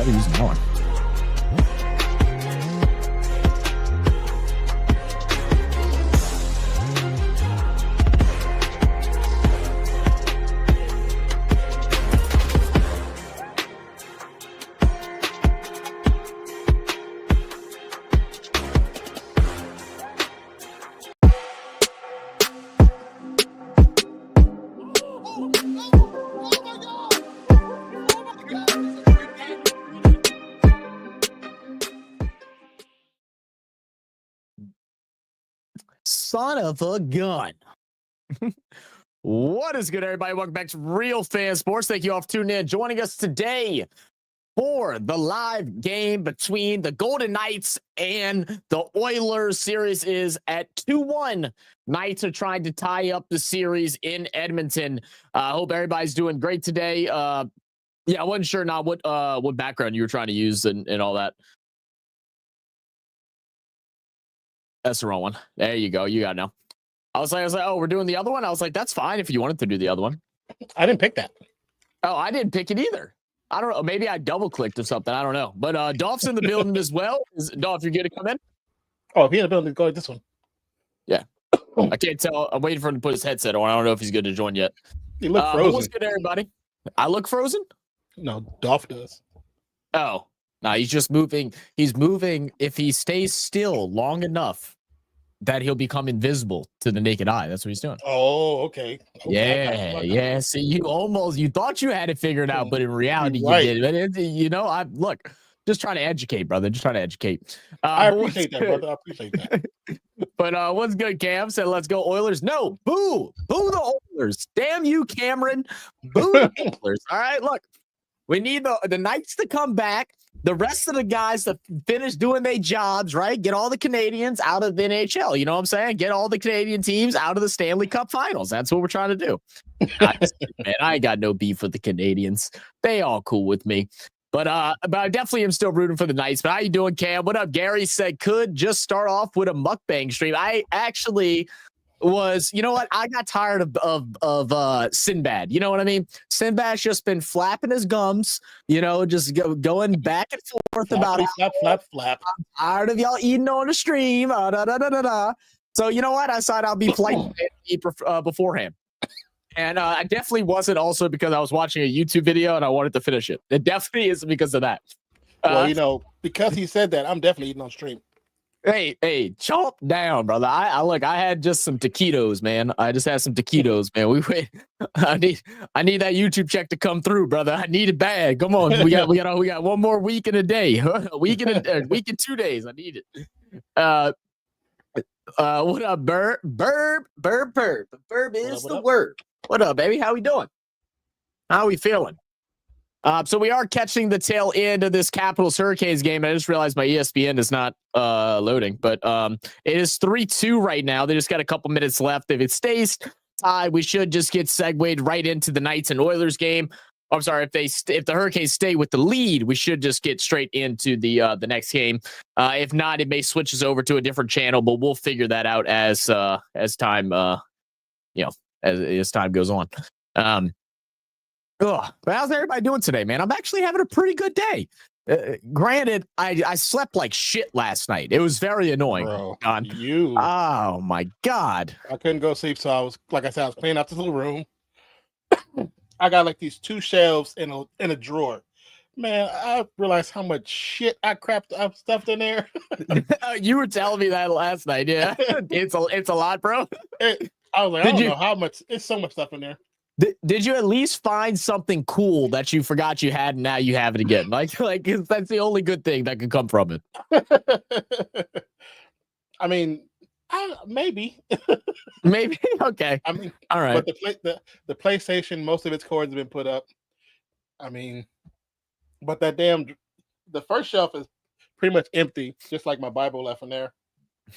Why are we using that one? Son of a gun. What is good, everybody? Welcome back to Real Fan Sports. Thank you all for tuning in. Joining us today for the live game between the Golden Knights and the Oilers. Series is at 2-1. Knights are trying to tie up the series in Edmonton. I hope everybody's doing great today. Yeah, I wasn't sure now what background you were trying to use and all that. That's the wrong one. There you go. You got it now. I was like, oh, we're doing the other one. I was like, that's fine if you wanted to do the other one. I didn't pick that. Oh, I didn't pick it either. I don't know. Maybe I double clicked or something. I don't know. But Dolph's in the building as well. Dolph, you're good to come in? Oh, if he's in the building, go with this one. Yeah. I can't tell. I'm waiting for him to put his headset on. I don't know if he's good to join yet. He look frozen. What's good, everybody? I look frozen? No, Dolph does. Oh, no, he's just moving. He's moving. If he stays still long enough, that he'll become invisible to the naked eye. That's what he's doing. Oh, okay. Yeah. See, you thought you had it figured out, but in reality, you did. But I look, just trying to educate, brother. Just trying to educate. I appreciate that, brother. I appreciate that. But what's good, Cam? Said, let's go Oilers. No, boo the Oilers. Damn you, Cameron. Boo the Oilers. All right, look, we need the Knights to come back. The rest of the guys to finish doing their jobs, right? Get all the Canadians out of the NHL. You know what I'm saying? Get all the Canadian teams out of the Stanley Cup Finals. That's what we're trying to do. Man, I ain't got no beef with the Canadians. They all cool with me. But I definitely am still rooting for the Knights. But how you doing, Cam? What up? Gary said could just start off with a mukbang stream. I actually was, you know what? I got tired of Sinbad. You know what I mean? Sinbad's just been flapping his gums, just going back and forth about flap. I'm tired of y'all eating on the stream. So you know what? I thought I'll be polite and eat beforehand. And I definitely wasn't also because I was watching a YouTube video and I wanted to finish it. It definitely isn't because of that. Well, because he said that, I'm definitely eating on stream. Hey, chomp down, brother. I had just some taquitos, man. I just had some taquitos, man. I need that YouTube check to come through, brother. I need it bad. Come on. We got one more week in a day. a week in 2 days. I need it. What up, Burb? Burb is the word. What up, baby? How we doing? How we feeling? So we are catching the tail end of this Capitals Hurricanes game. I just realized my ESPN is not loading, but it is 3-2 right now. They just got a couple minutes left. If it stays tied, we should just get segued right into the Knights and Oilers game. I'm sorry, if the Hurricanes stay with the lead, we should just get straight into the next game. If not, it may switch us over to a different channel, but we'll figure that out as time as time goes on. But how's everybody doing today, man? I'm actually having a pretty good day. Granted, I slept like shit last night. It was very annoying. Bro, oh my God. I couldn't go sleep, so I was cleaning out this little room. I got like these 2 shelves in a drawer. Man, I realized how much shit I've stuffed in there. You were telling me that last night. Yeah, it's a lot, bro. I was like, I don't know how much. It's so much stuff in there. Did you at least find something cool that you forgot you had and now you have it again? Like that's the only good thing that could come from it. I mean, maybe. Maybe. Okay. I mean, all right. But the PlayStation, most of its cords have been put up. I mean, but the first shelf is pretty much empty, just like my Bible left in there.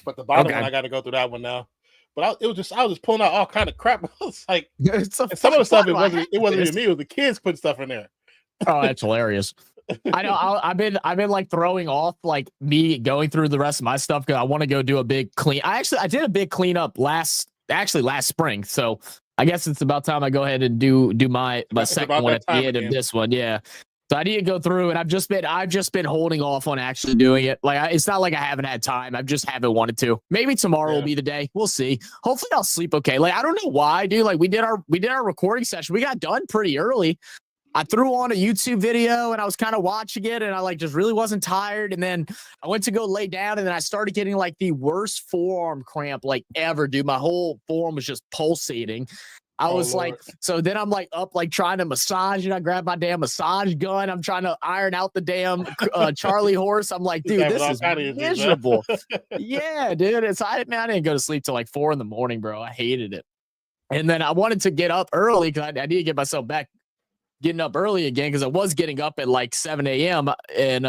But the bottom one, I got to go through that one now. But I was just pulling out all kind of crap. I was like, some of the stuff it wasn't even me. It was the kids putting stuff in there. Oh, that's hilarious. I know. I've been like throwing off like me going through the rest of my stuff because I want to go do a big clean. I did a big cleanup last spring. So I guess it's about time I go ahead and do my second one at the end of this one. Yeah. So I need to go through, and I've just been holding off on actually doing it. Like it's not like I haven't had time. I just haven't wanted to. Maybe tomorrow will be the day. We'll see. Hopefully I'll sleep okay. Like I don't know why, dude. Like we did our recording session. We got done pretty early. I threw on a YouTube video and I was kind of watching it, and I like just really wasn't tired. And then I went to go lay down, and then I started getting like the worst forearm cramp like ever, dude. My whole forearm was just pulsating. I was like, so then I'm like up, like trying to massage, and I grab my damn massage gun. I'm trying to iron out the damn Charlie horse. I'm like, dude, this is miserable. Yeah, dude. I didn't go to sleep till like 4 a.m, bro. I hated it. And then I wanted to get up early because I need to get myself back getting up early again, because I was getting up at like 7 a.m. And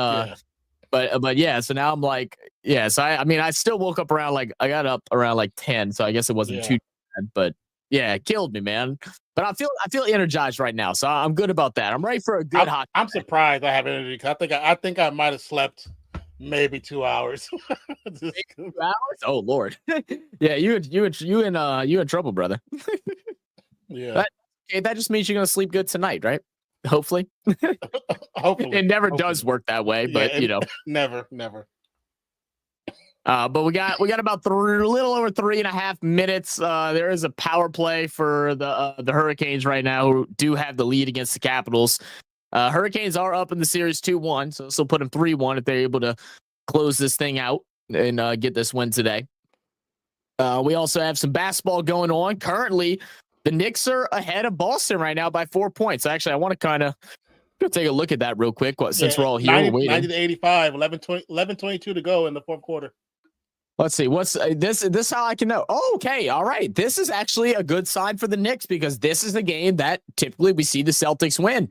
but yeah, so now I'm like, yeah, so I still woke up around like I got up around like 10, so I guess it wasn't too bad, but yeah, it killed me, man. But I feel energized right now, so I'm good about that. I'm ready for a good hot. I'm surprised I have energy, because I think I might have slept maybe 2 hours. 2 hours? Oh Lord. Yeah, you in trouble, brother. Yeah. That just means you're gonna sleep good tonight, right? Hopefully. Hopefully. It never does work that way, but you know. Never. But we got about a little over 3.5 minutes. There is a power play for the Hurricanes right now, who do have the lead against the Capitals. Hurricanes are up in the series 2-1, so this will put them 3-1 if they're able to close this thing out and get this win today. We also have some basketball going on. Currently, the Knicks are ahead of Boston right now by 4 points. Actually, I want to kind of take a look at that real quick since we're all here. 90 to 85, 11:22 to go in the fourth quarter. Let's see. What's this? How I can know? Oh, okay. All right. This is actually a good sign for the Knicks, because this is the game that typically we see the Celtics win.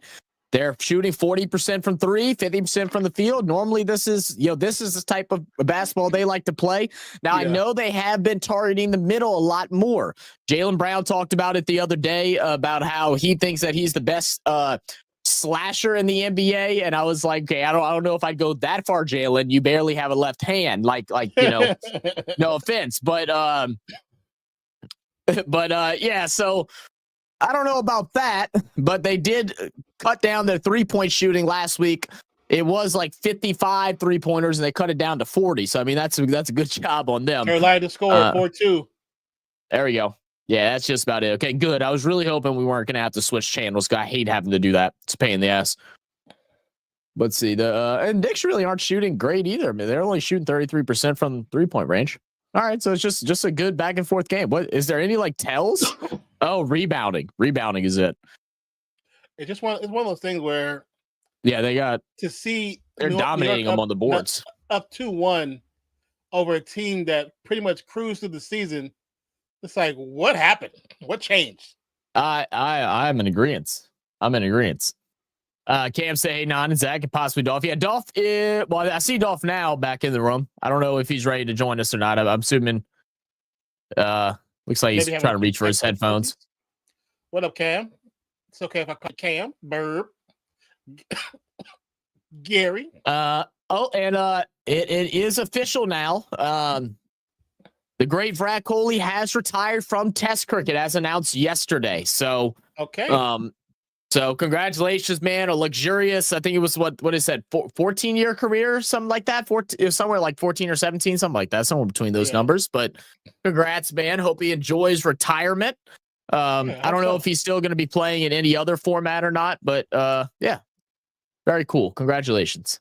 They're shooting 40% from three, 50% from the field. Normally, this is the type of basketball they like to play. Now, I know they have been targeting the middle a lot more. Jaylen Brown talked about it the other day about how he thinks that he's the best slasher in the NBA, and I was like, okay, I don't know if I'd go that far, Jaylen. You barely have a left hand, like no offense, but yeah. So I don't know about that, but they did cut down their 3-point shooting last week. It was like 55 3-pointers, and they cut it down to 40. So I mean, that's a good job on them. They're allowed to score 4-2. There we go. Yeah, that's just about it. Okay, good. I was really hoping we weren't going to have to switch channels, because I hate having to do that. It's a pain in the ass. Let's see. And Knicks really aren't shooting great either. I mean, they're only shooting 33% from 3-point range. All right, so it's just a good back and forth game. What is there any like tells? Oh, rebounding. Rebounding is it. It's one of those things where they got to see they're dominating them on the boards. Up 2-1 over a team that pretty much cruised through the season. It's like, what happened? What changed? I'm in agreement. Cam say, hey, Non and Zach and possibly Dolph. Yeah, Dolph I see Dolph now back in the room. I don't know if he's ready to join us or not. I'm assuming looks like he's trying to reach for his headphones. What up, Cam? It's okay if I call Cam. Burb. Gary. It is official now. The great Vrat Kohli has retired from Test cricket, as announced yesterday. So, okay. So congratulations, man. A luxurious, I think it was what is that, 14-year career, something like that. Somewhere like 14 or 17, something like that, somewhere between those numbers. But congrats, man. Hope he enjoys retirement. I don't know if he's still going to be playing in any other format or not, but yeah, very cool. Congratulations.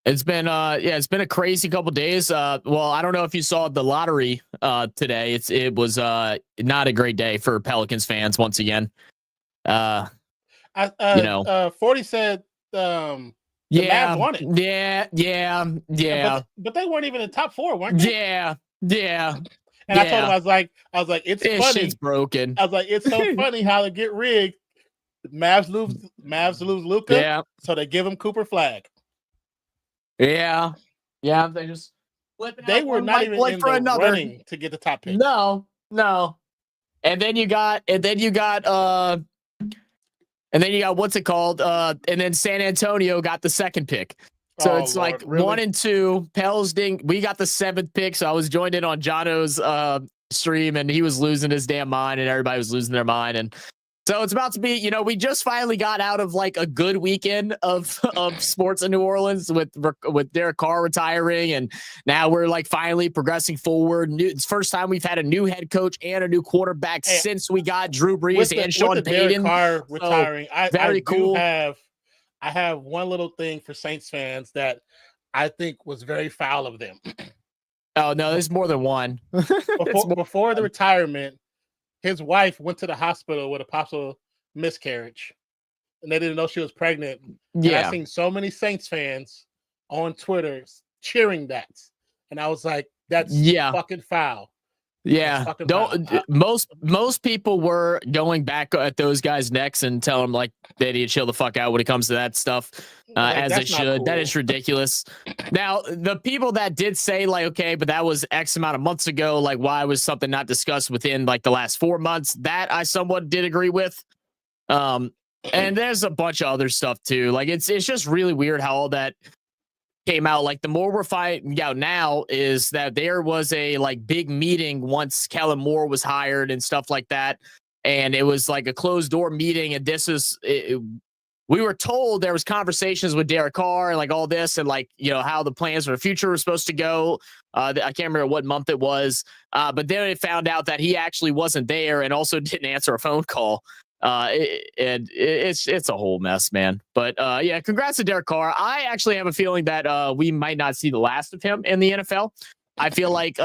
It's been a crazy couple days. Well, I don't know if you saw the lottery today. It was not a great day for Pelicans fans once again. 40 said the Mavs won it. Yeah. But they weren't even in the top 4, weren't they? Yeah. And I told him, I was like, it's funny. Shit's broken. I was like, it's so funny how they get rigged. Mavs lose Luka, so they give him Cooper Flag. Yeah, they just they were not even in the running to get the top pick. No. And then you got what's it called? And then San Antonio got the second pick. So it's Lord, like really? 1 and 2. Pels ding. We got the 7th pick. So I was joined in on Jono's stream, and he was losing his damn mind, and everybody was losing their mind. And So it's about to be, we just finally got out of like a good weekend of sports in New Orleans with Derek Carr retiring, and now we're like finally progressing forward. It's first time we've had a new head coach and a new quarterback since we got Drew Brees and Sean Payton. Derek Carr retiring, very cool. I have one little thing for Saints fans that I think was very foul of them. Oh no, there's more than one. Before the retirement, his wife went to the hospital with a possible miscarriage, and they didn't know she was pregnant. Yeah, and I've seen so many Saints fans on Twitter cheering that, and I was like, "That's fucking foul." Yeah, most people were going back at those guys' necks and tell them like they need to chill the fuck out when it comes to that stuff, as they should. Cool. That is ridiculous. Now, the people that did say like, okay, but that was X amount of months ago, like why was something not discussed within like the last 4 months? That I somewhat did agree with. And there's a bunch of other stuff too. Like it's just really weird how all that came out. Like the more we're finding out now is that there was a like big meeting once Kellen Moore was hired and stuff like that, and it was like a closed door meeting, and this is we were told there was conversations with Derek Carr and like all this and like how the plans for the future were supposed to go. I can't remember what month it was, but then it found out that he actually wasn't there and also didn't answer a phone call. It's a whole mess, man. But yeah, congrats to Derek Carr. I actually have a feeling that we might not see the last of him in the NFL. I feel like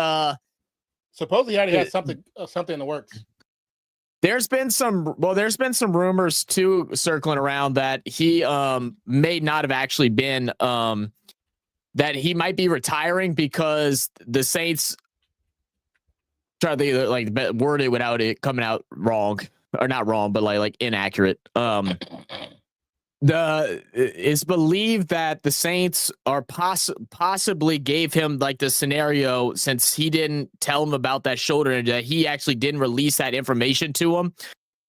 supposedly he already has something in the works. There's been some rumors too circling around that he may not have actually been that he might be retiring because the Saints try to like word it without it coming out wrong. Or not wrong, but like inaccurate. It's believed that the Saints are possibly gave him like the scenario since he didn't tell him about that shoulder injury, that he actually didn't release that information to him,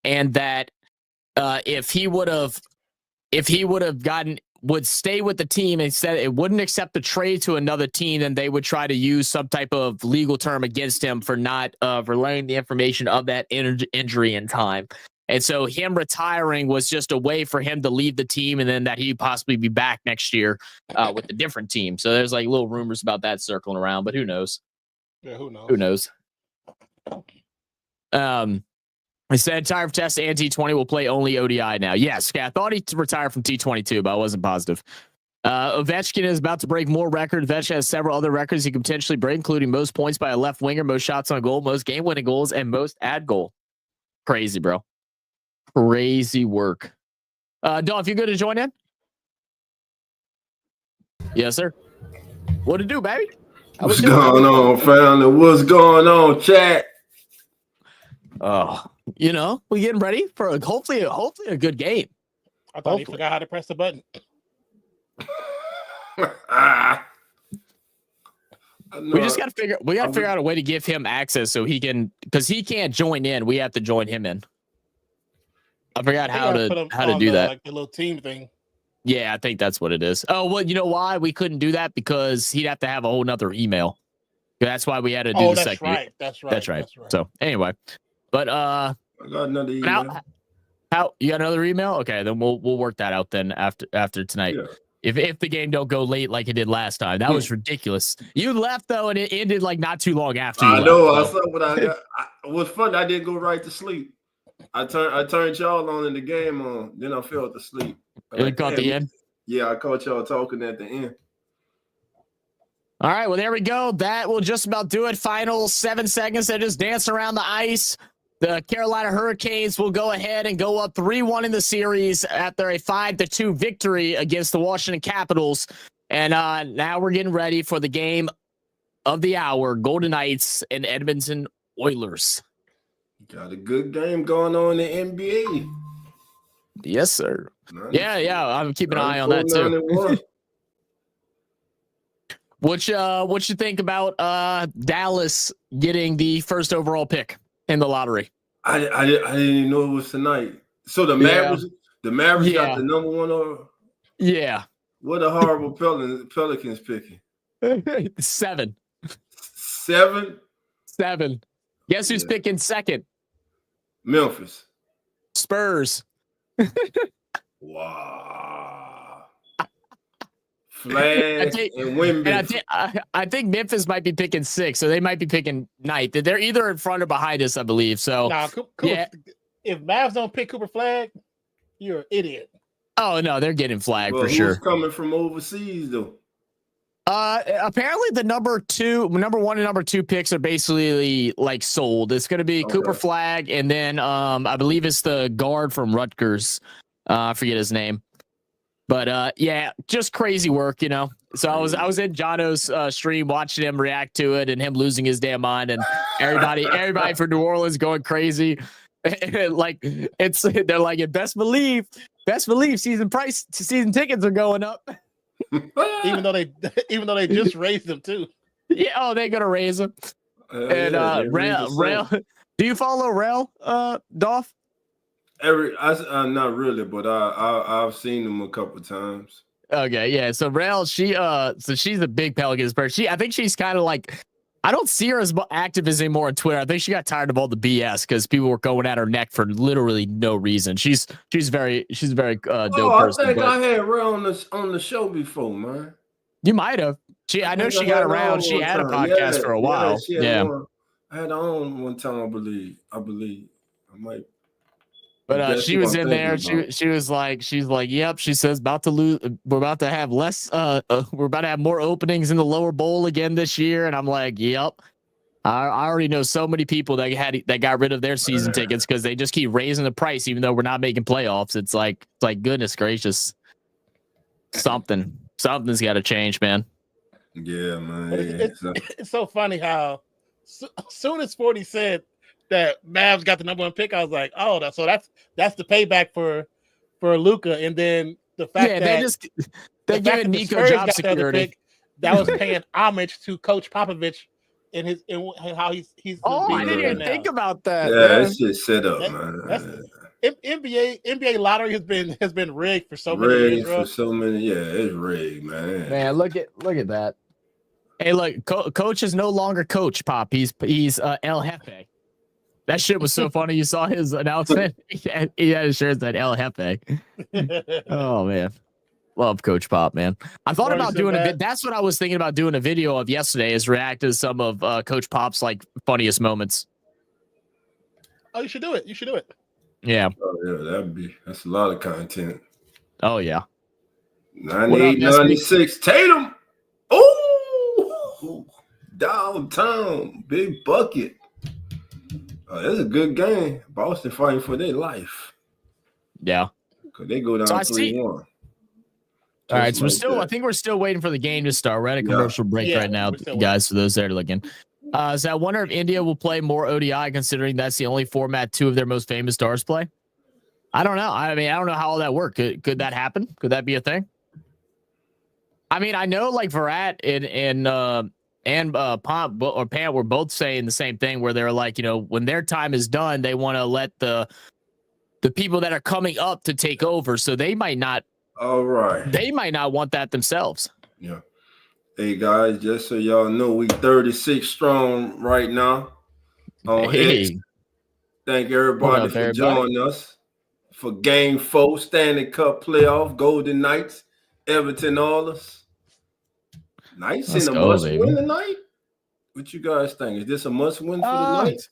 and that if he would have would stay with the team and said it wouldn't accept the trade to another team, then they would try to use some type of legal term against him for not relaying the information of that injury in time. And so him retiring was just a way for him to leave the team, and then that he'd possibly be back next year with a different team. So there's like little rumors about that circling around, but who knows? Yeah, who knows? Who knows? I said tired of test and T20 will play only ODI now. Yes, I thought he retired from T22, but I wasn't positive. Ovechkin is about to break more records. Ovechkin has several other records he could potentially break, including most points by a left winger, most shots on goal, most game-winning goals, and most ad goal. Crazy, bro. Crazy work. Dolph, you good to join in? Yes, sir. What to do, baby? What's going on, family? What's going on, chat? Oh, we're getting ready for hopefully a good game. I thought he forgot how to press the button. We just got to figure out a way to give him access so he can, because he can't join in. We have to join him in. I forgot how to do that. Like the little team thing. Yeah, I think that's what it is. Oh, well, you know why we couldn't do that? Because he'd have to have a whole nother email. That's why we had to do the second. That's right. So anyway, but I got another email. How you got another email? Okay, then we'll work that out then after tonight. Yeah. If the game don't go late like it did last time, that was ridiculous. You left though, and it ended like not too long after. I know. I saw what I got. It was fun. I didn't go right to sleep. I turned y'all on in the game on. Then I fell to sleep. You caught the end? Yeah, I caught y'all talking at the end. All right, well, there we go. That will just about do it. Final 7 seconds. They're just dancing around the ice. The Carolina Hurricanes will go ahead and go up 3-1 in the series after a 5-2 victory against the Washington Capitals. And now we're getting ready for the game of the hour, Golden Knights and Edmonton Oilers. Got a good game going on in the NBA. Yes, sir. Yeah. I'm keeping an eye on that too. What you think about Dallas getting the first overall pick in the lottery? I didn't even know it was tonight. So the Mavericks got the number one over. Yeah. What a horrible Pelicans picking. 7. 7. Guess who's picking second? Memphis. Spurs. Wow. Flag and Wemby. I think Memphis might be picking 6, so they might be picking 9th. They're either in front or behind us, I believe. So nah, yeah. If Mavs don't pick Cooper Flag, you're an idiot. Oh no, they're getting flagged for who's sure. Coming from overseas though. Apparently the number 1 and number 2 picks are basically like sold. It's going to be Cooper Flag, and then I believe it's the guard from Rutgers. I forget his name, but yeah, just crazy work, you know. So I was in Jono's stream watching him react to it and him losing his damn mind, and everybody from New Orleans going crazy. Like they're like, best believe season tickets are going up. even though they just raised them too. Yeah, they're gonna raise them. And Rail, do you follow Rail, Dolph? Not really, but I've seen them a couple times. Okay, yeah. So Rail, she's a big Pelicans person. I think she's kind of like, I don't see her as active as anymore on Twitter. I think she got tired of all the BS because people were going at her neck for literally no reason. She's very dope person. I think I had her on the show before, man. You might have. I know she got around. She had a podcast for a while. Yeah. I had her on one time, I believe. I might. But she was in there. She was like, yep. She says about to lose. We're about to have less. We're about to have more openings in the lower bowl again this year. And I'm like, yep. I already know so many people that got rid of their season tickets because they just keep raising the price, even though we're not making playoffs. It's like goodness gracious, something's got to change, man. Yeah, man. It's so funny how soon as 40 said that Mavs got the number 1 pick, I was like, oh, that's the payback for Luka. And then the fact that they're giving Nico job security, that was paying homage to Coach Popovich and how he's. I didn't even think about that. Yeah, it's just set up, man. NBA lottery has been rigged for so many years, bro. Yeah, it's rigged, man. Man, look at that. Hey, look, Coach is no longer Coach Pop. He's El Jefe. That shit was so funny. You saw his announcement. He had his shirt that El Jefe. Oh man, love Coach Pop, man. I thought about doing a bit. That's what I was thinking about doing a video of yesterday. Is react to some of Coach Pop's like funniest moments. Oh, you should do it. Yeah. Oh yeah, that's a lot of content. Oh yeah. 98, 96. Tatum. Oh, downtown, big bucket. That's a good game. Boston fighting for their life. Yeah. Because they go down 3-1. All right, so I think we're still waiting for the game to start. We're at a commercial break right now, guys, for those that are looking. So I wonder if India will play more ODI, considering that's the only format 2 of their most famous stars play. I don't know. I mean, I don't know how all that worked. Could that happen? Could that be a thing? I mean, I know like Virat and Pant were both saying the same thing, where they're like, you know, when their time is done, they want to let the people that are coming up to take over. So they might not. All right. They might not want that themselves. Yeah. Hey guys, just so y'all know, we 36 strong right now. Hey. Thank everybody for joining us for Game 4 Stanley Cup playoff. Golden Knights, Edmonton Oilers. Knights in a must-win tonight? What you guys think? Is this a must-win for the Knights?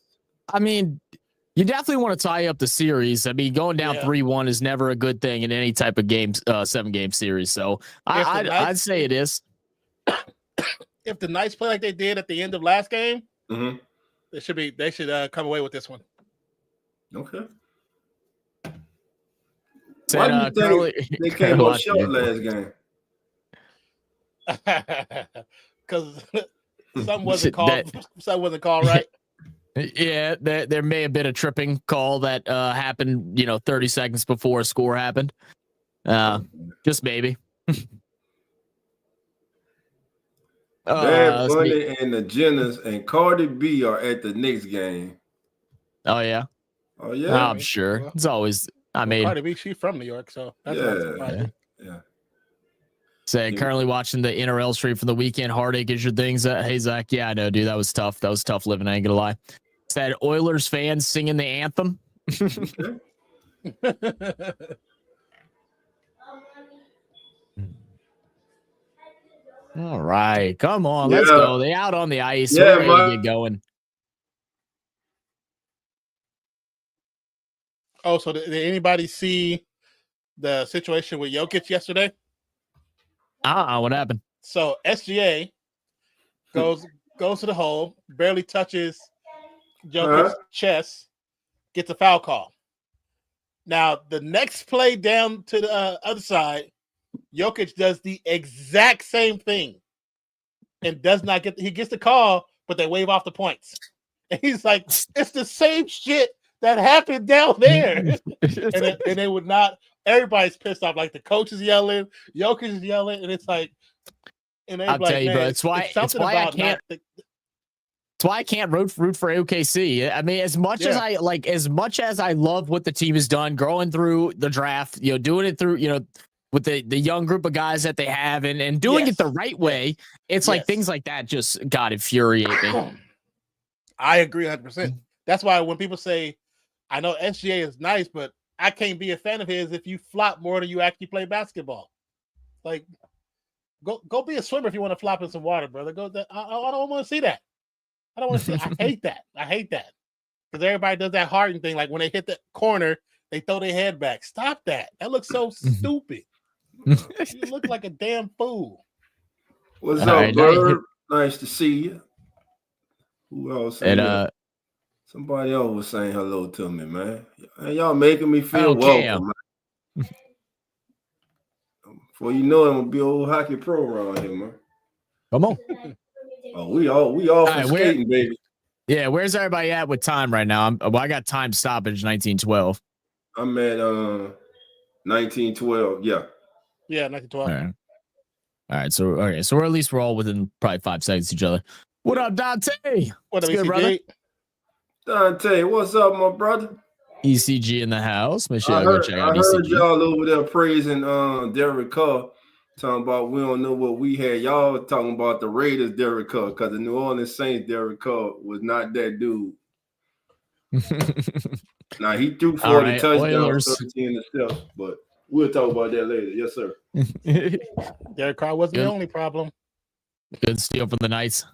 I mean, you definitely want to tie up the series. I mean, going down 3-1 is never a good thing in any type of game, 7-game series. So I'd say it is. If the Knights play like they did at the end of last game, they should come away with this one. Okay. Why do you think they came up short last game? Because something wasn't called right. Yeah, there may have been a tripping call that happened, 30 seconds before a score happened. Just maybe. Bad Bunny and the Jenners and Cardi B are at the next game. Oh yeah. I'm sure. Well, it's always. I mean, Cardi B, she's from New York, so that's yeah. Currently watching the NRL stream from the weekend. Heartache is your thing. Hey Zach, yeah, I know, dude. That was tough. That was tough living. I ain't gonna lie. Said Oilers fans singing the anthem. Okay. All right, come on, Yeah. let's go. They out on the ice. Yeah, We're ready to get going. Oh, so did anybody see the situation with Jokic yesterday? What happened? So SGA goes to the hole, barely touches Jokic's chest, gets a foul call. Now, the next play down to the other side, Jokic does the exact same thing and does not get. He gets the call, but they wave off the points. And he's like, "It's the same shit that happened down there." and they would not. Everybody's pissed off. Like the coach is yelling, Jokic is yelling, and it's like, and they're I'll like, tell you, man, bro. it's why I can't. That's why I can't root for OKC. I mean, as much as I love what the team has done, growing through the draft, doing it through, with the young group of guys that they have and doing it the right way. It's like things like that just got infuriate me. I agree 100%. That's why when people say, I know SGA is nice, but I can't be a fan of his if you flop more than you actually play basketball. Like, go be a swimmer if you want to flop in some water, brother. I don't want to see that. I don't want to see. I hate that. Because everybody does that Harden thing. Like when they hit the corner, they throw their head back. Stop that. That looks so stupid. You look like a damn fool. What's up, Bird? Nice to see you. Who else? Somebody else was saying hello to me, man. Y'all making me feel welcome, man. Before you know it, I'm gonna be old hockey pro around here, man. Come on. Oh, we all for skating, baby. Yeah, where's everybody at with time right now? I got time stoppage 1912. I'm at 1912. Yeah. Yeah, 1912. All right. So we're at least we're all within probably 5 seconds of each other. What up, Dante? What's good, brother? Dante, what's up, my brother? ECG in the house. Make sure I go check out ECG. heard y'all over there praising Derek Carr, talking about we don't know what we had. Y'all talking about the Raiders Derek Carr, because the New Orleans Saints Derek Carr was not that dude. Now he threw 40 touchdowns, 13 interceptions, but we'll talk about that later. Yes, sir. Derek Carr wasn't the only problem. Good steal from the Knights.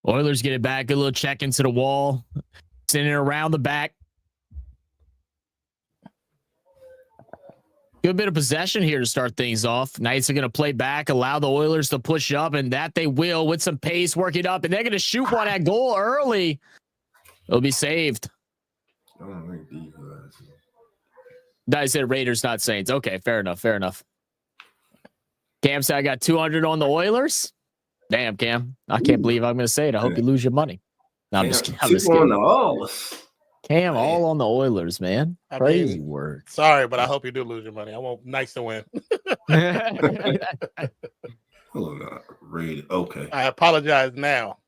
Oilers get it back. A little check into the wall. Sending it around the back. Good bit of possession here to start things off. Knights are going to play back, allow the Oilers to push up, and that they will with some pace, work it up, and they're going to shoot one at goal early. It'll be saved. I said Raiders, not Saints. Okay, fair enough. Cam said I got 200 on the Oilers. Damn, Cam. I can't believe I'm going to say it. I hope you lose your money. No, I'm just kidding. Cam, all on the Oilers, man. Crazy word. Sorry, but I hope you do lose your money. I want Knights to win. Okay. I apologize now.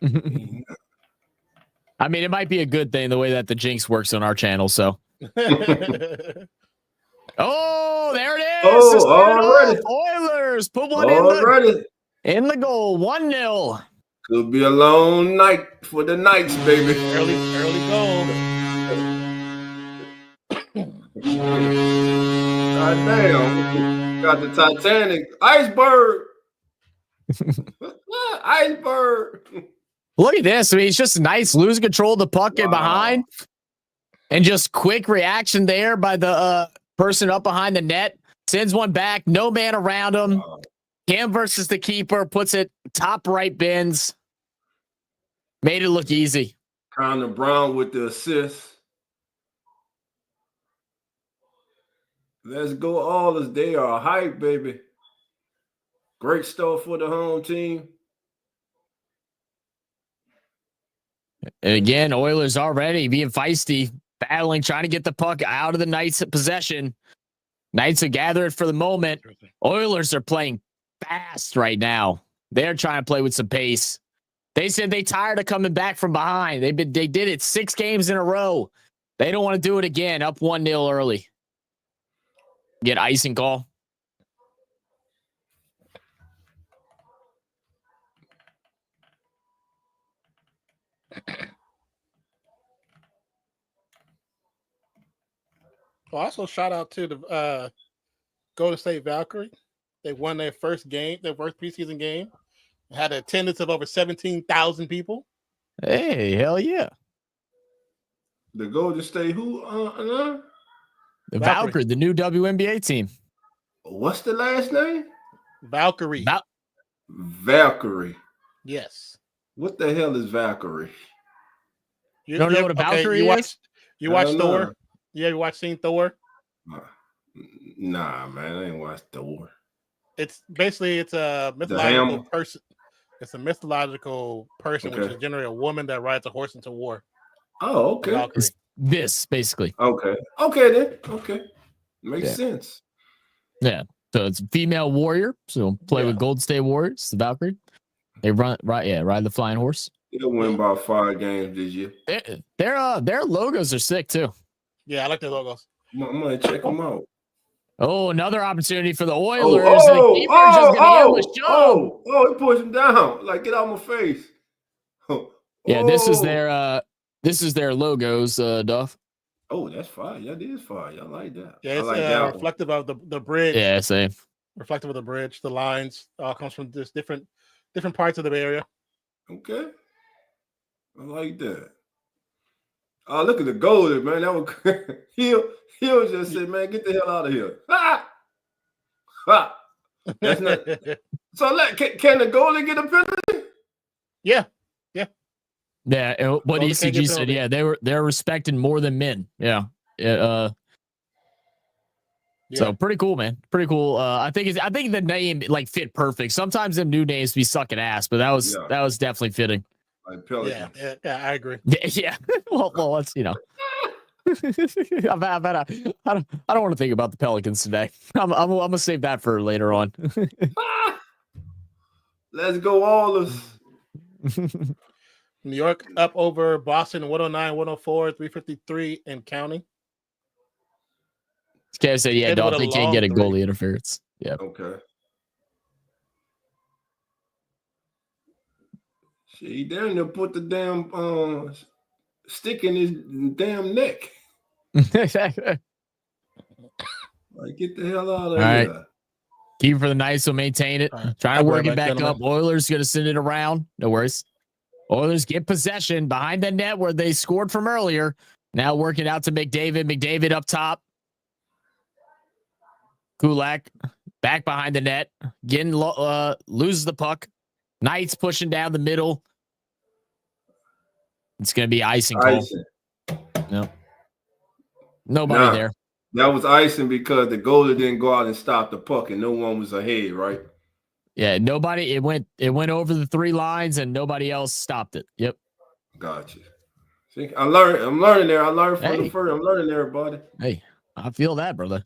I mean, it might be a good thing the way that the jinx works on our channel. So. Oh, there it is. Oh, already. Oilers put one in the goal. 1-0. Could be a long night for the Knights, baby. Early goal. God damn. Got the Titanic. Iceberg. Iceberg. Look at this. I mean, it's just nice. Losing control of the puck in behind. And just quick reaction there by the person up behind the net. Sends one back. No man around him. Cam versus the keeper. Puts it top right bins. Made it look easy. Connor Brown with the assist. Let's go Oilers. They are hype, baby. Great stuff for the home team. And again, Oilers already being feisty, battling, trying to get the puck out of the Knights' possession. Knights have gathered for the moment. Oilers are playing fast right now. They're trying to play with some pace. They said they tired of coming back from behind. They did it 6 games in a row. They don't want to do it again. Up 1-0 early. Get icing call. Also, shout out to the Golden State Valkyrie. They won their first preseason game. Had an attendance of over 17,000 people. Hey, hell yeah! The Golden State who? The Valkyrie, the new WNBA team. What's the last name? Valkyrie. Valkyrie. Yes. What the hell is Valkyrie? You don't know what a Valkyrie is? You watch Thor? Yeah, you seen Thor? Nah, man, I ain't watched Thor. It's basically a mythological person. It's a mythological person, which is generally a woman that rides a horse into war. Oh, okay. It's this basically. Okay then. Okay, makes sense. Yeah. So it's a female warrior. So play with Golden State Warriors, the Valkyrie. They ride the flying horse. They'll win about 5 games this year. Their logos are sick too. Yeah, I like their logos. I'm gonna check them out. Oh, another opportunity for the Oilers. He pushed him down. Like, get out of my face. Yeah, this is their logos, Duff. Oh, that's fire. That is fire. I like that. Yeah, it's reflective of the bridge. Yeah, same. Reflective of the bridge, the lines, all comes from this different parts of the area. Okay. I like that. Oh, look at the goalie, man. That was He'll just say, man, get the hell out of here. That's not. So can the goalie get a penalty? Yeah. Yeah, what ECG said, yeah, they're respected more than men. Yeah. So pretty cool, man. Pretty cool. I think the name like fit perfect. Sometimes the new names be sucking ass, but that was definitely fitting. Like Pelican. Yeah, I agree. Yeah. Well, let's I don't want to think about the Pelicans today. I'm gonna save that for later on. Let's go, Oilers. New York up over Boston 109-104, 353 and counting. Okay, so yeah, Dolph, they can't get a goalie interference. Yeah. Okay. He down there put the damn stick in his damn neck. Like, get the hell out of here. Right. Keep for the Knights, so maintain it. Try to work it back up. Oilers going to send it around. No worries. Oilers get possession behind the net where they scored from earlier. Now working out to McDavid. McDavid up top. Kulak back behind the net. Getting loses the puck. Knights pushing down the middle. It's going to be icing call. No. Nobody there. That was icing because the goalie didn't go out and stop the puck and no one was ahead, right? Yeah, nobody. It went over the 3 lines and nobody else stopped it. Yep. Gotcha. See, I'm learning there. I learned from the first. I'm learning there, buddy. Hey, I feel that, brother.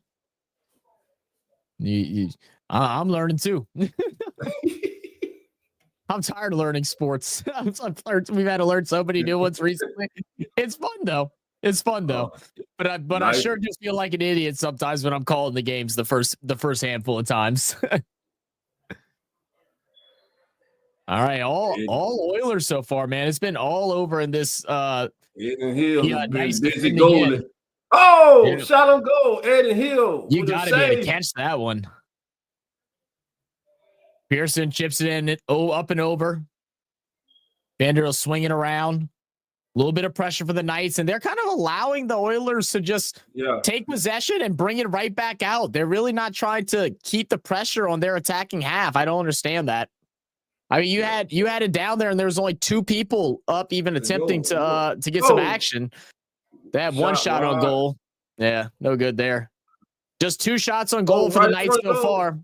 I'm learning too. I'm tired of learning sports. We've had to learn so many new ones recently. It's fun though. But I sure just feel like an idiot sometimes when I'm calling the games the first handful of times. All right, all Oilers so far, man. It's been all over in this. Eden Hill, nice busy goalie. Oh, shot on goal, Eden Hill. You got to be able to catch that one. Pearson chips it in, up and over. Vanderbilt swinging around. A little bit of pressure for the Knights, and they're kind of allowing the Oilers to just take possession and bring it right back out. They're really not trying to keep the pressure on their attacking half. I don't understand that. I mean, you had it down there, and there was only 2 people up, even attempting to get some action. They had one shot on goal. Yeah, no good there. Just 2 shots on goal for the Knights so far.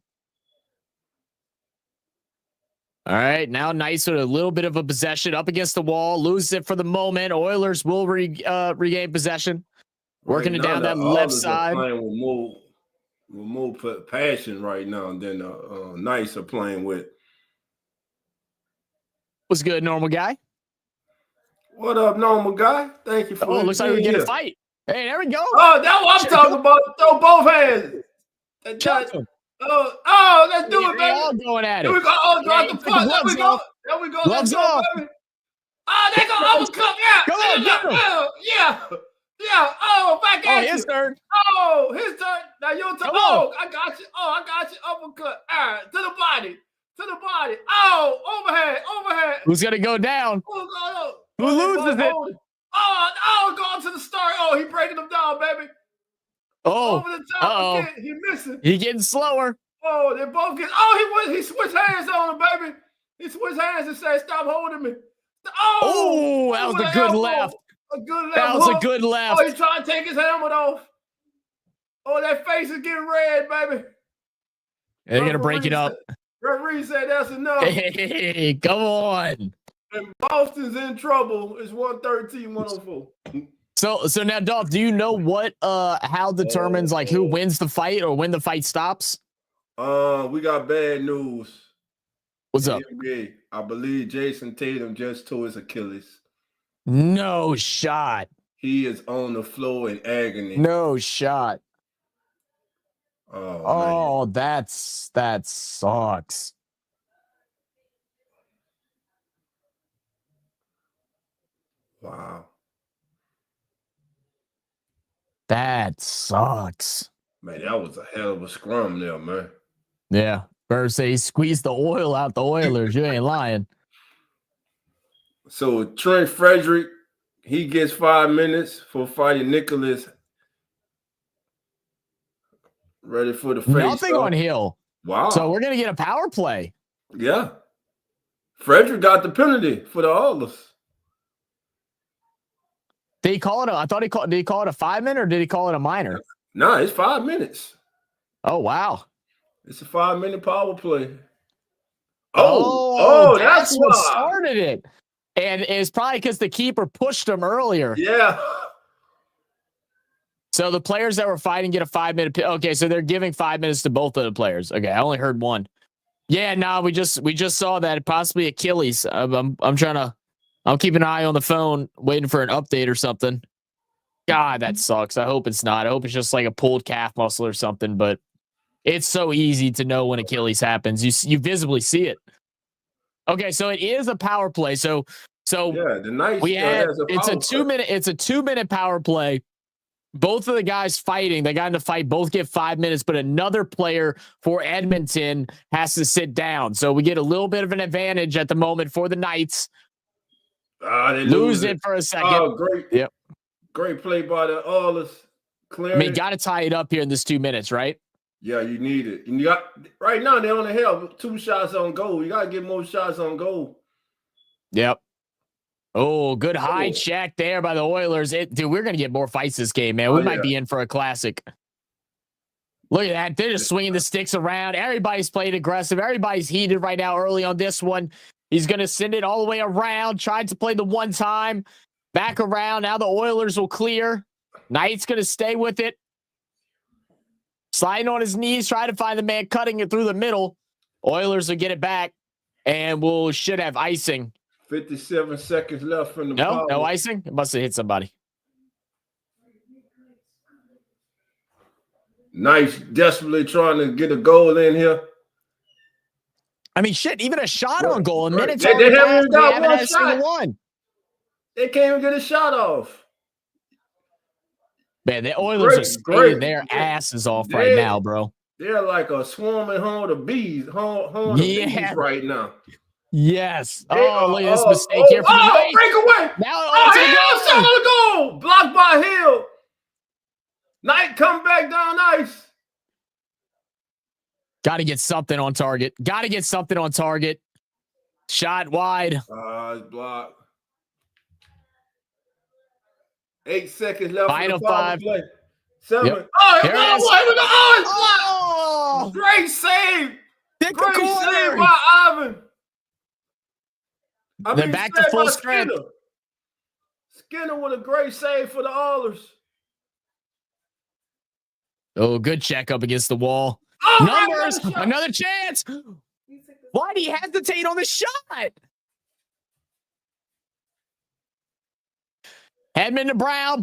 All right, now Knights with a little bit of a possession up against the wall, lose it for the moment. Oilers will regain possession, working it down that left side. Playing with more passion right now than Knights are playing with. What's good, normal guy? What up, normal guy? Thank you for looks like we get a fight. Hey, there we go. Oh, that's what I'm talking about. Throw both hands. Oh, let's do it, baby. All going at it. Here we go. Oh, drop the puck. There we go. There we go. Let's go, baby. Oh, they go. I was cooked. Yeah. Come on, yeah. out. Oh, back at you. His turn. Oh, his turn. Now your turn. Oh, I got you. Oh, I got you. Uppercut. All right, to the body. To the body. Oh, overhead. Who's gonna go down? Who loses it? Oh, going to the start. Oh, he breaking them down, baby. Oh, over the top again. He missing. He getting slower. Oh, they both get. Oh, he switched hands on him, baby. He switched hands and said, "Stop holding me." Oh, that was a good left. A good left. That was a good left. Oh, he's trying to take his helmet off. Oh, that face is getting red, baby. They're gonna break it up. Referee said that's enough. Hey, come on. And Boston's in trouble. It's 113-104. So now, Dolph, do you know what how determines like who wins the fight or when the fight stops? We got bad news. What's up? NBA. I believe Jason Tatum just tore his Achilles. No shot. He is on the floor in agony. No shot. Oh, that sucks. Wow. That sucks. Man, that was a hell of a scrum there, man. Yeah. Bird say he squeezed the oil out the Oilers. You ain't lying. So Trent Frederick, he gets 5 minutes for fighting Nicholas. Ready for the face. Nothing on Hill. Wow. So we're gonna get a power play. Yeah. Frederick got the penalty for the Oilers. Did he call it did he call it a 5-minute or did he call it a minor? No, it's 5 minutes. Oh wow. It's a 5-minute power play. That's what started it. And it's probably because the keeper pushed him earlier. Yeah. So the players that were fighting get a 5-minute. Okay, so they're giving 5 minutes to both of the players. Okay, I only heard one. Yeah, no, we just saw that possibly Achilles. I'm keeping an eye on the phone, waiting for an update or something. God, that sucks. I hope it's not. I hope it's just like a pulled calf muscle or something. But it's so easy to know when Achilles happens. You visibly see it. Okay, so it is a power play. So yeah, the Knights it's a 2-minute. It's a 2-minute power play. Both of the guys fighting, they got in the fight, both get 5 minutes, but another player for Edmonton has to sit down. So we get a little bit of an advantage at the moment for the Knights. They lose it for a second. Oh, great. Yep. Great play by the Oilers. Clearing. I mean, got to tie it up here in this 2 minutes, right? Yeah, you need it. And you got right now they're on the hell 2 shots on goal. You got to get more shots on goal. Yep. Oh, good high check there by the Oilers. Dude, we're going to get more fights this game, man. We might be in for a classic. Look at that. They're just swinging the sticks around. Everybody's playing aggressive. Everybody's heated right now early on this one. He's going to send it all the way around. Tried to play the one time. Back around. Now the Oilers will clear. Knight's going to stay with it. Sliding on his knees. Try to find the man cutting it through the middle. Oilers will get it back. And should have icing. 57 seconds left from the power. No icing? It must have hit somebody. Nice, desperately trying to get a goal in here. I mean, shit, even a shot on goal. A minute. They haven't even got one shot. One. They can't even get a shot off. Man, the Oilers are skating their asses off right now, bro. They're like a swarming home of bees, home of bees right now. Yes. Look at this mistake here. Breakaway. Now, shot on the goal. Blocked by Hill. Knight come back down ice. Got to get something on target. Shot wide. It's blocked. 8 seconds left. Final 5. Play. 7. Yep. It's blocked. Great save. Great save by Ivan. Then back to full strength. Skinner with a great save for the Oilers. Oh, good check up against the wall. Numbers, another chance. Why do you hesitate on the shot? Hedman to Brown.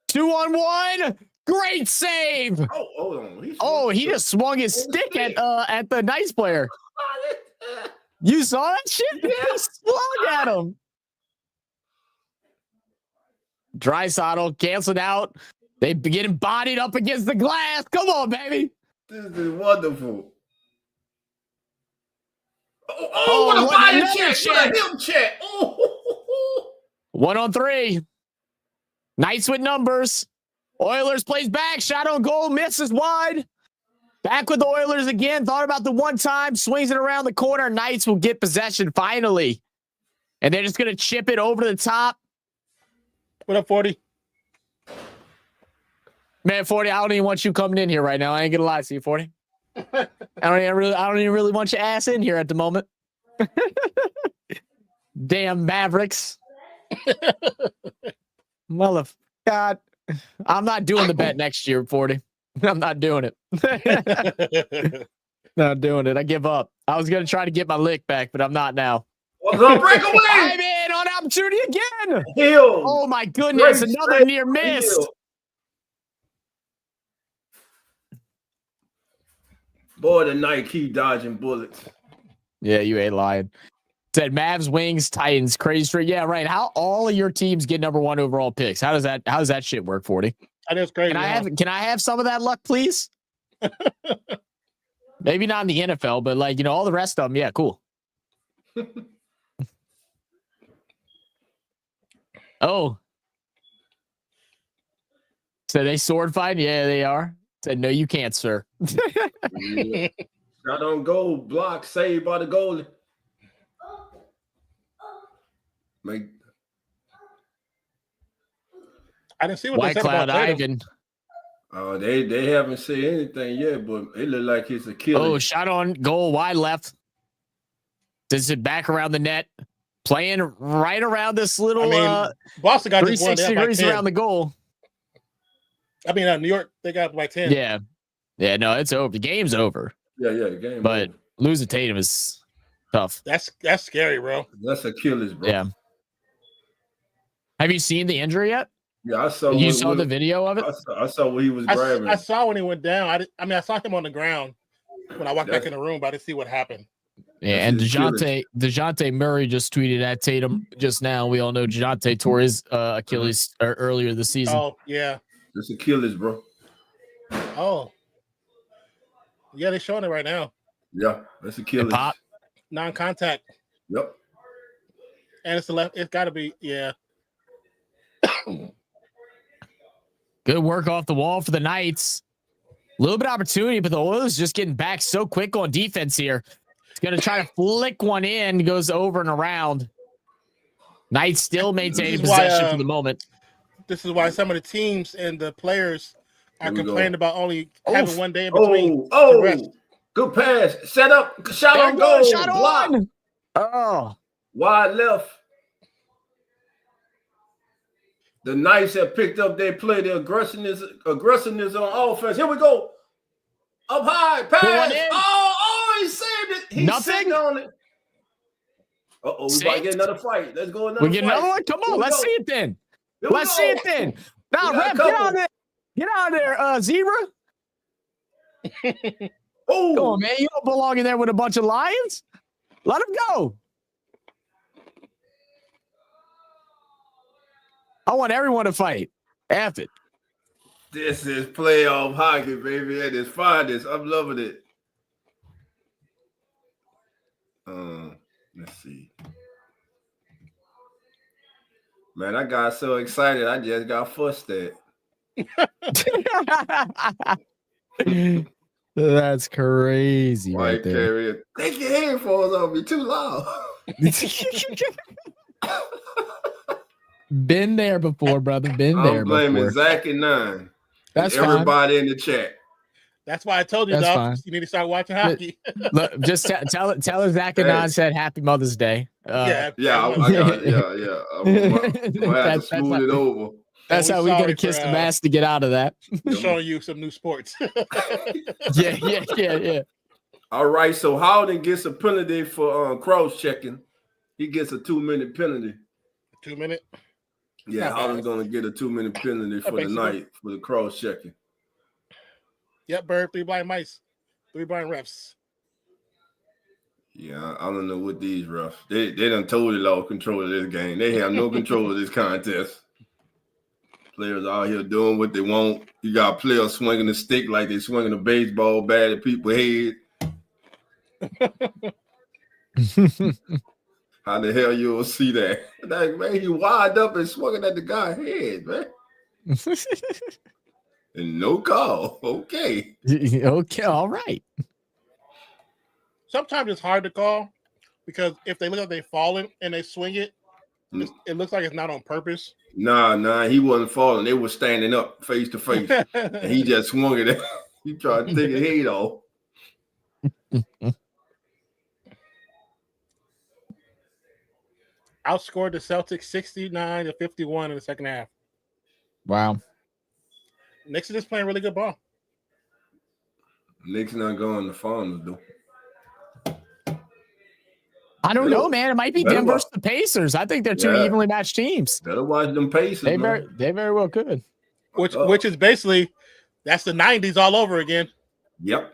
2-on-1. Great save. Hold on. He just swung his stick at the Knights player. You saw that shit? Yeah. He swung at him. Draisaitl canceled out. They getting bodied up against the glass. Come on, baby. This is wonderful. What a fire check. What a hip check. Oh. 1-on-3. Knights with numbers. Oilers plays back. Shot on goal. Misses wide. Back with the Oilers again. Thought about the one time. Swings it around the corner. Knights will get possession finally. And they're just going to chip it over the top. What up, 40? Man, 40, I don't even want you coming in here right now. I ain't going to lie to you, 40. I don't even really want your ass in here at the moment. Damn Mavericks. God. I'm not doing the bet next year, 40. I'm not doing it. Not doing it. I give up. I was going to try to get my lick back, but I'm not now. What's up? Breakaway! I'm in on opportunity again. Hill. Oh, my goodness. Another near miss. Hill. Boy, the night keep dodging bullets. Yeah, you ain't lying. Said Mavs, Wings, Titans, crazy streak. Yeah, right. How all of your teams get number 1 overall picks? How does that shit work, 40? That is crazy. Can I have some of that luck, please? Maybe not in the NFL, but like, all the rest of them, yeah, cool. Oh. So they sword fight? Yeah, they are. Said, no, you can't, sir. Yeah. Shot on goal, block, saved by the goalie. I didn't see what White they said Cloud about Ivan. Oh, they haven't said anything yet, but it looked like it's a killer. Oh, shot on goal, wide left. Does it back around the net? Playing right around this little Boston got 360 degrees around the goal. I mean, New York, they got like 10. Yeah. Yeah, no, it's over. The game's over. Yeah, the game. But losing Tatum is tough. That's scary, bro. That's Achilles, bro. Yeah. Have you seen the injury yet? Yeah, I saw. You saw the video of it? I saw what he was grabbing. I saw when he went down. I saw him on the ground when I walked back in the room, but I didn't see what happened. Yeah, and DeJounte Murray just tweeted at Tatum just now. We all know DeJounte tore his Achilles earlier this season. Oh, yeah. That's Achilles, bro. Oh. Yeah, they're showing it right now. Yeah, that's Achilles. Pop. Non-contact. Yep. And it's the left. It's got to be, yeah. Good work off the wall for the Knights. A little bit of opportunity, but the Oilers just getting back so quick on defense here. It's going to try to flick one in, goes over and around. Knights still maintaining possession for the moment. This is why some of the teams and the players are complaining about only having 1 day in between. Good pass. Set up. Shot on goal. Shot block. on. Oh. Wide left. The Knights have picked up their play, their aggressiveness on offense. Here we go. Up high. Pass. Oh, he saved it. He's sitting on it. Uh-oh, we about to get another fight. Let's go another fight. We get another one? Come on, let's see it then. Let's see it then. Now, Ref, get out of there. Get out of there, Zebra. Oh, come on, man. You don't belong in there with a bunch of lions. Let him go. I want everyone to fight. F it. This is playoff hockey, baby. At its finest. I'm loving it. Let's see. Man, I got so excited. I just got fussed at. That's crazy. White right there. Carrier. Take your headphones off me too loud. Been there before, brother. Been there before. I'm blaming Zach and Nine. That's everybody in the chat. That's why I told you, Doc, you need to start watching hockey. Look, just tell her Zach and Nine said Happy Mother's Day. I got I'm gonna have to smooth it over. That's how we gotta kiss the mask to get out of that. Showing you some new sports. Yeah. All right, so Howden gets a penalty for cross checking. He gets a 2-minute penalty. 2 minute? Yeah, Howden's gonna get a 2-minute penalty for the night for the cross checking. Yep, Bird, 3 blind mice, 3 blind refs. Yeah, I don't know what these refs. They done totally lost control of this game. They have no control of this contest. Players out here doing what they want. You got players swinging the stick like they're swinging a baseball bat at people's head. How the hell you will see that? Like, man, he wired up and swinging at the guy's head, man. And no call. Okay. Okay, all right. Sometimes it's hard to call because if they look like they're falling and they swing it, it looks like it's not on purpose. Nah, he wasn't falling. They were standing up face to face. And he just swung it. He tried to take his head off. Outscored the Celtics 69-51 in the second half. Wow. Knicks is just playing really good ball. Knicks not going to finals, though. I don't know, man. It might be them versus the Pacers. I think they're two evenly matched teams. Better watch them Pacers. They very well could. Which is basically that's the 90s all over again. Yep.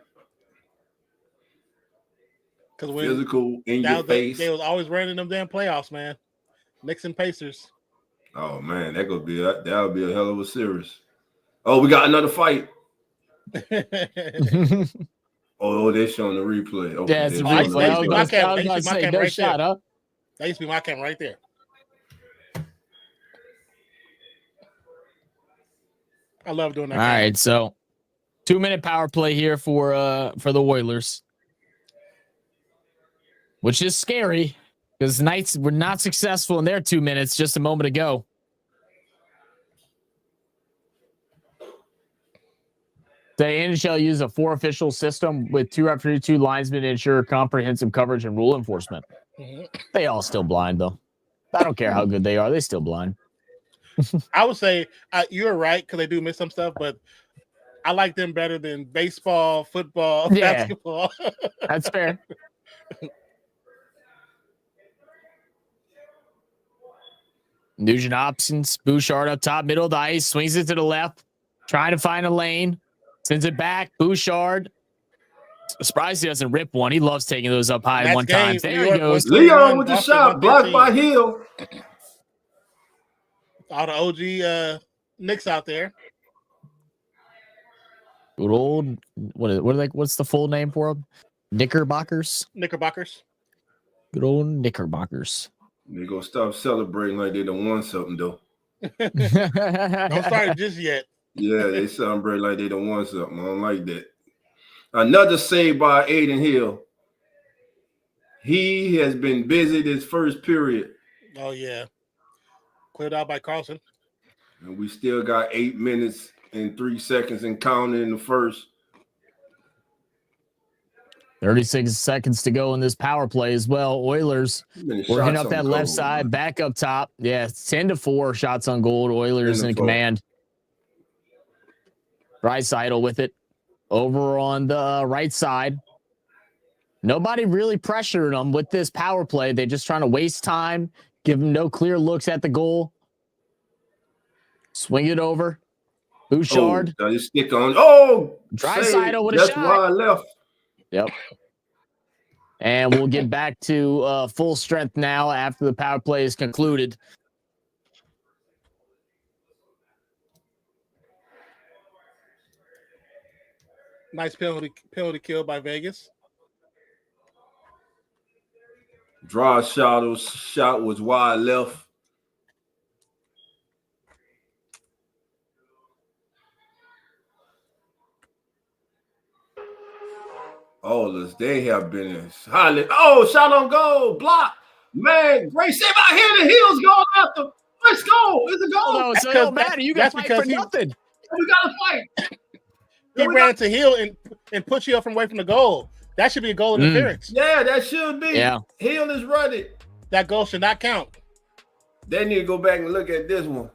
Because physical in your face. They was always running them damn playoffs, man. Knicks and Pacers. Oh man, that would be a hell of a series. Oh, we got another fight. Oh, they're showing the replay. Okay, yeah, it's a replay. That used to be my camera right there. I love doing that. All right, so 2-minute power play here for the Oilers, which is scary because the Knights were not successful in their 2 minutes just a moment ago. The NHL uses a 4 official system with 2 referees, 2 linesmen to ensure comprehensive coverage and rule enforcement. They all still blind, though. I don't care how good they are. They still blind. I would say you're right because they do miss some stuff, but I like them better than baseball, football, basketball. That's fair. Nugent options. Bouchard up top, middle of the ice, swings it to the left, trying to find a lane. Sends it back. Bouchard. Surprised he doesn't rip one. He loves taking those up high one time. There he goes. Leon with the shot. Blocked by Hill. All the OG Knicks out there. Good old what's the full name for them? Knickerbockers. Good old Knickerbockers. They gonna stop celebrating like they done won something though. Don't start it just yet. Yeah, they celebrate like they done won something. I don't like that. Another save by Aiden Hill. He has been busy this first period. Oh, yeah. Cleared out by Carlson. And we still got 8 minutes and 3 seconds and counting in the first. 36 seconds to go in this power play as well. Oilers we're hitting up that left side, back up top. Yeah, 10-4 shots on goal. Oilers in command. Draisaitl with it over on the right side. Nobody really pressured them with this power play. They're just trying to waste time, give them no clear looks at the goal. Swing it over. Bouchard. Oh, just stick on. Oh, Draisaitl with a shot. That's why I left. Yep. And we'll get back to full strength now after the power play is concluded. Nice penalty kill by Vegas. Draisaitl shot was wide left. Oilers, they have been highly. Oh, shot on goal, block. Man, great save out here. The Hill's going after. Let's go. It's a goal. No, so it don't matter. You got to fight for nothing. We got to fight. He ran to Hill and put you up from away from the goal. That should be a goal interference. Yeah, that should be. Yeah. Hill is running. That goal should not count. They need to go back and look at this one.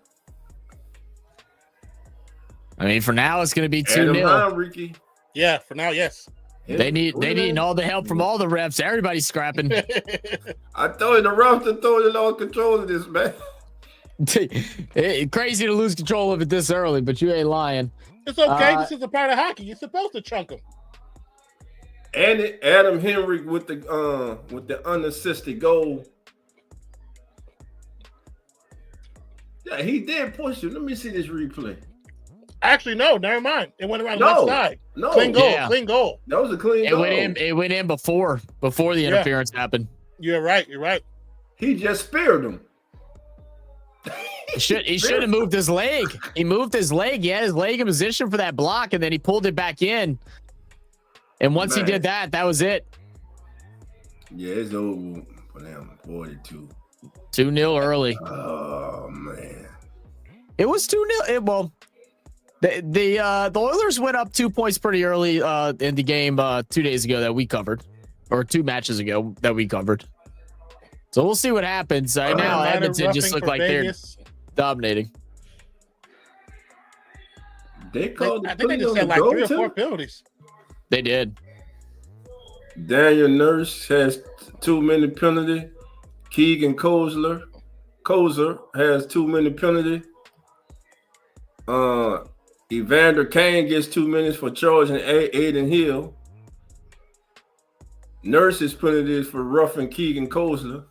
I mean, for now, it's going to be 2-0. Yeah, for now, yes. They need all the help from all the refs. Everybody's scrapping. I told you the refs to throw it all control of this, man. Crazy to lose control of it this early, but you ain't lying. It's okay. This is a part of hockey. You're supposed to chunk them. And Adam Henry with the unassisted goal. Yeah, he did push him. Let me see this replay. Actually, no, never mind. It went around the left side. No, clean goal, clean goal. That was a clean goal. It went in before the interference happened. You're right. He just speared him. He should have moved his leg. He moved his leg. He had his leg in position for that block, and then he pulled it back in. And once he did that, that was it. Yeah, it's over for them. 42. 2-0 early. Oh man. It was 2-0. Well, the Oilers went up 2 points pretty early in the game 2 days ago that we covered, or 2 matches ago that we covered. So we'll see what happens. Right now, Edmonton just looked like Vegas. They're dominating. They called. I think they just had like 3 or 4 penalties. They did. Daniel Nurse has 2-minute penalty. Keegan Kozer has 2-minute penalty. Evander Kane gets 2 minutes for charging Aiden Hill. Nurse's penalty is for roughing Keegan Kozer.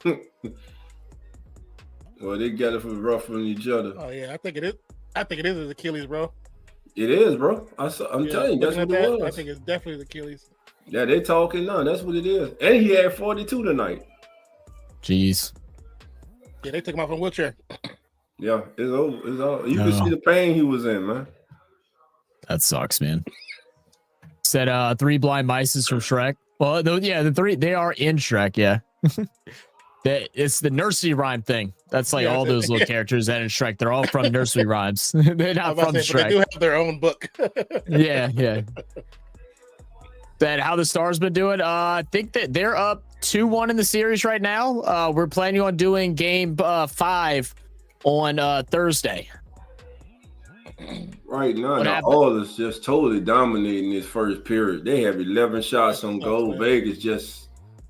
Well, they got it for roughing each other. Oh yeah, I think it is. I think it is his Achilles, bro. It is, bro. I'm telling you, that's what it was. I think it's definitely the Achilles. Yeah, they talking now. That's what it is. And he had 42 tonight. Jeez. Yeah, they took him off in a wheelchair. Yeah, it's over. It's all. You can see the pain he was in, man. That sucks, man. Said 3 blind mices from Shrek. Well, the 3 they are in Shrek. Yeah. It's the nursery rhyme thing. That's like all those little characters that in Shrek. They're all from nursery rhymes. They're not from Shrek. They do have their own book. Yeah. That how the Stars been doing? I think that they're up 2-1 in the series right now. We're planning on doing game 5 on Thursday. Right now, the Oilers just totally dominating this first period. They have 11 shots on goal. Vegas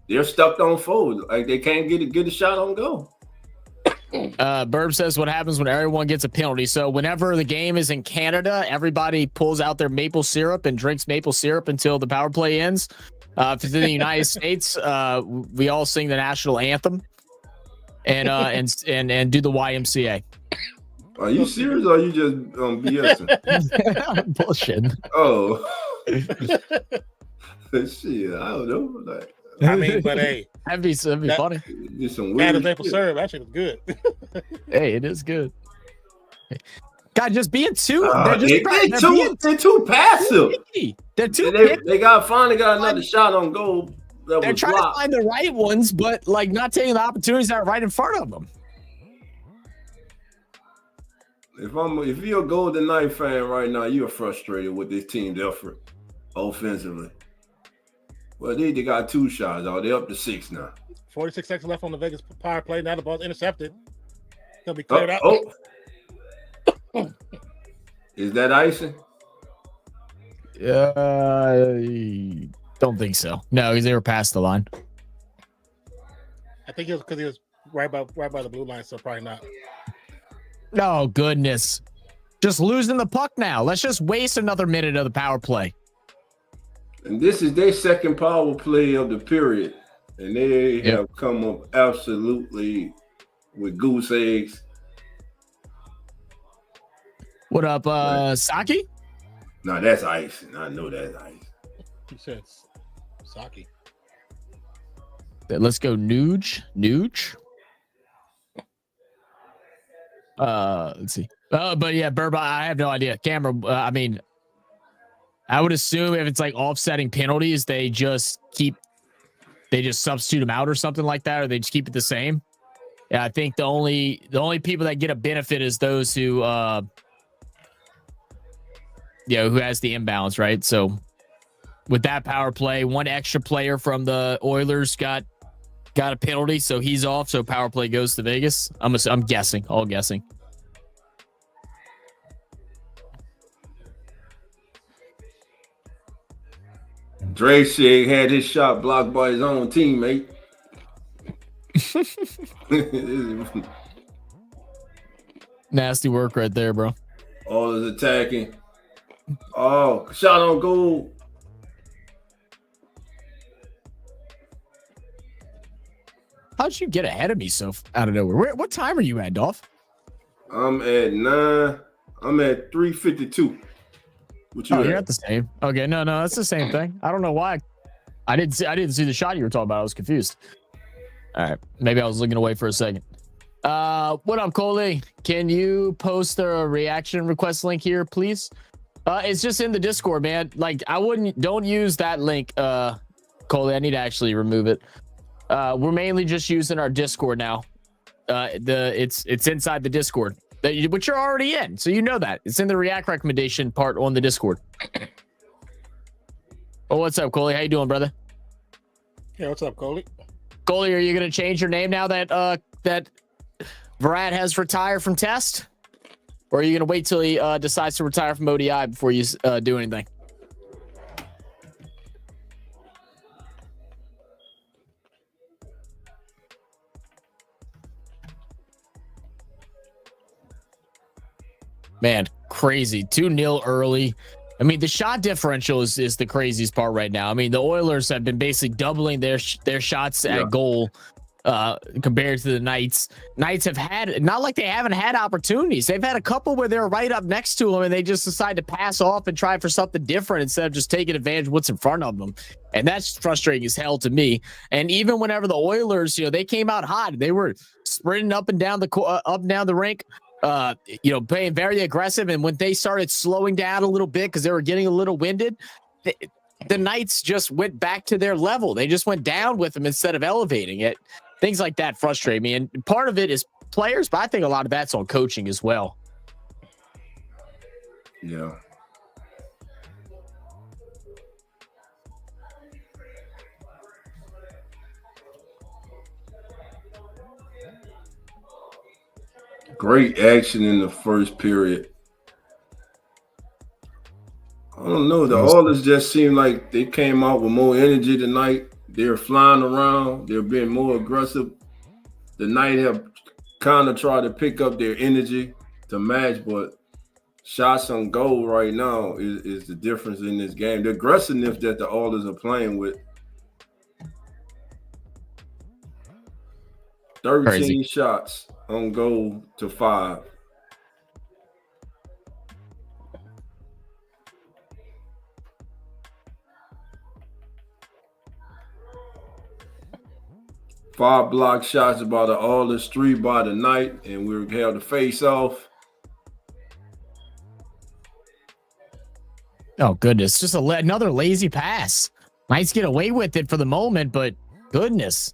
they're stuck on forward. Like they can't get a shot on goal. Burb says what happens when everyone gets a penalty. So whenever the game is in Canada, everybody pulls out their maple syrup and drinks maple syrup until the power play ends. If it's in the United States, we all sing the national anthem and do the YMCA. Are you serious or are you just BSing? Bullshit. Oh. Shit, I don't know. Like, I mean, but hey, that'd be funny. Some weird maple syrup actually was good. Hey, it is good. God, just being too. They're too passive. They're too. They finally got another shot on goal. They're trying to find the right ones, but like not taking the opportunities that are right in front of them. If you're a Golden Knight fan right now, you're frustrated with this team's effort offensively. Well, they got 2 shots. They're up to 6 now. 46 seconds left on the Vegas power play. Now the ball's intercepted. He'll be cleared out. Is that icing? Don't think so. No, because they were past the line. I think it was because he was right by the blue line, so probably not. Oh, goodness. Just losing the puck now. Let's just waste another minute of the power play. And this is their second power play of the period. And they have come up absolutely with goose eggs. What up, Saki? No, that's icing. I know that's icing. He said Saki. Let's go Nuge. Let's see. But yeah, Burba, I have no idea. Camera, I mean, I would assume if it's like offsetting penalties, they just substitute them out or something like that, or they just keep it the same. Yeah, I think the only people that get a benefit is those who who has the imbalance, right? So with that power play, one extra player from the Oilers got a penalty, so he's off. So power play goes to Vegas. I'm guessing, all guessing. Drake had his shot blocked by his own teammate. Nasty work right there, bro. All is attacking. Oh, shot on goal. How'd you get ahead of me so out of nowhere? What time are you at, Dolph? I'm at 9. I'm at 352. What you you're at the same. Okay, no, that's the same thing. I don't know why. I didn't see the shot you were talking about. I was confused. All right, maybe I was looking away for a second. What up, Coley? Can you post a reaction request link here, please? It's just in the Discord, man. Like, don't use that link, Coley. I need to actually remove it. We're mainly just using our Discord now. It's inside the Discord, which you're already in, so you know that it's in the react recommendation part on the Discord. Oh, what's up, Coley? How you doing, brother? Yeah, what's up, Coley? Coley, are you gonna change your name now that that Brad has retired from test, or are you gonna wait till he decides to retire from ODI before you do anything? Man, crazy. 2-0 early. I mean, the shot differential is the craziest part right now. I mean, the Oilers have been basically doubling their shots at goal compared to the Knights. Knights have had, not like they haven't had opportunities. They've had a couple where they're right up next to them and they just decide to pass off and try for something different instead of just taking advantage of what's in front of them. And that's frustrating as hell to me. And even whenever the Oilers, they came out hot, they were sprinting up and down the rink. Playing very aggressive, and when they started slowing down a little bit because they were getting a little winded, the Knights just went back to their level. They just went down with them instead of elevating it. Things like that frustrate me, and part of it is players, but I think a lot of that's on coaching as well. Yeah. Great action in the first period. I don't know. The Oilers just seem like they came out with more energy tonight. They're flying around. They're being more aggressive. The Knights have kind of tried to pick up their energy to match, but shots on goal right now is the difference in this game. The aggressiveness that the Oilers are playing with. 13 Crazy. Shots on goal to 5. Five block shots by the Oilers, 3 by the Knight, and we have the face off. Oh goodness, just another lazy pass. Knights get away with it for the moment, but goodness.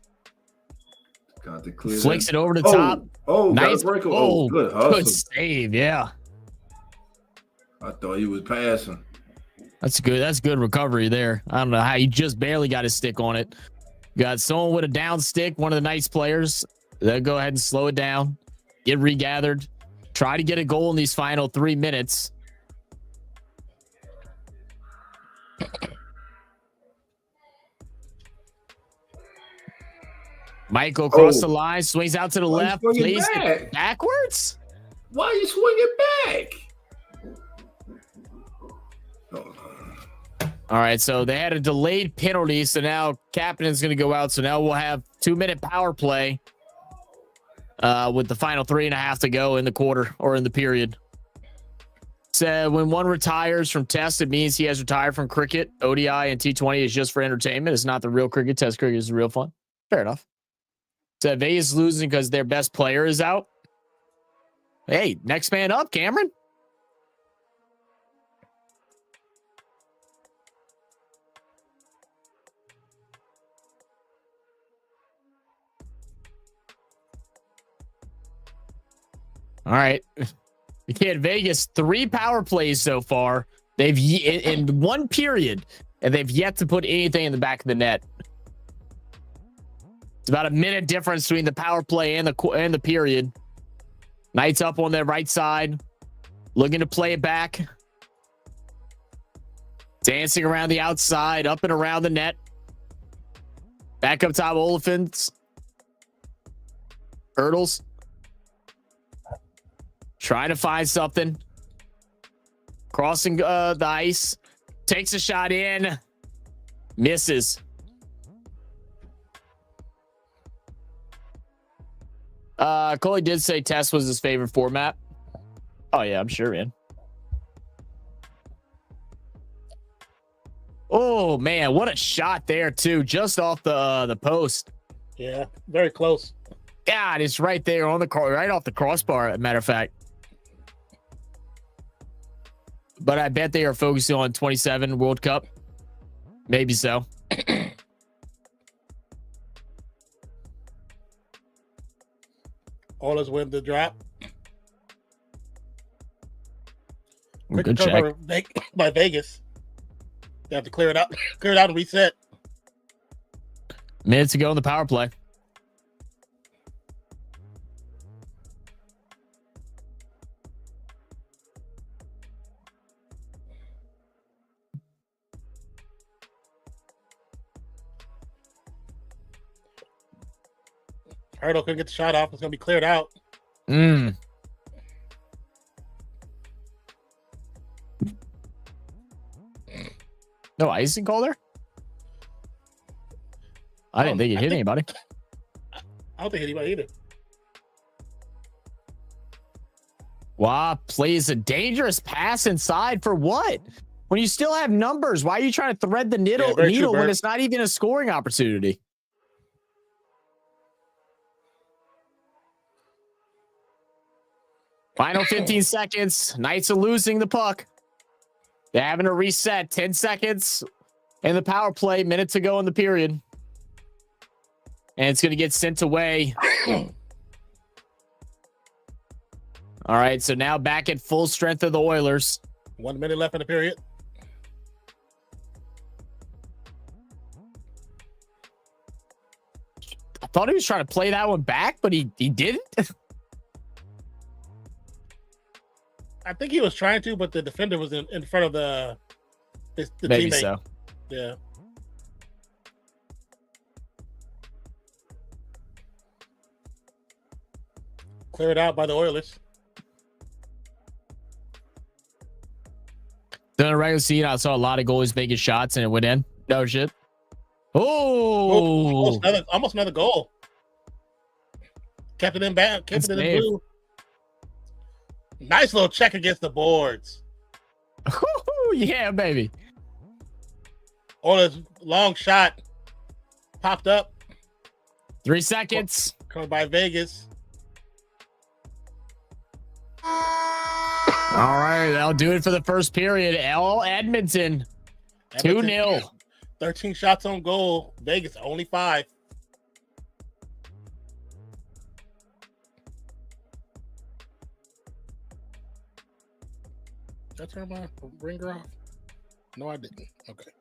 Got to clear. Flicks it over the top. Nice break. Oh, good hustle. Good save, yeah. I thought he was passing. That's good. That's good recovery there. I don't know how he just barely got his stick on it. Got someone with a down stick, one of the Knights players. They'll go ahead and slow it down, get regathered, try to get a goal in these final 3 minutes. Michael across the line, swings out to the left, plays it backwards. Why are you swinging back? All right, so they had a delayed penalty, so now Kapanen's going to go out. So now we'll have 2-minute power play with the final 3.5 to go in the quarter or in the period. So when one retires from test, it means he has retired from cricket. ODI and T20 is just for entertainment. It's not the real cricket. Test cricket is the real fun. Fair enough. So Vegas is losing because their best player is out. Hey, next man up, Cameron. All right. You can't Vegas 3 power plays so far. They've in one period, and they've yet to put anything in the back of the net. It's about a minute difference between the power play and the period. Knights up on their right side, looking to play it back. Dancing around the outside, up and around the net. Back up top, Oliphants. Hurdles. Trying to find something. Crossing the ice. Takes a shot in. Misses. Coley did say test was his favorite format. Oh yeah, I'm sure, man. Oh man, what a shot there too, just off the post. Yeah, very close. God, it's right there on the right off the crossbar. As a matter of fact, but I bet they are focusing on 27 World Cup. Maybe so. Oilers win the drop. Good check by Vegas. They have to clear it out and reset. Minutes to go in the power play. Hurdle couldn't get the shot off. It's going to be cleared out. No icing call there? I didn't think it hit anybody. I don't think anybody either. Wow, plays a dangerous pass inside for what? When you still have numbers, why are you trying to thread the needle when it's not even a scoring opportunity? Final 15 seconds. Knights are losing the puck. They're having to reset. 10 seconds in the power play. Minute to go in the period. And it's going to get sent away. All right, so now back at full strength of the Oilers. 1 minute left in the period. I thought he was trying to play that one back, but he didn't. I think he was trying to, but the defender was in front of the Maybe teammate. so. Yeah. Cleared out by the Oilers. During the regular season, I saw a lot of goalies making shots and it went in. No shit. Oh, almost another goal. Kept it in back. Kept it in blue. Nice little check against the boards. Yeah, baby. Oilers long shot popped up. 3 seconds. Coming by Vegas. All right, that'll do it for the first period. Edmonton 2-0. 13 shots on goal. Vegas only 5. Did I turn my ringer off? No, I didn't. Okay.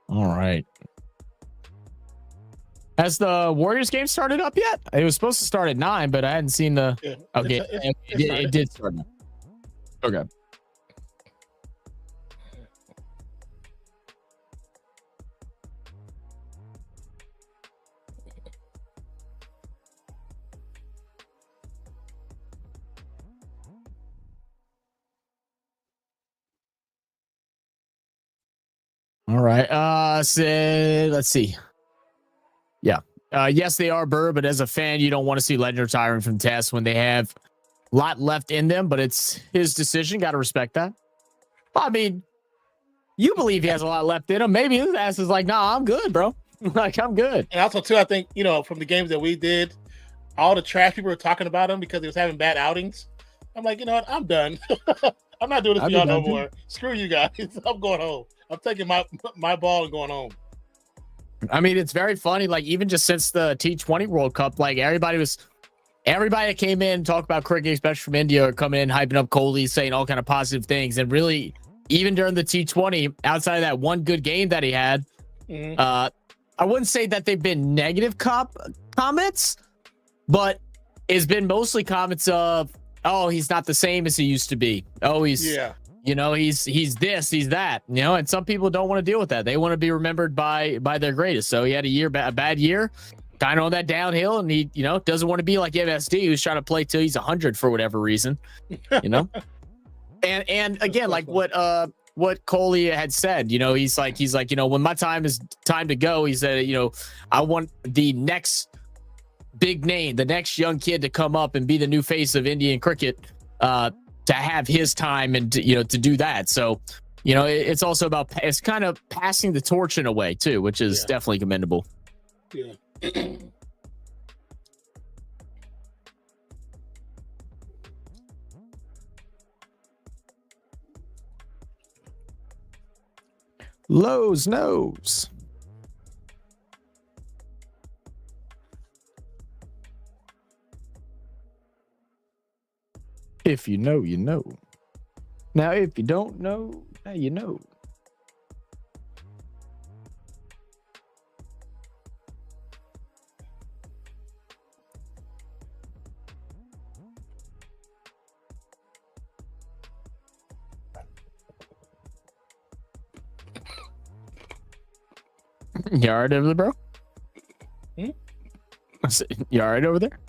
All right. Has the Warriors game started up yet? It was supposed to start at 9, but I hadn't seen the. Yeah, okay, it did start. Okay. All right. Let's see. Yeah. Yes, they are Burr, but as a fan, you don't want to see Legend retiring from tests when they have a lot left in them, but it's his decision. Got to respect that. I mean, you believe he has a lot left in him. Maybe his ass is like, nah, I'm good, bro. Like, I'm good. And also, too, I think, from the games that we did, all the trash people were talking about him because he was having bad outings. I'm like, you know what? I'm done. I'm not doing this for y'all no more. Screw you guys. I'm going home. I'm taking my ball and going home. I mean, it's very funny. Like, even just since the T20 World Cup, like, everybody that came in, talked about cricket, especially from India, are coming in, hyping up Kohli, saying all kind of positive things. And really, even during the T20, outside of that one good game that he had, I wouldn't say that they've been negative comments, but it's been mostly comments of, oh, he's not the same as he used to be. Oh, he's this, he's that, and some people don't want to deal with that. They want to be remembered by their greatest. So he had a bad year. kind of on that downhill, and he, doesn't want to be like MSD, who's trying to play till he's 100 for whatever reason, And again, like what Coley had said, he's like, when my time to go, he said, I want the next big name, the next young kid to come up and be the new face of Indian cricket, to have his time and to do that. So, it's also about, it's kind of passing the torch in a way too, which is definitely commendable. Yeah. Lowe's knows. If you know, you know. Now, if you don't know, now you know. You all right over there, bro? You all right over there?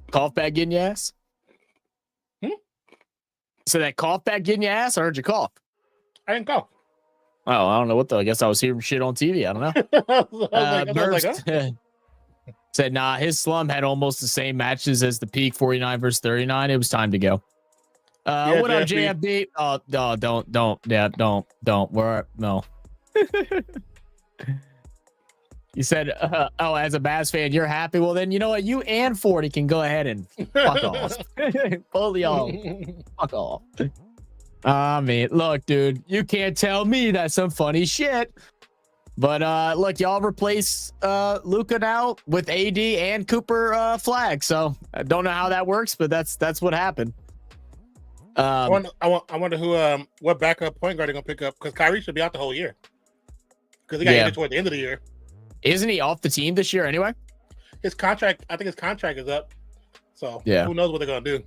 Cough back getting your ass? So that cough back getting your ass? I heard you cough. I didn't cough. Oh, I don't know what I guess I was hearing shit on TV. I don't know. Said, nah, his slum had almost the same matches as the peak, 49 versus 39. It was time to go. What up, JFD? Oh, no, don't. Yeah, don't. No. You said, as a Mavs fan, you're happy. Well, then you know what? You and 40 can go ahead and fuck off. Both of y'all, fuck off. I mean, look, dude, you can't tell me that's some funny shit. But look, y'all replace Luka now with AD and Cooper Flag. So I don't know how that works, but that's what happened. I wonder who what backup point guard they're gonna pick up, because Kyrie should be out the whole year. Because he got injured toward the end of the year. Isn't he off the team this year anyway? I think his contract is up. So who knows what they're gonna do.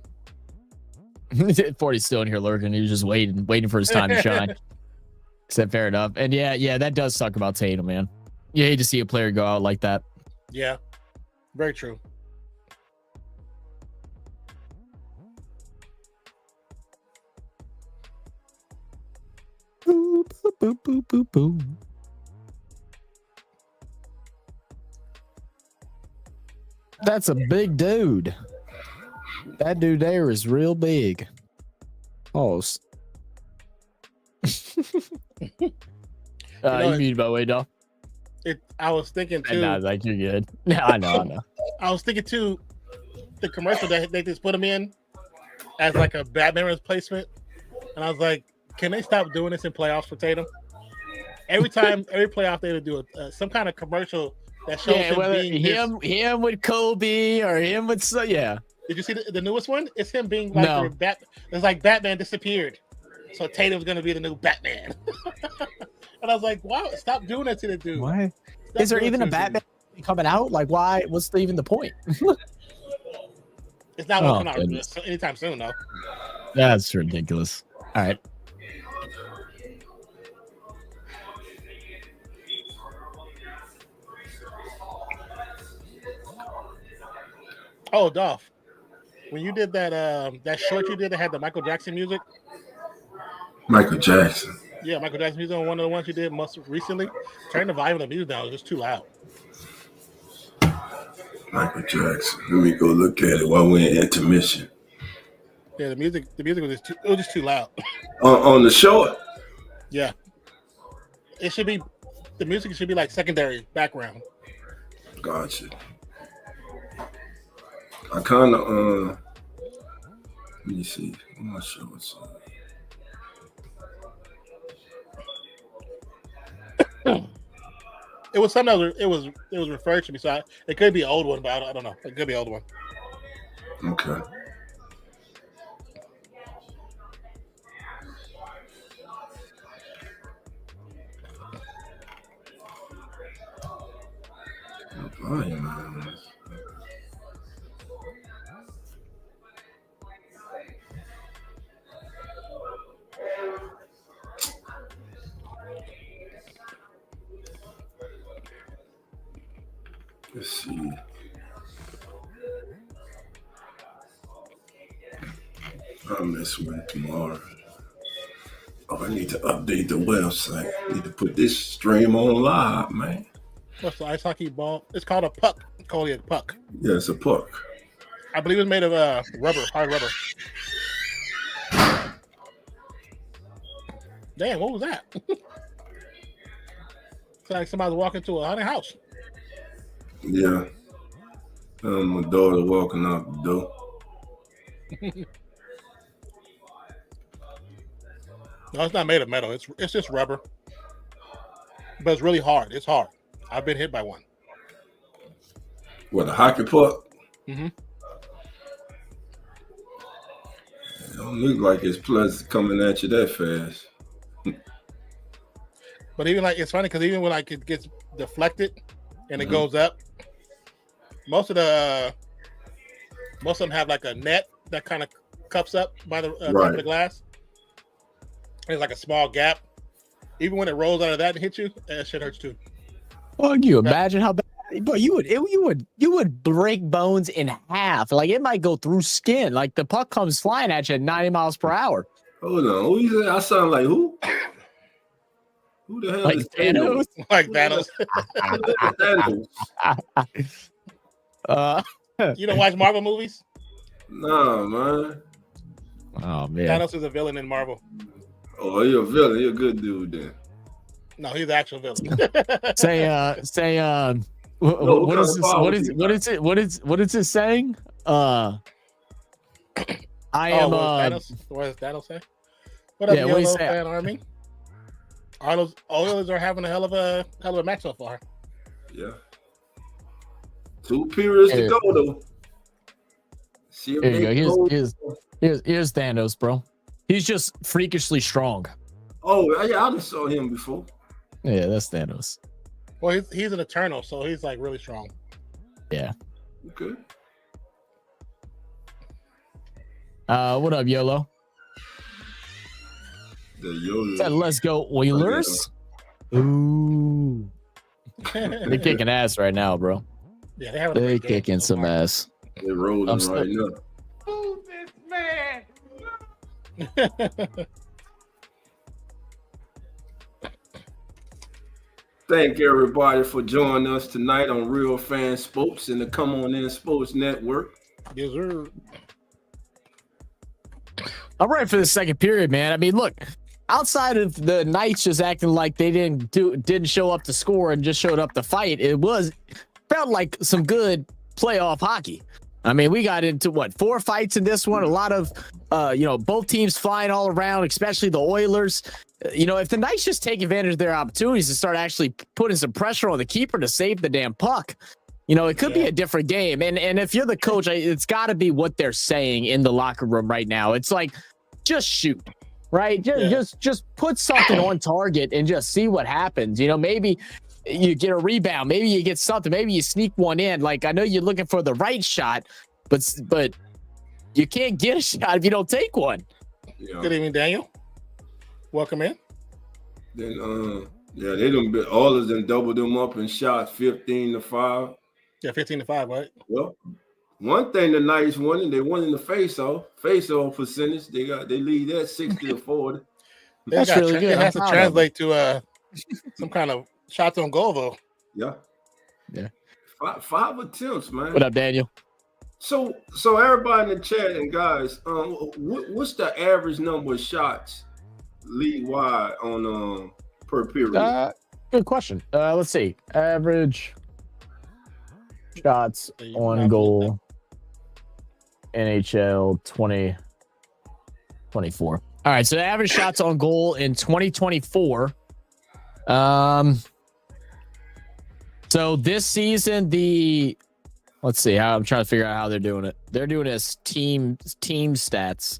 40's still in here lurking. He was just waiting for his time to shine. Except fair enough. And yeah, that does suck about Tatum, man. You hate to see a player go out like that. Yeah, very true. Boop, boop, boop, boop, boop. That's a big dude. That dude there is real big. Oh. You muted by the way, dog. I was thinking too. Nah, like you're good. I know. I was thinking too, the commercial that they just put him in as like a Batman replacement, and I was like, can they stop doing this in playoffs for Tatum? Every playoff they would do some kind of commercial that shows him with Kobe or him with Did you see the newest one? It's him being like it's like Batman disappeared, so Tatum's gonna be the new Batman. And I was like, wow, stop doing that to the dude. Why? Is there even a Batman coming out? Like, why? What's even the point? It's not coming out anytime soon, though. That's ridiculous. All right. Oh, Dolph, when you did that short you did that had the Michael Jackson music. Michael Jackson. Yeah, Michael Jackson music on one of the ones you did most recently. Turn the volume of the music down. It's just too loud. Michael Jackson. Let me go look at it while we're in intermission. Yeah, the music was just too loud. On the short? Yeah. The music should be like secondary background. Gotcha. I kind of let me see. I'm not sure what's on. It was something that it was referred to me, so it could be an old one, but I don't know. It could be an old one. Okay. Let's see. I'll mess with tomorrow. Oh, I need to update the website. I need to put this stream on live, man. What's the ice hockey ball? It's called a puck. It's called a puck. Yeah, it's a puck. I believe it's made of rubber, hard rubber. Damn, what was that? It's like somebody's walking to a haunted house. Yeah. My daughter walking out the door. No, it's not made of metal. It's just rubber. But it's really hard. It's hard. I've been hit by one. What, a hockey puck? Mm-hmm. It don't look like it's pleasant coming at you that fast. But even like, it's funny because even when like it gets deflected and it goes up, most of them have like a net that kind of cups up by the top of the glass. There's like a small gap. Even when it rolls out of that and hits you, that shit hurts too. Well, you imagine how bad, but you would break bones in half. Like it might go through skin. Like the puck comes flying at you at 90 miles per hour. Hold on, who you say? I sound like who? Who the hell Like is Thanos? Like Thanos. You don't watch Marvel movies? Nah, man. Oh man, Thanos is a villain in Marvel. Oh, you're a villain. You're a good dude then. No, he's the actual villain. what is it saying? I am Thanos? What does Thanos say? What up, Yellow Fan Army? Oilers are having a hell of a match so far. Yeah. 2 periods to go though. See there you go. Here's Thanos, bro. He's just freakishly strong. Oh, yeah, I just saw him before. Yeah, that's Thanos. Well, he's an Eternal, so he's like really strong. Yeah. Okay. What up, YOLO? The YOLO. Said, let's go Oilers. Ooh. They're kicking ass right now, bro. Yeah, they're kicking some ass. They're rolling right now. Who's this man? Thank everybody for joining us tonight on Real Fan Sports and the Come On In Sports Network. Yes, sir. I'm ready for the second period, man. I mean, look, outside of the Knights just acting like they didn't show up to score and just showed up to fight, felt like some good playoff hockey. I mean, we got into 4 fights in this one. A lot of, both teams flying all around, especially the Oilers. If the Knights just take advantage of their opportunities and start actually putting some pressure on the keeper to save the damn puck, it could be a different game. And if you're the coach, it's got to be what they're saying in the locker room right now. It's like, just shoot, right? Just put something on target and just see what happens. Maybe you get a rebound, maybe you get something, maybe you sneak one in. Like, I know you're looking for the right shot, but you can't get a shot if you don't take one. Yeah. Good evening, Daniel. Welcome in. Then they done all of them doubled them up in shots 15-5. Yeah, 15-5, right? Well, one thing the Knights won, they won in the face-off percentage. They lead that 60-40. That's really good. It has to translate to some kind of shots on goal, though. Yeah. 5 attempts, man. What up, Daniel? So everybody in the chat and guys, what's the average number of shots league-wide on per period? Good question. Let's see. Average shots on goal, NHL 2024. All right, so the average shots on goal in 2024. So this season, let's see how I'm trying to figure out how they're doing it. They're doing it as team stats.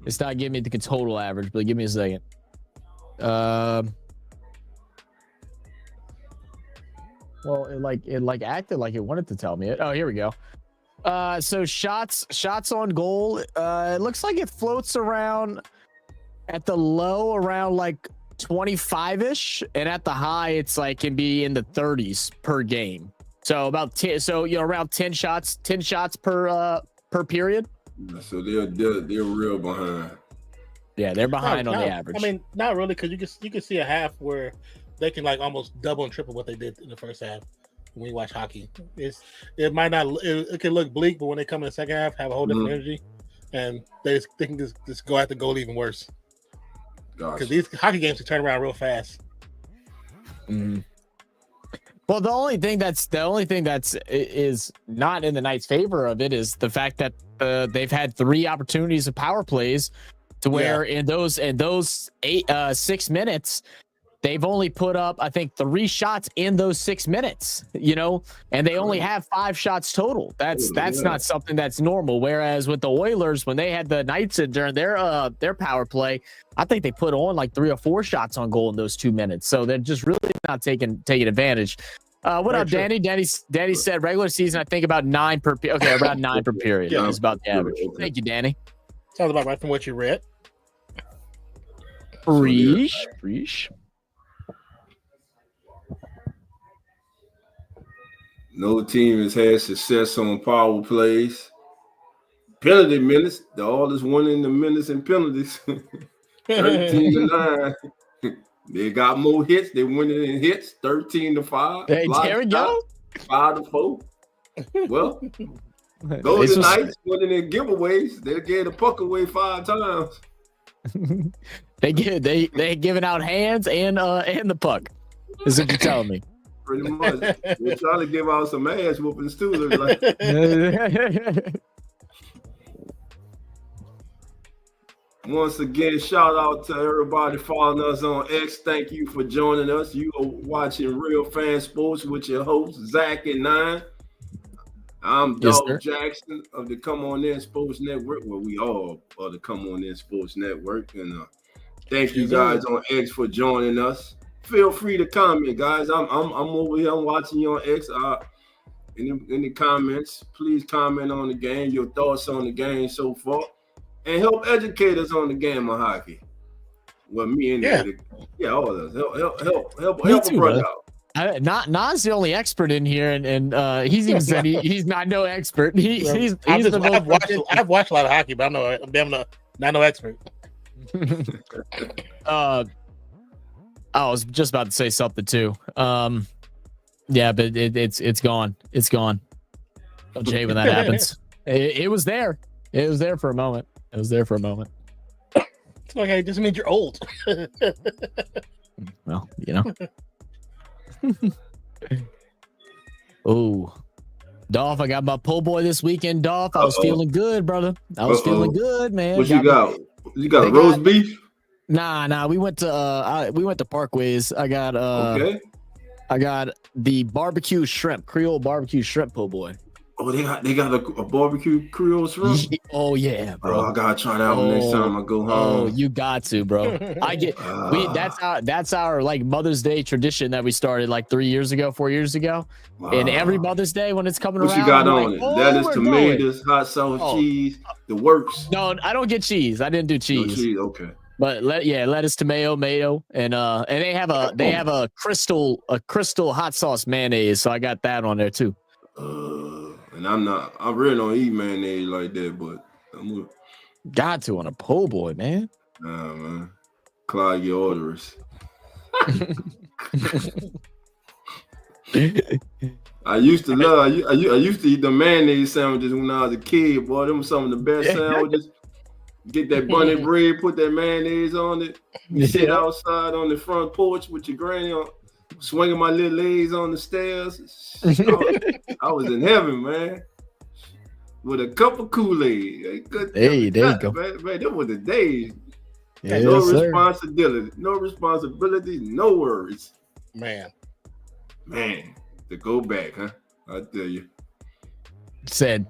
It's not giving me the total average, but give me a second. Well, it acted like it wanted to tell me it. Oh, here we go. So shots on goal. It looks like it floats around at the low around like 25-ish, and at the high, it's like can be in the 30s per game. So about 10. So around 10 shots per period. So they're real behind. Yeah, they're behind on the average. I mean, not really, because you can see a half where they can like almost double and triple what they did in the first half. When you watch hockey, it might not. It can look bleak, but when they come in the second half, have a whole different energy, and they can just go at the goal even worse. Because these hockey games can turn around real fast. Well, the only thing that's is not in the Knights' favor of it is the fact that they've had 3 opportunities of power plays, to where in those 6 minutes. They've only put up, I think, 3 shots in those 6 minutes, and they only have 5 shots total. That's not something that's normal. Whereas with the Oilers, when they had the Knights during their power play, I think they put on like 3 or 4 shots on goal in those 2 minutes. So they're just really not taking advantage. What up, Danny? Danny said regular season, I think about 9 per. Okay, about 9 per period. Yeah, is about the average. Thank you, Danny. Sounds about right from what you read. Preach. No team has had success on power plays. Penalty minutes. The Oilers winning the minutes and penalties. 13-9. They got more hits. They winning in hits. 13-5. Hey, there we go. 5-4. Well, those are Knights winning in giveaways. They gave the puck away 5 times. they giving out hands and the puck. Is what you're telling me. Pretty much. We're trying to give out some ass whoopings too. Like. Once again, shout out to everybody following us on X. Thank you for joining us. You are watching Real Fan Sports with your hosts, Zach and Nine. I'm Dog Jackson of the Come On In Sports Network. Well, we all are the Come On In Sports Network. And thank you guys on X for joining us. Feel free to comment, guys. I'm over here. I'm watching you on X. In the comments, please comment on the game, your thoughts on the game so far, and help educate us on the game of hockey. Well, me and all of us help a brother out. Nas the only expert in here, and he's even said he's not no expert. I've watched a lot of hockey, but I'm not no expert. I was just about to say something too. Yeah, but it's gone. It's gone. Don't you hate when that happens? It was there. It was there for a moment. It's okay. It doesn't mean you're old. Well, Oh, Dolph, I got my po' boy this weekend, Dolph. I was feeling good, brother. I was feeling good, man. What you got? You got roast beef? Nah. We went to Parkways. I got the barbecue shrimp, Creole barbecue shrimp po' boy. Oh, they got a barbecue Creole shrimp? Oh yeah, bro. Oh, I gotta try that one next time I go home. Oh, you got to, bro. That's our like Mother's Day tradition that we started like 4 years ago. And every Mother's Day when it's coming around. What you got on it? Lettuce, tomatoes, hot sauce, cheese, the works. No, I don't get cheese. I didn't do cheese. No cheese, okay. But lettuce, tomato, and they have a crystal hot sauce mayonnaise, so I got that on there too. And I really don't eat mayonnaise like that, but I'm got to on a po' boy, man. Nah, man. Clog your arteries. I used to eat the mayonnaise sandwiches when I was a kid, boy. Them were some of the best sandwiches. Get that bunny bread, put that mayonnaise on it. Sit outside on the front porch with your granny on, swinging my little legs on the stairs. I was in heaven, man. With a cup of Kool-Aid. Hey, there you go. Man, them were the days. Yes, no responsibility, no worries. Man, to go back, huh? I tell you. Said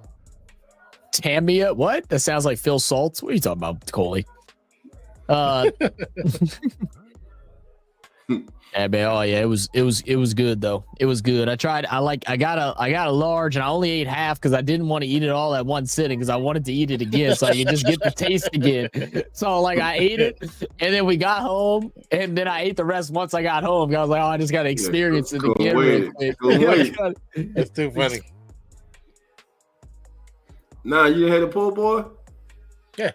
Tamia, what? That sounds like Phil Saltz. What are you talking about, Coley? Yeah, man. Oh yeah, it was good though. It was good. I got a large, and I only ate half because I didn't want to eat it all at one sitting because I wanted to eat it again so I could just get the taste again. So like I ate it, and then we got home, and then I ate the rest once I got home. I was like, oh, I just got to experience it again. Real quick. It's too funny. Nah, you had a pool boy? Yeah.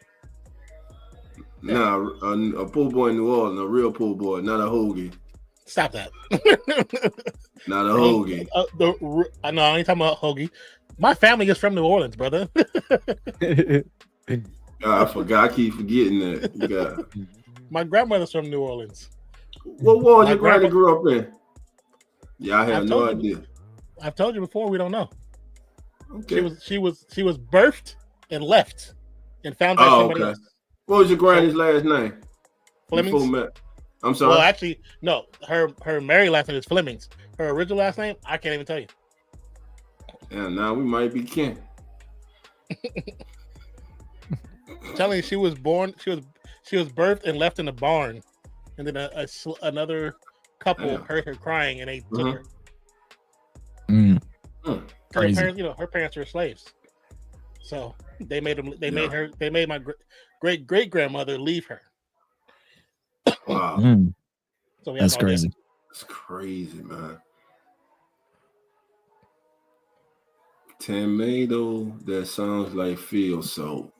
Nah, a pool boy in New Orleans, a real pool boy, not a hoagie. Stop that. Not a hoagie. I know I ain't talking about hoagie. My family is from New Orleans, brother. I forgot. I keep forgetting that. Yeah. My grandmother's from New Orleans. What ward your granny grew up in? Yeah, I have no idea. I've told you before. We don't know. Okay. She was birthed and left and found by somebody else. What was your granny's last name? Flemings. I'm sorry. Well, actually, no. Her married last name is Flemings. Her original last name, I can't even tell you. Yeah, now we might be kin. Telling you, she was born. She was birthed and left in a barn, and then another couple heard her crying and they took her. Crazy. Her parents were slaves, so they made them. They made my great grandmother leave her. Wow, so that's crazy. That's crazy, man. Tomato that sounds like Phil. So,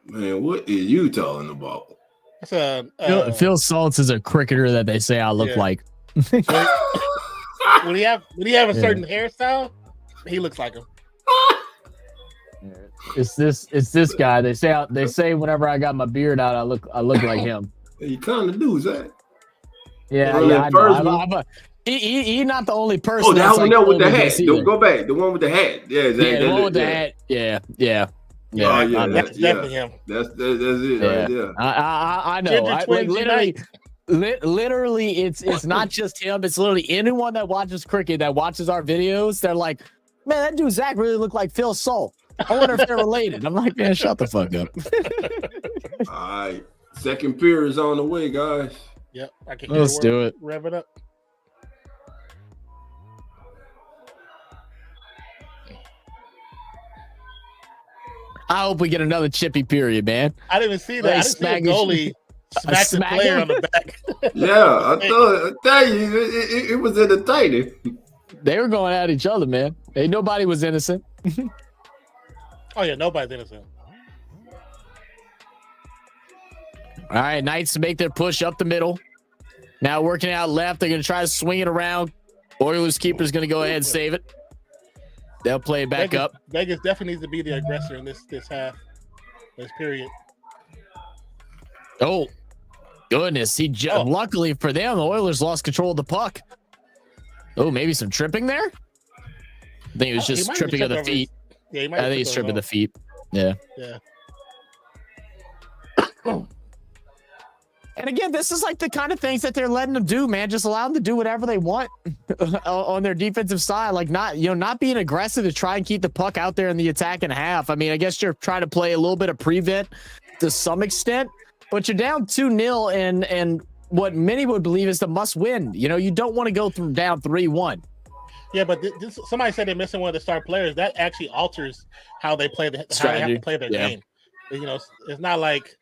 man, what is you talking about? Phil Salts is a cricketer that they say I look like. When he have a certain hairstyle, he looks like him. It's this guy. They say whenever I got my beard out, I look like him. You kind of do, Zach. Yeah, I know. He's not the only person. Oh, that one there with the hat. Don't go back. The one with the hat. Yeah, the one with the hat. Yeah. That's definitely him. That's it right there. I know. Literally, it's not just him. It's literally anyone that watches cricket, that watches our videos. They're like, man, that dude Zach really looked like Phil Salt. I wonder if they're related. I'm like, man, shut the fuck up. All right. Second period is on the way, guys. Yep. Let's do it. Rev it up. I hope we get another chippy period, man. I didn't even see that. I didn't see a goalie smack the player on the back. Yeah, I tell you, it was entertaining. They were going at each other, man. Hey, nobody was innocent. Oh yeah, nobody's innocent. All right, Knights make their push up the middle. Now working out left. They're going to try to swing it around. Oilers keeper's going to go ahead and save it. They'll play it back up. Vegas definitely needs to be the aggressor in this half, this period. Oh, goodness. Luckily for them, the Oilers lost control of the puck. Oh, maybe some tripping there? I think it was just tripping of the feet. I think he's tripping the feet. Yeah. And again, this is like the kind of things that they're letting them do, man. Just allow them to do whatever they want on their defensive side. Like not being aggressive to try and keep the puck out there in the attacking half. I mean, I guess you're trying to play a little bit of prevent to some extent, but you're down 2-0 and what many would believe is the must win. You don't want to go down 3-1. Yeah, but somebody said they're missing one of the star players. That actually alters how they play how they have to play their game. It's not like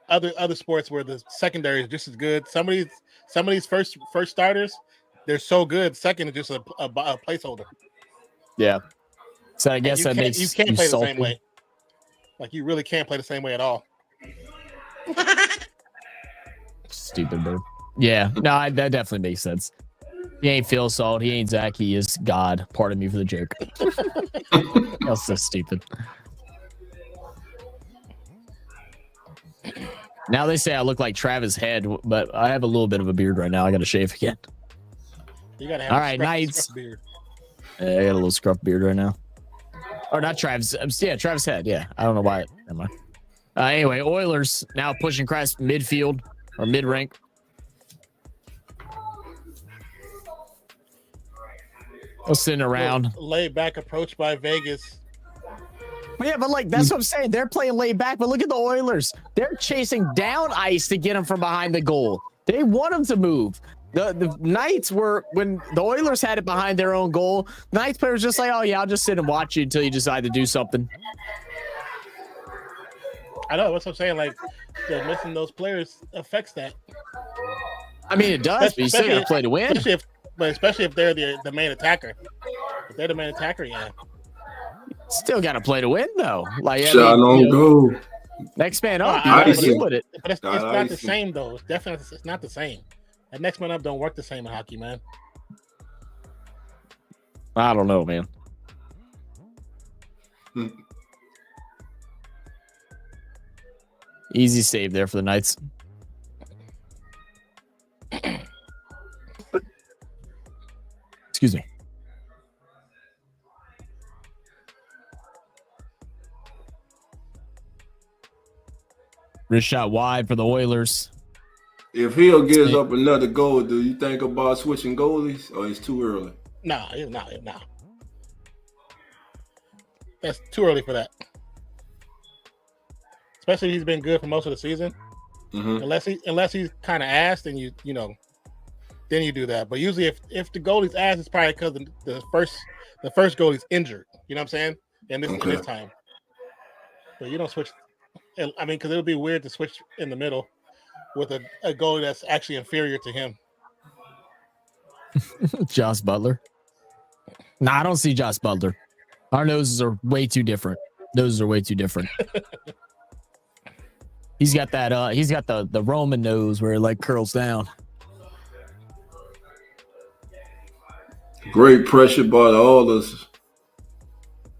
other sports where the secondary is just as good. Some of these first starters, they're so good. Second is just a placeholder. Yeah. So I guess that makes you can't play the same way. Like you really can't play the same way at all. Stupid bird. Yeah. No, that definitely makes sense. He ain't Phil Salt. He ain't Zach. He is God. Pardon me for the joke. That's so stupid. Now they say I look like Travis Head, but I have a little bit of a beard right now. I got to shave again. You gotta have all right, Knights. Beard. I got a little scruff beard right now. Or not Travis. Yeah, Travis Head. Yeah, I don't know why. Am I? Anyway, Oilers now pushing across midfield or mid rank. Sitting around. Laid back approach by Vegas. Yeah, but like that's what I'm saying. They're playing laid back, but look at the Oilers. They're chasing down ice to get them from behind the goal. They want him to move. The Knights were, when the Oilers had it behind their own goal, the Knights player was just like, oh, yeah, I'll just sit and watch you until you decide to do something. I know. That's what I'm saying. Like, missing those players affects that. I mean, it does, but you still got to play to win. Especially if they're the main attacker. If they're the main attacker, yeah. Still got to play to win, though. Like, shot on goal. Next man up, with it. But it's not the same, though. It's definitely it's not the same. That next man up don't work the same in hockey, man. I don't know, man. Easy save there for the Knights. Excuse me. Wrist shot wide for the Oilers. If Hill gives up another goal, do you think about switching goalies, or it's too early? No, it's not. That's too early for that. Especially if he's been good for most of the season. Mm-hmm. Unless he's kind of ass, then you then you do that. But usually, if the goalie's ass, it's probably because the first goalie's injured. You know what I'm saying? And this time, but you don't switch. I mean, because it would be weird to switch in the middle with a goalie that's actually inferior to him. Josh Butler. Nah, I don't see Josh Butler. Our noses are way too different. Noses are way too different. He's got that. He's got the Roman nose where it like curls down. Great pressure by the Oilers.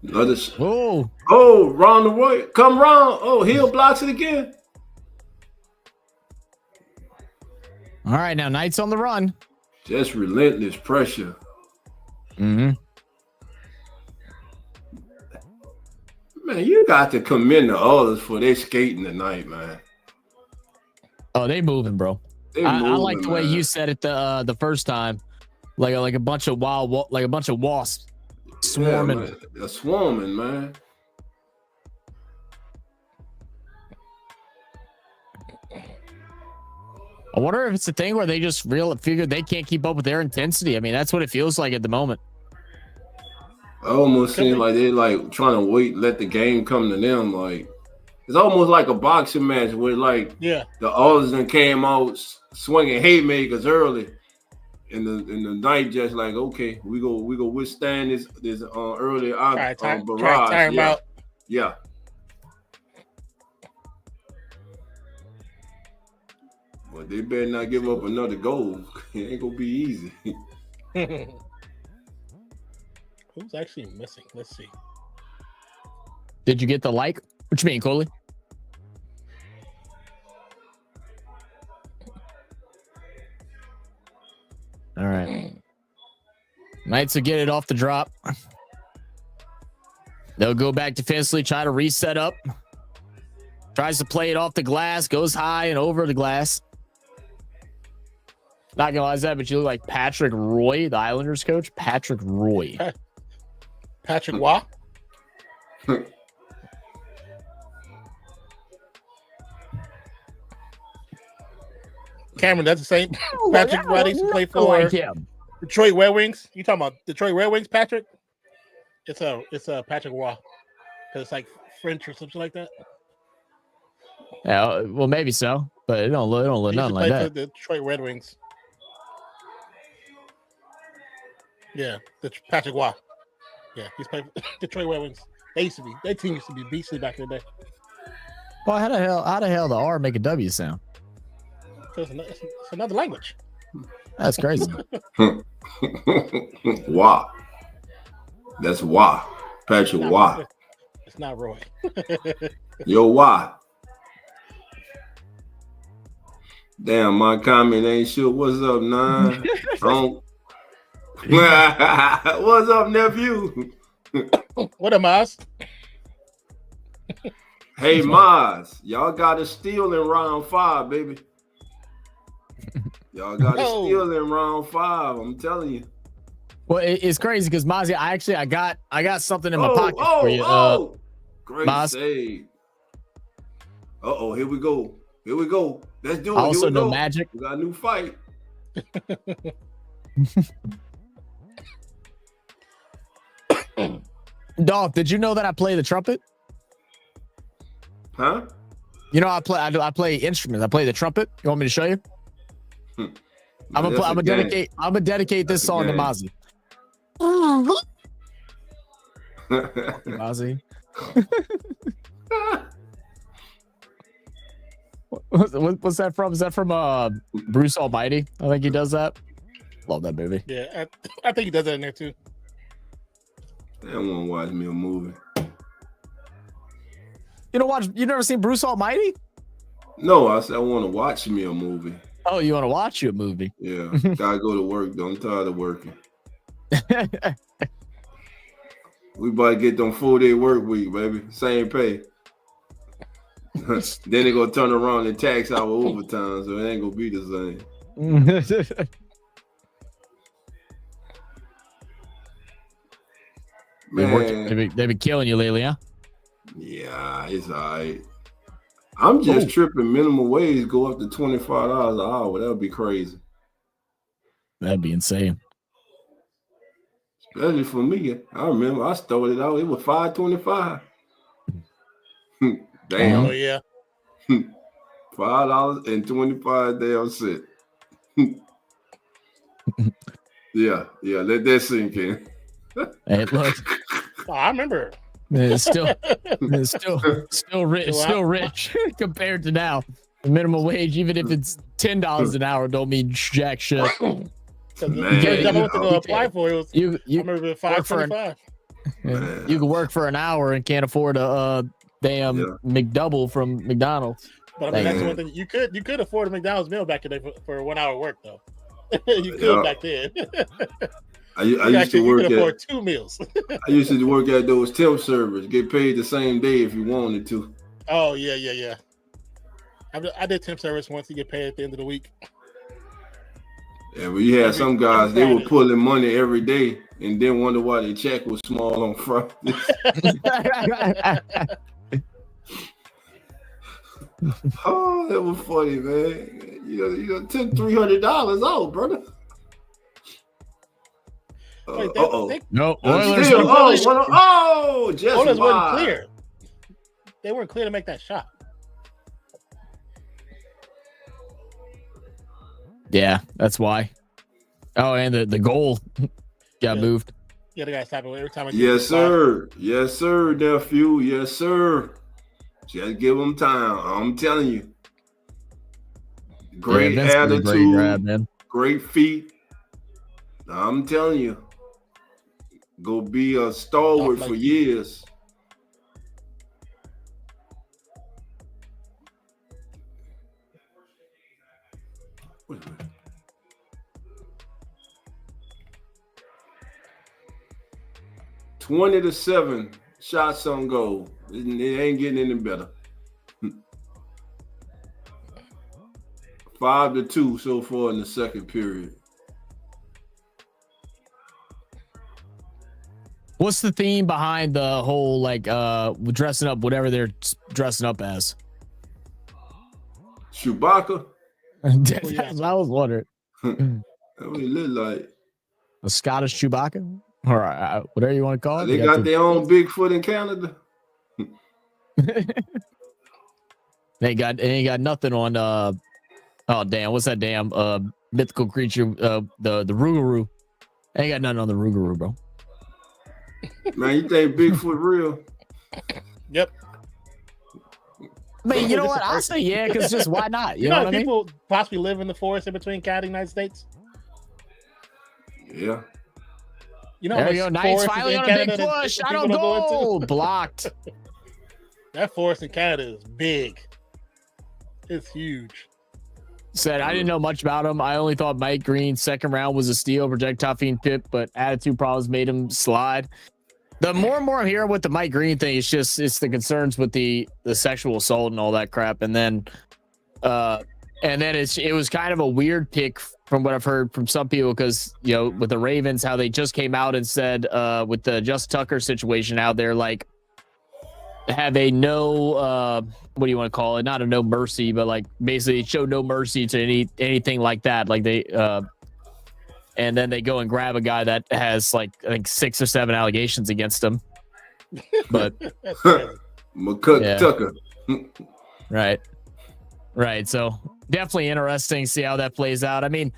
Round the way. Come round. Oh, Hill blocks it again. All right, now Knights on the run. Just relentless pressure. Mm-hmm. Man, you got to commend the Oilers for their skating tonight, man. Oh, they moving, bro. I like the way you said it the first time, like a bunch of wasps swarming. Yeah, they're swarming, man. I wonder if it's a thing where they just figure they can't keep up with their intensity. I mean, that's what it feels like at the moment. I almost seem like they're like trying to let the game come to them. Like it's almost like a boxing match where the Oilers came out swinging haymakers early, and the Knight just like, okay, we go withstand this early barrage. Yeah. But they better not give up another goal. It ain't gonna be easy. Who's actually missing? Let's see. Did you get the like? What you mean, Coley? All right. Knights will get it off the drop. They'll go back defensively, try to reset up. Tries to play it off the glass, goes high and over the glass. Not gonna lie to that, but you look like Patrick Roy, the Islanders coach. Patrick Roy. Patrick Waugh? Cameron, that's the same. Patrick Roy used to play for Detroit Red Wings. You talking about Detroit Red Wings, Patrick? It's a Patrick Waugh. Because it's like French or something like that. Yeah, well, maybe so, but it don't look nothing like that. The Detroit Red Wings. Yeah, the Patrick Waugh. Yeah, he's played for Detroit Red Wings. Their team used to be beastly back in the day. Well, how the hell the R make a W sound? Because it's another language. That's crazy. Wow. That's Waugh. Patrick Waugh. It's not Roy. Yo, Waugh. Damn, my comment ain't sure. What's up, Nine? What's up, nephew? What am I? Hey, Maz, y'all got to steal in round 5, baby. Y'all got to steal in round 5. I'm telling you. Well, it's crazy because Mozzie, I got something in my pocket for you. Great save. Here we go. Here we go. Let's do it. Also, Here we no go. magic. We got a new fight. Dog, did you know that I play the trumpet? Huh? You know, I play instruments. I play the trumpet. You want me to show you? I'm gonna dedicate this song to Mozzie. Mozzie. What's that from? Is that from Bruce Almighty? I think he does that. Love that movie. Yeah, I think he does that in there too. I want to watch me a movie. You never seen Bruce Almighty? No, I said I want to watch me a movie. Oh, you want to watch you a movie? Yeah, gotta go to work though. I'm tired of working. We about to get them 4-day work week, baby. Same pay. Then they gonna turn around and tax our overtime, so it ain't gonna be the same. Man, They've been killing you lately, huh? Yeah, it's all right. I'm just tripping. Minimum wage go up to $25 an hour. That would be crazy. That'd be insane. Especially for me. I remember I started out, it was $5.25. Damn. Oh, yeah. $5.25 damn cent. Yeah, let that sink in. Hey, look. Oh, I remember. It's still rich compared to now. The minimum wage, even if it's $10 an hour, don't mean jack shit. The job I went to go apply for, it was I remember it was $5.25. You can work for an hour and can't afford a damn McDouble from McDonald's. But I mean, that's one thing you could afford a McDonald's meal back today for 1 hour work though. You could back then. I used to work afford 2 meals. I used to work at those temp servers, get paid the same day if you wanted to. Oh yeah. I did temp service once. You get paid at the end of the week. Yeah, but you had some guys, they were pulling money every day and then wonder why their check was small on Friday. Oh, that was funny, man. You took $300 out, brother. No, Oilers weren't clear. They weren't clear to make that shot. Yeah, that's why. Oh, and the goal got moved. Yeah, they got to stop it every time. Yes, sir. Yes, sir, nephew. Yes, sir. Just give them time. I'm telling you. Great attitude. Great grab, man. Great feet. I'm telling you. Go be a stalwart for years. Wait a minute. $20-7 shots on goal. It ain't getting any better. 5-2 so far in the second period. What's the theme behind the whole dressing up whatever they're dressing up as? Chewbacca? That's what I was wondering. That's what it look like. A Scottish Chewbacca? Or whatever you want to call it. They got their own Bigfoot in Canada. They ain't got nothing on oh damn, what's that damn mythical creature, the Rougarou. Ain't got nothing on the Rougarou, bro. Man, you think Bigfoot real? Yep. I mean, you know what? I'll say yeah, because just why not? You know what I mean? People possibly live in the forest in between Canada and the United States. Yeah. You know, there you go. Nice, finally on a big push. I don't go. Blocked. That forest in Canada is big. It's huge. Said I didn't know much about him. I only thought Mike Green's second round was a steal, projectile pip, but attitude problems made him slide. The more and more I'm hearing with the Mike Green thing, it's the concerns with the sexual assault and all that crap, and then it was kind of a weird pick from what I've heard from some people because with the Ravens, how they just came out and said with the Justin Tucker situation out there, like have a no what do you want to call it? Not a no mercy, but like basically show no mercy to anything like that. Like they and then they go and grab a guy that has like I think 6 or 7 allegations against him. But McCook Tucker. Right. So definitely interesting to see how that plays out. I mean,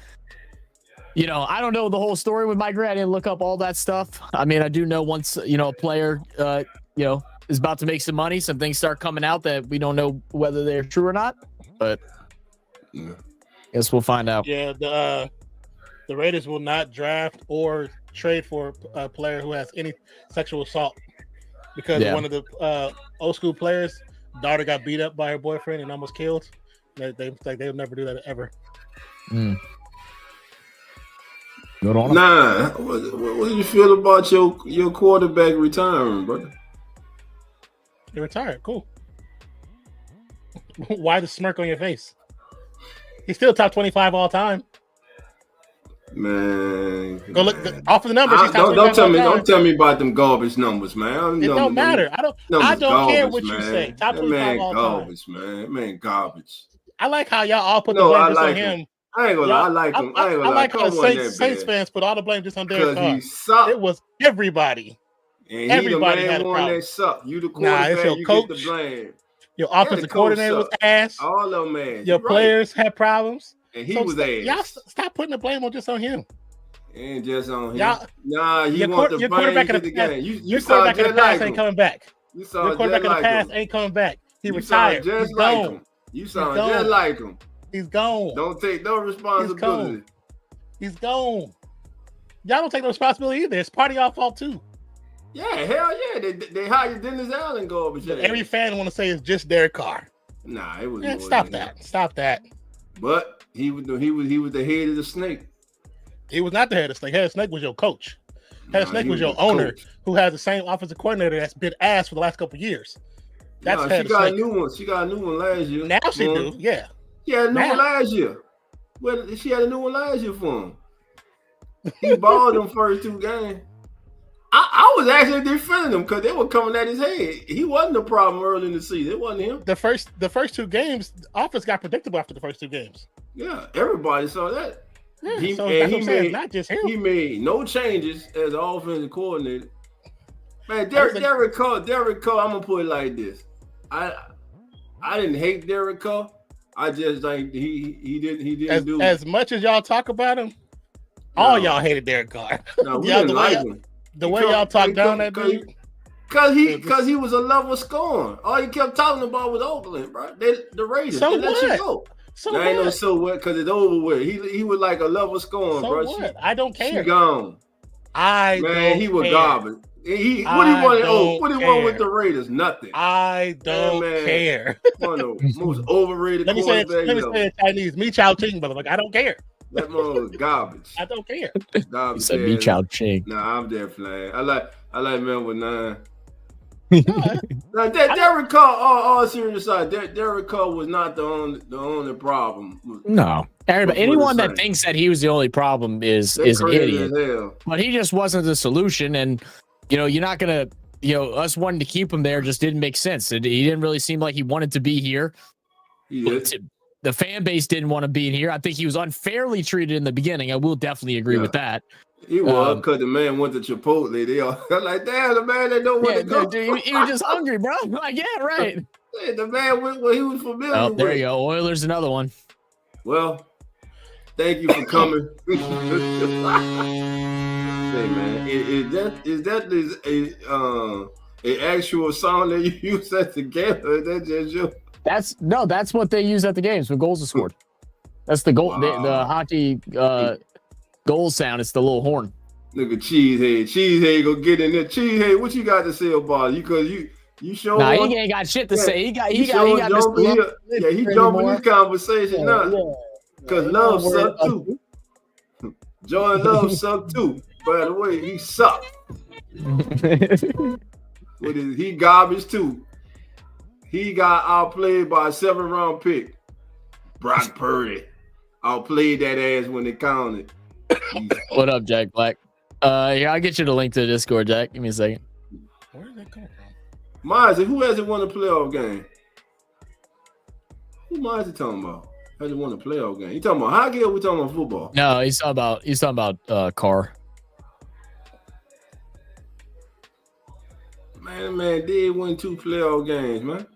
you know, I don't know the whole story with Mike Grant. I didn't look up all that stuff. I mean, I do know once, you know, a player, you know, is about to make some money, some things start coming out that we don't know whether they're true or not. But guess we'll find out. Yeah, the Raiders will not draft or trade for a player who has any sexual assault because one of the old school players' daughter got beat up by her boyfriend and almost killed. They'll never do that ever. Nah, what do you feel about your quarterback retiring, brother? He retired. Cool. Why the smirk on your face? He's still top 25 all time. Man, go look off of the numbers. Don't tell me about them garbage numbers, man. It don't matter. I don't care what you say. Top 25 all garbage, time. Man, garbage. I like how y'all all put the blame just on him. I ain't gonna lie. I like him. I like how Saints fans put all the blame just on Derek Carr. He sucked. It was everybody. And everybody had a problem. That sucked. You the quarterback. It's your coach. Get the blame. Your offensive coordinator was ass. All of them ass. Your players had problems. And he was ass. Y'all stop putting the blame on just on him. And just on him. Nah, you want the quarterback in the game. Your quarterback in the past ain't coming back. You saw your quarterback in the past ain't coming back. He retired. Just like him. You saw just like him. He's gone. Don't take no responsibility. He's gone. Y'all don't take no responsibility either. It's part of y'all fault too. Yeah, hell yeah. They hired Dennis Allen garbage. Every fan want to say it's just Derek Carr. Nah, it was. Stop that. But he was the head of the snake. He was not the head of the snake. Head of the snake was your coach. Head of the snake was your owner, who has the same offensive coordinator that's been ass for the last couple of years. That's she got a new one. She got a new one last year. Now she do, yeah. She had a new one last year. Well, she had a new one last year for him. He balled them first 2 games. I was actually defending him because they were coming at his head. He wasn't the problem early in the season. It wasn't him. The first 2 games, the offense got predictable after the first 2 games. Yeah, everybody saw that. Yeah, he not just him. He made no changes as an offensive coordinator. Man, Derek Carr, I'm gonna put it like this. I didn't hate Derek Carr. I just like he didn't do as much as y'all talk about him. All y'all hated Derek Carr. No, we didn't like him. The way y'all talk down that dude. Because he was a level scorer. All he kept talking about was Oakland, bro. The Raiders. So they let you go. So ain't no so what because it's over with. He was like a level scorer, so bro. What? I don't care. She gone. He was garbage. What do you want with the Raiders? Nothing. I don't care. One of the most overrated. Let me say it in Chinese. Me Chao Ching, motherfucker. I don't care. That man was garbage. I don't care. Garbage. You said me Chao Ching. Nah, I'm there flying. I like man with 9. Now, Derek Carr, all serious aside, Derek Carr was not the only problem. No, anyone that thinks that he was the only problem is an idiot. But he just wasn't the solution, and you're not gonna, us wanting to keep him there just didn't make sense. He didn't really seem like he wanted to be here. The fan base didn't want to be in here. I think he was unfairly treated in the beginning. I will definitely agree with that. He was because the man went to Chipotle. They all like, damn, the man they know where to go. Dude, he was just hungry, bro. Like, yeah, right. The man went where he was familiar with. There you go. Oilers, another one. Well, thank you for coming. Hey, man, is that an actual song that you use at the game? Or is that just you? That's what they use at the games when goals are scored. That's the goal. Wow. The hockey goal sound. It's the little horn. Look at Cheesehead go get in there. Cheesehead, what you got to say about it? Because you show. Nah, he ain't got shit to say. He got he jumping this conversation now. Because Love sucked too. Jordan Love sucked too. By the way, he sucked. He garbage too. He got outplayed by a 7th-round pick. Brock Purdy outplayed that ass when it counted. What up, Jack Black? Yeah, I'll get you the link to the Discord, Jack. Give me a second. Where did that come Mozzie, who hasn't won a playoff game? Who Mozzie talking about? Hasn't won a playoff game? You talking about hockey or we talking about football? No, he's talking about Carr. Man did win 2 playoff games, man.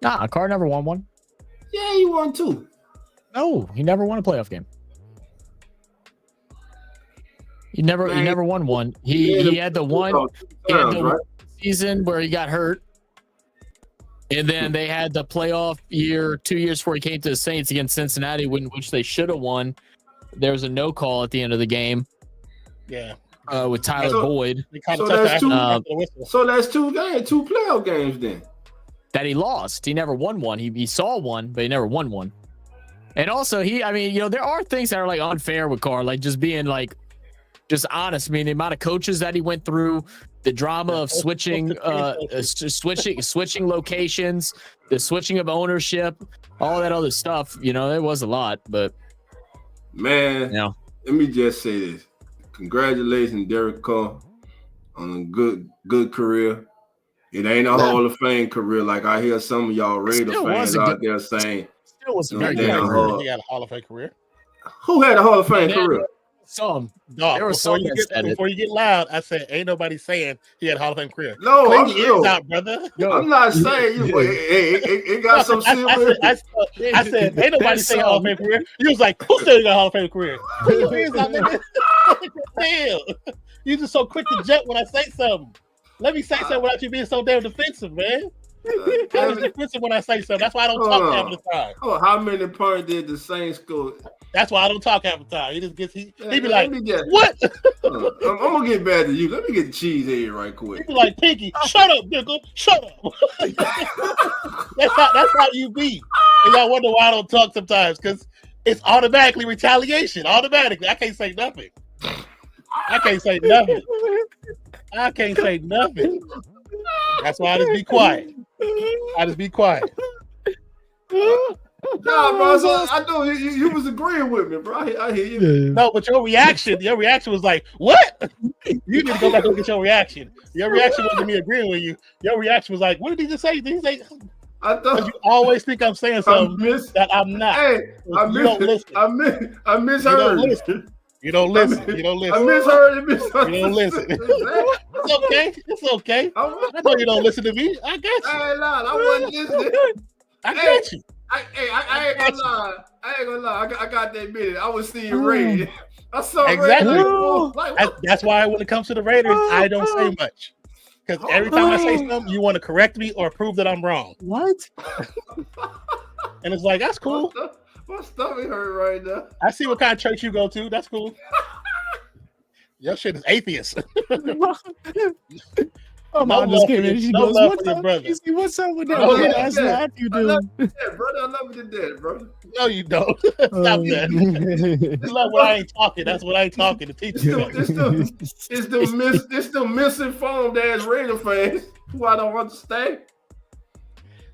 Nah, Carr never won one. Yeah, he won 2. No, he never won a playoff game. He never won one. He had the one season where he got hurt. And then they had the playoff year 2 years before he came to the Saints against Cincinnati, which they should have won. There was a no call at the end of the game. Yeah. With Tyler Boyd. So that's 2 playoff games then. That he lost. He never won one. He saw one, but he never won one. And also, there are things that are like unfair with Carr, like just being like, just honest. I mean, the amount of coaches that he went through, the drama of switching locations, the switching of ownership, all that other stuff. There was a lot, but man, let me just say this: congratulations, Derek Carr, on a good career. It ain't a Hall of Fame career like I hear some of y'all Raider fans out there saying. Still was very good. He had a Hall of Fame career. Who had a Hall of Fame career? Some. Before you get loud, I said ain't nobody saying he had a Hall of Fame career. No, I'm out, brother. I'm not saying you. It got some silver. I said ain't nobody saying Hall of Fame career. You was like, who said he got a Hall of Fame career? Put your hands out, nigga. Damn, you just so quick to jump when I say something. Let me say something without you being so damn defensive, man. I was defensive when I say something. That's why I don't talk half the time. Oh, how many points did the Saints score? That's why I don't talk half the time. He just gets he be like, what? I'm gonna get back to you. Let me get the cheese head right quick. He be like, Pinky, shut up, nigga. Shut up. that's how you be. And y'all wonder why I don't talk sometimes, because it's automatically retaliation. Automatically. I can't say nothing. That's why I just be quiet. Nah, bro. So I know you was agreeing with me, bro. I hear you. No, but your reaction was like, what? You need to go back and get your reaction. Your reaction wasn't me agreeing with you. Your reaction was like, what did he just say? Did he say? I thought you always think I'm saying something that I'm not. Hey, I misheard. You don't listen. I misheard. You don't listen. It's okay. I know you don't listen to me. I got you. I ain't lying. I wasn't listening. I got you. I ain't gonna lie. I got that minute. I was seeing Raiders. I saw exactly. Raiders. That's why when it comes to the Raiders, I don't say much. Because every time I say something, you want to correct me or prove that I'm wrong. What? And it's like, that's cool. My stomach hurt right now. I see what kind of church you go to. That's cool. Your shit is atheist. Oh, mom just came in. She goes, "What's up, brother? What's up with that? That's not you do." Brother, I love you to death, brother. No, you don't. Stop that. You love when I ain't talking. That's what I ain't talking to teach you. It's the misinformed ass Raider fans who I don't understand.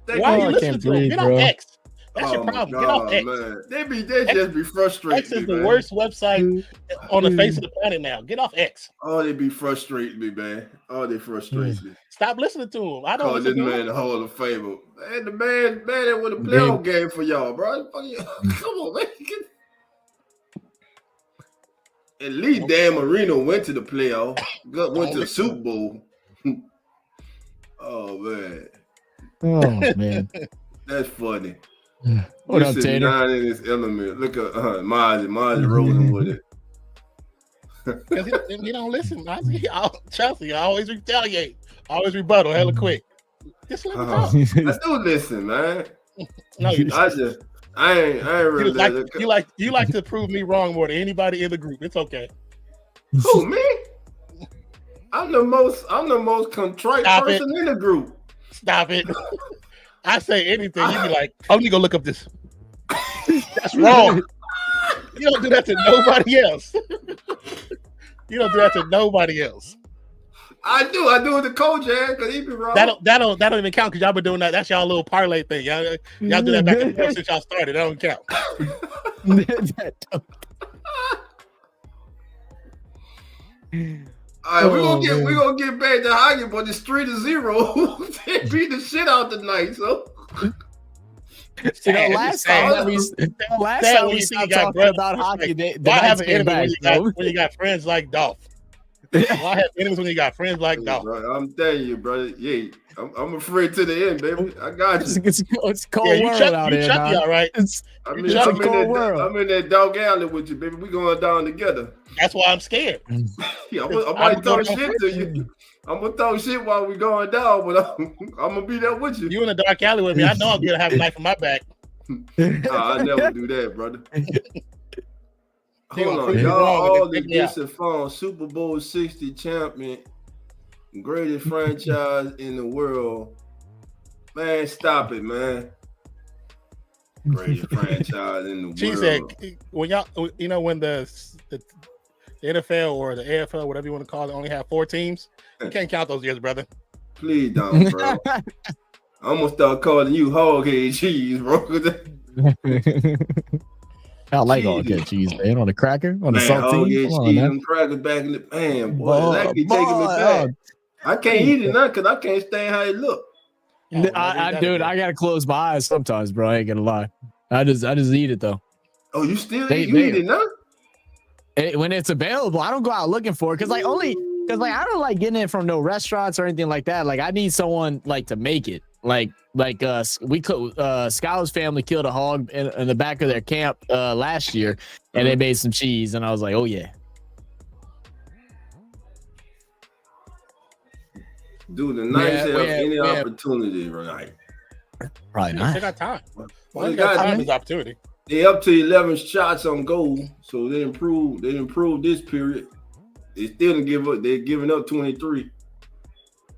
Why are you listening to them? Get off X. That's your problem. Get off X. Man. They just be frustrated. X is the worst website on the face of the planet now. Get off X. Oh, they be frustrating me, man. Oh, they frustrate me. Stop listening to him. I don't call this man the Hall of Famer. Man, the man that would have playoff game for y'all, bro. Come on, man. At least Dan Marino went to the playoff. Went to the Super Bowl. Oh, man. Oh, man. That's funny. What up, Tater? Not in his element. Look at Mozzie rolling with it. Because he don't listen. Chelsea, I always retaliate. Always rebuttal hella quick. Just let me talk. I still listen, man. No, you don't. I ain't really you like to prove me wrong more than anybody in the group. It's okay. Who, me? I'm the most contrite person in the group. Stop it. I say anything, you be like, I'm gonna go look up this. That's wrong. You don't do that to nobody else. You don't do that to nobody else. I do it to Coach, because he be wrong. That don't even count because y'all been doing that. That's y'all little parlay thing. Y'all do that back and forth since y'all started. That don't count. All right, we're gonna get back to hockey, but it's 3-0. They beat the shit out tonight, so. Last time we stopped talking about hockey, the Knights came back. When you got friends like Dolph. Why have enemies when you got friends like Dolph? Bro, I'm telling you, brother. Yeah, I'm afraid to the end, baby. I got you. It's cold world out here. All right. I'm in that dog alley with you, baby. We going down together. That's why I'm scared. Yeah, I might talk shit to you. I'm gonna talk shit while we going down, but I'm gonna be there with you. You in the dark alley with me. I know I'm gonna have a knife in my back. I never do that, brother. Hold on, y'all all the decent phone, Super Bowl 60 champion, greatest franchise in the world. Man, stop it, man. Greatest franchise in the world. She said, when y'all, when the NFL or the AFL, whatever you want to call it, only have 4 teams, you can't count those years, brother. Please don't, bro. I'm gonna start calling you hog-head cheese, bro. I like hog-head cheese, man. On a cracker, on a saltine. Cheese and crackers back in the pan, boy. That be taking me back. I can't eat it now because I can't stand how it look. I gotta close my eyes sometimes, bro. I ain't gonna lie. I just eat it though. Oh, you still eat it now? When it's available, I don't go out looking for it because I don't like getting it from no restaurants or anything like that. Like I need someone like to make it. Skylar's family killed a hog in the back of their camp last year, and they made some cheese, and I was like, oh yeah. Dude, the Knights have any opportunity, right? Probably not. They got time. Well, they got time is opportunity. They up to 11 shots on goal, so they improved this period. They still didn't give up. They're giving up 23.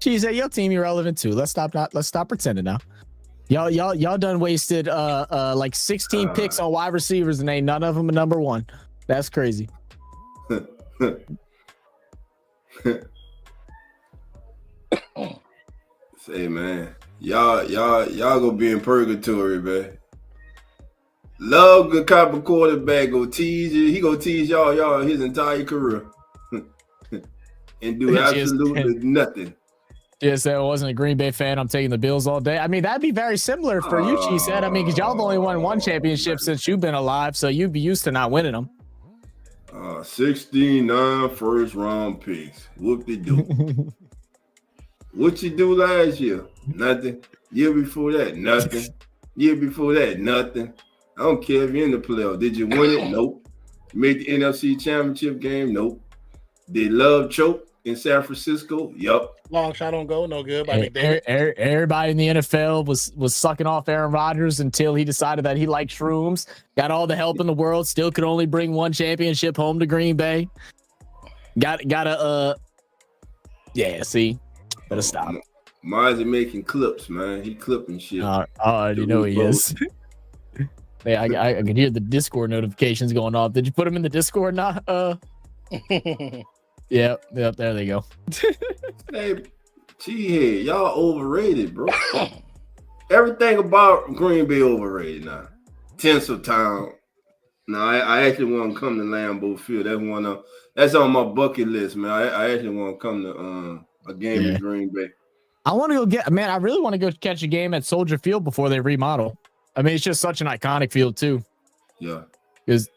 She said, "Your team irrelevant too. Let's stop pretending now. Y'all done wasted like 16 picks on wide receivers and ain't none of them a number 1. That's crazy." Say, man, y'all gonna be in purgatory, man. Love good cop a quarterback go tease you. He gonna tease y'all his entire career and do absolutely nothing. Yes, I wasn't a Green Bay fan. I'm taking the Bills all day. I mean, that'd be very similar for you, she said. I mean, because y'all have only won 1 championship since you've been alive, so you'd be used to not winning them. 69 first-round picks. Whoop-de-doo. What you do last year? Nothing. Year before that, nothing. Year before that, nothing. I don't care if you're in the playoff. Did you win it? Nope. Made the NFC Championship game? Nope. Did Love choke in San Francisco? Yup. Long shot on goal, no good. Everybody in the NFL was sucking off Aaron Rodgers until he decided that he liked shrooms. Got all the help in the world. Still could only bring 1 championship home to Green Bay. See, better stop. Mine's making clips, man. He clipping shit. I already know he is. Hey, I can hear the Discord notifications going off. Did you put them in the Discord now? Yep, there they go. Hey, T-head, y'all overrated, bro. Everything about Green Bay overrated now. Tinseltown. No, I actually want to come to Lambeau Field. That's on my bucket list, man. I actually want to come to a game in Green Bay. I want to go I really want to go catch a game at Soldier Field before they remodel. I mean, it's just such an iconic field too. Yeah. Because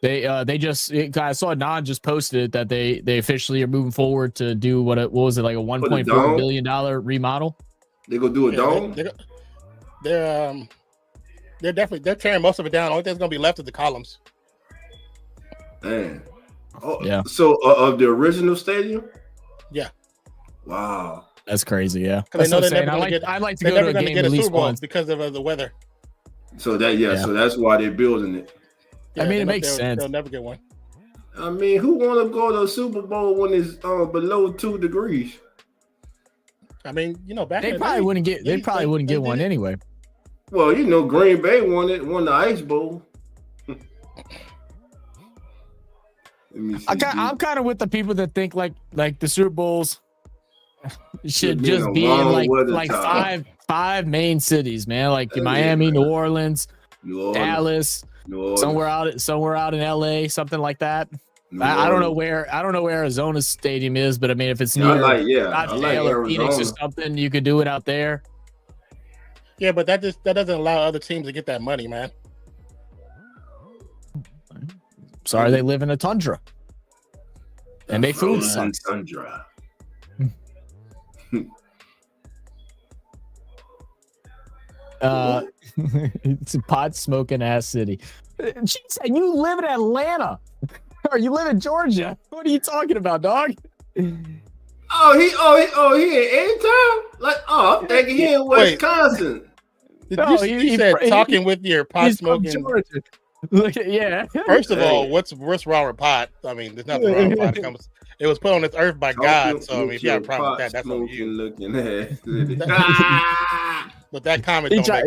I saw Don just posted that they officially are moving forward to do what was it, like a $1.4 billion remodel? They gonna do a dome? They're tearing most of it down. Only thing's gonna be left is the columns. Man. Oh yeah. So of the original stadium? Yeah. Wow. That's crazy, yeah. Because they know I'd like to go to a game at least once because of the weather. So that's why they're building it. Yeah, I mean, it makes sense. They'll never get one. I mean, who want to go to a Super Bowl when it's below 2 degrees? I mean, back they probably wouldn't get one anyway. Well, Green Bay won the Ice Bowl. I'm kind of with the people that think like the Super Bowls should just be in like five main cities, man, like Miami, New Orleans, Dallas. Somewhere out in LA, something like that. I don't know where Arizona's stadium is, but I mean, if it's near Scottsdale or Phoenix or something, you could do it out there. Yeah, but that doesn't allow other teams to get that money, man. Sorry, they live in a tundra, and they food sucks. Tundra. It's a pot smoking ass city. She said, "You live in Atlanta, or you live in Georgia? What are you talking about, dog?" He in A-Town? Like, I'm thinking he in Wisconsin. You said talking with your pot smoking. Look at First of all, what's wrong with pot? I mean, there's nothing wrong with pot. It was put on this earth by God, so I mean, if you have a problem with that, that's on you. Looking at. But that comment he tried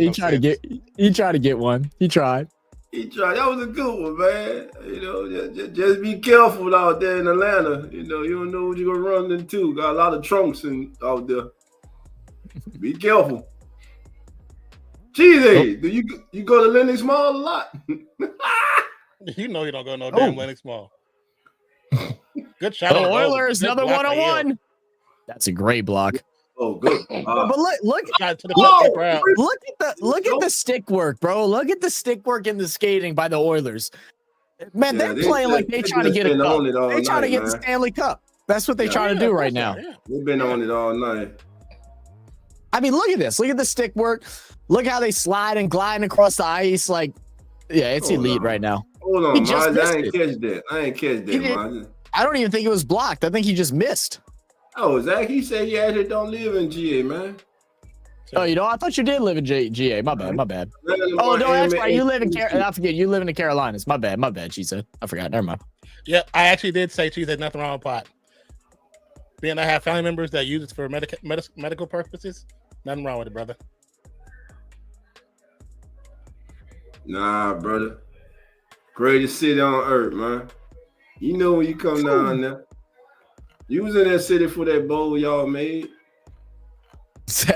to get one. He tried. That was a good one, man. You know, just be careful out there in Atlanta. You know, you don't know what you're gonna run into. Got a lot of trunks out there. Be careful. Cheesy, do you go to Lennox Mall a lot? You know you don't go to no damn Lennox Mall. Good shot. The Oilers, another 101. That's a great block. Oh, good. But look at the stick work, bro. Look at the stick work in the skating by the Oilers. Man, they're playing like they trying to get a cup. They trying to get the Stanley Cup. That's what they trying to do right now. They've been on it all night. I mean, look at this. Look at the stick work. Look how they slide and glide across the ice. Like, yeah, it's elite right now. Hold on, I ain't catch that. Man. I don't even think it was blocked. I think he just missed. Oh, Zach, he said he actually don't live in GA, man. Oh, you know, I thought you did live in GA. My bad. Oh, no, that's right. You live in I forget. You live in the Carolinas. My bad, she said. I forgot. Never mind. Yeah, I actually did say she said nothing wrong with pot. Being I have family members that use it for medical purposes, nothing wrong with it, brother. Nah, brother. Greatest city on earth, man. You know when you come down there. You was in that city for that bowl y'all made.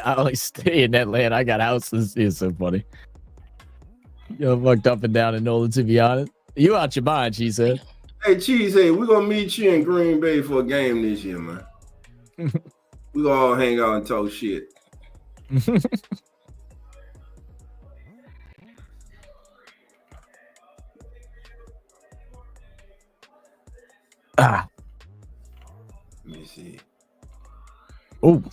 I only stay in that land. I got houses. It's so funny. You're fucked up and down in Nolan, to be honest. You out your mind, she said. Hey, Cheese, we're going to meet you in Green Bay for a game this year, man. We're going to all hang out and talk shit. Let me see. Oh.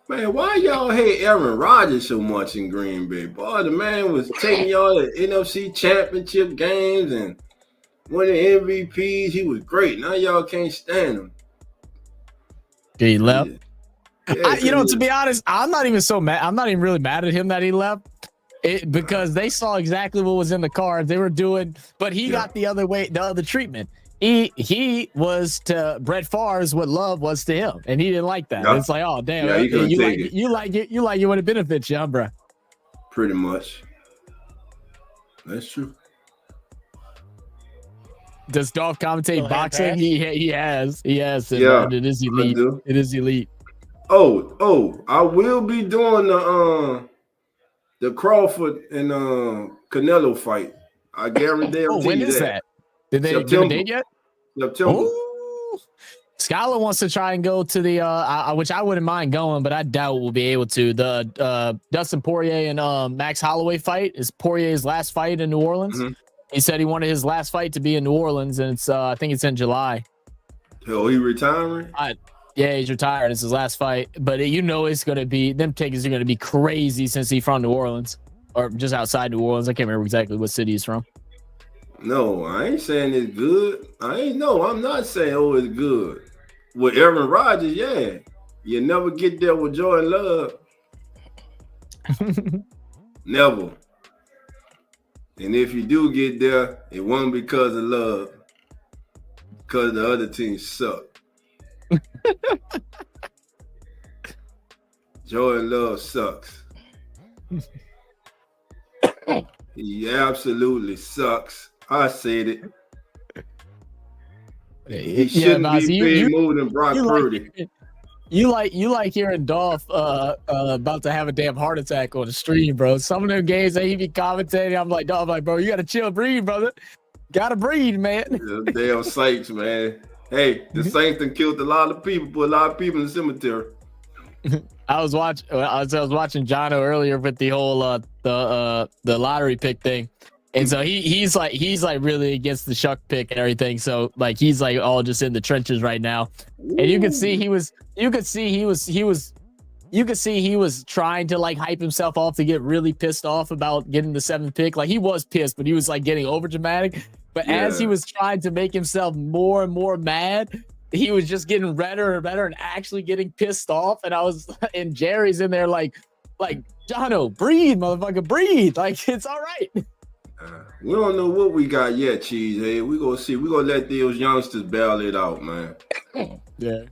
Man, why y'all hate Aaron Rodgers so much in Green Bay? Boy, the man was taking y'all to NFC championship games and winning MVPs. He was great. Now y'all can't stand him. He left. Yeah, to be honest, I'm not even so mad. I'm not even really mad at him that he left. Because they saw exactly what was in the cards. They were doing, but he got the other treatment. He was to Brett Favre's what Love was to him, and he didn't like that. It's like, oh damn, you like it when it benefits you, bro. Pretty much. That's true. Does Dolph commentate boxing? He has. It is elite. It is elite. Oh, I will be doing the Crawford and Canelo fight. I guarantee. When is that? Did they give a date yet? September. Ooh. Skylar wants to try and go to the which I wouldn't mind going, but I doubt we'll be able to. The Dustin Poirier and Max Holloway fight is Poirier's last fight in New Orleans. Mm-hmm. He said he wanted his last fight to be in New Orleans, and it's I think it's in July. Oh, he retiring? Yeah, he's retired. It's his last fight, but it's gonna be them tickets are gonna be crazy since he's from New Orleans or just outside New Orleans. I can't remember exactly what city he's from. No, I ain't saying it's good. I'm not saying it's good. With Aaron Rodgers, yeah. You never get there with Jordan Love. Never. And if you do get there, it won't because of Love. Because the other team suck. Jordan Love sucks. He absolutely sucks. I said it. He shouldn't be paid more than Brock Purdy. You like hearing Dolph about to have a damn heart attack on the stream, bro. Some of them games that he be commentating, I'm like, Dolph, bro, you gotta chill, breathe, brother. Gotta breathe, man. Yeah, damn Saints, man. Hey, the Saints done killed a lot of people, put a lot of people in the cemetery. I was watching Jono earlier with the whole the lottery pick thing. And so he's like really against the Shuck pick and everything. So like he's like all just in the trenches right now. And you could see he was trying to like hype himself off to get really pissed off about getting the 7th pick. Like he was pissed, but he was like getting over dramatic. But as he was trying to make himself more and more mad, he was just getting redder and redder and actually getting pissed off. And Jerry's in there like Jono, breathe, motherfucker, breathe. Like it's all right. We don't know what we got yet, Cheese. Hey, we gonna see. We gonna let those youngsters battle it out, man. Yeah.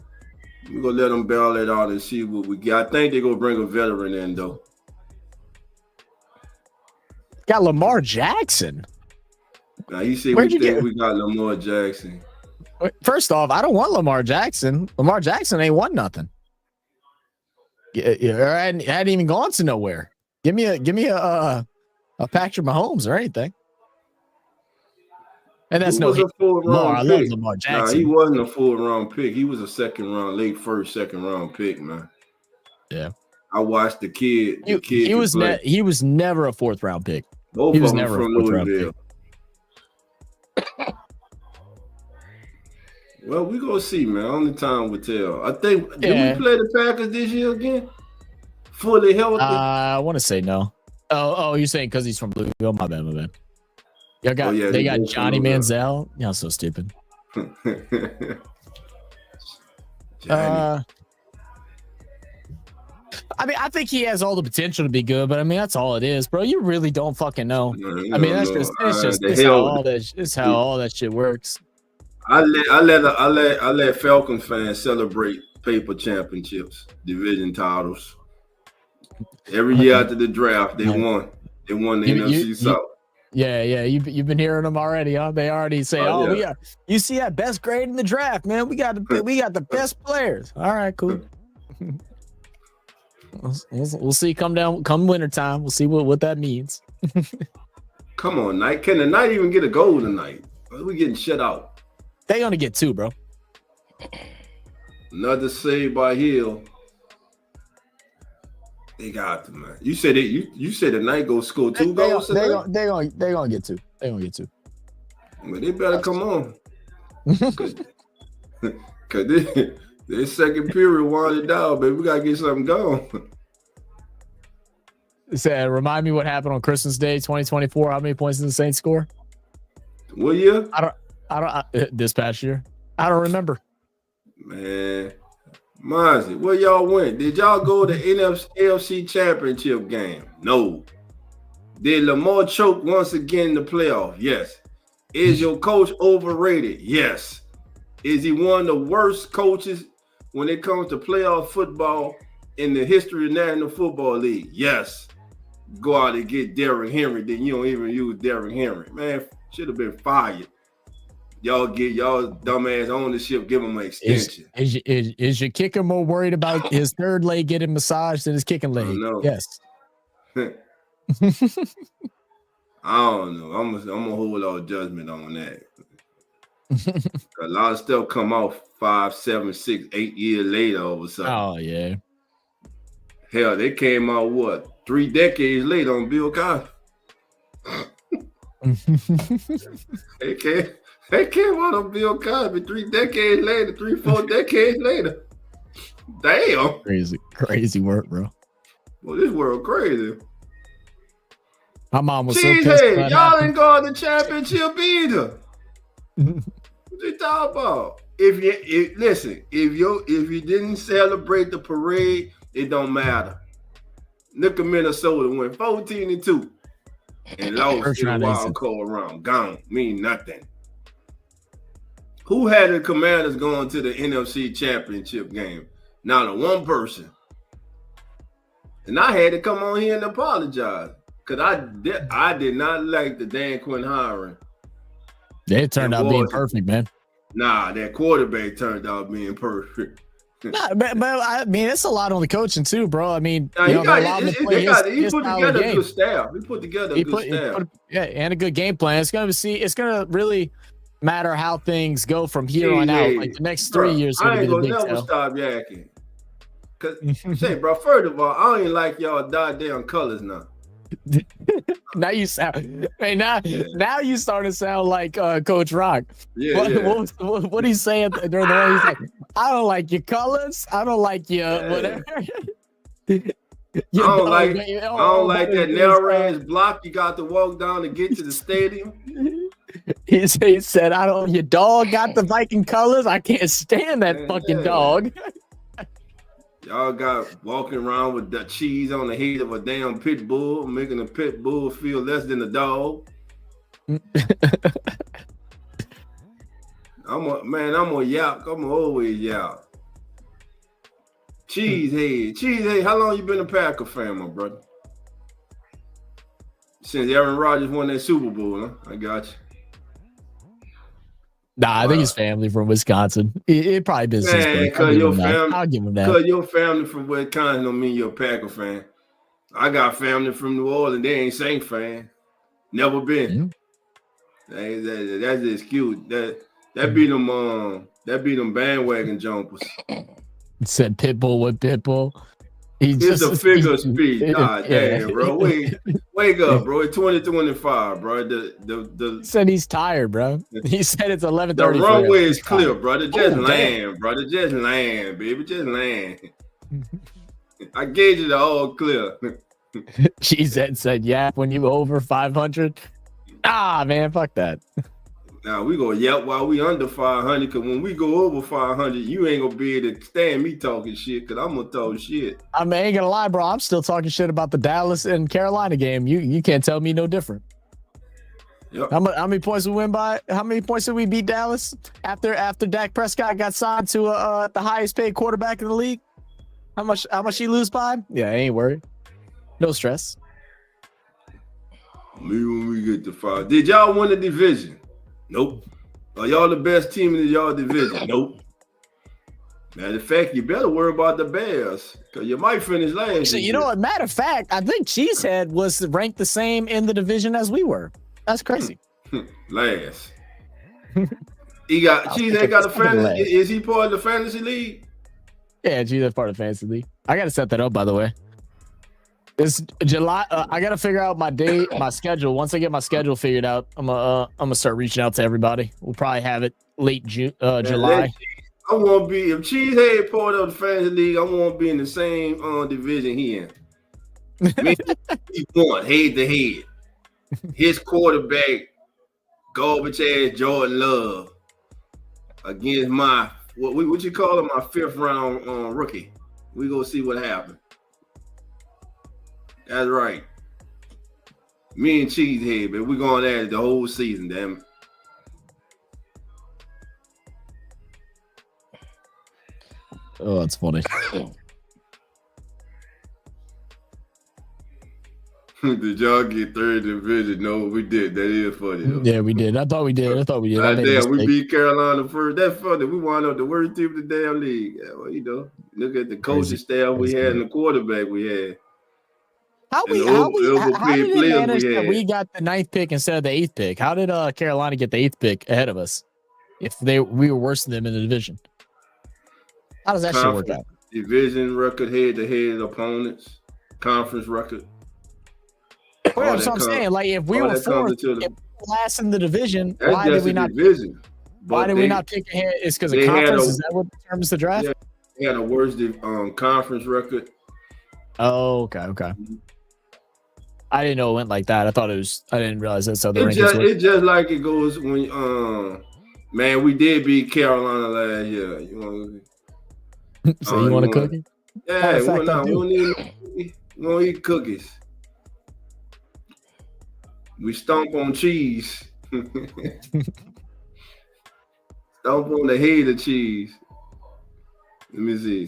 We're gonna let them battle it out and see what we got. I think they're gonna bring a veteran in though. Got Lamar Jackson. Now you see, we got Lamar Jackson. First off, I don't want Lamar Jackson. Lamar Jackson ain't won nothing. I hadn't even gone to nowhere. Give me a Patrick Mahomes or anything. And that's no hit. I love Lamar Jackson. Nah, he wasn't a full round pick. He was a second round pick, man. Yeah. I watched the kid. He was never a 4th round pick. Both he was of them never from a 4th round pick. Well, we gonna see, man. Only time will tell. I think did we play the Packers this year again? Fully healthy? I want to say no. Oh, you're saying because he's from Louisville? My bad. They got Johnny Manziel. Y'all so stupid. I mean, I think he has all the potential to be good, but I mean, that's all it is, bro. You really don't fucking know. I mean, that's how all that shit works. I let Falcon fans celebrate paper championships, division titles. Every year after the draft, they won. They won the NFC South. Yeah. You've been hearing them already, huh? They already say, you see that best grade in the draft, man. We got the best players. All right, cool. We'll see. Come wintertime, we'll see what that means. Come on, Knight. Can the Knight even get a goal tonight? We getting shut out. They gonna get 2, bro. Another save by Hill. They got to, man. You said it. You said the Knight go score 2 goals. They gonna get 2. They gonna get 2. Well, they better come on. Cause this second period winded down, baby. We gotta get something going. Said, remind me what happened on Christmas Day, 2024. How many points did the Saints score? What year? I don't. This past year, I don't remember. Man, Mozzie, where y'all went? Did y'all go to NFC Championship game? No. Did Lamar choke once again in the playoff? Yes. Is your coach overrated? Yes. Is he one of the worst coaches when it comes to playoff football in the history of the National Football League? Yes. Go out and get Derrick Henry, then you don't even use Derrick Henry. Man, should have been fired. Y'all get y'all dumbass ownership, give him an extension. Is your kicker more worried about his third leg getting massaged than his kicking leg? Yes. I don't know. I'm gonna hold all judgment on that. A lot of stuff come out 5, 7, 6, 8 years later all of a sudden. Oh yeah. Hell, they came out 3 decades later on Bill Cosby. They came out on Bill Cosby 3 decades later, 4 decades later. Damn. Crazy work, bro. Well, this world crazy. My mom was so pissed. Y'all didn't go to the championship either. What you talking about? If you didn't celebrate the parade, it don't matter. Look at Minnesota went 14-2 and lost in the wild card round. Gone. Mean nothing. Who had the Commanders going to the NFC Championship game? Not a one person. And I had to come on here and apologize because I did not like the Dan Quinn hiring. It turned out being perfect, man. Nah, that quarterback turned out being perfect. Nah, but I mean, it's a lot on the coaching too, bro. I mean, he put together a good staff. He put together a good staff. And a good game plan. It's gonna really matter how things go from here on out. Like the next 3 years. I ain't gonna never stop yakking. Cause say, bro, first of all, I don't even like y'all goddamn colors now. Now you sound, hey, now you start to sound like Coach Rock. What he's saying during the way he's like, I don't like your colors, I don't like your whatever. I don't like that narrow block you got to walk down to get to the stadium. He said, I don't. Your dog got the Viking colors. I can't stand that fucking dog. Y'all got walking around with the cheese on the head of a damn pit bull, making a pit bull feel less than a dog. I'm a yap. I'm always yap. Cheesehead. How long you been a Packer fan, my brother? Since Aaron Rodgers won that Super Bowl, huh? I got you. Nah, I think his family from Wisconsin. It probably business. I'll give him that. Because your family from Wisconsin don't mean you're a Packer fan. I got family from New Orleans. They ain't Saint fan. Never been. Mm-hmm. That's the excuse. That be them bandwagon jumpers. It said Pitbull with Pitbull. It's a figure of speech. Damn, bro. Wake up, bro. It's 2025, bro. The said he's tired, bro. He said it's 11:30. The runway is clear, brother. Just land, brother. Just land, baby. Just land. I gave you the all clear. She said, yeah, when you over 500. Ah, man, fuck that. Now we go yep while we under 500, because when we go over 500, you ain't gonna be able to stand me talking shit, because I'm gonna talk shit. I mean, ain't gonna lie, bro. I'm still talking shit about the Dallas and Carolina game. You can't tell me no different. Yep. How many points we win by? How many points did we beat Dallas after Dak Prescott got signed to the highest paid quarterback in the league? How much he lose by? Yeah, I ain't worried. No stress. Maybe when we get to 5. Did y'all win the division? Nope. Are y'all the best team in y'all division? Nope. Matter of fact, you better worry about the Bears, because you might finish last. So, you know what? Matter of fact, I think Cheesehead was ranked the same in the division as we were. That's crazy. Last. Cheesehead got a fantasy. Is he part of the fantasy league? Yeah, Cheesehead's part of the fantasy league. I got to set that up, by the way. It's July. I gotta figure out my schedule. Once I get my schedule figured out, I'm gonna start reaching out to everybody. We'll probably have it late July. I want to be, if Cheesehead part of the fantasy league, I want to be in the same division he in. He won head to head. His quarterback, garbage ass Jordan Love, against my what you call him, my 5th round rookie. We gonna see what happens. That's right. Me and Cheesehead, but we're going at it the whole season, damn it. Oh, that's funny. Did y'all get 3rd division? No, we did. That is funny, though. Yeah, we did. I thought we did. Damn, we beat Carolina first. That's funny. We wound up the worst team in the damn league. Yeah, well, look at the coaching staff we had and the quarterback we had. How did it manage that we got the 9th pick instead of the 8th pick? How did Carolina get the 8th pick ahead of us if we were worse than them in the division? How does that shit work out? Division record, head-to-head opponents, conference record. Well, that's what I'm saying. Like, if we were last in the division, why did we not? Division. Why did we not pick ahead? It's because of conference. Is that what determines the draft? They had a worse conference record. Oh, okay. I didn't know it went like that. I didn't realize that's how the rankings work. It's just like it goes when man, we did beat Carolina last year. You want a cookie? Yeah, we don't eat cookies. We stomp on cheese. Stomp on the head of cheese. Let me see.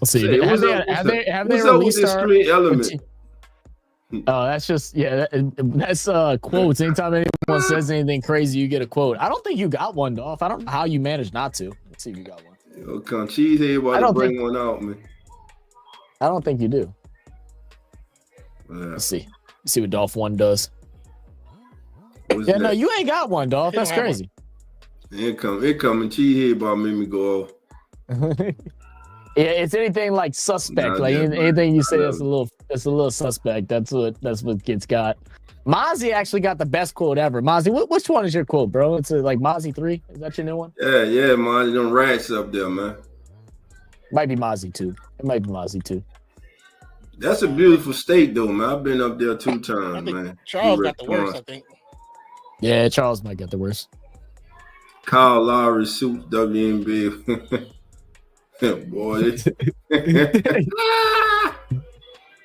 Let's see. Have they released our street element? Oh, that's just that's quotes. Anytime anyone says anything crazy, you get a quote. I don't think you got one, Dolph. I don't know how you managed not to. Let's see if you got one. Yo, come Cheesehead about to bring one out, man. I don't think you do. Yeah. Let's see. Let's see what Dolph 1 does. What's that? No, you ain't got one, Dolph. That's crazy. It coming. Cheesehead about made me go off. Yeah, it's anything like suspect. Like anything you say that's a little suspect. That's what kids got. Mozzie actually got the best quote ever. Mozzie, which one is your quote, bro? It's like Mozzie 3. Is that your new one? Yeah, Mozzie, them rats up there, man. Might be Mozzie 2. It might be Mozzie 2. That's a beautiful state, though, man. I've been up there 2 times, man. Charles got the worst, I think. Yeah, Charles might get the worst. Kyle Lowry suits WNBA. Boy.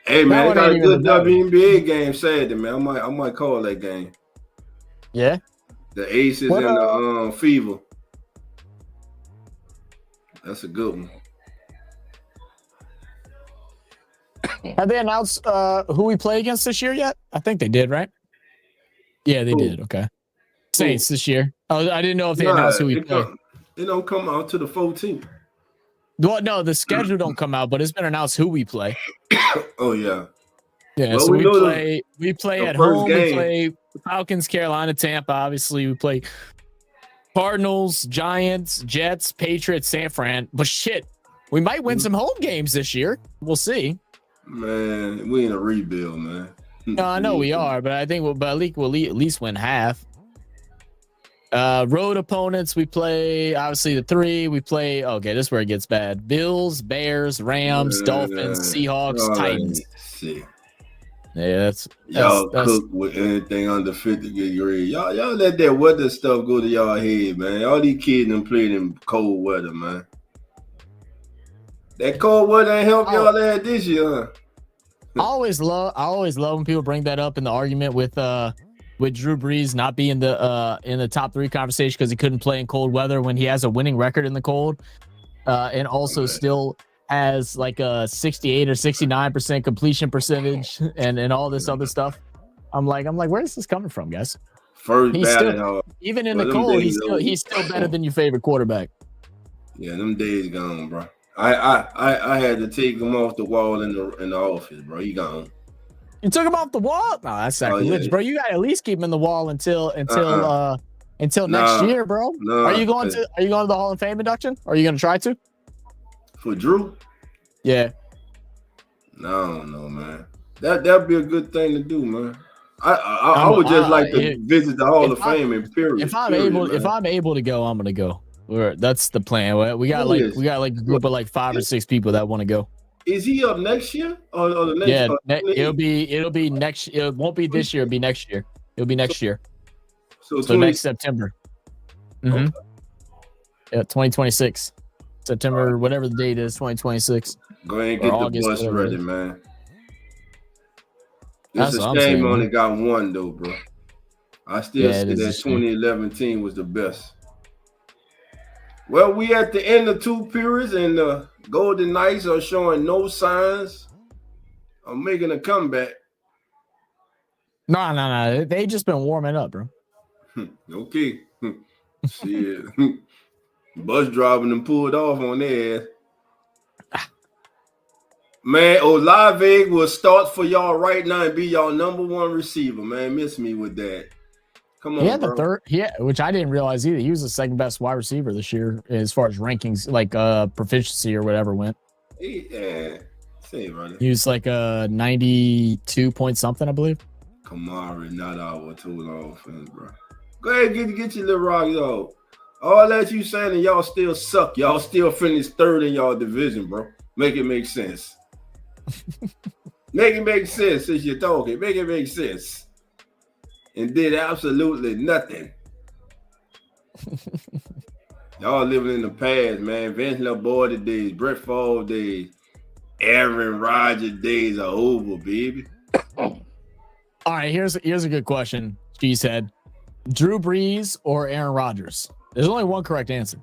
Hey, man, they got a good WNBA game Saturday, man. I might call that game. Yeah? The Aces and the Fever. That's a good one. Have they announced who we play against this year yet? I think they did, right? Yeah, they did. Okay. Saints this year. Oh, I didn't know if they announced who we play. It don't come out to the 14th. Well, no, the schedule don't come out, but it's been announced who we play. Oh yeah. Yeah, well, so we play at home. Game. We play Falcons, Carolina, Tampa. Obviously, we play Cardinals, Giants, Jets, Patriots, San Fran. But shit, we might win some home games this year. We'll see. Man, we in a rebuild, man. No, I know we are, but I think we'll at least win half. Road opponents, we play obviously the 3. We play this is where it gets bad. Bills, Bears, Rams, Dolphins, Seahawks, Titans. Shit. Yeah, that's cook with anything under 50 degrees. Y'all let that weather stuff go to y'all head, man. All these kids done played in cold weather, man. That cold weather ain't help y'all out this year, huh? I always love when people bring that up in the argument with Drew Brees not being in the top 3 conversation because he couldn't play in cold weather when he has a winning record in the cold, and also still has like a 68 or 69% completion percentage and all this other stuff. I'm like, where is this coming from, guys? Even in the cold, he's still better than your favorite quarterback. Yeah, them days gone, bro. I had to take him off the wall in the office, bro. He gone. You took him off the wall? No, that's sacrilege, bro. You gotta at least keep him in the wall until next year, bro. Are you going to the Hall of Fame induction? Are you gonna try to? For Drew? Yeah. No, I don't know, man. That'd be a good thing to do, man. I would just like to visit the Hall of Fame in period. If I'm able to go, I'm gonna go. That's the plan. We got a group of like 5 or 6 people that want to go. Is he up next year or the next? Yeah, it'll be next. It won't be this year. It'll be next year. It'll be next year. So next September. Mm-hmm. Okay. Yeah, 2026. September, whatever the date is, 2026. Go ahead and get August, the bus ready, man. It's a shame only got one though, bro. I still say that 2011 team was the best. Well, we at the end of 2 periods, and the Golden Knights are showing no signs of making a comeback. No. They just been warming up, bro. Okay. Shit. Bus driving and pulled off on their ass. Man, Olave will start for y'all right now and be y'all #1 receiver, man. Miss me with that. Come on, the third, which I didn't realize either. He was the 2nd best wide receiver this year as far as rankings, like proficiency or whatever went. Yeah, say it, brother. He was like 92 point something, I believe. Kamara, not our total offense, bro. Go ahead, get your little rock, yo. All that you saying, and y'all still suck. Y'all still finished 3rd in y'all division, bro. Make it make sense. Make it make sense as you're talking. Make it make sense. And did absolutely nothing. Y'all living in the past, man. Vince Lombardi days, Brett Favre days, Aaron Rodgers days are over, baby. All right, here's a good question. She said, Drew Brees or Aaron Rodgers? There's only one correct answer.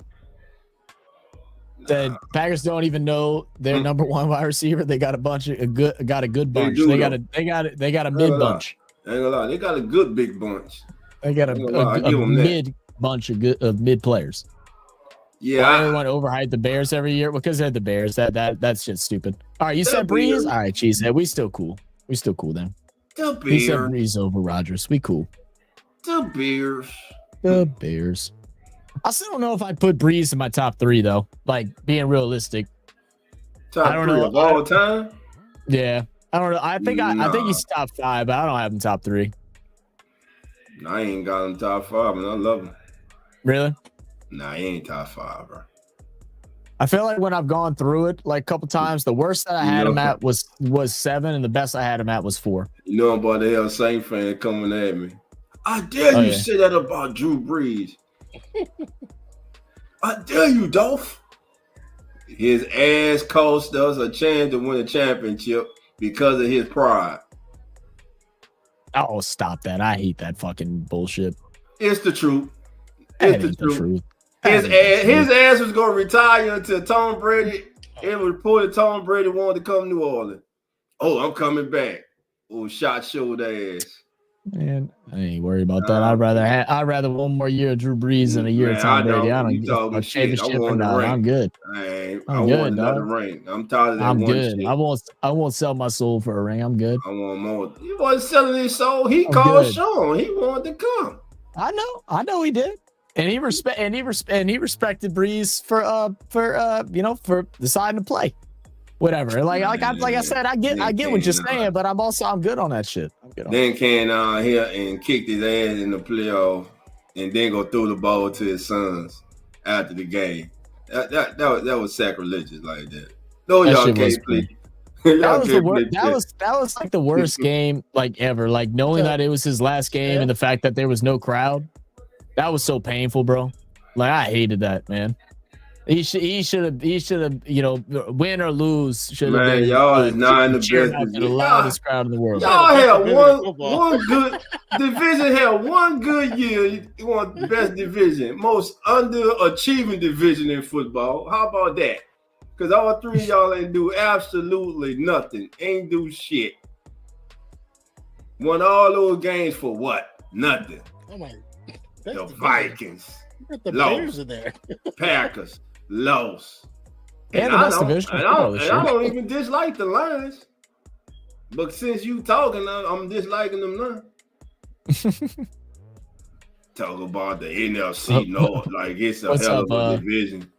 The Packers don't even know their #1 wide receiver. They got a good bunch. They got a mid bunch. I ain't gonna lie, they got a good big bunch. They got a mid bunch of mid players. Yeah. Why everyone overhype the Bears every year? Because they're the Bears. That's just stupid. All right, you said Breeze? All right, Cheesehead. We still cool. We still cool then. The Bears. He said Breeze over Rodgers. We cool. The Bears. The Bears. I still don't know if I'd put Breeze in my top 3 though. Like being realistic. Top 3 of all time? Yeah. I don't know. I think he's top 5, but I don't have him top 3. I ain't got him top 5, and I love him. Really? Nah, he ain't top 5, bro. I feel like when I've gone through it like a couple times, the worst that I had him at was 7, and the best I had him at was 4. You know about the hell Saint fan coming at me. I dare you say that about Drew Brees. I dare you, Dolph. His ass cost us a chance to win a championship because of his pride. Oh, stop that. I hate that fucking bullshit. It's the truth. It's the truth. His His ass was going to retire until Tom Brady. It was reported Tom Brady wanted to come to New Orleans. Oh, I'm coming back. Oh, shot shoulder ass. Man, I ain't worried about that. I'd rather one more year of Drew Brees than a year of Tom Brady. I don't give a shit. I'm good. I want another ring. I'm tired of that. I'm good. I won't sell my soul for a ring. I'm good. I want more. He wasn't selling his soul. He called Sean. He wanted to come. I know he did. And he respected Brees for deciding to play. Whatever. Like I said, I get what you're saying, but I'm good on that shit. I'm good on then came out here and kicked his ass in the playoff and then go throw the ball to his sons after the game. That was sacrilegious like that. No, y'all can't play. That was like the worst game like ever. Like knowing that it was his last game and the fact that there was no crowd. That was so painful, bro. Like I hated that, man. He should have, win or lose. Should have been. Y'all is not in the best. The loudest crowd in the world. Y'all had one good division. Had one good year. You want the best division, most underachieving division in football. How about that? Because all 3 of y'all ain't do absolutely nothing. Ain't do shit. Won all those games for what? Nothing. Oh my. The Vikings. The Bears in there. Packers. Lost. And the best division. I don't even dislike the Lions. But since you talking, I'm disliking them now. Talk about the NFC North like it's a hell of a division.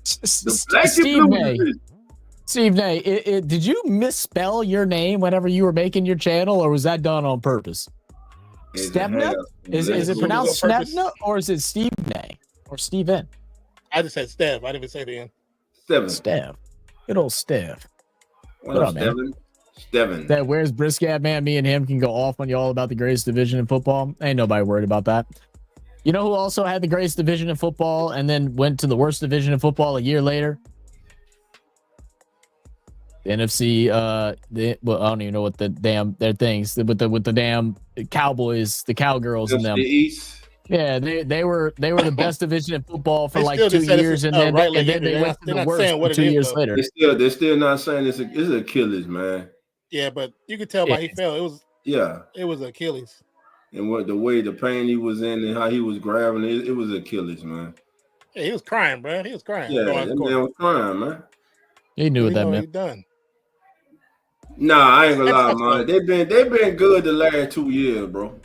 The Black and Blue division. Steve Nay, did you misspell your name whenever you were making your channel, or was that done on purpose? Stebna? Is it pronounced Stebna, or is it Steve Nay or Steven? I just said Stev. I didn't even say the end. Stev. Good old Stev. What up, Steven? That where's Briscat, man? Me and him can go off on you all about the greatest division in football. Ain't nobody worried about that. You know who also had the greatest division in football and then went to the worst division in football a year later? The NFC. I don't even know what their things with the damn Cowboys, the Cowgirls, and them. The East. Yeah, they were the best division in football for like 2 years, and then they went to the worst 2 years later. They're still not saying it's Achilles, man. Yeah, but you could tell by he fell. It was Achilles. And what the pain he was in and how he was grabbing it was Achilles, man. Yeah, he was crying, bro. He was crying. Yeah, that man was crying, man. He knew what that meant. Done. Nah, I ain't gonna lie, man. They've been good the last 2 years, bro.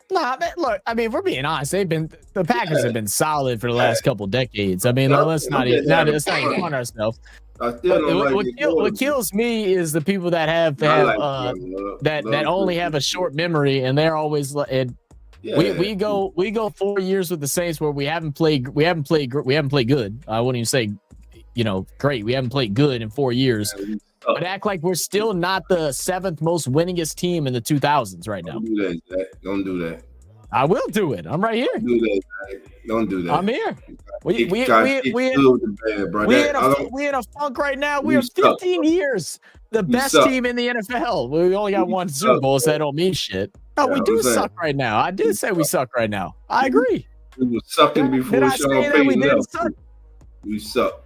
Nah, man, look, I mean, if we're being honest, the Packers have been solid for the last couple decades. I mean, let's not even on ourselves. What kills me is the people that that only have a short memory, and they're always we go 4 years with the Saints where we haven't played good. I wouldn't even say great. We haven't played good in 4 years. But act like we're still not the 7th most winningest team in the 2000s right now. Don't do that, Zach. Don't do that. I will do it. I'm right here. Don't do that, Zach. Don't do that. I'm here. We in a funk right now. We are 15 years the best team in the NFL. We only got one Super Bowl, so that don't mean shit. No, we do suck right now. I did say we suck right now. I agree. We were sucking before Sean Payton left. We suck.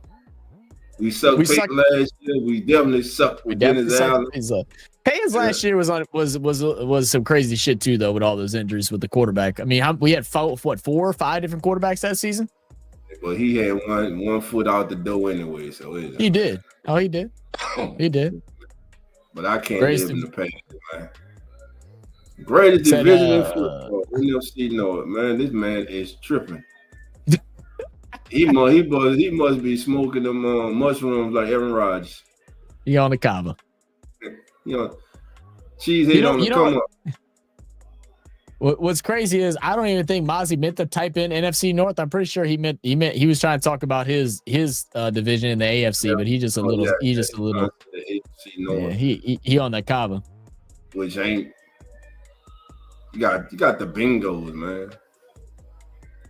We sucked Peyton last year. We definitely sucked with Dennis Allen. Peyton's last year was some crazy shit too, though, with all those injuries with the quarterback. I mean, we had 4 or 5 different quarterbacks that season. But he had one foot out the door anyway, so he did. Oh, he did. He did. But I can't live in the past, man. Greatest division in football. NFC North, man. This man is tripping. he must be smoking them mushrooms like Aaron Rodgers. He on the Cava. Cheesehead on the come up. What's crazy is I don't even think Mozzie meant to type in NFC North. I'm pretty sure he was trying to talk about his division in the AFC, but he's just a little. AFC North. Yeah, he on that Cava. Which ain't. You got the Bengals, man.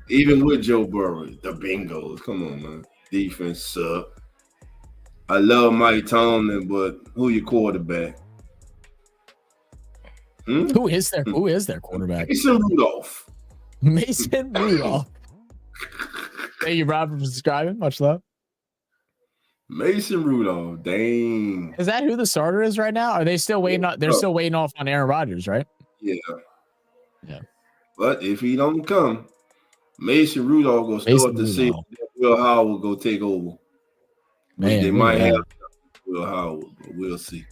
Even with Joe Burrow, the Bengals. Come on, man. Defense suck. I love Mike Tomlin, but who your quarterback? Who is their quarterback? Mason Rudolph. Mason Rudolph. Thank you, Rob, for subscribing. Much love. Mason Rudolph. Dang. Is that who the starter is right now? Are they still waiting? They're still waiting off on Aaron Rodgers, right? Yeah. Yeah. But if he don't come, Mason Rudolph gonna start to see Will Howard go take over. Man, they might have Will Howard, but we'll see.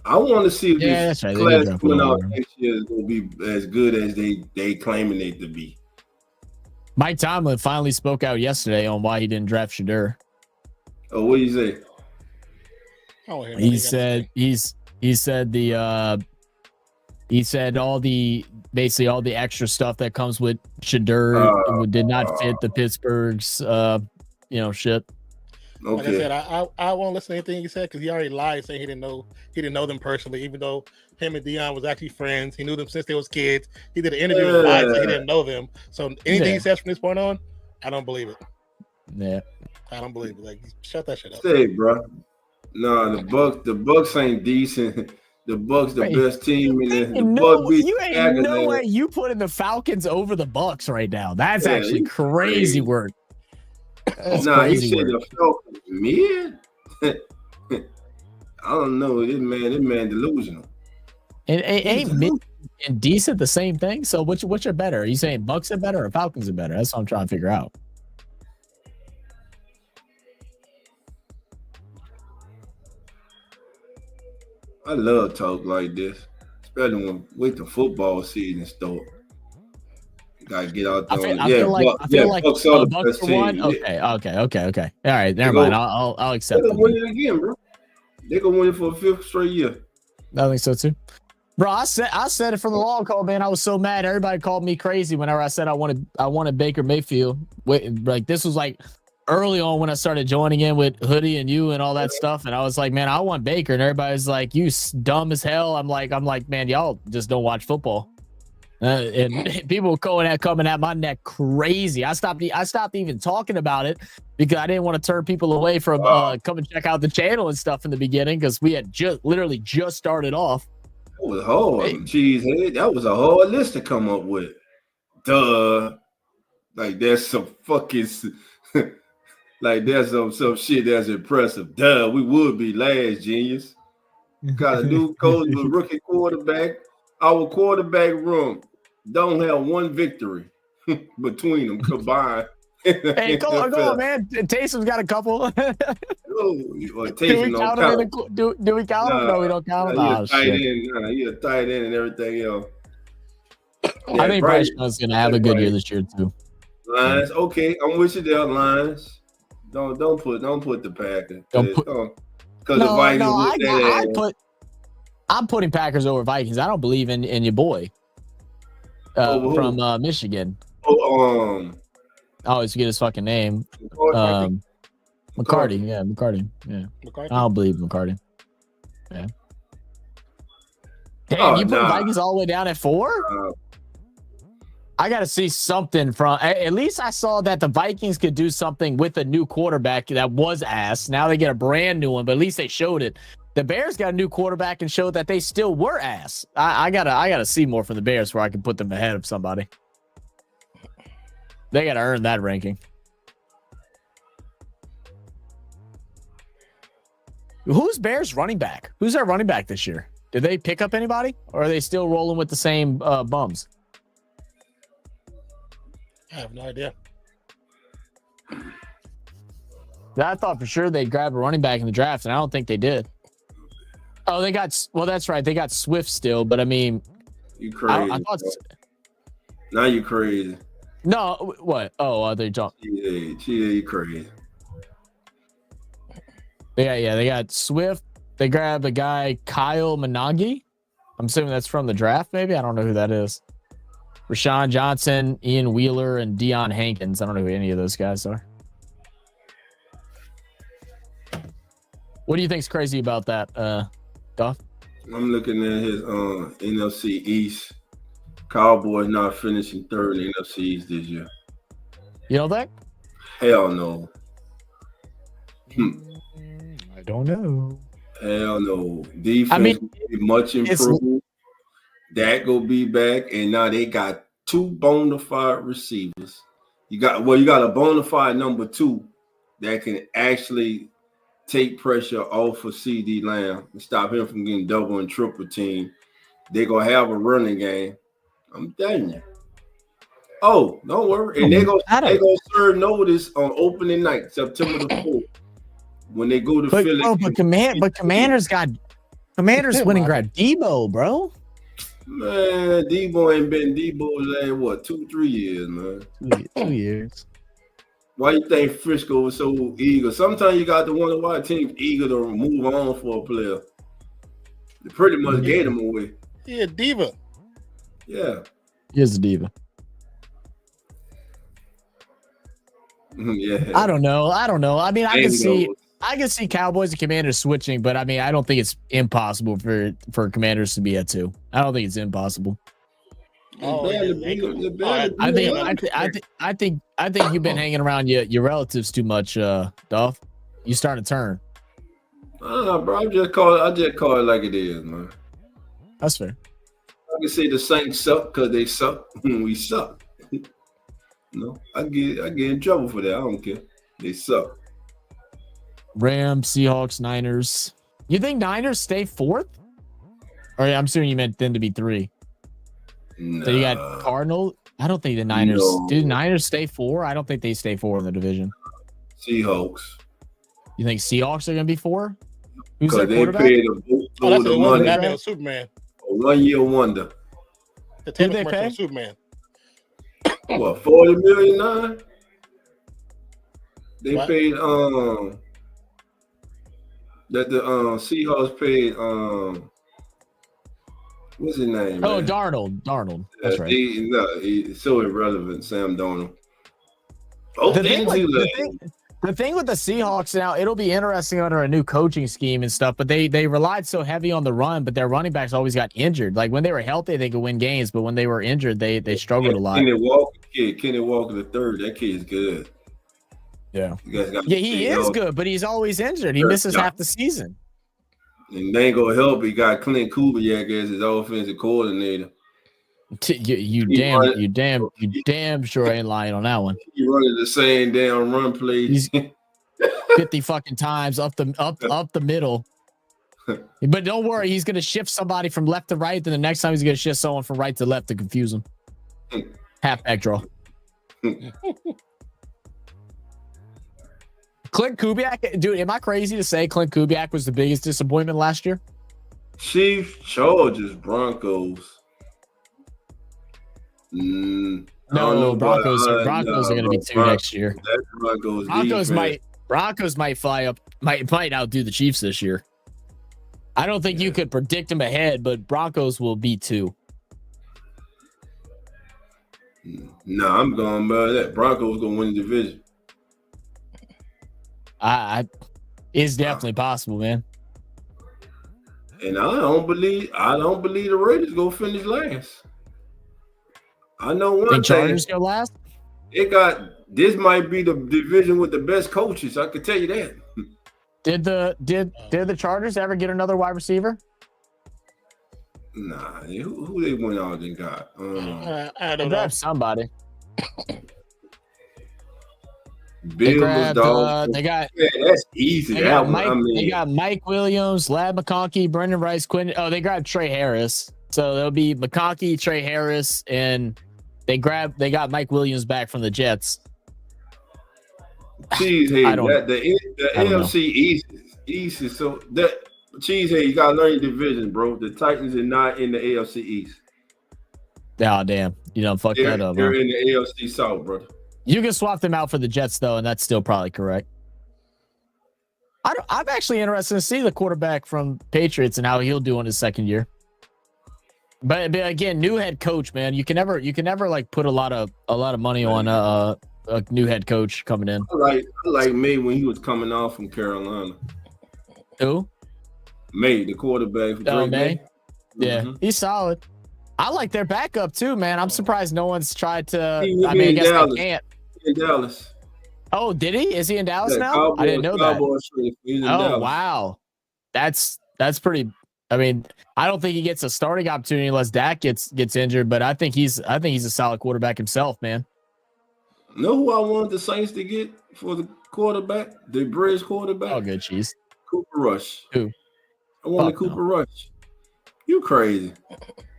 I want to see if this class coming out next year is going to be as good as they claiming it to be. Mike Tomlin finally spoke out yesterday on why he didn't draft Shedeur. Oh, what did he say? He said all the extra stuff that comes with Shedeur did not fit the Pittsburgh's shit. Like I said, I won't listen to anything he said because he already lied saying he didn't know them personally, even though him and Deion was actually friends. He knew them since they was kids. He did an interview with lied saying he didn't know them. So anything he says from this point on, I don't believe it. Yeah. I don't believe it. Like, shut that shit up. Say, bro. No, the Bucks ain't decent. The Bucks the best team in the Bucks beat you ain't no way you putting the Falcons over the Bucks right now. That's actually crazy work. He said the Falcons mid. I don't know. This man delusional. It ain't mid and decent the same thing. So which are better? Are you saying Bucks are better or Falcons are better? That's what I'm trying to figure out. I love talk like this, especially when wait the football season start. Gotta get out there. I feel like Bucks are one. Okay. All right, never mind. I'll accept it. They're gonna win it again, bro. They're gonna win it for a 5th straight year. I think so too, bro. I said it from the long call, man. I was so mad. Everybody called me crazy whenever I said I wanted Baker Mayfield. Like this was like early on when I started joining in with Hoodie and you and all that stuff, and I was like, man, I want Baker, and everybody's like, you dumb as hell. I'm like, man, y'all just don't watch football. And people coming at my neck crazy. I stopped even talking about it because I didn't want to turn people away from come and check out the channel and stuff in the beginning because we had literally just started off. That was hard, cheesehead. That was a hard list to come up with. Duh. Like there's some fucking like there's some shit that's impressive. Duh, we would be last, genius. Got a new coach with rookie quarterback. Our quarterback room don't have one victory between them combined. Hey, go on, man. Taysom's got a couple. Do we count him? Do we count him? No, we don't count him. He's a tight end and everything else. Yeah, I think Bryce is going to have a good year this year too. Lions, okay, I'm with you there, Lions. Don't put the Packers. Because the Vikings. I'm putting Packers over Vikings. I don't believe in your boy from Michigan. I always forget his fucking name. McCarty. Yeah, McCarty. Yeah. I don't believe McCarty. Yeah. Damn, you put Vikings all the way down at 4? I got to see something from. At least I saw that the Vikings could do something with a new quarterback that was ass. Now they get a brand new one, but at least they showed it. The Bears got a new quarterback and showed that they still were ass. I gotta see more from the Bears where I can put them ahead of somebody. They gotta earn that ranking. Who's Bears running back? Who's their running back this year? Did they pick up anybody, or are they still rolling with the same bums? I have no idea. I thought for sure they'd grab a running back in the draft, and I don't think they did. Oh, they got, well, that's right. They got Swift still, but I mean, you crazy. I thought, now you crazy. No, what? Oh, they don't. Yeah, you crazy. Yeah, they got Swift. They grabbed a guy, Kyle Managi. I'm assuming that's from the draft, maybe. I don't know who that is. Rashawn Johnson, Ian Wheeler, and Deion Hankins. I don't know who any of those guys are. What do you think's crazy about that, Duff? I'm looking at his NFC East. Cowboys not finishing third in NFC East this year. You know that? Hell no. I don't know. Hell no. Defense will be much improved. Dak will be back, and now they got two bona fide receivers. You got a bona fide number 2 that can actually take pressure off of CD Lamb and stop him from getting double and triple team. They're gonna have a running game. I'm telling you. Oh, don't worry. And they're gonna serve notice on opening night, September the 4th. When they go to Philly. Oh, but Commanders went and grabbed Debo, bro. Man, Debo ain't been Debo like what, 2-3 years, man. 2 years. Why you think Frisco was so eager? Sometimes you got to wonder why a team's eager to move on for a player. They pretty much gave him away. Yeah, diva. Yeah. He is a diva. Yeah. I don't know. I mean, I can see Cowboys and Commanders switching, but I mean, I don't think it's impossible for Commanders to be at 2. I don't think it's impossible. I think you've been hanging around your relatives too much, Duff. You starting to turn. Bro, I just call it like it is, man. That's fair. I can say the Saints suck because they suck when we suck. No, I get in trouble for that. I don't care. They suck. Rams, Seahawks, Niners. You think Niners stay 4th? Or I'm assuming you meant them to be 3. Nah. So you got Cardinal. I don't think the Niners. No. Do the Niners stay 4? I don't think they stay 4 in the division. Seahawks. You think Seahawks are going to be 4? Who's their quarterback? Paid a boatload of money. Batman Superman. A 1-year wonder. The Taylor commercial Superman. What, $40 million now? They paid that the Seahawks paid what's his name? Oh, man? Darnold. That's right. He's so irrelevant, Sam Darnold. The thing with the Seahawks now, it'll be interesting under a new coaching scheme and stuff, but they relied so heavy on the run, but their running backs always got injured. Like when they were healthy, they could win games, but when they were injured, they struggled a lot. Kenny Walker the third, that kid's good. Yeah. He is good, but he's always injured. He misses half the season. And they ain't gonna help. He got Clint Kubiak as his offensive coordinator. You damn sure ain't lying on that one. He running the same damn run plays. 50 fucking times up the middle. But don't worry, he's gonna shift somebody from left to right. Then the next time he's gonna shift someone from right to left to confuse him. Halfback draw. Clint Kubiak, dude, am I crazy to say Clint Kubiak was the biggest disappointment last year? Chiefs, Chargers, Broncos. No, Broncos are going to be 2 next year. Broncos might fly up, might outdo the Chiefs this year. I don't think you could predict them ahead, but Broncos will be 2. No, I'm going by that. Broncos going to win the division. It's definitely possible, man. And I don't believe the Raiders go finish last. I know one thing. Chargers go last? This might be the division with the best coaches. I can tell you that. Did the Chargers ever get another wide receiver? Nah, who they went out and got? I don't know. Somebody. They got that's easy. They got Mike Williams, Lad McConkey, Brendan Rice, Quinn. Oh, they grabbed Trey Harris. So there'll be McConkey, Trey Harris, and They got Mike Williams back from the Jets. Cheesehead, the AFC East is so that Cheesehead, you gotta learn your division, bro. The Titans are not in the AFC East. Oh damn, you don't fuck that up. They're in the AFC South, brother. You can swap them out for the Jets though, and that's still probably correct. I'm actually interested to see the quarterback from Patriots and how he'll do in his second year. But again, new head coach, man. You can never like put a lot of money on a new head coach coming in. I like May when he was coming off from Carolina. Who? May, the quarterback. May. Yeah, he's solid. I like their backup too, man. I'm surprised no one's tried to. I mean, I guess Dallas. they can't. In Dallas. Oh, did he? Is he in Dallas now? Cowboys, I didn't know that. He's in Oh, Dallas. wow. That's pretty. I mean, I don't think he gets a starting opportunity unless Dak gets injured, but I think he's a solid quarterback himself, man. Know who I wanted the Saints to get for the quarterback? The bridge quarterback? Oh, good cheese. Cooper Rush. Who? I wanted Cooper Rush. You crazy.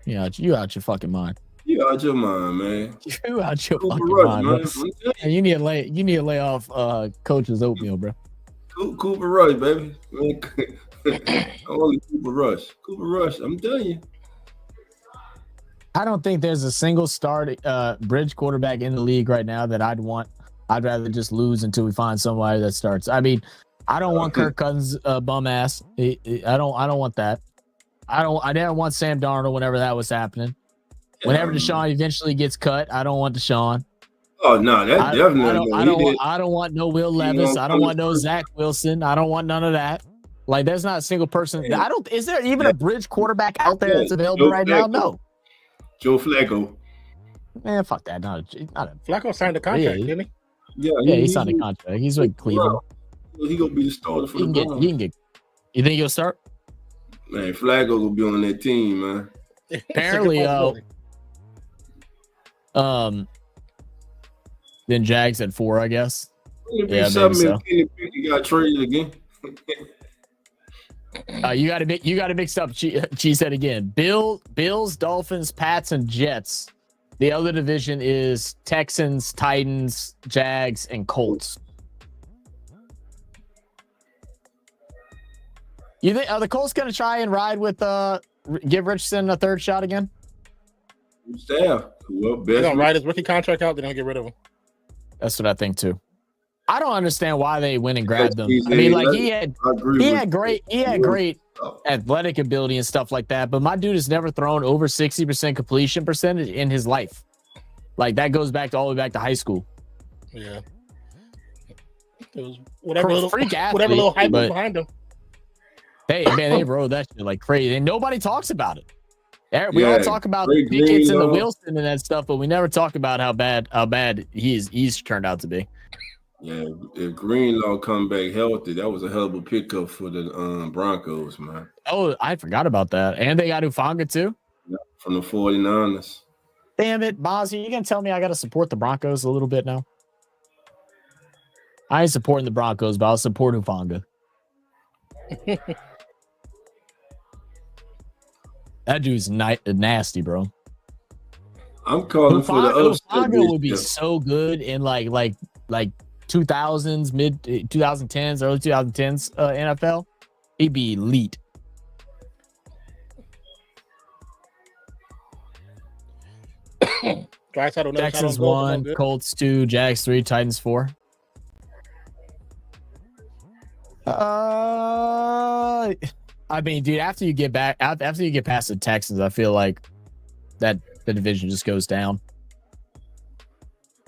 Yeah, you out your fucking mind. You out your mind, man. You out your Cooper fucking Rush, mind, man. bro. And you need to lay off coach's oatmeal, bro. Cooper Rush, baby. I want Cooper Rush. Cooper Rush, I'm telling you. I don't think there's a single bridge quarterback in the league right now that I'd want. I'd rather just lose until we find somebody that starts. I mean, I don't want Kirk Cousins bum ass. I don't want that. I didn't want Sam Darnold whenever that was happening. Whenever Deshaun eventually gets cut, I don't want Deshaun. Oh no, that definitely. I don't want no Will Levis. I don't want no Zach Wilson. I don't want none of that. Like, there's not a single person. Is there even a bridge quarterback out there that's available right now? No. Joe Flacco. Man, fuck that. Flacco signed a contract, didn't he? Yeah, he signed a contract. He's with Cleveland. He gonna be the starter for the Browns. You think he'll start? Man, Flacco gonna be on that team, man. Apparently, then Jags at 4, I guess. Yeah, maybe so. You got traded again. You got to mix up. She said again. Bills, Dolphins, Pats, and Jets. The other division is Texans, Titans, Jags, and Colts. You think are the Colts going to try and ride with give Richardson a third shot again? Yeah, they're gonna ride his rookie contract out. They're gonna get rid of him. That's what I think too. I don't understand why they went and grabbed him. I mean, like he had great athletic ability and stuff like that, but my dude has never thrown over 60% completion percentage in his life. Like that goes back all the way back to high school. Yeah, it was whatever little hype was behind him. Hey man, they rode that shit like crazy, and nobody talks about it. We all talk about the Pickens and the Wilson and that stuff, but we never talk about how bad he's turned out to be. Yeah, if Greenlaw come back healthy, that was a hell of a pickup for the Broncos, man. Oh, I forgot about that. And they got Ufanga too? Yeah, from the 49ers. Damn it, Bozzy. You gonna tell me I gotta support the Broncos a little bit now? I ain't supporting the Broncos, but I'll support Ufanga. That dude's nasty, bro. I'm calling for the upset. Ufanga would be so good in like 2000s, mid 2010s, early 2010s NFL. He'd be elite. Texans 1, Colts 2, Jags 3, Titans 4. I mean, dude, after you get past the Texans, I feel like that the division just goes down.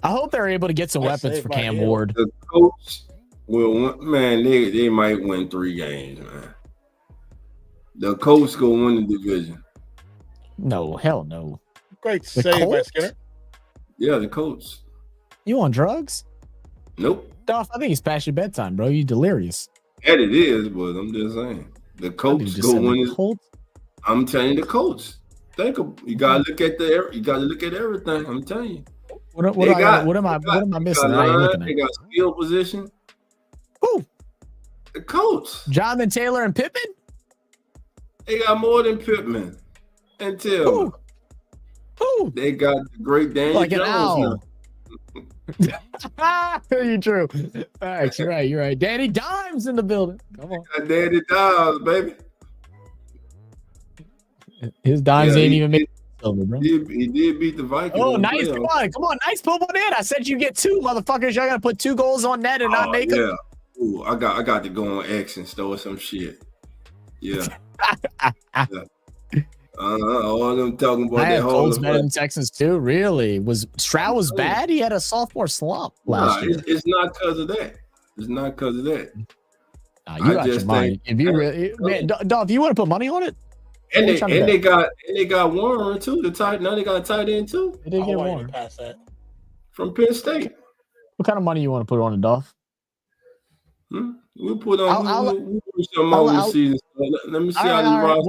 I hope they're able to get some weapons for Cam Ward. The Colts will, man, they might win 3 games, man. The Colts go win the division. No, hell no. Great save by Skinner. Yeah, the Colts. You on drugs? Nope. Duff, I think it's past your bedtime, bro. You delirious. And it is, but I'm just saying. The Colts go win. I'm telling you, the Colts. You gotta look at everything. I'm telling you. What am I missing? They got skill position. Who? The Colts. Jonathan Taylor and Pittman? They got more than Pittman and Taylor. Who? Woo! They got the great Daniel Like an Jones owl. You're true. Thanks. You're right. You're right. Danny Dimes in the building. Come on. Got Danny Dimes, baby. His Dimes ain't even made silver, bro. He did beat the Vikings. Oh, nice. Come on. Nice. Put one in. I said you get 2, motherfuckers. Y'all got to put 2 goals on net and not make them. Ooh, I got to go on X and store some shit. Yeah. All of them talking about that whole. Colts better than Texans too. Really? Stroud was bad? He had a sophomore slump last year. It's not because of that. It's not because of that. You got your money. If you really, man, Dog, if you want to put money on it, and they got Warren too. Now they got a tight end too. They did get Warren past that from Penn State. What kind of money you want to put on it, Dolph? We'll put on. We'll put some on the season. Let me see how this roster.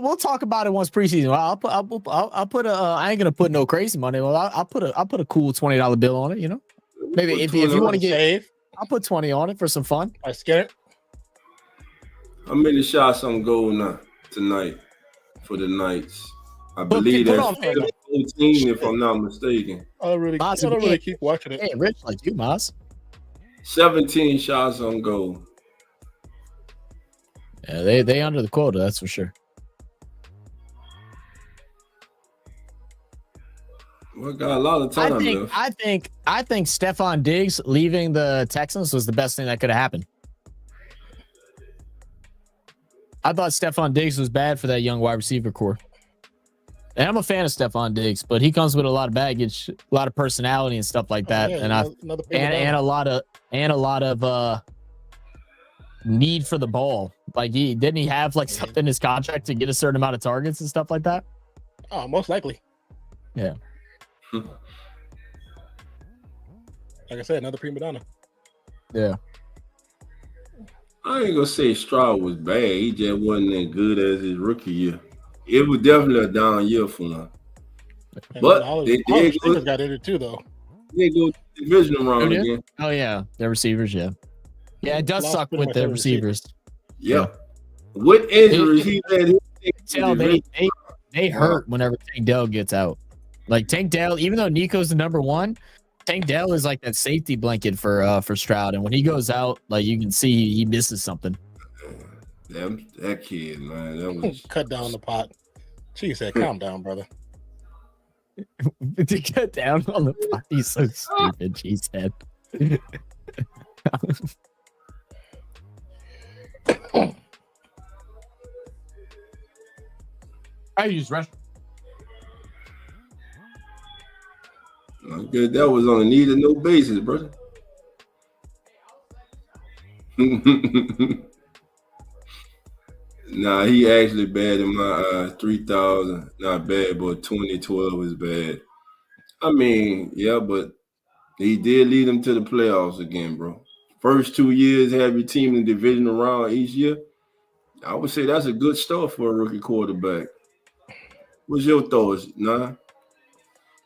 We'll talk about it once preseason. I'll put a. I ain't gonna put no crazy money. Well, I'll put a cool $20 bill on it. You know, maybe if you want to get save, I'll put 20 on it for some fun. I scared. How many shots on goal now tonight for the Knights? I believe that's 14, if I'm not mistaken. I don't really keep watching it. Hey, Rich, like you, Maz. 17 shots on goal. Yeah, they under the quota, that's for sure. We got a lot of time left. I think Stephon Diggs leaving the Texans was the best thing that could have happened. I thought Stephon Diggs was bad for that young wide receiver core. And I'm a fan of Stephon Diggs, but he comes with a lot of baggage, a lot of personality and stuff like that. And a lot of need for the ball. Like didn't he have like something in his contract to get a certain amount of targets and stuff like that? Oh, most likely. Yeah. Like I said, another prima donna. Yeah. I ain't gonna say Stroud was bad. He just wasn't as good as his rookie year. It was definitely a down year for him. But they got injured too, though. They go division round again. Oh yeah, their receivers. Yeah, it does suck with the receivers. Yeah, with injuries, he had. They hurt whenever Tank Dell gets out. Like Tank Dell, even though Nico's the number 1, Tank Dell is like that safety blanket for Stroud, and when he goes out, like you can see he misses something. That kid, man, that was cut down the pot. She said, "Calm down, brother." To cut down on the pot, he's so stupid. She said. I use rest. Good. That was on a need and no basis, brother. Nah, he actually bad in my 3,000. Not bad, but 2012 is bad. I mean, yeah, but he did lead them to the playoffs again, bro. First 2 years, have your team in the division around each year. I would say that's a good start for a rookie quarterback. What's your thoughts, Nah?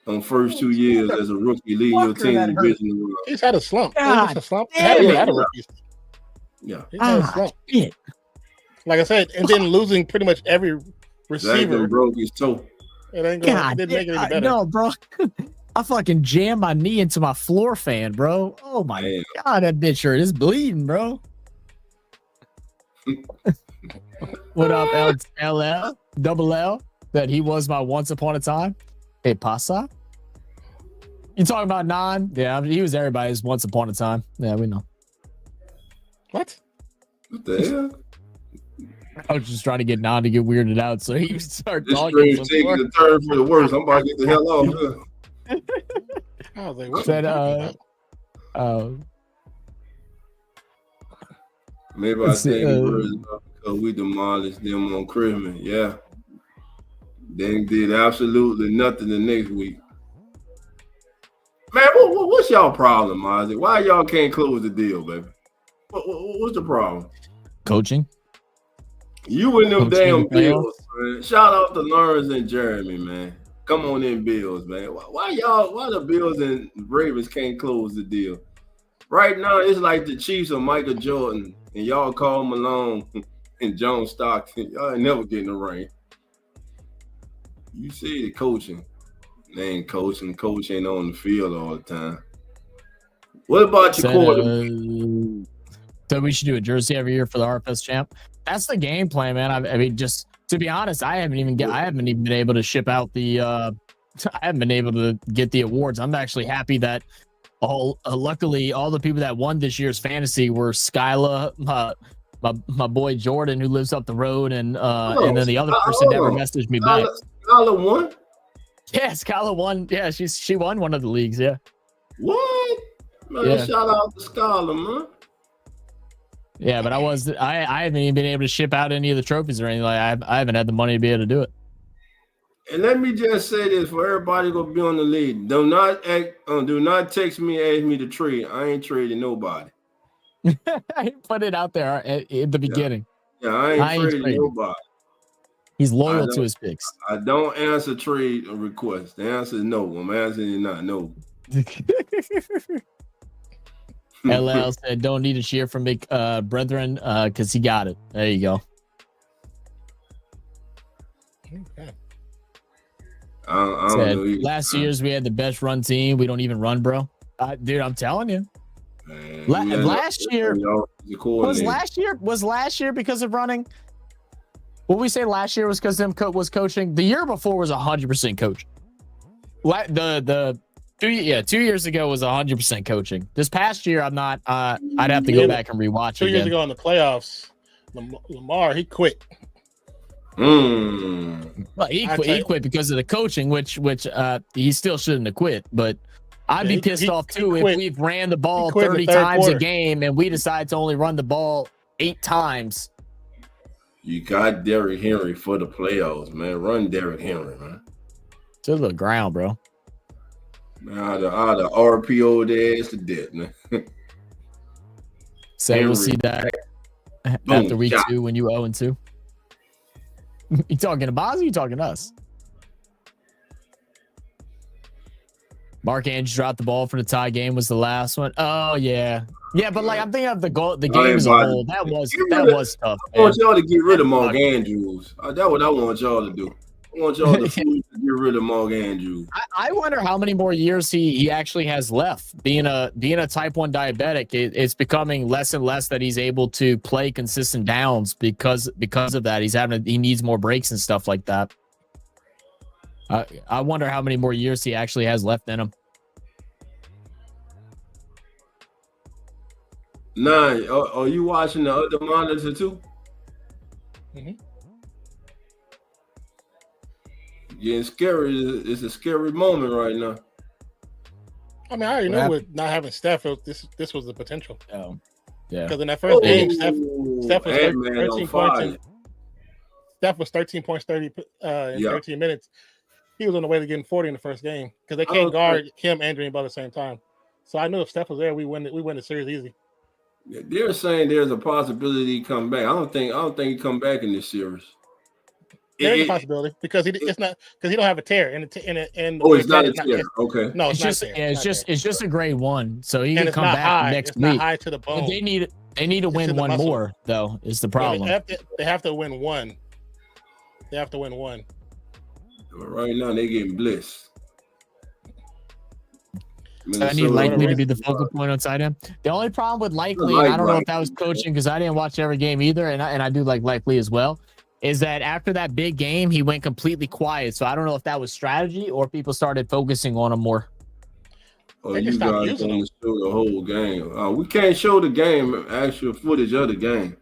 On first 2 years as a rookie, leading your team in the division around. He's had a slump. God, a slump. Yeah. He's had a slump. Shit. Like I said, and then losing pretty much every receiver. Zach broke his toe. It ain't gonna, didn't make it any better. No, bro. I fucking jammed my knee into my floor fan, bro. Oh my God, that bitch shirt is bleeding, bro. What up, LL? Double L? That he was my once upon a time? Hey, pasa? You talking about Non? Yeah, he was everybody's once upon a time. Yeah, we know. What the hell? I was just trying to get Non to get weirded out, so he would start talking. This stream's taking a turn for the worse. I'm about to get the hell off here. I was like, what? Said, maybe I think because we demolished them on Christmas. Yeah. They did absolutely nothing the next week. Man, what's y'all problem, Isaac? Why y'all can't close the deal, baby? What's the problem? Coaching. You and them damn Bills, man. Shout out to Lawrence and Jeremy, man. Come on in, Bills, man. Why the Bills and Ravens can't close the deal? Right now, it's like the Chiefs or Michael Jordan, and y'all call Malone and John Stockton. Y'all ain't never getting a ring. You see the coaching. They ain't coaching. Coach ain't on the field all the time. What about your quarterback? So we should do a jersey every year for the RFS champ. That's the game plan, man. I mean, just to be honest, I haven't even been able to ship out the. I haven't been able to get the awards. I'm actually happy that luckily all the people that won this year's fantasy were Skyla, my boy Jordan, who lives up the road, and then the other person never messaged me back. Skyla won. Yeah, Skyla won. Yeah, she won one of the leagues. Yeah. What? Man, yeah. Shout out to Skyla, man. Yeah, but I haven't even been able to ship out any of the trophies or anything. Like I haven't had the money to be able to do it. And let me just say this for everybody gonna be on the league. Do not text me and ask me to trade. I ain't trading nobody. I put it out there at the beginning. Yeah, I ain't trading nobody. He's loyal to his picks. I don't answer trade requests. The answer is no. I'm answering it not no. LL said, "Don't need a cheer from me, brethren, because he got it." There you go. Okay. I last year's we had the best run team. We don't even run, bro. Dude, I'm telling you. Man, last year was last year because of running. What we say last year was because them was coaching. The year before was 100% coaching. 2 years ago was 100% coaching. This past year, I'm not. I'd have to go back and rewatch. 2 years ago in the playoffs, Lamar he quit. Well, he quit because of the coaching, which he still shouldn't have quit. But I'd be pissed off too if we've ran the ball 30 times a game and we decide to only run the ball 8 times. You got Derrick Henry for the playoffs, man. Run Derrick Henry, man. To the ground, bro. Man, I'd have RPO'd their ass to death, man. So we'll see that after week 2 when you 0-2. You talking to Boz or you talking to us? Mark Andrews dropped the ball for the tie game was the last one. Oh yeah. Yeah, but like I'm thinking of the game as a whole. That was tough. I want y'all to get rid of Mark Andrews. That's what I want y'all to do. I want y'all to get rid of Mark Andrews. I wonder how many more years he actually has left. Being a type 1 diabetic, it's becoming less and less that he's able to play consistent downs because of that. He needs more breaks and stuff like that. I wonder how many more years he actually has left in him. 9. Are you watching the other monitor too? Mm-hmm. Getting scary. It's a scary moment right now. I mean, I already know with not having Steph, this was the potential. Oh, yeah. Because in that first game, Steph was 13 points. Steph was 13 points, 30 in 13 minutes. He was on the way to getting 40 in the first game because they can't guard him and Dream Ball at the same time. So I knew if Steph was there, we win the series easy. They're saying there's a possibility he come back. I don't think he come back in this series. There's a possibility because he don't have a tear in it's not a tear. Okay. No, it's just a grade 1, so he can come back next week. Not high to the bone. But they need to win one more though. Is the problem? They have to win one. They have to win one. Right now they getting blessed. I need Likely to be the focal point on side end. The only problem with Likely, I don't know if that was coaching because I didn't watch every game either, and I do like Likely as well, is that after that big game, he went completely quiet. So I don't know if that was strategy or people started focusing on him more. Oh, you guys want to show the whole game. We can't show the game, actual footage of the game.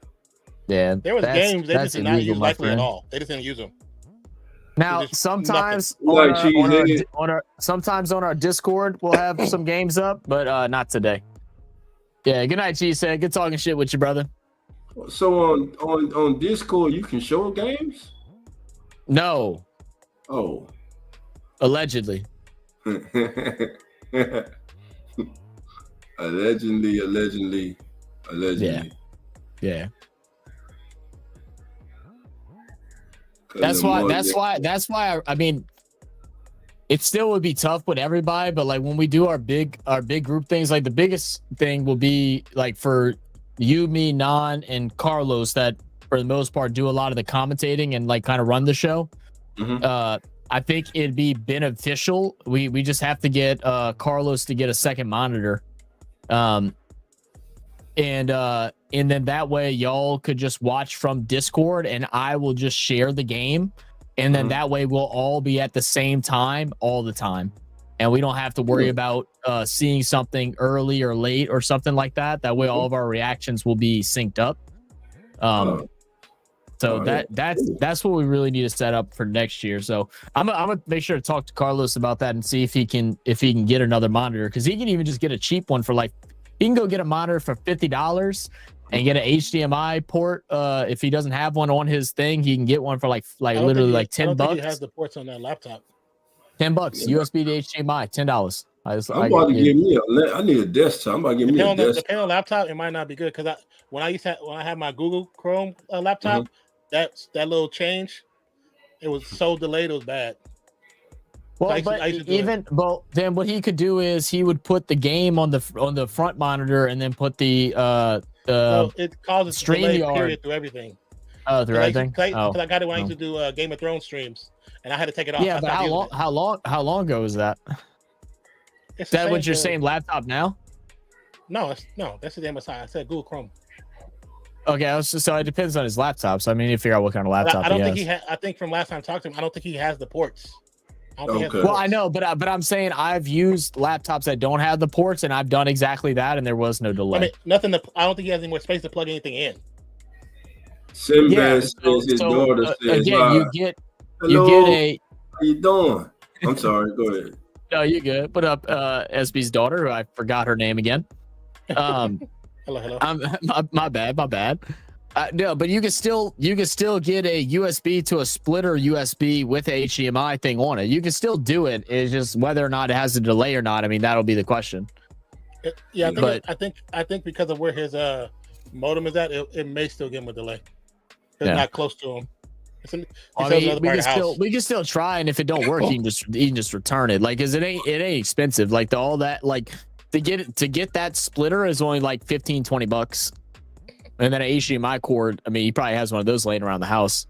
Yeah. There was games they just did not use Likely at all. They just didn't use him. Now, sometimes on our Discord, we'll have some games up, but not today. Yeah, good night, Cheese said. Good talking shit with you, brother. So on Discord, you can show games? No. Oh. Allegedly. Allegedly. Yeah. That's why I mean, it still would be tough with everybody, but like when we do our big group things, like the biggest thing will be like for you, me, Non, and Carlos that for the most part do a lot of the commentating and like kind of run the show. Mm-hmm. I think it'd be beneficial. We just have to get Carlos to get a second monitor. And then that way y'all could just watch from Discord and I will just share the game. And then that way we'll all be at the same time all the time. And we don't have to worry about seeing something early or late or something like that. That way all of our reactions will be synced up. So that's what we really need to set up for next year. So I'm gonna make sure to talk to Carlos about that and see if he can get another monitor, because he can even just get a cheap one for like, he can go get a monitor for $50 and get an HDMI port. If he doesn't have one on his thing, he can get one for like literally like $10. He has the ports on that laptop. $10 USB to HDMI, $10. I'm about to give me I need a desktop. I'm about to give me a desktop. Depending on laptop, it might not be good, because when I had my Google Chrome laptop, that little change, it was so delayed, it was bad. Well, then what he could do is he would put the game on the front monitor and then put the it causes StreamYard through everything. Oh, through everything. Because I got it when I used to do Game of Thrones streams, and I had to take it off. Yeah, but how long ago was that? Is that what you're saying? Laptop now? No, that's the MSI. I said Google Chrome. Okay, so it depends on his laptop. So I mean, you figure out what kind of laptop. I don't think he has. I think from last time I talked to him, I don't think he has the ports. Well, I know, but I'm saying I've used laptops that don't have the ports, and I've done exactly that, and there was no delay. I mean, I don't think he has any more space to plug anything in. Sinbad says his daughter says, again, you get a. How you doing? I'm sorry. Go ahead. No, you good. Put up SB's daughter, who I forgot her name again. Hello. My bad. No, but you can still get a USB to a splitter USB with a HDMI thing on it. You can still do it. It's just whether or not it has a delay or not. I mean, that'll be the question. I think because of where his modem is at, it may still give him a delay. It's not close to him. We can still try, and if it don't work, you can just return it. Like, cause it ain't expensive. Like all that, like to get that splitter is only like $15-20. And then an HDMI cord, I mean, he probably has one of those laying around the house.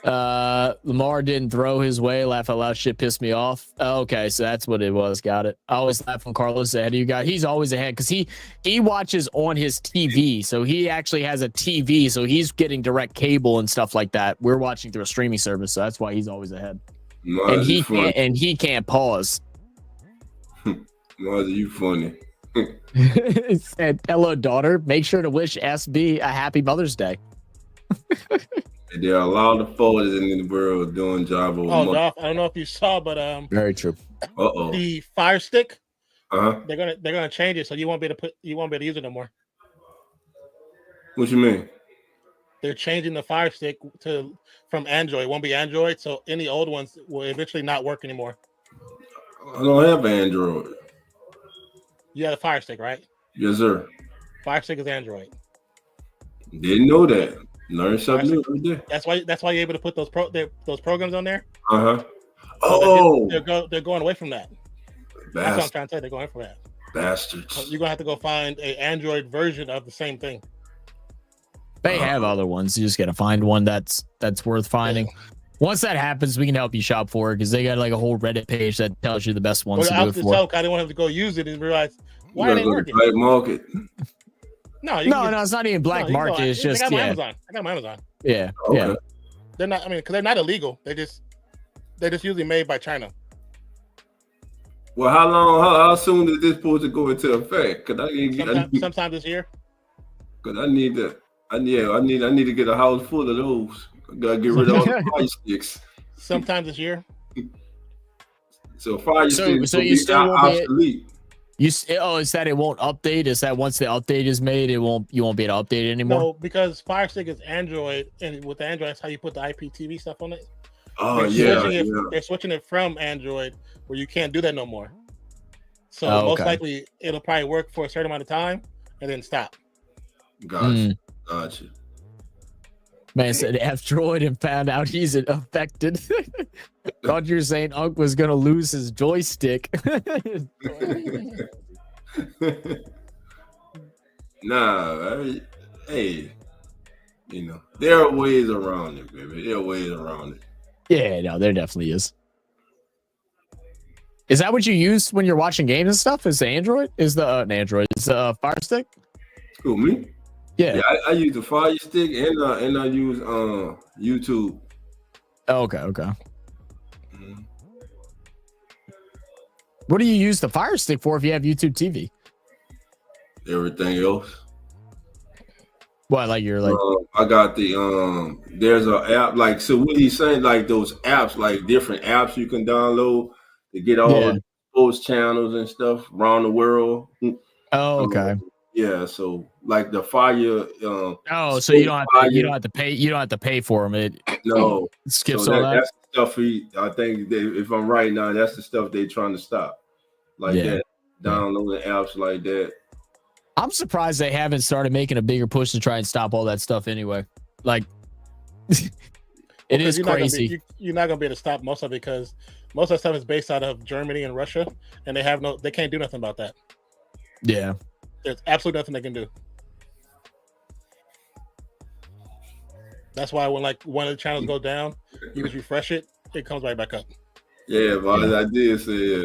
Lamar didn't throw his way. Laugh out loud. Shit pissed me off. Okay, so that's what it was. Got it. I always laugh when Carlos ahead of you guys. He's always ahead because he watches on his TV. So he actually has a TV. So he's getting direct cable and stuff like that. We're watching through a streaming service. So that's why he's always ahead. And he can't pause. Mother, you funny. It said, hello, daughter. Make sure to wish SB a happy Mother's Day. There are a lot of photos in the world doing job over. Oh, Dolph, I don't know if you saw, but very true. The Fire Stick. They're gonna change it so you won't be able to use it no more. What you mean? They're changing the Fire Stick from Android. It won't be Android, so any old ones will eventually not work anymore. I don't have Android. You have a Fire Stick, right? Yes, sir. Fire Stick is Android. Didn't know that. Learn something new every day. That's why you're able to put those programs on there. Oh, they're going away from that. That's what I'm trying to say. They're going from that. Bastards. You're gonna have to go find an Android version of the same thing. They have other ones. You just gotta find one that's worth finding. Yeah. Once that happens, we can help you shop for it because they got like a whole Reddit page that tells you the best ones to do it for. I didn't want him to go use it and realize why are they working? Black market. No, it's not even black market. It's just Amazon. I got my Amazon. Yeah, okay. Yeah. They're not. I mean, because they're not illegal. They're just usually made by China. Well, how soon is this supposed to go into effect? Sometime this year. Because I need to get a house full of those. I gotta get rid of all the Fire Sticks. Sometime this year. So Fire Sticks so you still obsolete. Is that it won't update? Is that once the update is made, you won't be able to update it anymore? No, because Fire Stick is Android, and with Android, that's how you put the IPTV stuff on it. Oh, they're switching it from Android, where you can't do that no more. So most likely, it'll probably work for a certain amount of time, and then stop. Gotcha. Man said F-Droid and found out he's affected. Thought you were saying Unc was going to lose his joystick. Nah, hey, You know, there are ways around it, baby. There are ways around it. Yeah, no, there definitely is. Is that what you use when you're watching games and stuff? Is the Android? Is the Android? Is the Fire Stick? Who, me? Yeah. I use the Fire Stick and I use YouTube. Oh, okay. Mm-hmm. What do you use the Fire Stick for if you have YouTube TV? Everything else. What, like you're like? I got the there's an app like, so what he's saying, like those apps, like different apps you can download to get all the sports channels and stuff around the world. Oh, okay. Yeah, so like the Fire. So you don't have to pay for them. It skips all that. That's the stuff I think if I'm right now, that's the stuff they're trying to stop. Like that, downloading apps like that. I'm surprised they haven't started making a bigger push to try and stop all that stuff anyway. Like, it is crazy. You're not gonna be able to stop most of it because most of the stuff is based out of Germany and Russia, and they can't do nothing about that. Yeah, there's absolutely nothing they can do. That's why when like one of the channels goes down, you just refresh it, it comes right back up. Yeah, but I did say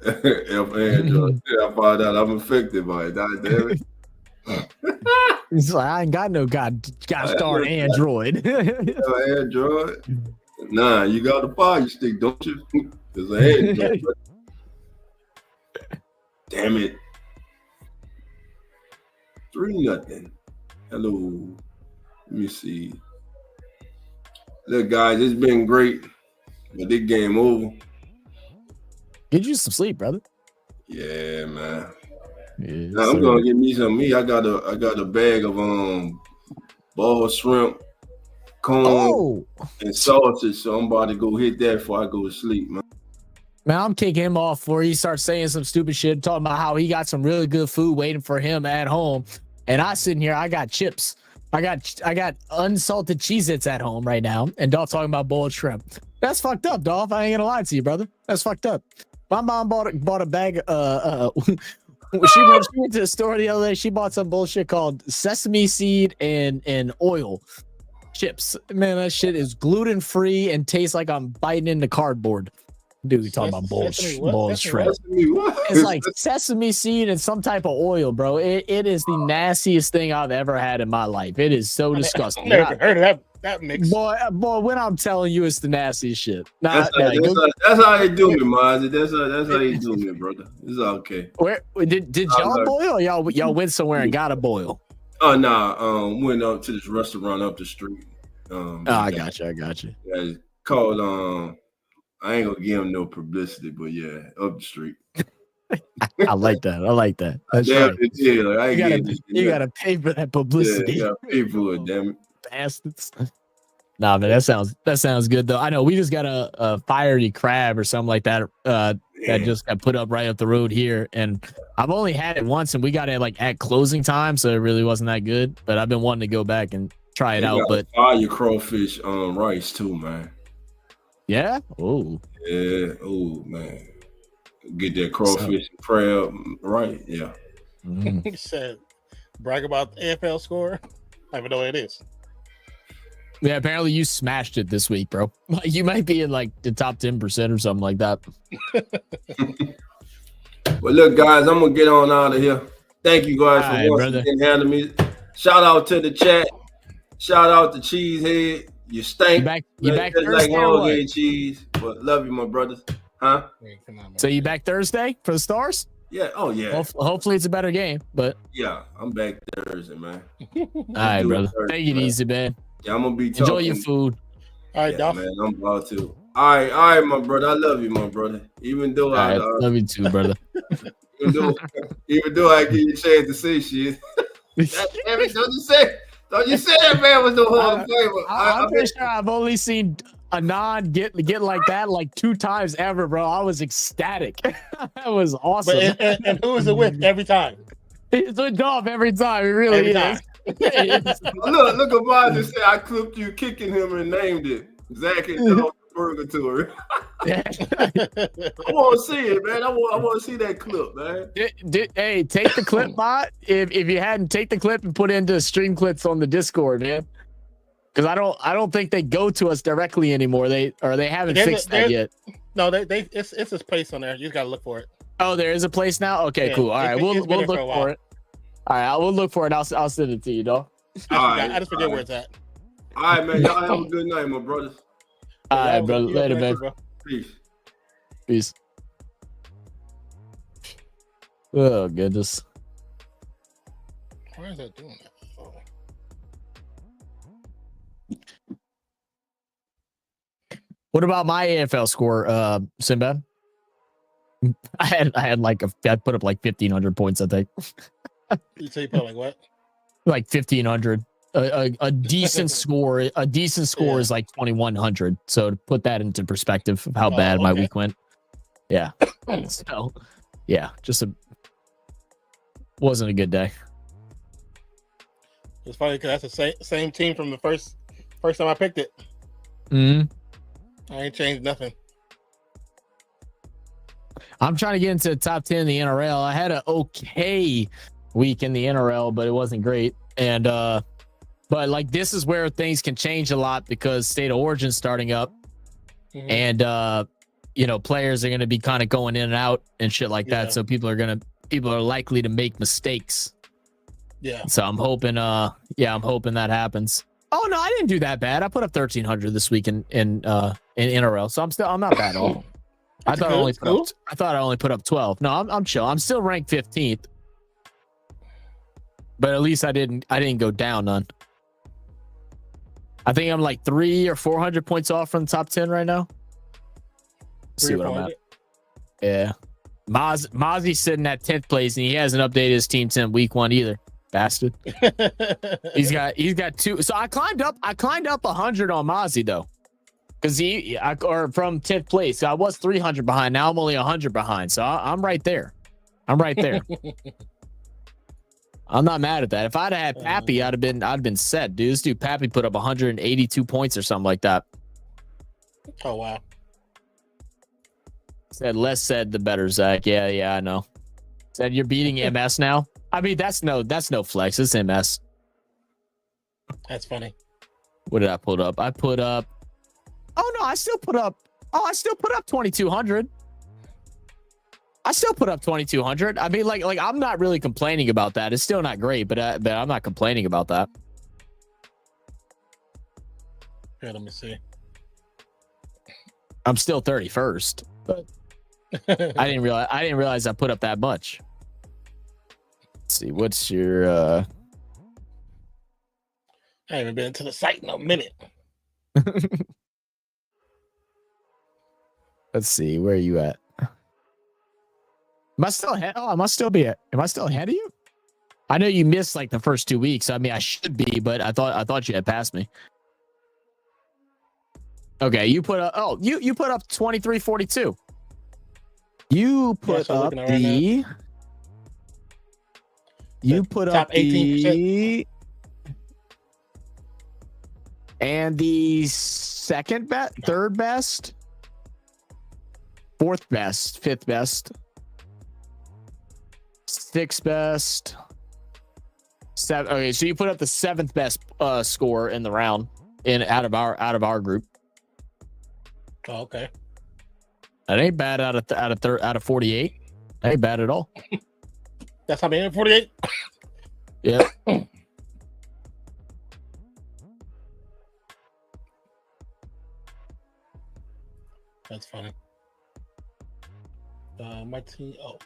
Android. I found out I'm affected by it. God damn it. It's like, I ain't got no gosh darn Android. Android? Nah, you got a Fire Stick, don't you? It's an Android. Damn it. 3-0. Hello. Let me see. Look, guys, it's been great. But this game over. Get you some sleep, brother. Yeah, man. Yes, now I'm gonna get me some meat. I got a bag of boiled shrimp, corn, and sausage. So I'm about to go hit that before I go to sleep, man. Man, I'm kicking him off before he starts saying some stupid shit, talking about how he got some really good food waiting for him at home. And I sitting here, I got chips. I got unsalted Cheez-Its at home right now. And Dolph talking about boiled shrimp. That's fucked up, Dolph. I ain't gonna lie to you, brother. That's fucked up. My mom bought a bag. She went to the store the other day. She bought some bullshit called sesame seed and oil chips. Man, that shit is gluten free and tastes like I'm biting into cardboard. Dude, we talking about bullshit shrimp. It's like sesame seed and some type of oil, bro. It is the nastiest thing I've ever had in my life. It is so disgusting. I've never heard of that mix. Boy, when I'm telling you, it's the nastiest shit. That's how they do me, Mozzie. That's how you do me, brother. It's okay. Where did y'all boil? Or y'all went somewhere and got a boil? Oh nah. Went up to this restaurant up the street. I got you. Yeah, it's called I ain't gonna give him no publicity, but yeah, up the street. I like that. That's right. You gotta pay for that publicity. Yeah, you gotta pay for it, damn it. Bastards. Nah, man, that sounds good though. I know we just got a fiery crab or something like that that just got put up right up the road here, and I've only had it once, and we got it like at closing time, so it really wasn't that good. But I've been wanting to go back and try it out. But fire crawfish rice too, man. Yeah. Oh. Yeah. Oh man. Get that crawfish and crab right. Yeah. He said, brag about the AFL score. I don't know what it is. Yeah, apparently you smashed it this week, bro. Like you might be in like the top 10% or something like that. Well, look, guys, I'm gonna get on out of here. Thank you guys for watching. Handling me. Shout out to the chat. Shout out to Cheesehead. You stink. You back Thursday like holiday cheese, but love you, my brothers. Huh? Hey, come on, so you back Thursday for the Stars? Yeah. Oh yeah. Hopefully it's a better game, but yeah, I'm back Thursday, man. All right, brother. Take it easy, man. Yeah, I'm gonna be talking. Enjoy your food. All right, yeah, man. I'm about to. All right, my brother. I love you, my brother. Even though I love you too, brother. even though I give you a chance to say shit. Damn it, don't you say that man was the Hall of Famer. I'm pretty sure I've only seen Anand get like that like 2 times ever, bro. I was ecstatic. That was awesome. But, and who is it with every time? It's with Dolph every time. It really is. Look at mine that said I clipped you kicking him and named it. Zach and Dolph Burger Tour. I want to see it, man. I want to see that clip, man. Hey, take the clip, bot. If you hadn't, take the clip and put it into stream clips on the Discord, man. Because I don't think they go to us directly anymore. They haven't fixed that yet. No, it's this place on there. You just gotta look for it. Oh, there is a place now. Okay, cool. All right, we'll look for it. All right, we'll look for it. I'll send it to you, dog. I just forget where it's at. All right, man. Y'all have a good night, my brothers. All right, bro. Later, man. Peace. Oh goodness. Why is that doing that? Oh. What about my AFL score, Sinbad? I put up like 1,500 points, I think. You say you put like what? Like 1,500. A decent score. A decent score is like 2,100. So to put that into perspective of how bad my week went. Yeah. So yeah, wasn't a good day. It's funny because that's the same team from the first time I picked it. I ain't changed nothing. I'm trying to get into the top 10 in the NRL. I had an okay week in the NRL, but it wasn't great. And but like this is where things can change a lot because State of Origin's starting up, and players are going to be kind of going in and out and shit like that. So people are likely to make mistakes. Yeah. So I'm hoping I'm hoping that happens. Oh no, I didn't do that bad. I put up 1,300 this week in NRL. So I'm not bad at all. I thought I only put up 12. No, I'm chill. I'm still ranked 15th. But at least I didn't go down none. I think I'm like 300 or 400 points off from the top 10 right now. Let's see what I'm at. Yeah. Mozzie's sitting at 10th place and he hasn't updated his team 10 week 1 either. Bastard. he's got 2. So I climbed up 100 on Mozzie though. Because or from 10th place. So I was 300 behind. Now I'm only 100 behind. So I'm right there. I'm not mad at that. If I'd have had Pappy, I'd have been set, dude. This dude Pappy put up 182 points or something like that. Oh wow. Said less said the better, Zach. Yeah, I know. Said you're beating MS now. I mean, that's no flex. It's MS. That's funny. What did I put up? I put up. Oh no, I still put up 2,200. I still put up 2,200. I mean, like I'm not really complaining about that. It's still not great, but I'm not complaining about that. Here, let me see. I'm still 31st, but I didn't realize I put up that much. Let's see, what's your I haven't been to the site in a minute. Let's see, where are you at? Am I still ahead? Oh, am I still ahead of you? I know you missed like the first 2 weeks. I mean, I should be, but I thought you had passed me. Okay, you put up. Oh, you put up 2342. You put up the. You put up 18%. And the second best, third best, fourth best, fifth best, sixth best, seven. Okay, so you put up the seventh best score in the round out of our group. Oh, okay. That ain't bad out of 48. That ain't bad at all. That's how many 48. Yeah. That's funny. My team. Oh,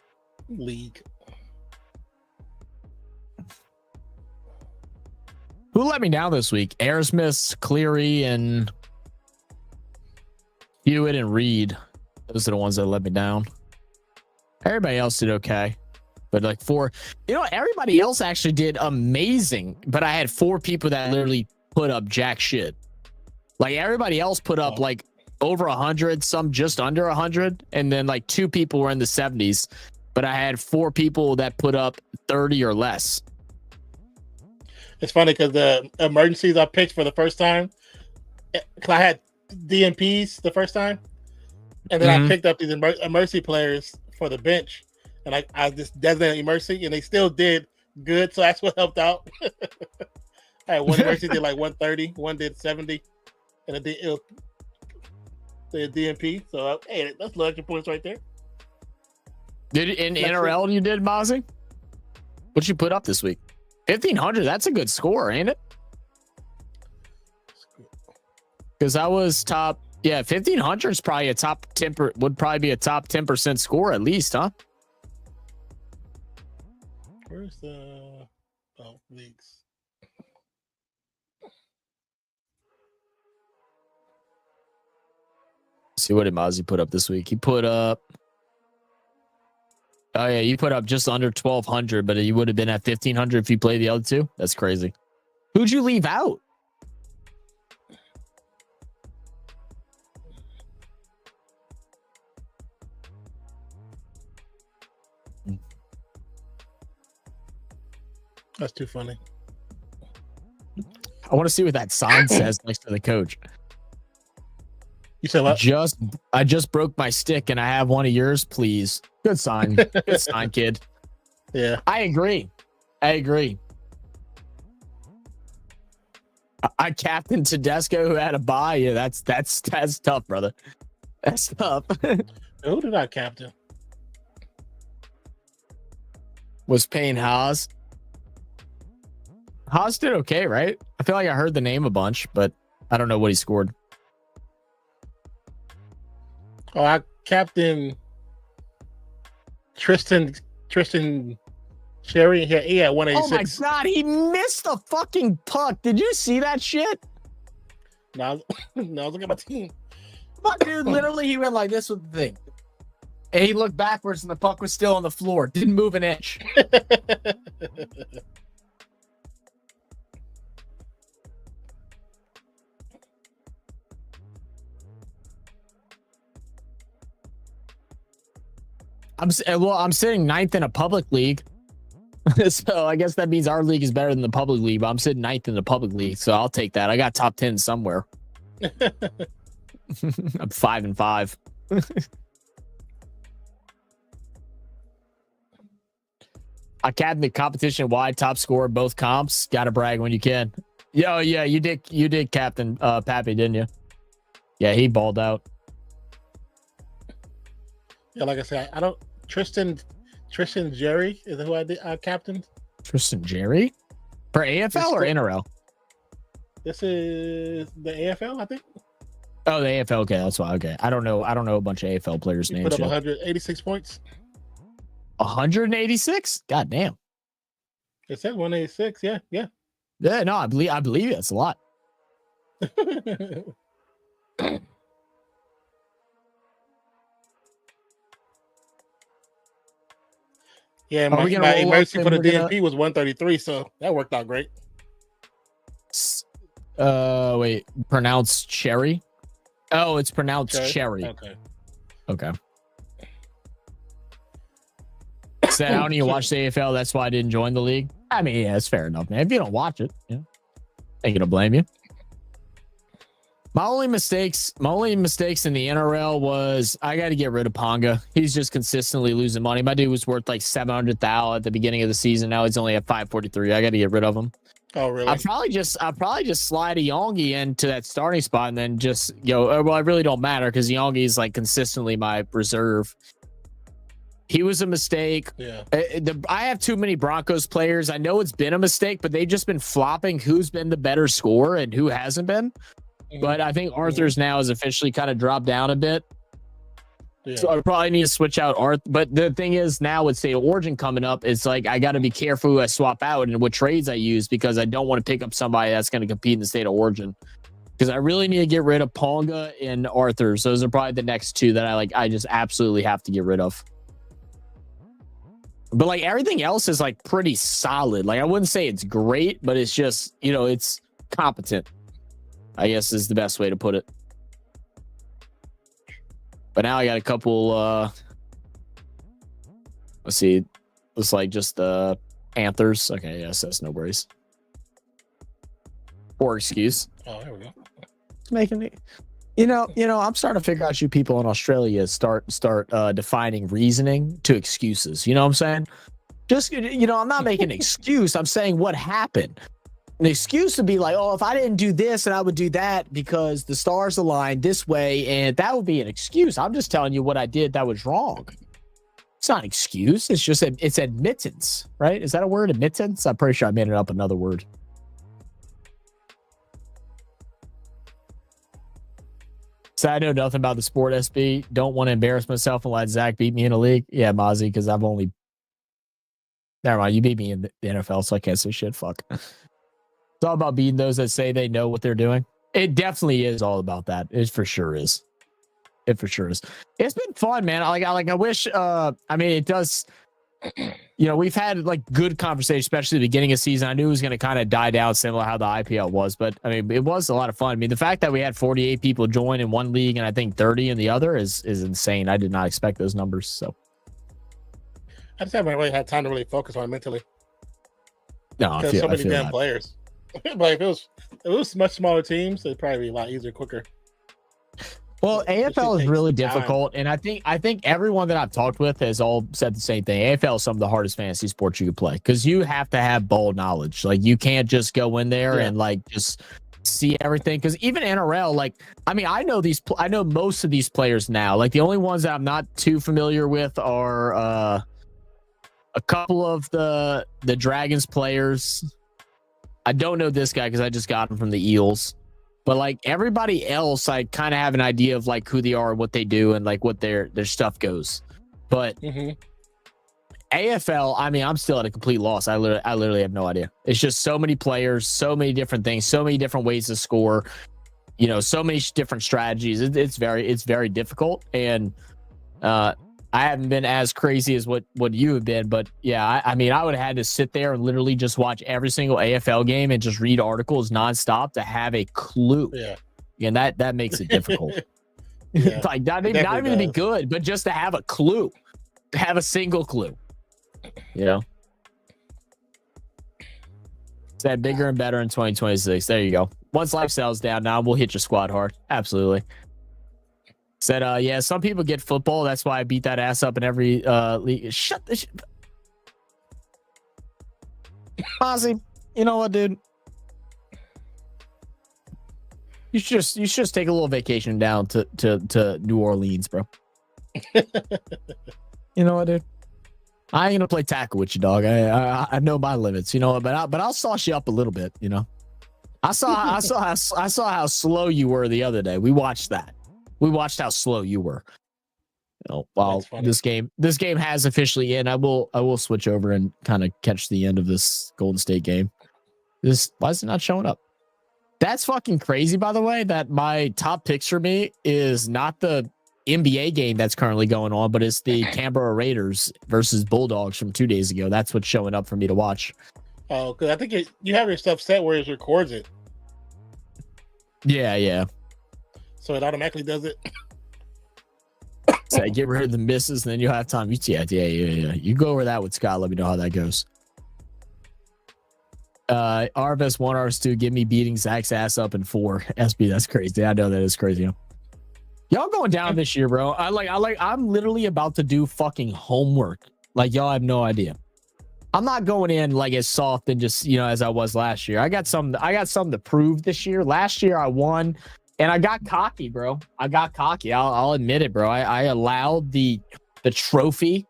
league. Who let me down this week? Aerosmith, Cleary, and Hewitt and Reed. Those are the ones that let me down. Everybody else did okay. But like everybody else actually did amazing. But I had 4 people that literally put up jack shit. Like everybody else put up like over 100, some just under 100. And then like 2 people were in the 70s. But I had 4 people that put up 30 or less. It's funny because the emergencies I picked for the first time, because I had DMPs the first time. And then I picked up these emergency players for the bench. And I just designated emergency, and they still did good. So that's what helped out. Hey, one versus did like 130, one did 70, and it did the DNP. So hey, that's extra points right there. Did it in NRL you did, Mozzie? What'd you put up this week? 1,500. That's a good score, ain't it? Because I was top. Yeah, 1,500 is probably a top 10. Would probably be a top 10% score at least, huh? Where's the leagues? See, what did Mozzie put up this week? He put up. Oh yeah, you put up just under 1,200, but you would have been at 1,500 if you played the other two. That's crazy. Who'd you leave out? That's too funny. I want to see what that sign says next to the coach. You said what? I just broke my stick and I have one of yours, please. Good sign. Good sign, kid. Yeah. I agree. I captained Tedesco who had a bye. Yeah, that's tough, brother. That's tough. Who did I captain? Was Payne Haas. Haas did okay, right? I feel like I heard the name a bunch, but I don't know what he scored. Oh, I captained Tristan Sherry. He had 186. Oh my god, he missed the fucking puck. Did you see that shit? No, look at my team. Fuck, dude, literally he went like this with the thing. And he looked backwards and the puck was still on the floor. Didn't move an inch. I'm sitting ninth in a public league. So I guess that means our league is better than the public league, but I'm sitting ninth in the public league. So I'll take that. I got top 10 somewhere. I'm 5-5. I captained the competition wide top scorer both comps. Gotta brag when you can. Yeah, you did captain Pappy, didn't you? Yeah, he balled out. Yeah, like I said, I don't Tristan Jerry is who I captained. Tristan Jerry? For AFL or NRL? This is the AFL, I think. Oh, the AFL. Okay, that's why. Okay, I don't know a bunch of AFL players' names. Put up 186 points. 186? God damn. It said 186. Yeah. Yeah, no, I believe it's a lot. Yeah, my emergency for the DNP was 133, so that worked out great. Wait, pronounced cherry? Oh, it's pronounced cherry. Okay. Said I don't even watch the AFL. That's why I didn't join the league. I mean, yeah, it's fair enough, man. If you don't watch it, yeah, ain't gonna blame you. My only mistakes in the NRL was I got to get rid of Ponga. He's just consistently losing money. My dude was worth like 700,000 at the beginning of the season. Now he's only at 543. I got to get rid of him. Oh, really? I'll probably just slide a Yongi into that starting spot and then just well, it really don't matter because Yongi is like consistently my reserve. He was a mistake. Yeah. I have too many Broncos players. I know it's been a mistake, but they've just been flopping who's been the better scorer and who hasn't been. But I think Arthur's now has officially kind of dropped down a bit. Yeah. So I probably need to switch out Arthur. But the thing is now with State of Origin coming up, it's like I got to be careful who I swap out and what trades I use because I don't want to pick up somebody that's going to compete in the State of Origin. Because I really need to get rid of Ponga and Arthur's. Those are probably the next two that I just absolutely have to get rid of. But like everything else is like pretty solid. Like I wouldn't say it's great, but it's just, it's competent, I guess is the best way to put it. But now I got a couple, let's see. Looks like just the Panthers. Okay, yes, that's no worries. Poor excuse. Oh, there we go. It's making it. I'm starting to figure out you people in Australia start defining reasoning to excuses. You know what I'm saying? Just, I'm not making an excuse. I'm saying what happened. An excuse would be like, oh, if I didn't do this, and I would do that because the stars aligned this way, and that would be an excuse. I'm just telling you what I did that was wrong. It's not an excuse. It's just it's admittance, right? Is that a word? Admittance? I'm pretty sure I made it up another word. So I know nothing about the sport, SB. Don't want to embarrass myself and let Zach beat me in a league. Yeah, Mozzie, because I've only... Never mind, you beat me in the NFL, so I can't say shit. Fuck. It's all about beating those that say they know what they're doing. It definitely is all about that. It for sure is. It for sure is. It's been fun, man. I wish. I mean, it does. You know, we've had like good conversation, especially the beginning of the season. I knew it was going to kind of die down, similar to how the IPL was, but I mean, it was a lot of fun. I mean, the fact that we had 48 people join in one league and I think 30 in the other is insane. I did not expect those numbers. So I just haven't really had time to really focus on it mentally. No, because so many damn players. Like if it was much smaller teams, it'd probably be a lot easier, quicker. Well, AFL is really difficult, and I think everyone that I've talked with has all said the same thing. AFL is some of the hardest fantasy sports you could play because you have to have ball knowledge. Like you can't just go in there and like just see everything. Because even NRL, like I mean, I know most of these players now. Like the only ones that I'm not too familiar with are a couple of the Dragons players. I don't know this guy because I just got him from the Eels. But like everybody else, I kind of have an idea of like who they are, what they do, and like what their stuff goes. But AFL, I mean, I'm still at a complete loss. I literally have no idea. It's just so many players, so many different things, so many different ways to score. You know, so many different strategies. It's very difficult, and I haven't been as crazy as what you have been, but yeah, I mean, I would have had to sit there and literally just watch every single AFL game and just read articles nonstop to have a clue. Yeah. And that makes it difficult. Yeah, like not even to be good, but just to have a clue, to have a single clue, you know? Said bigger and better in 2026. There you go. Once life settles down, now we'll hit your squad hard. Absolutely. Said, yeah, some people get football. That's why I beat that ass up in every league. Shut the shit. Ozzy, you know what, dude? You should just take a little vacation down to New Orleans, bro. You know what, dude? I ain't gonna play tackle with you, dog. I know my limits, you know, but I'll sauce you up a little bit, you know. I saw how slow you were the other day. We watched that. We watched how slow you were. You know, while this game has officially ended, I will switch over and kind of catch the end of this Golden State game. Why is it not showing up? That's fucking crazy, by the way, that my top picks for me is not the NBA game that's currently going on, but it's the Canberra Raiders versus Bulldogs from 2 days ago. That's what's showing up for me to watch. Oh, because I think you have your stuff set where it records it. Yeah. So it automatically does it. So get rid of the misses, and then you'll have time. Yeah. You go over that with Scott. Let me know how that goes. RFS 1, RS 2, give me beating Zach's ass up in 4. SB, that's crazy. I know that is crazy. Y'all going down this year, bro. I'm literally about to do fucking homework. Like, y'all have no idea. I'm not going in like as soft and just, you know, as I was last year. I got something to prove this year. Last year I won. And I got cocky, bro. I'll admit it, bro. I allowed the trophy,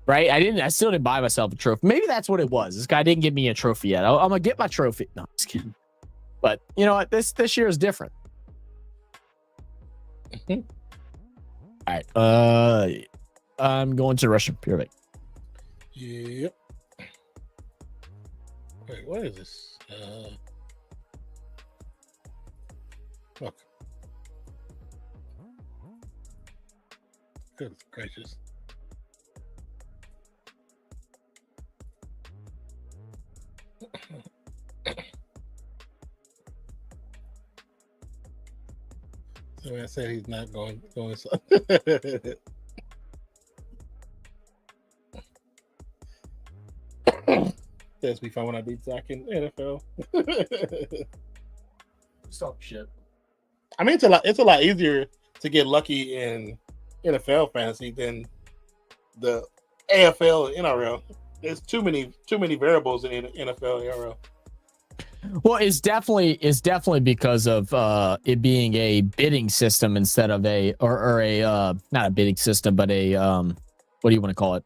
right? I still didn't buy myself a trophy. Maybe that's what it was. This guy didn't give me a trophy yet. I'm gonna get my trophy. No, I'm just kidding. But you know what? This year is different. All right. I'm going to Russian. Perfect. Yep. Wait, what is this? Look. Good gracious. So I said he's not going so. That's be fun when I beat Zach in NFL. Stop shit. I mean, it's a lot easier to get lucky in NFL fantasy than the AFL and NRL. There's too many variables in NFL and NRL. Well, it's definitely because of it being a bidding system instead of a not a bidding system, but a what do you want to call it?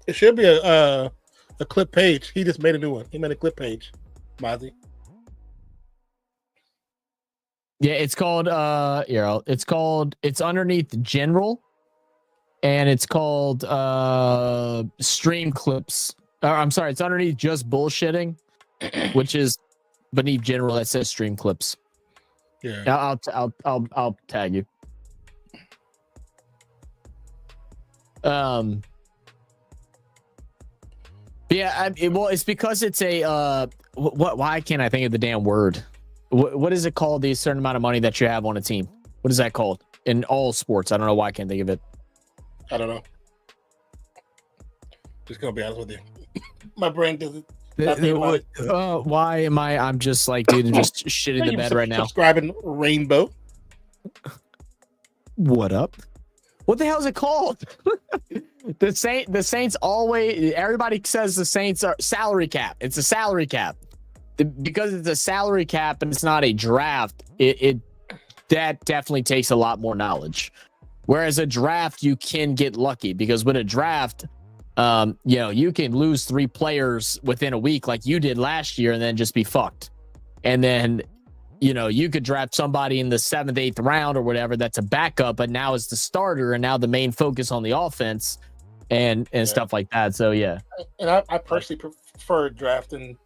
It should be a clip page. He just made a new one. He made a clip page, Mozzie. Yeah, it's called it's underneath general, and it's called stream clips. I'm sorry, it's underneath just bullshitting, which is beneath general that says stream clips. Yeah, I'll tag you. Yeah, it's because it's a why can't I think of the damn word? What is it called? The certain amount of money that you have on a team. What is that called in all sports? I don't know why I can't think of it. I don't know. Just gonna be honest with you, my brain doesn't. Why am I? I'm just like, dude, I'm just shitting the bed right now. Subscribing Rainbow. What up? What the hell is it called? The Saints always. Everybody says the Saints are salary cap. It's a salary cap. Because it's a salary cap and it's not a draft, that definitely takes a lot more knowledge. Whereas a draft, you can get lucky because with a draft, you can lose 3 players within a week like you did last year and then just be fucked. And then, you could draft somebody in the 7th, 8th round or whatever that's a backup, but now it's the starter and now the main focus on the offense and stuff like that. So, yeah. And I personally prefer drafting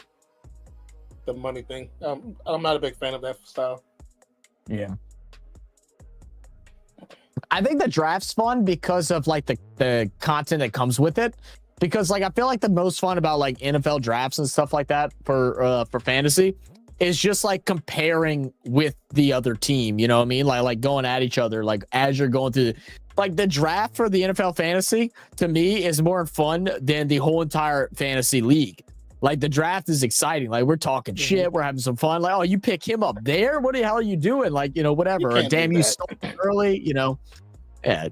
the money thing. I'm not a big fan of that style. Yeah. I think the draft's fun because of like the content that comes with it. Because like I feel like the most fun about like NFL drafts and stuff like that for fantasy is just like comparing with the other team. You know what I mean? Like going at each other. Like as you're going through like the draft for the NFL fantasy to me is more fun than the whole entire fantasy league. Like the draft is exciting. Like we're talking shit. We're having some fun. Like, oh, you pick him up there. What the hell are you doing? Like, whatever. Or damn, you stole it early. Yeah.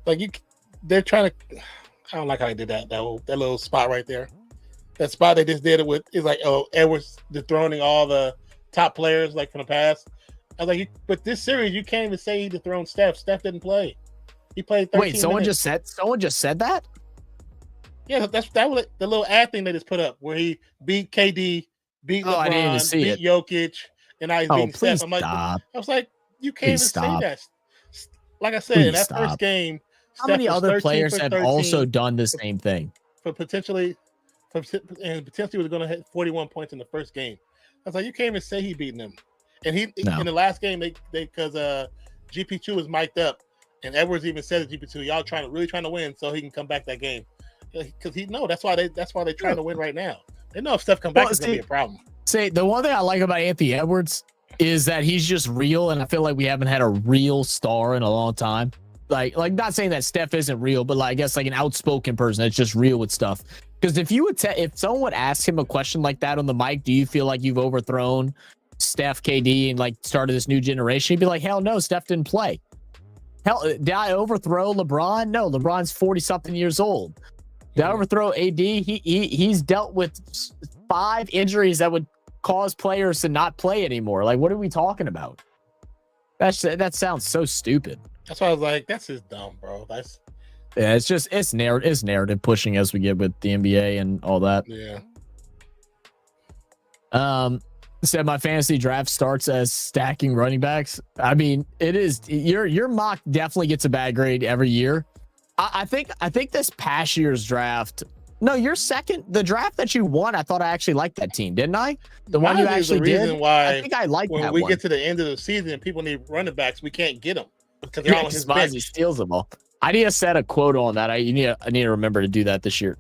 Like they're trying to. I don't like how they did that little spot right there. That spot they just did it with is like, oh, Edwards dethroning all the top players like from the past. I was like, but this series you can't even say he dethroned Steph. Steph didn't play. He played 13 Wait, someone minutes. just said that? Yeah, that was the little ad thing they just put up where he beat KD, beat LeBron, I didn't even see beat Jokic, and now he's beating Steph. I'm like, I was like, you can't even say that. Like I said, in that first game, how many other players have also done the same thing? Potentially was going to hit 41 points in the first game. I was like, you can't even say he beating him. And in the last game, they because GP2 was mic'd up, and Edwards even said to GP2, y'all really trying to win so he can come back that game. Because that's why they're trying to win right now. They know if Steph come back, it's gonna be a problem. See, the one thing I like about Anthony Edwards is that he's just real, and I feel like we haven't had a real star in a long time. Like not saying that Steph isn't real, but like I guess like an outspoken person that's just real with stuff. Because if someone would ask him a question like that on the mic, do you feel like you've overthrown Steph, KD, and like started this new generation? He'd be like, hell no, Steph didn't play. Hell, did I overthrow LeBron? No, LeBron's 40-something years old. Did I overthrow AD? He's dealt with 5 injuries that would cause players to not play anymore. Like, what are we talking about? That sounds so stupid. That's why I was like, that's just dumb, bro. It's narrative pushing as we get with the NBA and all that. Yeah. Said my fantasy draft starts as stacking running backs. I mean, it is your mock definitely gets a bad grade every year. I think this past year's draft. No, your second, the draft that you won. I thought I actually liked that team, didn't I? The one you actually did. I think I like when that we one. get to the end of the season and people need running backs, we can't get them because Yeah, Mozzie steals them all. I need to set a quote on that. I need to remember to do that this year.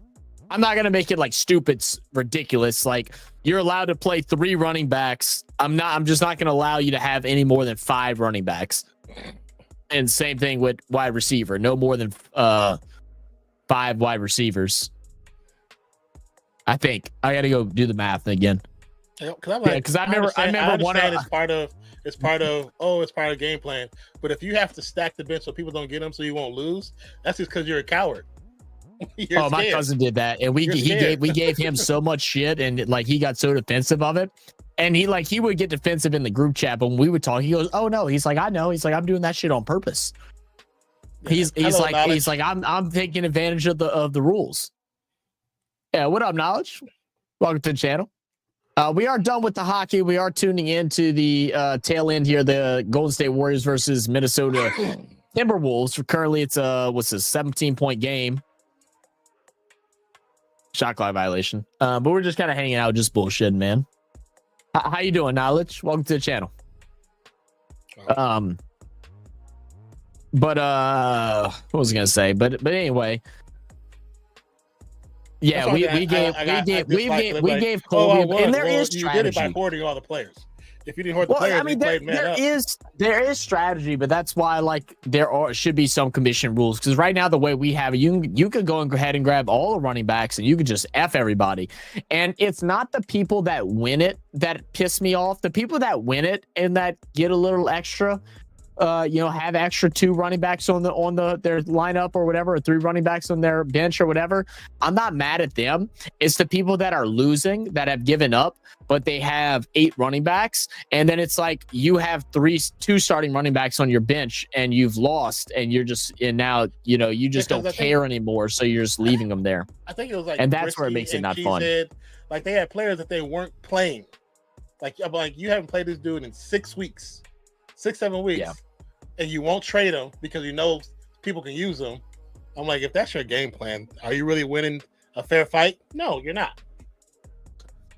I'm not gonna make it like stupid, ridiculous. Like you're allowed to play 3 running backs. I'm just not gonna allow you to have any more than 5 running backs. And same thing with wide receiver. No more than 5 wide receivers. I think I got to go do the math again. Because I remember one. It's part of game plan. But if you have to stack the bench so people don't get them, so you won't lose, that's just because you're a coward. Oh, my cousin did that, and we gave him so much shit, and like he got so defensive of it, and he would get defensive in the group chat, but when we would talk, he goes, "Oh no," he's like, "I know," he's like, "I'm doing that shit on purpose." He's like, I'm taking advantage of the rules. Yeah, what up, Knowledge? Welcome to the channel. We are done with the hockey. We are tuning into the tail end here, the Golden State Warriors versus Minnesota Timberwolves. Currently, it's a 17-point game. Shot clock violation. But we're just kind of hanging out, just bullshitting, man. How you doing, Knowledge? Welcome to the channel. But what was I gonna say? But anyway. Yeah, we gave Kobe, and there is strategy. You did it by hoarding all the players. If you didn't hoard the players, I mean, there is strategy, but that's why like should be some commission rules, because right now the way we have it, you could go ahead and grab all the running backs and you could just F everybody. And it's not the people that win it that piss me off. The people that win it and that get a little extra, have extra 2 running backs on their lineup or whatever, or 3 running backs on their bench or whatever. I'm not mad at them. It's the people that are losing, that have given up, but they have 8 running backs, and then it's like you have 2 starting running backs on your bench and you've lost, and now you just don't care anymore, so you're just leaving them there. I think it was like, and that's where it makes it not fun. Like they had players that they weren't playing. Like you haven't played this dude in 6 weeks, 6-7 weeks. Yeah. And you won't trade them because you know people can use them. I'm like, if that's your game plan, are you really winning a fair fight? No, you're not.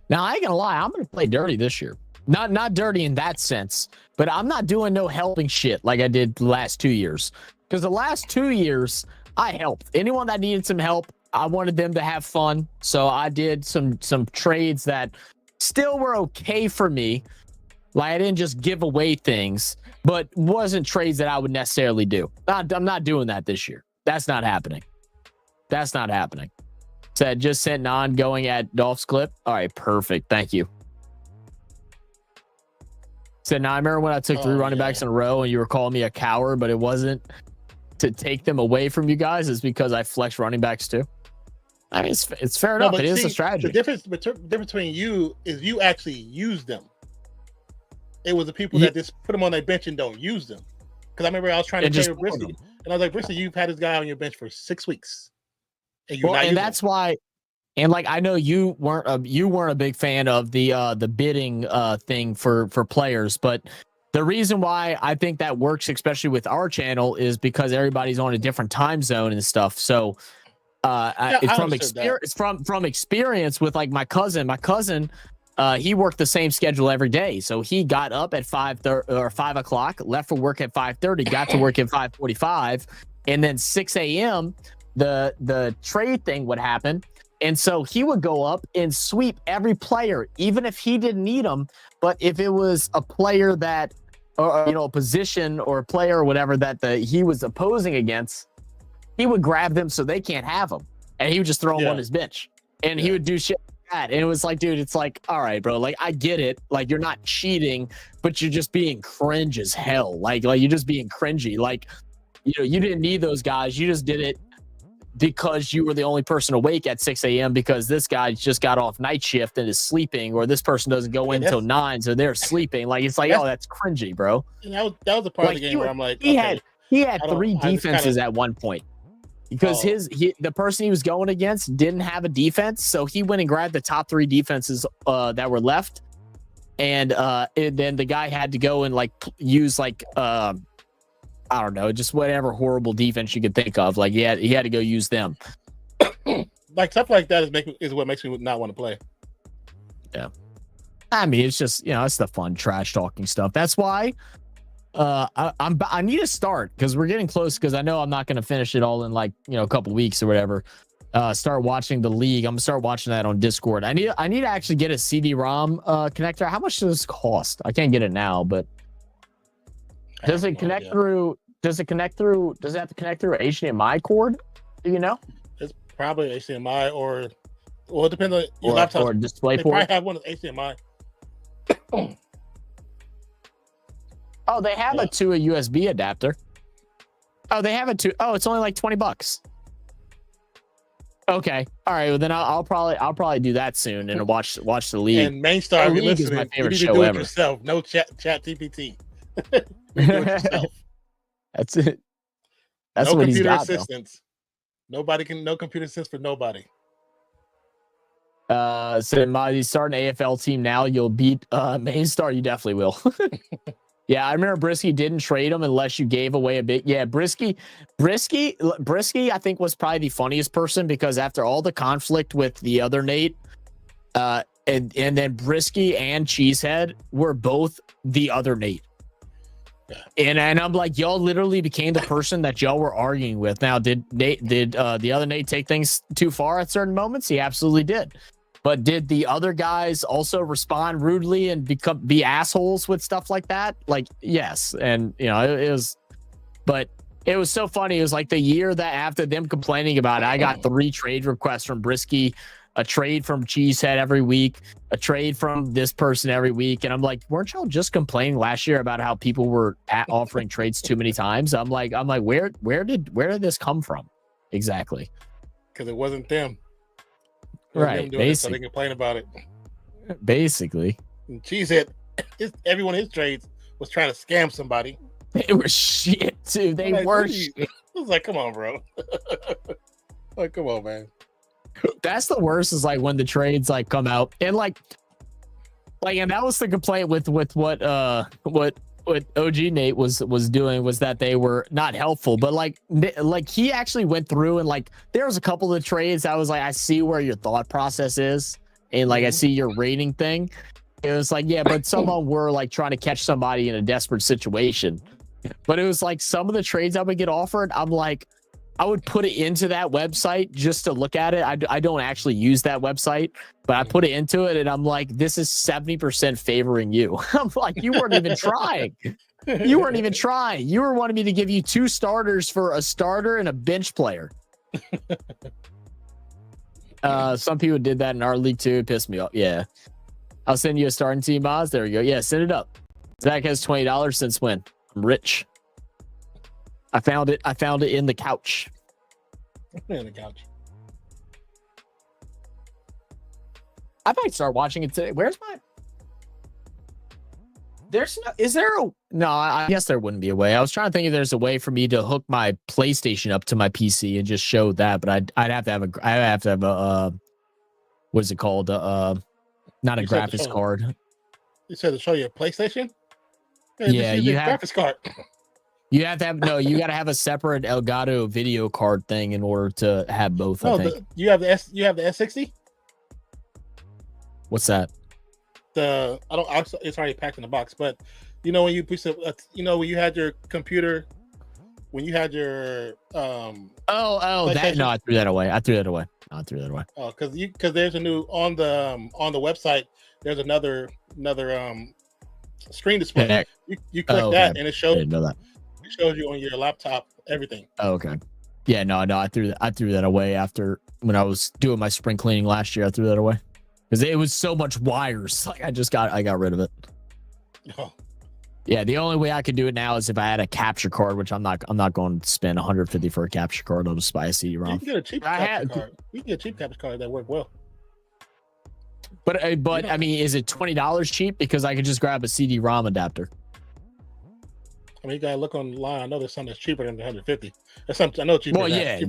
Now, I ain't gonna lie, I'm gonna play dirty this year. Not dirty in that sense, but I'm not doing no helping shit like I did the last 2 years. Because the last 2 years, I helped. Anyone that needed some help, I wanted them to have fun. So I did some trades that still were okay for me. Like I didn't just give away things, but wasn't trades that I would necessarily do. I'm not doing that this year. That's not happening. Said just sent going at Dolph's clip. All right, perfect. Thank you. Said I remember when I took 3 running backs in a row and you were calling me a coward, but it wasn't to take them away from you guys. It's because I flex running backs too. I mean, it's fair enough. It is a strategy. The difference between you is you actually use them. It was the people that just put them on their bench and don't use them. Because I remember I was trying to trade with Brissy, and I was like, Brissy, you've had this guy on your bench for 6 weeks, and that's why. And like I know you weren't a big fan of the bidding thing for players, but the reason why I think that works, especially with our channel, is because everybody's on a different time zone and stuff. So it's from experience with like my cousin. He worked the same schedule every day. So he got up at 5 o'clock, left for work at 5:30, got to work at 5:45, and then 6 a.m. the trade thing would happen. And so he would go up and sweep every player, even if he didn't need them. But if it was a player that, or a position or a player or whatever that he was opposing against, he would grab them so they can't have them. And he would just throw them on his bench. And he would do shit. And it was like, dude, it's like, all right, bro, like I get it, like you're not cheating, but you're just being cringe as hell. Like you're just being cringy. Like, you didn't need those guys. You just did it because you were the only person awake at 6 a.m. because this guy just got off night shift and is sleeping, or this person doesn't go in until 9, so they're sleeping. Like it's like, oh, that's cringy, bro. And that was a part of the game where I'm like, he had 3 defenses at one point. Because the person he was going against didn't have a defense, so he went and grabbed the top 3 defenses that were left, and then the guy had to go and like use like I don't know, just whatever horrible defense you could think of. Like he had to go use them. Like stuff like that is what makes me not want to play. Yeah, I mean it's just it's the fun trash talking stuff. That's why. I need to start because we're getting close, because I know I'm not going to finish it all in like a couple weeks or whatever. Start watching the league. I'm gonna start watching that on Discord. I need to actually get a CD-ROM connector. How much does this cost? I can't get it now, but does it connect through? Does it have to connect through an HDMI cord? Do you know? It's probably HDMI or it depends on your laptop or DisplayPort. They probably have one with HDMI. Oh, they have a USB adapter. Oh, they have it too. Oh, it's only like $20. Okay. All right. Well, then I'll probably do that soon and watch the league. And Main Star, the league is my favorite you need to show do ever. It yourself. No chat GPT. You do it yourself. That's it. That's no what he's computer got. assistance. No computer assistance for nobody. So you start an AFL team now, you'll beat Main Star. You definitely will. Yeah, I remember Brisky didn't trade him unless you gave away a bit. Yeah, Brisky, I think was probably the funniest person because after all the conflict with the other Nate, and then Brisky and Cheesehead were both the other Nate. Yeah. And I'm like, y'all literally became the person that y'all were arguing with. Now, did the other Nate take things too far at certain moments? He absolutely did. But did the other guys also respond rudely and be assholes with stuff like that? Like, yes. And, you know, it was so funny. It was like the year that after them complaining about it, I got 3 trade requests from Brisky, a trade from Cheesehead every week, a trade from this person every week. And I'm like, weren't y'all just complaining last year about how people were offering trades too many times? I'm like, where did this come from? Exactly. Because it wasn't them. Right, basically. So they complain about it. Basically. And Cheesehead, every one of his trades was trying to scam somebody. They were shit, too. They were shit. I was like, come on, bro. Like, come on, man. That's the worst is like when the trades like come out and like and that was the complaint with what OG Nate was doing was that they were not helpful, but like he actually went through and like there was a couple of trades I was like, I see where your thought process is and like I see your rating thing. It was like, yeah, but some of them were like trying to catch somebody in a desperate situation. But it was like some of the trades I would get offered, I'm like, I would put it into that website just to look at it. I don't actually use that website, but I put it into it and I'm like, this is 70% favoring you. I'm like, you weren't even trying. You weren't even trying. You were wanting me to give you 2 starters for a starter and a bench player. Some people did that in our league too. It pissed me off. Yeah. I'll send you a starting team, Oz. There we go. Yeah, send it up. Zach has $20 since when? I'm rich. I found it in the couch. In the couch. I might start watching it today. Where's my? There's no. Is there a? No, I guess there wouldn't be a way. I was trying to think if there's a way for me to hook my PlayStation up to my PC and just show that, but I'd have to have a what is it called? Not a graphics card. You said to show you a PlayStation? Yeah, you have graphics card. You have to have you got to have a separate Elgato video card thing in order to have both. I think you have the S60. What's that? It's already packed in the box, but you know when you push when you had your computer, when you had your that no, I threw that away. Oh, because there's a new on the website. There's another screen display. You click that and it shows. I didn't know that. It shows you on your laptop everything. Oh, okay. Yeah, no, I threw that away after when I was doing my spring cleaning last year. I threw that away because it was so much wires. Like I got rid of it. Oh. Yeah, the only way I could do it now is if I had a capture card, which I'm not going to spend 150 for a capture card. I'll just buy a CD-ROM. You can get a cheap capture card. You can get a cheap capture card that work well. But I mean, is it $20 cheap? Because I could just grab a CD-ROM adapter. I mean, you gotta look online. I know there's something that's cheaper than 150. There's something I know cheaper. Well, yeah.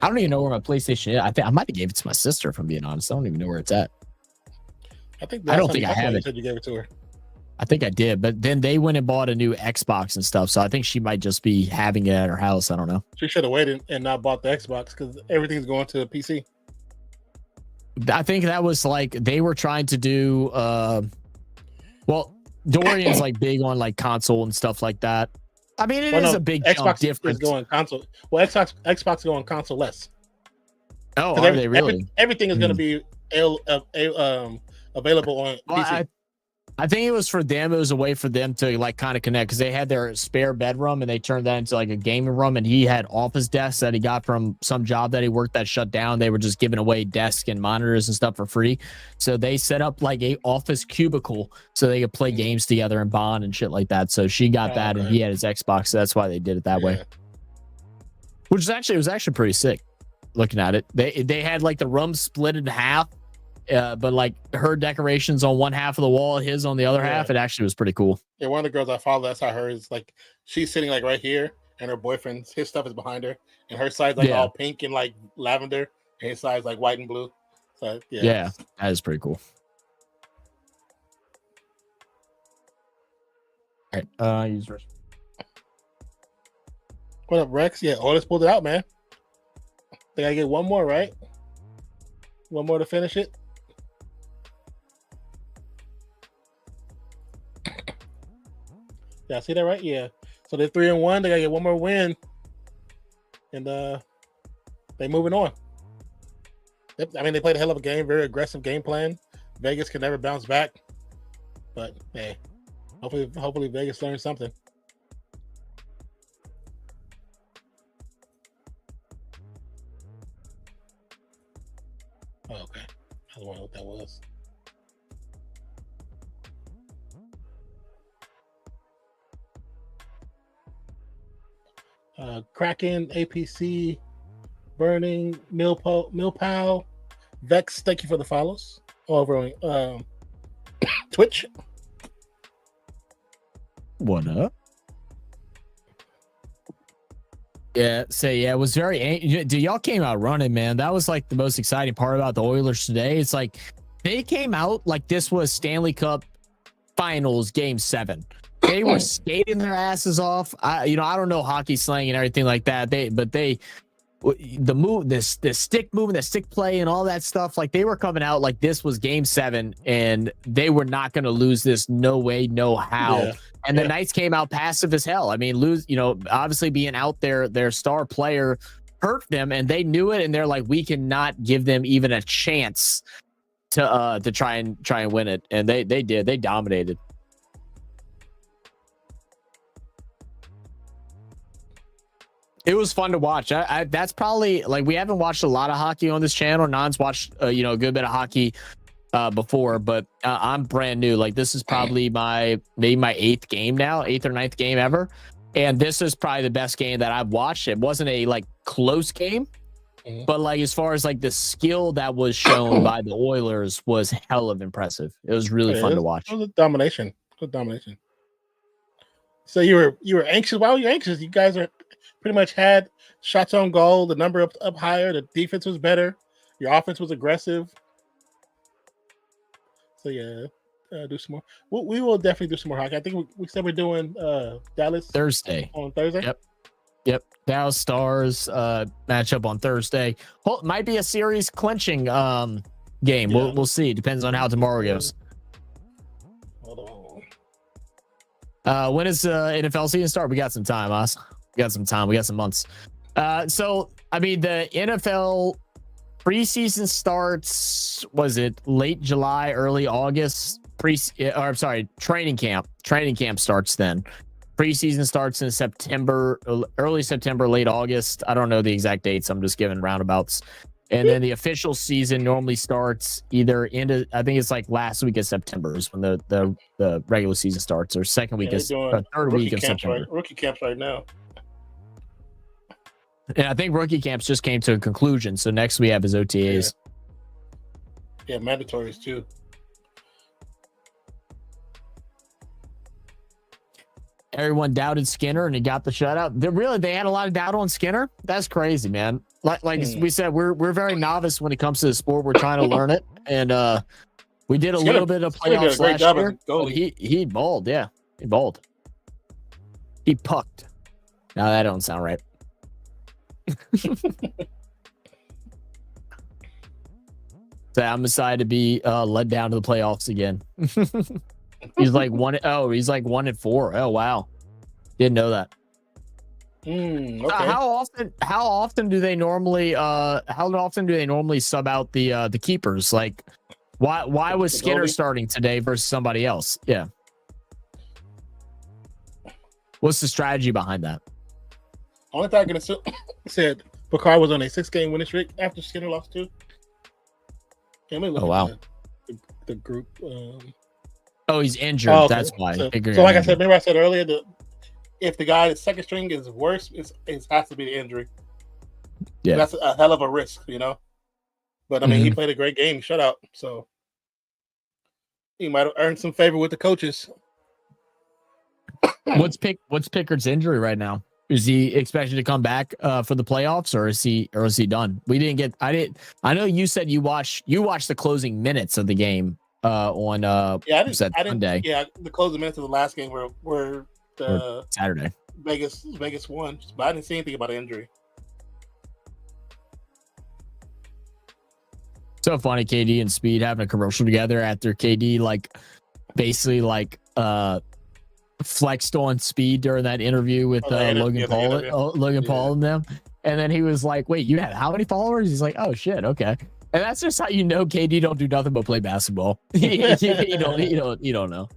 I don't even know where my PlayStation is. I think I might have gave it to my sister, if I'm being honest. I don't even know where it's at. I don't think I have it. Said you gave it to her. I think I did, but then they went and bought a new Xbox and stuff. So I think she might just be having it at her house. I don't know. She should have waited and not bought the Xbox because everything's going to the PC. I think that was like they were trying to do. Dorian's like big on like console and stuff like that. I mean, it is a big Xbox difference. Is going console. Well, Xbox is going console less. Oh, are they really? Everything is going to be available on PC. I think it was for them. It was a way for them to like kind of connect because they had their spare bedroom and they turned that into like a gaming room. And he had office desks that he got from some job that he worked that shut down. They were just giving away desks and monitors and stuff for free. So they set up like a office cubicle so they could play games together and bond and shit like that. So she got that and he had his Xbox. So that's why they did it that way. Which is actually pretty sick. looking at it. They had like the room split in half, but like her decorations on one half of the wall, his on the other half. It actually was pretty cool. Yeah, one of the girls I follow, that's how hers, like, she's sitting like right here, and her boyfriend's, his stuff is behind her, and her side's like all pink and like lavender, and his side's like white and blue. So yeah, that is pretty cool. All right, use rest. What up, Rex? Yeah, Oilers pulled it out, man. They gotta get one more, right? One more to finish it. Yeah, see that right? Yeah. So they're 3-1. They gotta get one more win, and they moving on. I mean, they played a hell of a game, very aggressive game plan. Vegas can never bounce back, but hey, hopefully Vegas learned something. Oh, okay, I don't know what that was. Kraken, APC, Burning, Millpow, Vex, thank you for the follows over on Twitch. What up? Yeah, it was very. Dude, y'all came out running, man. That was like the most exciting part about the Oilers today. It's like they came out like this was Stanley Cup Finals Game 7. They were skating their asses off. I don't know hockey slang and everything like that. The stick moving, the stick play, and all that stuff. Like they were coming out like this was Game 7, and they were not going to lose this. No way, no how. Yeah. And the Knights came out passive as hell. I mean, obviously being out there, their star player hurt them, and they knew it. And they're like, we cannot give them even a chance to try and win it. And they did. They dominated. It was fun to watch. That's probably like we haven't watched a lot of hockey on this channel. Non's watched a good bit of hockey before, but I'm brand new. Like this is probably maybe my 8th game now, 8th or 9th game ever, and this is probably the best game that I've watched. It wasn't a like close game, but like as far as like the skill that was shown by the Oilers was hell of impressive. It was really fun to watch. It was a domination. Good domination. So you were anxious. Why were you anxious? You guys are pretty much had shots on goal, the number up higher, the defense was better, your offense was aggressive. So yeah, do some more. We will definitely do some more hockey. I think we said we're doing Dallas Thursday. On Thursday. Yep. Dallas Stars matchup on Thursday. Might be a series clinching game. Yeah. We'll see. Depends on how tomorrow goes. Hold on. When is NFL season start? We got some time, Oz. We got some time. We got some months. So, I mean, the NFL preseason starts, was it late July, early August? Training camp. Training camp starts then. Preseason starts in September, early September, late August. I don't know the exact dates. I'm just giving roundabouts. And then the official season normally starts either I think it's like last week of September is when the regular season starts, or second week third week of September. Rookie camps right now. And I think rookie camps just came to a conclusion. So next we have his OTAs. Yeah, mandatories too. Everyone doubted Skinner and he got the shutout. They had a lot of doubt on Skinner. That's crazy, man. Like we said, we're very novice when it comes to the sport. We're trying to learn it. And we did a little bit of playoffs last year. Oh, he balled, yeah. He balled. He pucked. No, that don't sound right. So I'm excited to be led down to the playoffs again. He's like 1-4. Oh wow, didn't know that. Okay. How often do they normally sub out the keepers? Like, why was Skinner starting today versus somebody else? Yeah. What's the strategy behind that? Only thing I can assume said Picard was on a 6-game winning streak after Skinner lost 2. Oh wow. The group. Oh, he's injured. Oh, okay. That's why. So like I said, remember I said earlier that if the guy that's second string is worse, it has to be the injury. Yeah, that's a hell of a risk, you know. But I mean, he played a great game, shutout, so he might have earned some favor with the coaches. What's Pickard's injury right now? Is he expected to come back for the playoffs, or is he done? We didn't get. I know you said you watched the closing minutes of the game on I didn't. Sunday. Yeah, the closing minutes of the last game were the Saturday. Vegas won, but I didn't see anything about an injury. So funny, KD and Speed having a commercial together after KD basically flexed on Speed during that interview with Logan Paul and them, and then he was like, "Wait, you have how many followers?" He's like, "Oh shit, okay." And that's just how you know KD don't do nothing but play basketball. you don't know.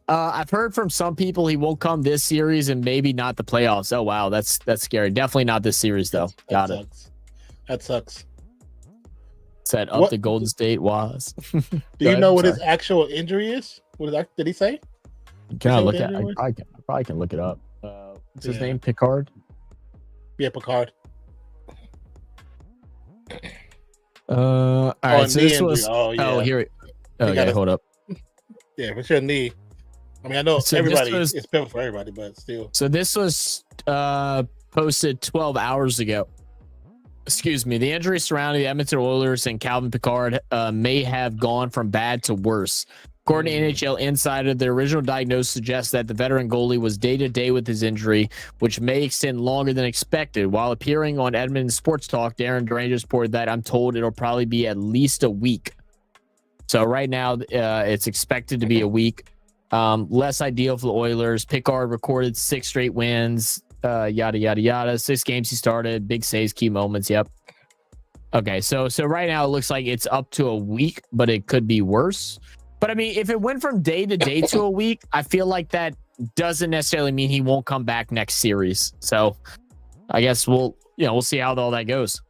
I've heard from some people he won't come this series and maybe not the playoffs. Oh wow, that's scary. Definitely not this series though. Got it. That sucks. Set up the Golden State was. Do you know what his actual injury is? Did he say? Can I look at? I probably can look it up. What's his name? Picard. Yeah, Picard. All right. So this was. Oh, here. Okay, hold up. Yeah, for sure. Knee. I mean, I know everybody. It's pivotal for everybody, but still. So this was posted 12 hours ago. Excuse me. The injury surrounding the Edmonton Oilers and Calvin Picard may have gone from bad to worse. According to NHL Insider, the original diagnosis suggests that the veteran goalie was day-to-day with his injury, which may extend longer than expected. While appearing on Edmonton Sports Talk, Darren Durange reported that I'm told it'll probably be at least a week. So right now, it's expected to be a week. Less ideal for the Oilers. Picard recorded 6 straight wins. Yada yada yada. 6 games he started. Big saves, key moments. Yep. Okay, so right now it looks like it's up to a week, but it could be worse. But I mean, if it went from day to day to a week, I feel like that doesn't necessarily mean he won't come back next series. So I guess we'll see how all that goes.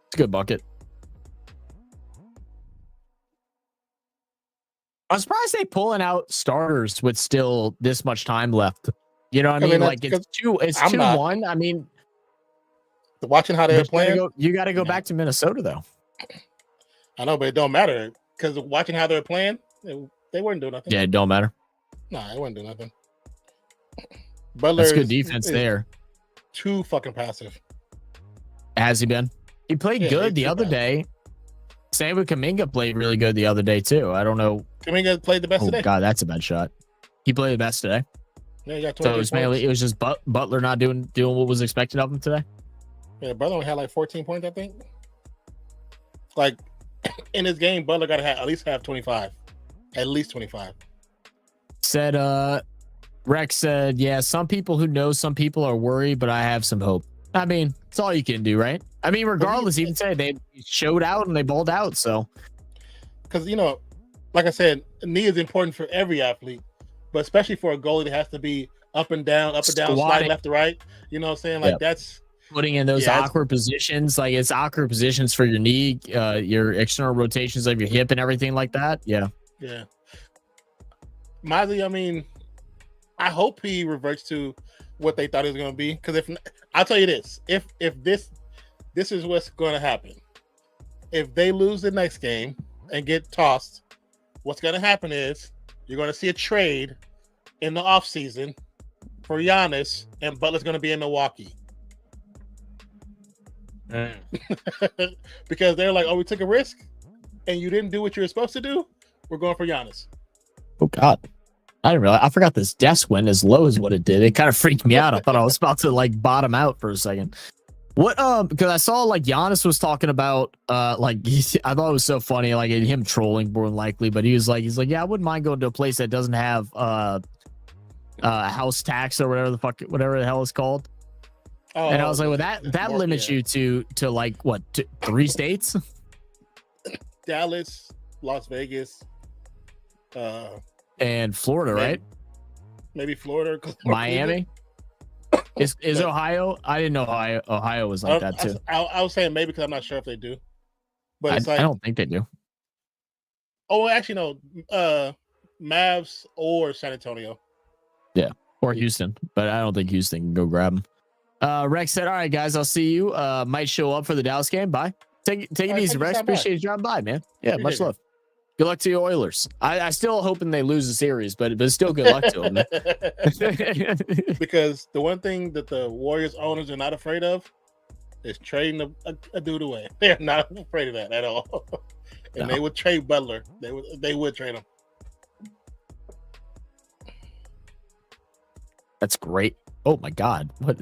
It's a good bucket. I'm surprised they pulling out starters with still this much time left. You know what I mean? Like it's 2-1. I mean, watching how they're playing, you got to go back to Minnesota though. I know, but it don't matter because watching how they're playing, they weren't doing nothing. Yeah, it don't matter. No, they weren't doing nothing. Butler's good defense there. Too fucking passive. Has he been? He played good the other day. Same with Kuminga, played really good the other day too. I don't know. Kuminga played the best today. Oh God, that's a bad shot. He played the best today. Yeah, he got so it was just Butler not doing what was expected of him today. Yeah, Butler only had like 14 points, I think. Like in this game, Butler got to at least have 25. At least 25. Said Rex said, yeah, some people who know some people are worried, but I have some hope. I mean, it's all you can do, right? I mean, regardless, even say they showed out and they balled out. So, because like I said, knee is important for every athlete, but especially for a goalie that has to be up and down, slide left to right. You know what I'm saying? Like that's putting in those awkward positions. Like it's awkward positions for your knee, your external rotations of your hip and everything like that. Yeah. Yeah. Miley, I mean, I hope he reverts to what they thought it was going to be. Because if I'll tell you this, if this is what's going to happen, if they lose the next game and get tossed, what's going to happen is you're going to see a trade in the offseason for Giannis, and Butler's going to be in Milwaukee. Because they're like, oh, we took a risk and you didn't do what you were supposed to do. We're going for Giannis. Oh God, I didn't realize. I forgot this desk went as low as what it did. It kind of freaked me out. I thought I was about to like bottom out for a second. What because I saw like Giannis was talking about I thought it was so funny, like him trolling more than likely, but he's like yeah, I wouldn't mind going to a place that doesn't have house tax or whatever the hell it's called. Oh, and I was like, well, that limits you to like what, 3 states? Dallas, Las Vegas, and Florida, right? Maybe Florida, Miami. Is Ohio? I didn't know Ohio was like that too. I was saying maybe because I'm not sure if they do, but I don't think they do. Oh, actually, no. Mavs or San Antonio. Yeah, or Houston, but I don't think Houston can go grab him. Rex said, "All right, guys, I'll see you. Might show up for the Dallas game. Bye. Take it easy, Rex. Appreciate you dropping by, man. Yeah, much love. Good luck to your Oilers. I still hoping they lose the series, but still good luck to them. Because the one thing that the Warriors owners are not afraid of is trading a dude away. They're not afraid of that at all. And they would trade Butler. They would trade him. That's great. Oh my God. What?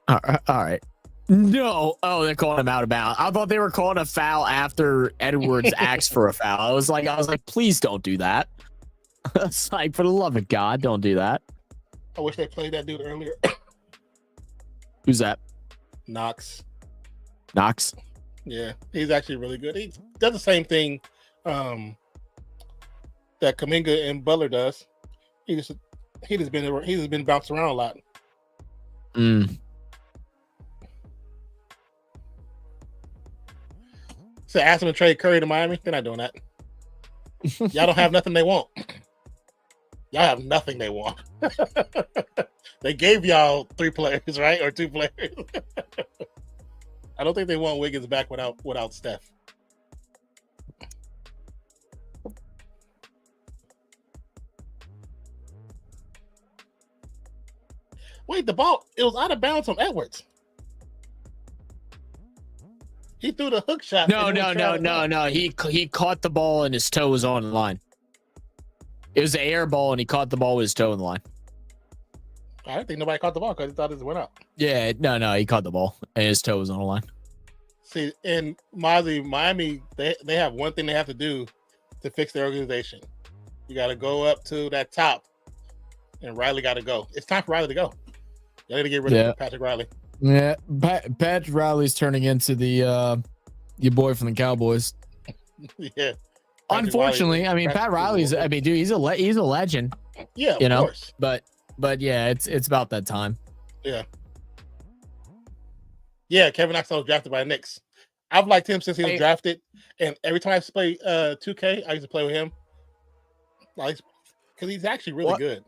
All right. No. Oh, they're calling him out of bounds. I thought they were calling a foul after Edwards asked for a foul. I was like, please don't do that. It's like, for the love of God, don't do that. I wish they played that dude earlier. Who's that? Knox. Yeah, he's actually really good. He does the same thing that Kuminga and Butler does. He just been bounced around a lot. So ask them to trade Curry to Miami. They're not doing that. Y'all don't have nothing they want. Y'all have nothing they want. They gave y'all 3 players, right? Or 2 players. I don't think they want Wiggins back without Steph. Wait, the ball, it was out of bounds on Edwards. He threw the hook shot. No. He caught the ball and his toe was on the line. It was an air ball and he caught the ball with his toe on the line. I don't think nobody caught the ball because he thought it went out. Yeah, no, he caught the ball and his toe was on the line. See, in Miami, they have one thing they have to do to fix their organization. You got to go up to that top, and Riley got to go. It's time for Riley to go. You got to get rid of Patrick Riley. Yeah, Patrick Riley's turning into the your boy from the Cowboys. Yeah. Unfortunately, Pat Riley's. Dude, he's a legend. Yeah, of course. But yeah, it's about that time. Yeah. Yeah, Kevin Knox was drafted by the Knicks. I've liked him since he was drafted, and every time I used to play 2K, I used to play with him. Because he's actually really good.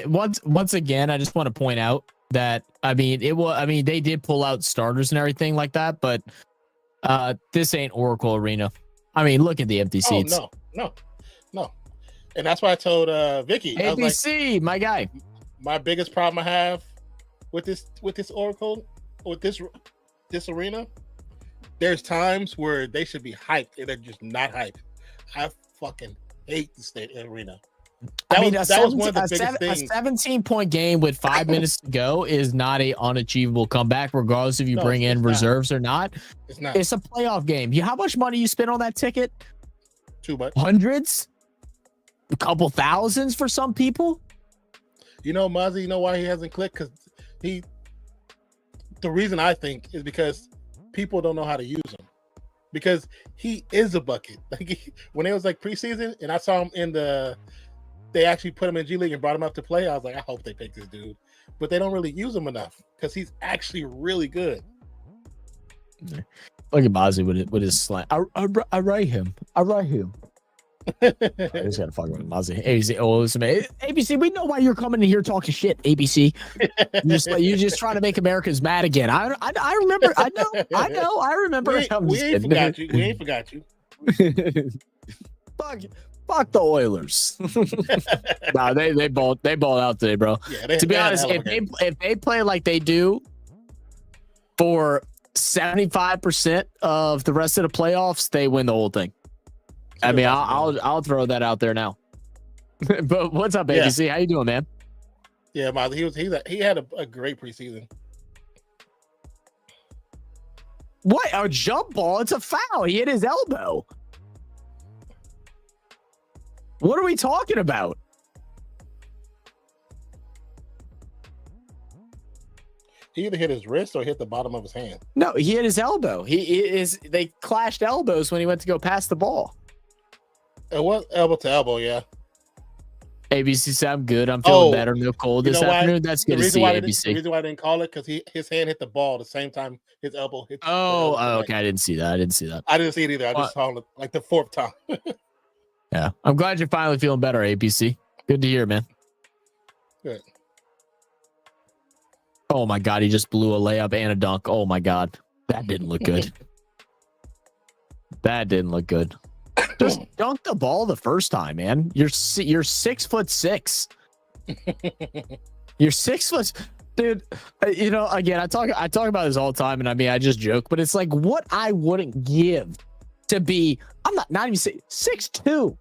Once again, I just want to point out that they did pull out starters and everything like that, but this ain't Oracle Arena. Look at the empty seats. Oh, no. And that's why I told Vicky, ABC, my guy. My biggest problem I have with this Oracle, with this arena, there's times where they should be hyped and they're just not hyped. I fucking hate the state arena. That was one of the biggest things. A 17-point game with 5 minutes to go is not a unachievable comeback, regardless if you bring in reserves or not. It's not. It's a playoff game. How much money you spent on that ticket? Too much. Hundreds? A couple thousands for some people? Mozzie, you know why he hasn't clicked? Because the reason I think is because people don't know how to use him. Because he is a bucket. When it was preseason and I saw him they actually put him in G League and brought him up to play, I was like, I hope they pick this dude. But they don't really use him enough because he's actually really good. Look at Mozzie with his slant. I write him. I just gotta fuck with Mozzie. ABC, we know why you're coming in here talking shit. ABC, you're just trying to make Americans mad again. I remember. I know. I remember. We ain't forgot you. Fuck the Oilers. Nah, they balled out today, bro. Yeah, to be honest, if they play like they do for 75% of the rest of the playoffs, they win the whole thing. I'll throw that out there now. But what's up, ABC? How you doing, man? Yeah, he had a great preseason. What? A jump ball? It's a foul. He hit his elbow. What are we talking about? He either hit his wrist or hit the bottom of his hand. No, he hit his elbow. They clashed elbows when he went to go pass the ball. It was elbow to elbow, yeah. ABC said I'm good. I'm feeling better. No cold this afternoon. That's good to see, ABC. The reason why I didn't call it, because his hand hit the ball the same time his elbow hit. Okay. I didn't see that. I didn't see it either. I just saw it like the fourth time. Yeah. I'm glad you're finally feeling better, ABC. Good to hear, man. Good. Oh, my God. He just blew a layup and a dunk. Oh, my God. That didn't look good. That didn't look good. Just dunk the ball the first time, man. You're 6'6". You're 6 foot, dude. You know, again, I talk about this all the time, and I mean, I just joke, but it's like what I wouldn't give to be. I'm not even saying 6'2".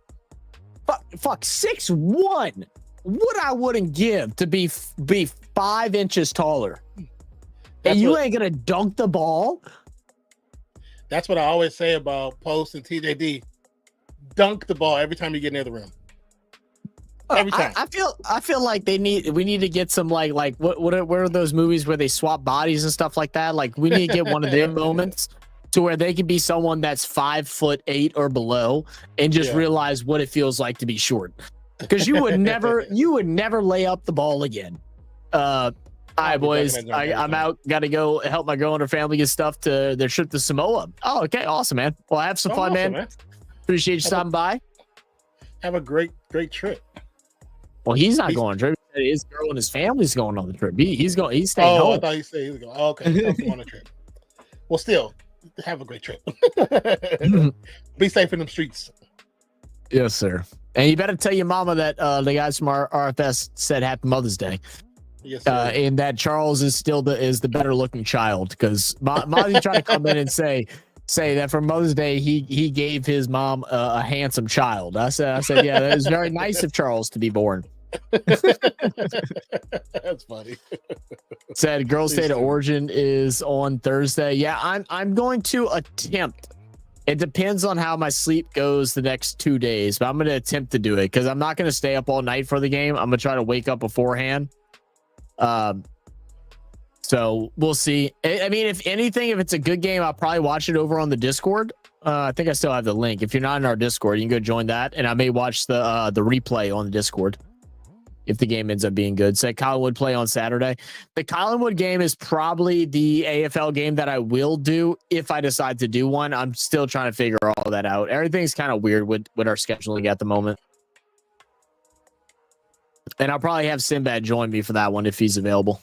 Fuck 6'1". What I wouldn't give to be 5 inches taller. And you ain't gonna dunk the ball. That's what I always say about Post and TJD. Dunk the ball every time you get near the rim. Every time. I feel like we need to get some like what are those movies where they swap bodies and stuff like that? Like we need to get one of them moments to where they can be someone that's 5'8" or below and just realize what it feels like to be short. Because you would never lay up the ball again. All right, boys. I'm out. Got to go help my girl and her family get stuff to their trip to Samoa. Oh, okay. Awesome, man. Well, have some fun, man. Appreciate you stopping by. Have a great trip. Well, he's not going on a trip. His girl and his family's going on the trip. He's staying home. I thought he said he was going. Oh, okay. He's going on a trip. Well, still, have a great trip. Be safe in them streets. Yes, sir. And you better tell your mama that the guys from our RFS said Happy Mother's Day. Yes, sir. And that Charles is still the better looking child, because Mozzie's trying to come in and say that for Mother's Day he gave his mom a handsome child. I said yeah, that is very nice of Charles to be born. That's funny. Said Girls' State of Origin is on Thursday. Yeah, I'm going to attempt. It depends on how my sleep goes the next 2 days, but I'm going to attempt to do it because I'm not going to stay up all night for the game. I'm going to try to wake up beforehand. So we'll see. I mean, if anything, if it's a good game, I'll probably watch it over on the Discord. I think I still have the link. If you're not in our Discord, you can go join that, and I may watch the replay on the Discord if the game ends up being good. Say Collinwood play on Saturday. The Collinwood game is probably the AFL game that I will do if I decide to do one. I'm still trying to figure all that out. Everything's kind of weird with our scheduling at the moment. And I'll probably have Sinbad join me for that one if he's available.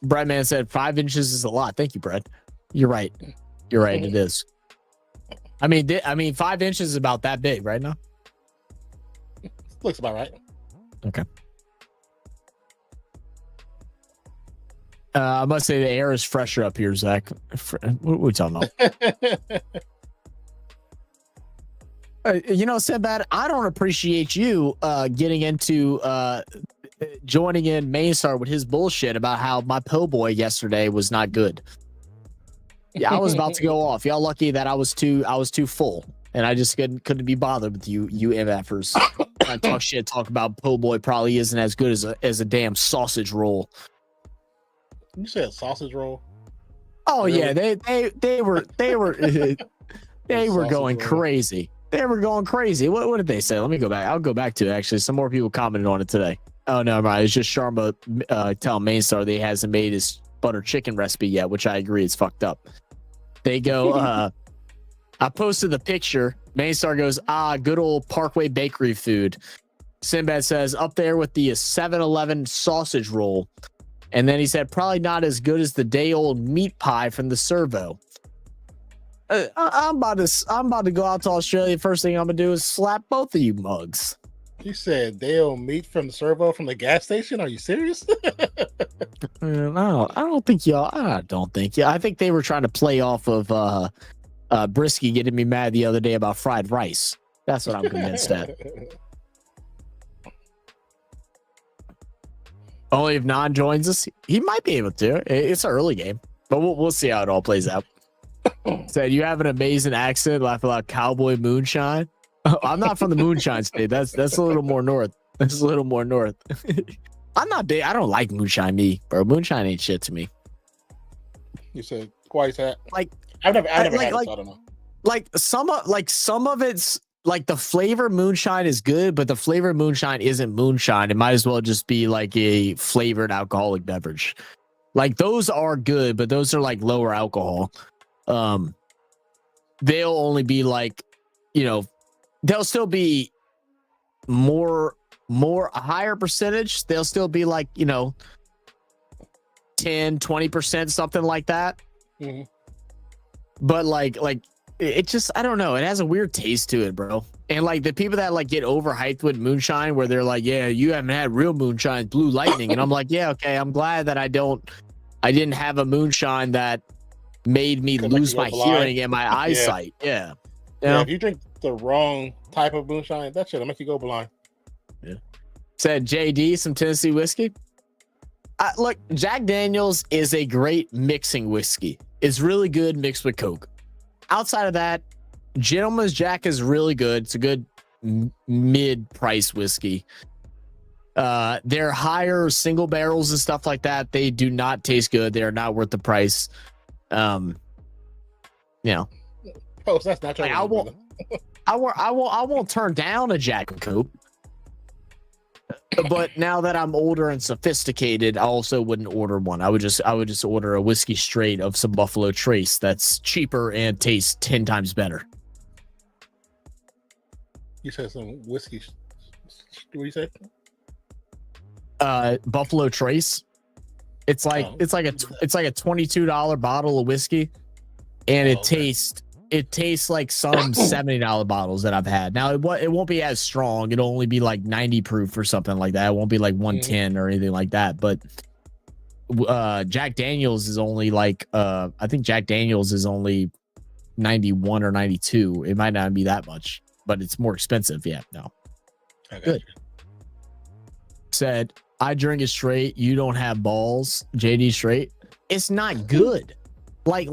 Breadman said 5 inches is a lot. Thank you, Brett. You're right. You're right. It is. I mean, 5 inches is about that big right now. Looks about right. Okay. I must say the air is fresher up here, Zach. What are we talking about? You know, Sinbad, I don't appreciate you getting into joining in Mainstar with his bullshit about how my po' boy yesterday was not good. Yeah, I was about to go off. Y'all lucky that I was too full, and I just couldn't be bothered with you MFers. I talk about po' boy probably isn't as good as a damn sausage roll. You said sausage roll? Oh really? Yeah, they were going crazy. They were going crazy. What did they say? Let me go back. I'll go back to it. Actually, some more people commented on it today. Oh no, right. It's just Sharma telling Mainstar that he hasn't made his butter chicken recipe yet, which I agree is fucked up. They go, I posted the picture. Mainstar goes, good old Parkway Bakery food. Sinbad says, up there with the 7-Eleven sausage roll. And then he said, probably not as good as the day old meat pie from the servo. I'm about to go out to Australia. First thing I'm gonna do is slap both of you mugs. You said day old meat from the servo from the gas station? Are you serious? No, I don't think y'all. I don't think. Yeah, I think they were trying to play off of Brisky getting me mad the other day about fried rice. That's what I'm convinced at. Only if Non joins us, he might be able to. It's an early game, but we'll see how it all plays out. Said you have an amazing accent. Laugh about cowboy moonshine. I'm not from the moonshine state. That's a little more north. That's a little more north. I'm not big. I don't like moonshine, me, bro. Moonshine ain't shit to me. You said twice that. Like I've never had it, so I don't know. like some of it's like the flavor moonshine is good, but the flavor moonshine isn't moonshine. It might as well just be like a flavored alcoholic beverage. Like those are good, but those are like lower alcohol. They'll only be like, they'll still be more a higher percentage. They'll still be like, 10-20%, something like that. Mm-hmm. But like it just, I don't know, it has a weird taste to it, bro. And like the people that like get overhyped with moonshine, where they're like, yeah, you haven't had real moonshine, Blue Lightning, and I'm like, yeah, okay, I'm glad that I didn't have a moonshine that made me lose my hearing and my eyesight. Yeah. Yeah, if you drink the wrong type of moonshine, that shit'll make you go blind. Yeah. Said JD, some Tennessee whiskey. Look, Jack Daniels is a great mixing whiskey. It's really good mixed with Coke. Outside of that, Gentleman's Jack is really good. It's a good mid-price whiskey. Their higher single barrels and stuff like that, they do not taste good. They are not worth the price. Oh, so that's not like, I won't turn down a Jack and Coke. But now that I'm older and sophisticated, I also wouldn't order one. I would just order a whiskey straight of some Buffalo Trace that's cheaper and tastes 10 times better. You said some whiskey. What do you say? Buffalo Trace. It's like a $22 bottle of whiskey, and it tastes like some $70 bottles that I've had. Now it won't be as strong. It'll only be like 90 proof or something like that. It won't be like 110 or anything like that. But Jack Daniels is only like I think Jack Daniels is only 91 or 92. It might not be that much, but it's more expensive. Yeah, no. Good. Said, I drink it straight. You don't have balls. JD straight. It's not good. Like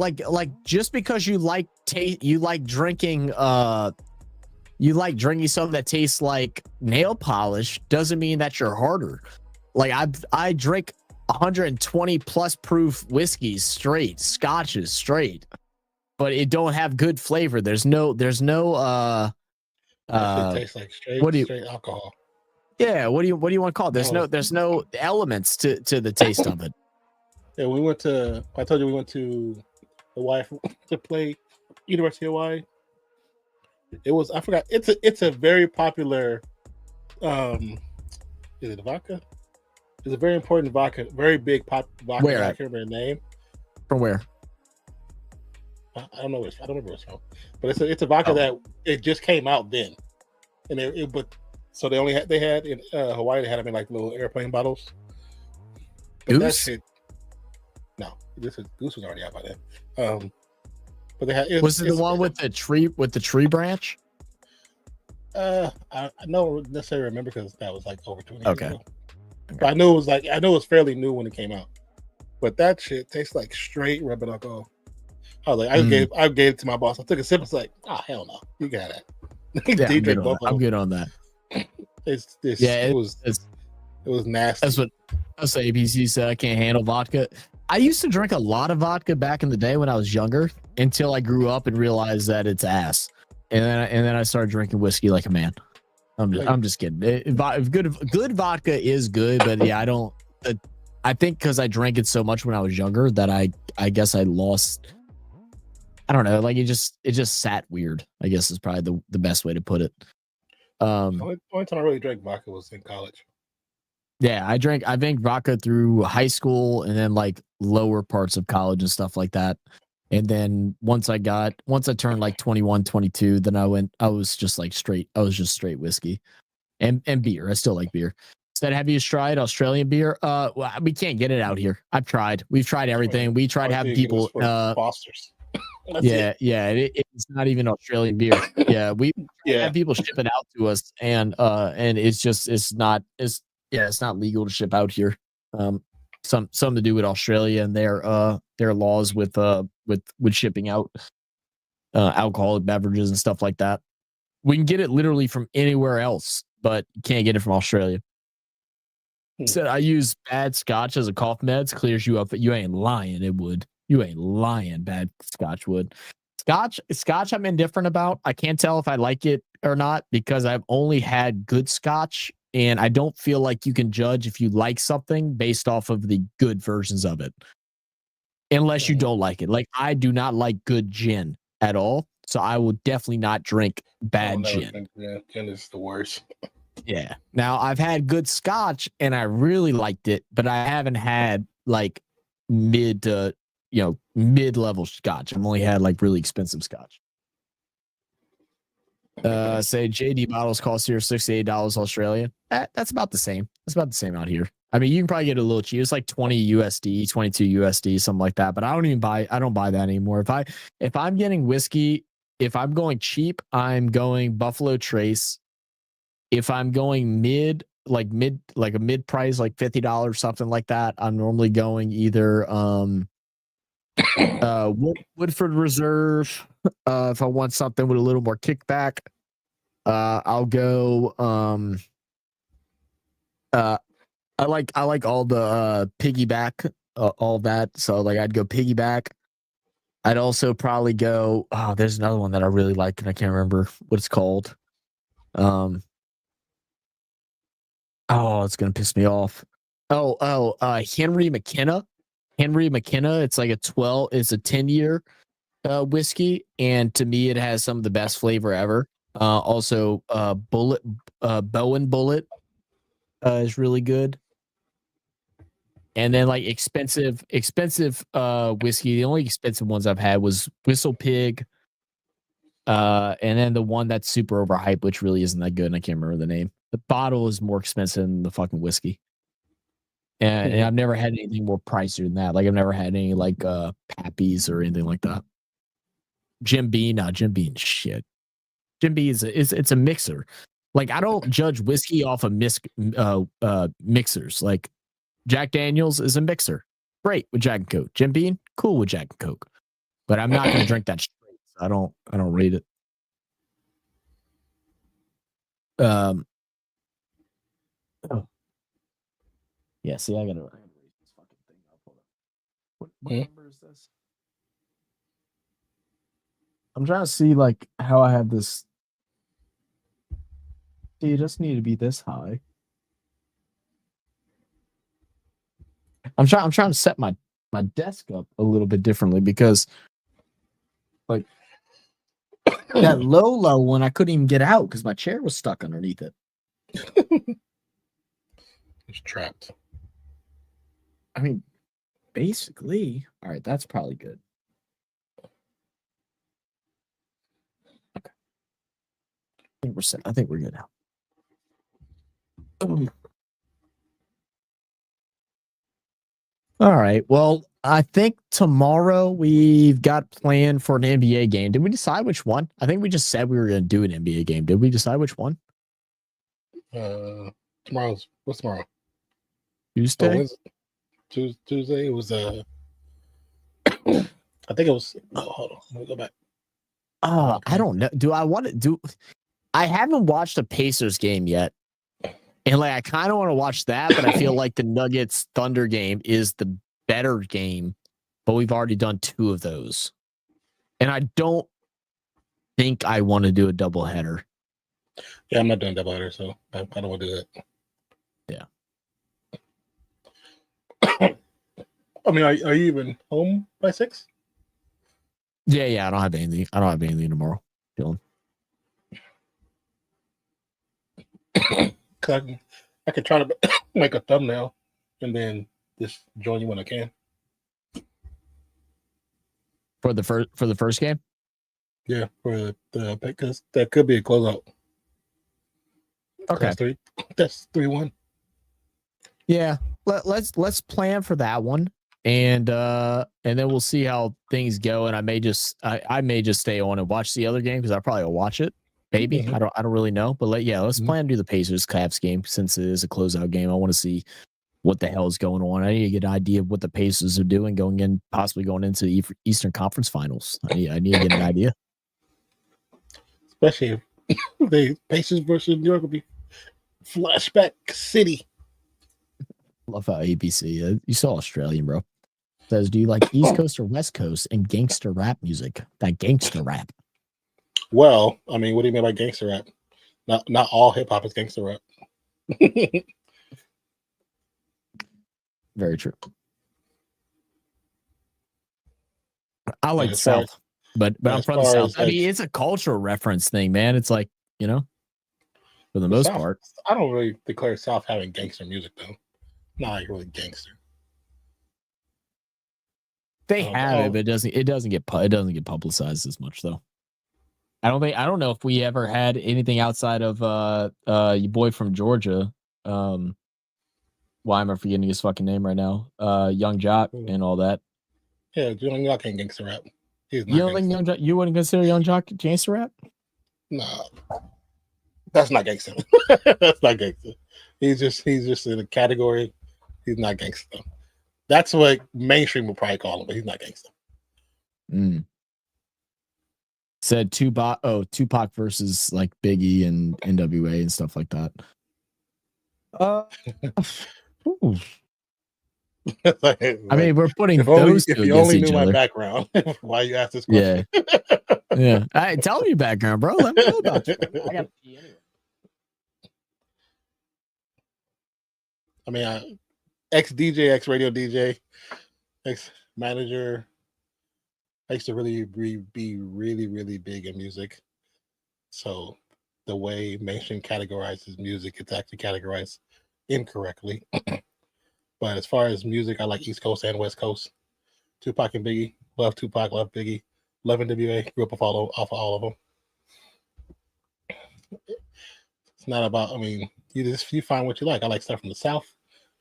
just because you like drinking something that tastes like nail polish doesn't mean that you're harder. Like I drink 120 plus proof whiskeys straight, scotches straight, but it don't have good flavor. There's no it tastes like straight alcohol. Yeah, what do you want to call it? There's no elements to the taste of it. Yeah, I told you we went to Hawaii to play University of Hawaii. I forgot. It's a very popular is it vodka? It's a very important vodka, very big vodka. Where? I can't remember the name. From where? I don't know where it's from. But it's a vodka that it just came out then. And so they had in Hawaii, they had them in like little airplane bottles. But Goose? Goose was already out by then. But they had was it the one with the tree branch? I don't necessarily remember because that was like over 20 years ago. But I know it was fairly new when it came out. But that shit tastes like straight rubbing alcohol. I was like, I gave it to my boss. I took a sip. It's like, oh hell no, you got it. Yeah, I'm good on that. It was nasty. That's what ABC said. I can't handle vodka. I used to drink a lot of vodka back in the day when I was younger, until I grew up and realized that it's ass. And then I started drinking whiskey like a man. I'm just kidding. Good vodka is good, but yeah, I think because I drank it so much when I was younger that I guess I lost. I don't know. Like it just sat weird, I guess is probably the best way to put it. The only time I really drank vodka was in college. Yeah, I drank vodka through high school and then like lower parts of college and stuff like that. And then once I turned like 21, 22, then I was just straight whiskey and beer. I still like beer. Said, have you tried Australian beer? Well, we can't get it out here. We've tried everything. We tried to have people Fosters. It's not even Australian beer. Yeah, we have people ship it out to us, and it's not legal to ship out here. Some to do with Australia and their laws with shipping out alcoholic beverages and stuff like that. We can get it literally from anywhere else, but you can't get it from Australia. Said, I use bad scotch as a cough meds, clears you up. You ain't lying. It would. You ain't lying. Bad scotch would. Scotch I'm indifferent about. I can't tell if I like it or not because I've only had good Scotch, and I don't feel like you can judge if you like something based off of the good versions of it. Unless you don't like it. Like, I do not like good gin at all, so I will definitely not drink bad gin. Gin is the worst. Yeah. Now, I've had good Scotch, and I really liked it, but I haven't had, like, mid-level Scotch. I've only had, like, really expensive Scotch. Say JD bottles cost here $68 Australian. That's about the same. That's about the same out here. I mean, you can probably get it a little cheap. It's like 20 USD, 22 USD, something like that. But I don't buy that anymore. If I'm getting whiskey, if I'm going cheap, I'm going Buffalo Trace. If I'm going mid price, like $50, something like that, I'm normally going either Woodford Reserve. If I want something with a little more kickback, I'll go I like all the piggyback, all that. So like I'd go piggyback. I'd also probably go, there's another one that I really like and I can't remember what it's called. It's gonna piss me off. Henry McKenna. Henry McKenna. It's like it's a 10-year whiskey, and to me it has some of the best flavor ever. Also Bowen Bullet is really good. And then like expensive whiskey. The only expensive ones I've had was Whistle Pig. And then the one that's super overhyped, which really isn't that good, and I can't remember the name. The bottle is more expensive than the fucking whiskey. And I've never had anything more pricier than that. Like I've never had any like Pappies or anything like that. Jim Beam shit. Jim Beam it's a mixer. Like I don't judge whiskey off of mixers. Like Jack Daniels is a mixer. Great with Jack and Coke. Jim Beam, cool with Jack and Coke. But I'm not gonna drink that straight. I don't rate it. Yeah, see, I gotta raise this fucking thing up. Hold on. What number is this? I'm trying to see like how I have this. See, it just need to be this high. I'm trying to set my desk up a little bit differently because like that low one I couldn't even get out because my chair was stuck underneath it. It's trapped. I mean, basically. All right, that's probably good. Okay. I think we're set. I think we're good now. All right. Well, I think tomorrow we've got planned for an NBA game. Did we decide which one? I think we just said we were going to do an NBA game. Did we decide which one? What's tomorrow? Tuesday? Tuesday. It was I think it was. Hold on. Let me go back. I don't know. I haven't watched a Pacers game yet. And like I kind of want to watch that, but I feel like the Nuggets Thunder game is the better game, but we've already done 2 of those. And I don't think I want to do a doubleheader. Yeah, I'm not doing doubleheader, so I don't want to do that. Yeah. I mean, are you even home by 6? Yeah. I don't have anything tomorrow. Feeling. I could try to make a thumbnail and then just join you when I can. For the first game? Yeah, for the because that could be a closeout. Okay. That's 3-1. Yeah. Let's plan for that one. And then we'll see how things go. And I may just stay on and watch the other game because I probably will watch it. Maybe. Mm-hmm. I don't really know. But let's plan to do the Pacers Cavs game since it is a closeout game. I want to see what the hell is going on. I need to get an idea of what the Pacers are doing possibly going into the Eastern Conference Finals. I need to get an idea. Especially if the Pacers versus New York will be flashback city. Love how ABC. You saw Australian, bro. Says, do you like East Coast or West Coast and gangster rap music? That gangster rap. Well, I mean, what do you mean by gangster rap? Not all hip hop is gangster rap. Very true. I like the South, but I'm from the South. I mean, it's a cultural reference thing, man. It's like, you know, for the most part. I don't really declare South having gangster music though. Not like really gangster. They have it, but it doesn't get publicized as much though. I don't know if we ever had anything outside of your boy from Georgia. Why am I forgetting his fucking name right now? Young Jock and all that. Yeah, Young Jock ain't gangster rap. You don't think Young Jock? You wouldn't consider Young Jock gangster rap? No, that's not gangster. That's not gangster. He's just in a category. He's not gangster. That's what mainstream will probably call him, but he's not gangster. Said Tupac versus like Biggie and NWA and stuff like that. I mean, we're putting those if you only knew my background, why you asked this question? Yeah. Hey, tell me your background, bro. Let me know about you. I got anyway. I mean, ex-DJ, ex-radio DJ, ex-manager. I used to really be really, really big in music. So the way mainstream categorizes music, it's actually categorized incorrectly. But as far as music, I like East Coast and West Coast. Tupac and Biggie. Love Tupac, love Biggie. Love NWA. Grew up off of all of them. It's not about, I mean, you find what you like. I like stuff from the South.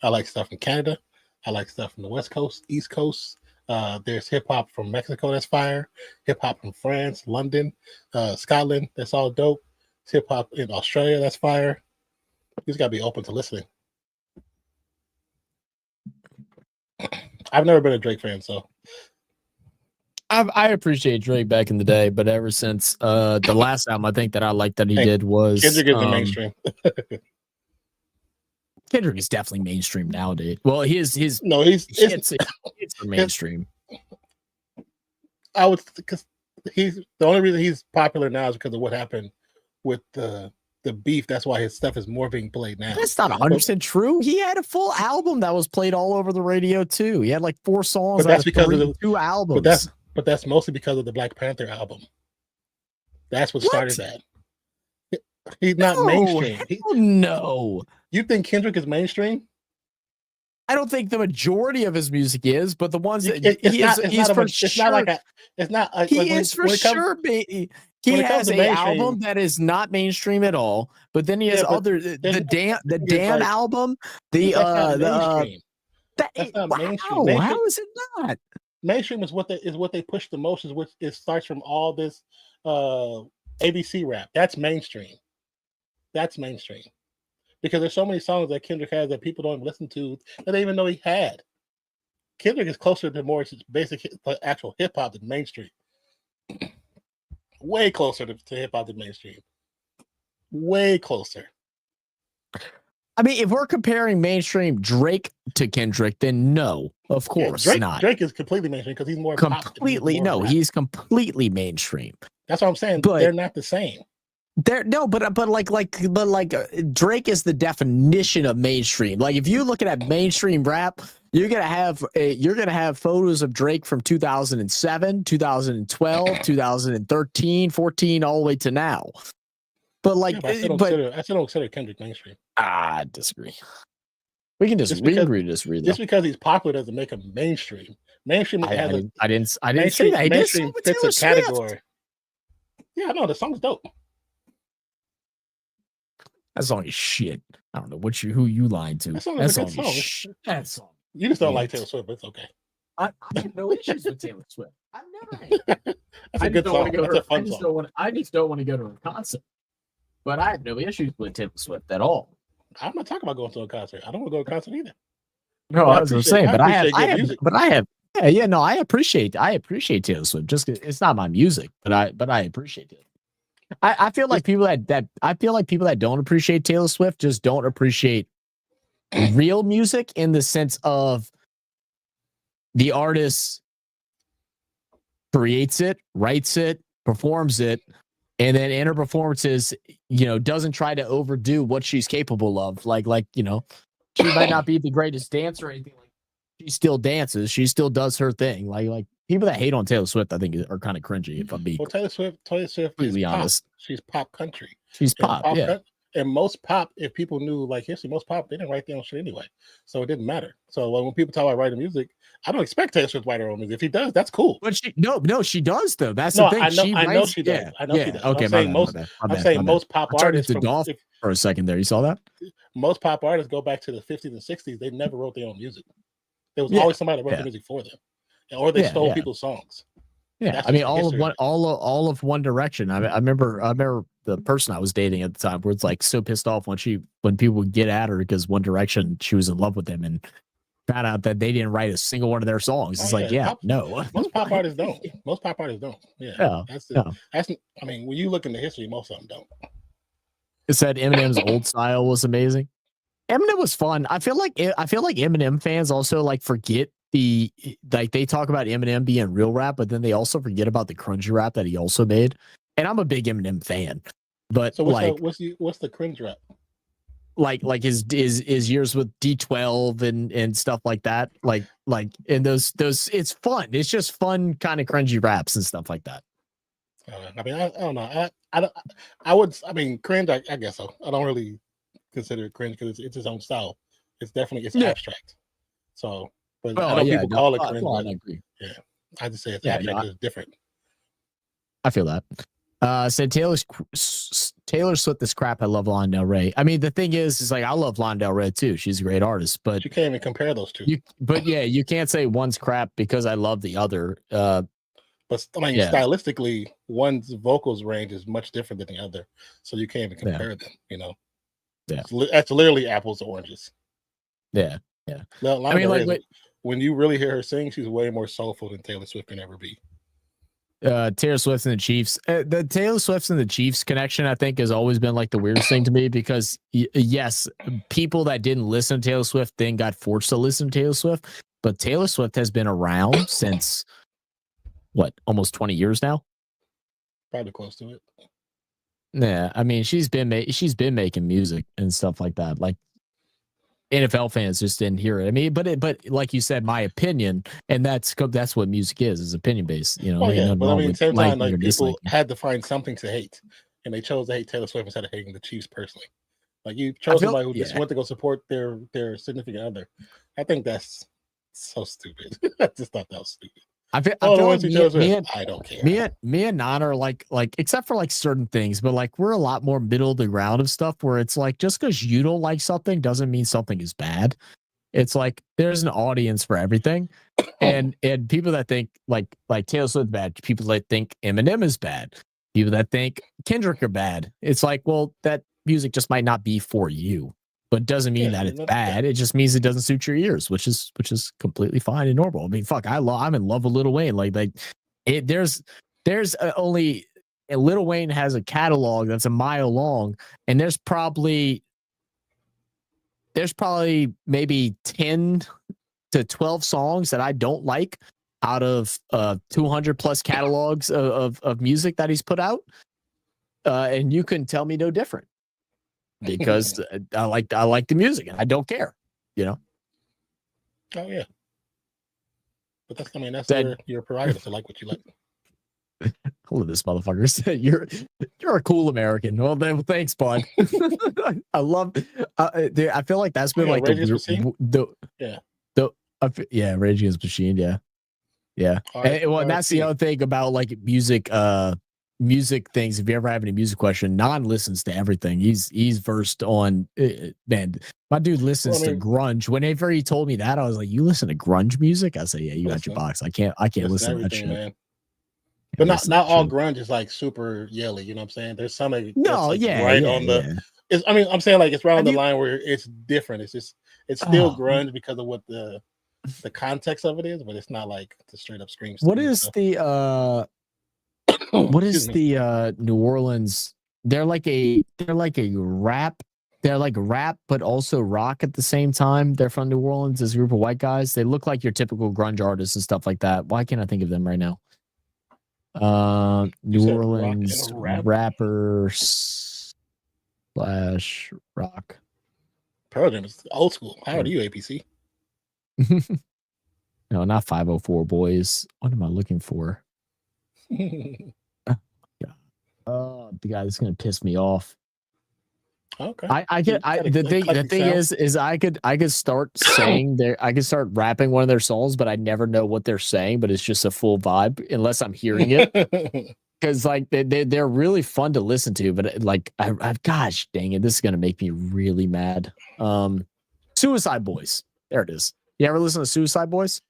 I like stuff from Canada. I like stuff from the West Coast, East Coast. There's hip hop from Mexico that's fire. Hip hop from France, London, Scotland. That's all dope. Hip hop in Australia that's fire. You just gotta be open to listening. I've never been a Drake fan, so I appreciate Drake back in the day, but ever since the last album, I think that I liked that he did was Kendrick is the mainstream. Kendrick is definitely mainstream nowadays. Well, he's mainstream. I would, because he's the only reason he's popular now is because of what happened with the beef. That's why his stuff is more being played now. That's not 100% true. He had a full album that was played all over the radio too. He had like 4 songs. But that's because of 2 albums. But that's mostly because of the Black Panther album. That's what started that. He's not mainstream. No. You think Kendrick is mainstream? I don't think the majority of his music is, but the ones that he has an album that is not mainstream at all, but then he has the damn album. That's not mainstream. How is it not? Mainstream is what they push the most, which it starts from all this ABC rap. That's mainstream. That's mainstream. Because there's so many songs that Kendrick has that people don't listen to that they even know he had. Kendrick is closer to more basic actual hip hop than mainstream. Way closer to hip hop than mainstream. Way closer. I mean, if we're comparing mainstream Drake to Kendrick, then no, of course not. Drake is completely mainstream because he's more completely pop, he's completely mainstream. That's what I'm saying. But they're not the same. But Drake is the definition of mainstream. Like if you're looking at mainstream rap, you're gonna have photos of Drake from 2007, 2012, 2013, 14, all the way to now. But like, I still don't consider Kendrick mainstream. I disagree. We can disagree. Disagree. Just because he's popular doesn't make him mainstream. Mainstream. I didn't say that. Mainstream fits a category. Yeah, I know the song's dope. That song is shit. I don't know who you lying to. That song is shit. That song. You just don't like Taylor Swift, but it's okay. I have no issues with Taylor Swift. I've never had. That's a good song. That's a fun song. I just don't want to go to a concert. But I have no issues with Taylor Swift at all. I'm not talking about going to a concert. I don't want to go to a concert either. No, I was saying, but I appreciate Taylor Swift. Just it's not my music, but I appreciate it. I feel like people that don't appreciate Taylor Swift just don't appreciate real music in the sense of the artist creates it, writes it, performs it, and then in her performances, doesn't try to overdo what she's capable of. Like, she might not be the greatest dancer or anything. Like, she still dances. She still does her thing. Like people that hate on Taylor Swift, I think, are kind of cringy. If I'm being Taylor Swift completely is honest. Pop. She's pop country. She's pop, yeah. And most pop, if people knew like history, most pop, they didn't write their own shit anyway. So it didn't matter. So when people talk about writing music, I don't expect Taylor Swift to write her own music. If he does, that's cool. But she does though. That's the thing. I know she does. I know she does. Okay, I'm saying most pop artists for a second there. You saw that? Most pop artists go back to the 50s and 60s. They never wrote their own music. There was always somebody that wrote the music for them, or they stole people's songs. Yeah, I mean, all of One Direction. I remember the person I was dating at the time was like so pissed off when people would get at her because One Direction, she was in love with them and found out that they didn't write a single one of their songs. It's no. Most pop artists don't. Most pop artists don't. Yeah. That's. I mean, when you look into history, most of them don't. It said Eminem's old style was amazing. Eminem was fun. I feel like Eminem fans also like forget they talk about Eminem being real rap, but then they also forget about the cringy rap that he also made. And I'm a big Eminem fan, but so what's the cringe rap? Like his years with D12 and stuff like that. Like and those it's fun. It's just fun kind of cringy raps and stuff like that. I mean, I don't know. I mean, cringe. I guess so. I don't really consider it cringe because it's his own style. It's abstract. So. But I know people call it cringe. I agree. Yeah, I just say it's abstract. It's different. I feel that. Said Taylor Swift this crap. I love Lana Del Rey. I mean, the thing is like I love Lana Del Rey too. She's a great artist, but you can't even compare those two. You can't say one's crap because I love the other. But I mean, stylistically, one's vocals range is much different than the other, so you can't even compare them. That's literally apples to oranges. Yeah. I mean, when you really hear her sing, she's way more soulful than Taylor Swift can ever be. Taylor Swift and the Chiefs. The Taylor Swift and the Chiefs connection, I think, has always been like the weirdest thing to me because, yes, people that didn't listen to Taylor Swift then got forced to listen to Taylor Swift. But Taylor Swift has been around since, almost 20 years now? Probably close to it. Yeah, I mean, she's been making music and stuff like that. Like, NFL fans just didn't hear it. I mean, but like you said, my opinion, and that's what music is opinion based. But I mean, same time, like people had to find something to hate, and they chose to hate Taylor Swift instead of hating the Chiefs personally. Like you chose somebody who just went to go support their significant other. I think that's so stupid. I just thought that was stupid. I feel like I don't care. Me and Nan are like except for like certain things, but like we're a lot more middle of the ground of stuff where it's like just because you don't like something doesn't mean something is bad. It's like there's an audience for everything, and people that think like Taylor Swift bad, people that think Eminem is bad, people that think Kendrick are bad. It's like, well, that music just might not be for you. But doesn't mean that it's bad. It just means it doesn't suit your ears, which is completely fine and normal. I mean, fuck, I'm in love with Lil Wayne. There's only Lil Wayne has a catalog that's a mile long, and there's probably maybe 10 to 12 songs that I don't like out of 200 plus catalogs of music that he's put out, and you can tell me no different. Because I like the music and I don't care, Oh yeah, but that's your prerogative to like what you like. Look at this motherfucker. You're a cool American. Well, then thanks, bud. I love. Dude, I feel like that's been like Rage Against Machine. Yeah. And that's the other thing about like music things. If you ever have any music question, Non listens to everything. He's versed on man. My dude listens to grunge. Whenever he told me that, I was like, "You listen to grunge music?" I say, "Yeah, you got your box. I can't listen to that shit." Man. But not all grunge is like super yelly. You know what I'm saying? There's some I'm saying like it's right on the line where it's different. It's still grunge because of what the context of it is, but it's not like the straight up scream. What is the What is the New Orleans? They're like a rap They're like rap, but also rock at the same time. They're from New Orleans. This group of white guys. They look like your typical grunge artists and stuff like that. Why can't I think of them right now? New Orleans rapper / rock. Pearl Jam is old school. How old are you, APC? No, not 504 Boys. What am I looking for? The guy that's gonna piss me off. Okay. The thing is I could start saying I could start rapping one of their songs, but I never know what they're saying, but it's just a full vibe unless I'm hearing it. Because like they're really fun to listen to, but like gosh dang it, this is gonna make me really mad. Suicide Boys. There it is. You ever listen to Suicide Boys?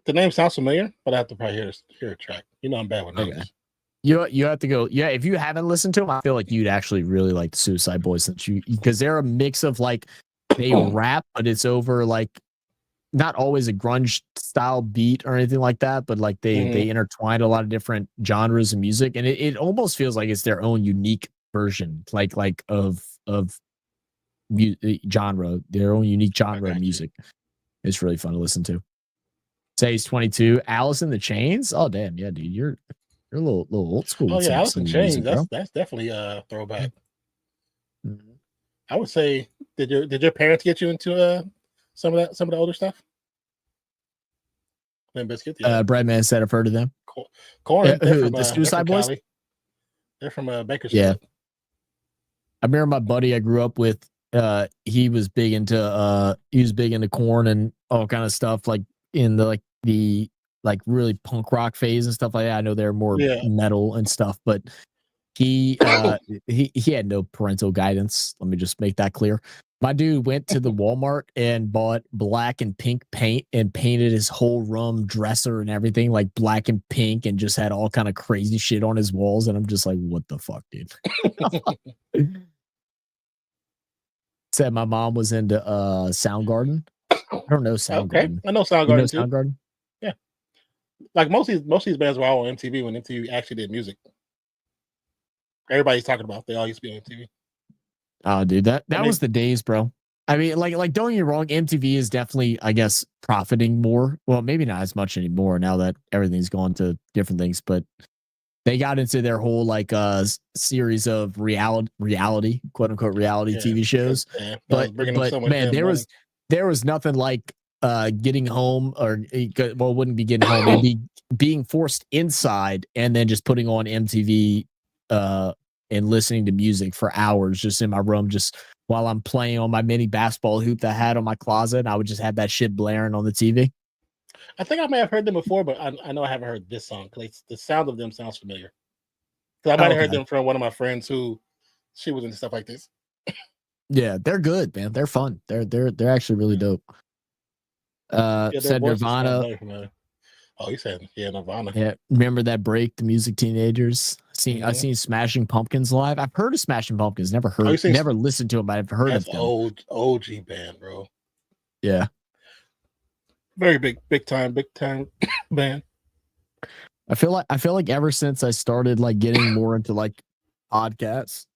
The name sounds familiar, but I have to probably hear a track. You know I'm bad with names. Okay. You have to go. Yeah, if you haven't listened to them, I feel like you'd actually really like the Suicide Boys, because they're a mix of like they rap, but it's over like not always a grunge style beat or anything like that, but like they intertwine a lot of different genres of music, and it almost feels like it's their own unique version, like of genre, their own unique genre of music. It's really fun to listen to. Say's 22. Alice in the Chains. Oh damn, yeah, dude, you're a little old school. Oh yeah, Alice in Chains. That's definitely a throwback. Mm-hmm. I would say, did your parents get you into some of the older stuff? Biscuit, yeah. Breadman said I've heard of them. Corn, the Suicide Boys. Cali. They're from Bakersfield. Yeah, I remember my buddy I grew up with. He was big into Corn and all kind of stuff, like in the really punk rock phase and stuff like that. I know they're more metal and stuff, but he had no parental guidance. Let me just make that clear. My dude went to the Walmart and bought black and pink paint and painted his whole room, dresser and everything like black and pink, and just had all kind of crazy shit on his walls. And I'm just like, what the fuck, dude? Said my mom was into Soundgarden. I don't know Soundgarden. Okay. I know Soundgarden. You know Soundgarden? Yeah. Like most of these bands were all on MTV when MTV actually did music. Everybody's talking about they all used to be on MTV. Oh, dude, that was the days, bro. I mean, like don't get me wrong, MTV is definitely, I guess, profiting more. Well, maybe not as much anymore now that everything's gone to different things, but they got into their whole like series of reality, quote unquote reality TV shows. Yeah. But man, there was nothing like getting home, or it wouldn't be getting home. It'd be being forced inside and then just putting on MTV and listening to music for hours just in my room, just while I'm playing on my mini basketball hoop that I had on my closet. And I would just have that shit blaring on the TV. I think I may have heard them before, but I know I haven't heard this song because the sound of them sounds familiar. Because I might have heard them from one of my friends who she was into stuff like this. Yeah, they're good, man. They're fun. They're actually really dope. Said Nirvana. Oh, you said Nirvana. Yeah, remember that break, the Music Teenagers? I've seen Smashing Pumpkins live. I've heard of Smashing Pumpkins. Never listened to them, but I've heard of them. OG band, bro. Yeah. Very big time band. I feel like ever since I started like getting more into like podcasts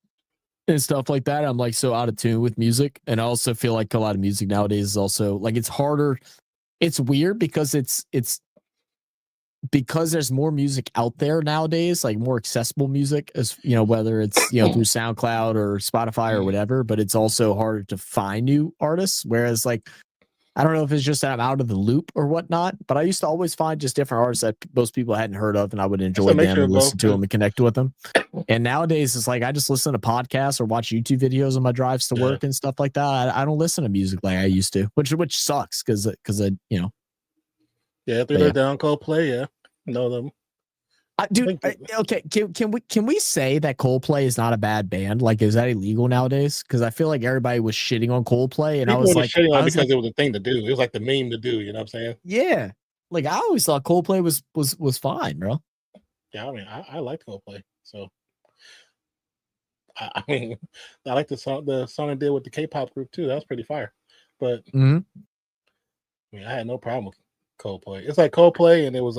and stuff like that, I'm like so out of tune with music. And I also feel like a lot of music nowadays is also like it's harder. It's weird because because there's more music out there nowadays, like more accessible music, as you know, whether it's through SoundCloud or Spotify or whatever, but it's also harder to find new artists. Whereas like I don't know if it's just that I'm out of the loop or whatnot, but I used to always find just different artists that most people hadn't heard of, and I would enjoy them and listen to them and connect with them. And nowadays, it's like I just listen to podcasts or watch YouTube videos on my drives to work and stuff like that. I don't listen to music like I used to, which sucks because Yeah, they're down Coldplay. Yeah, know them. Dude, okay. Can we say that Coldplay is not a bad band? Like, is that illegal nowadays? Because I feel like everybody was shitting on Coldplay, and people I was like, shitting on because it was a thing to do. It was like the meme to do. You know what I'm saying? Yeah. Like I always thought Coldplay was fine, bro. Yeah, I mean, I liked Coldplay, so I mean, I like the song I did with the K-pop group too. That was pretty fire. But I mean, I had no problem with Coldplay. It's like Coldplay, and it was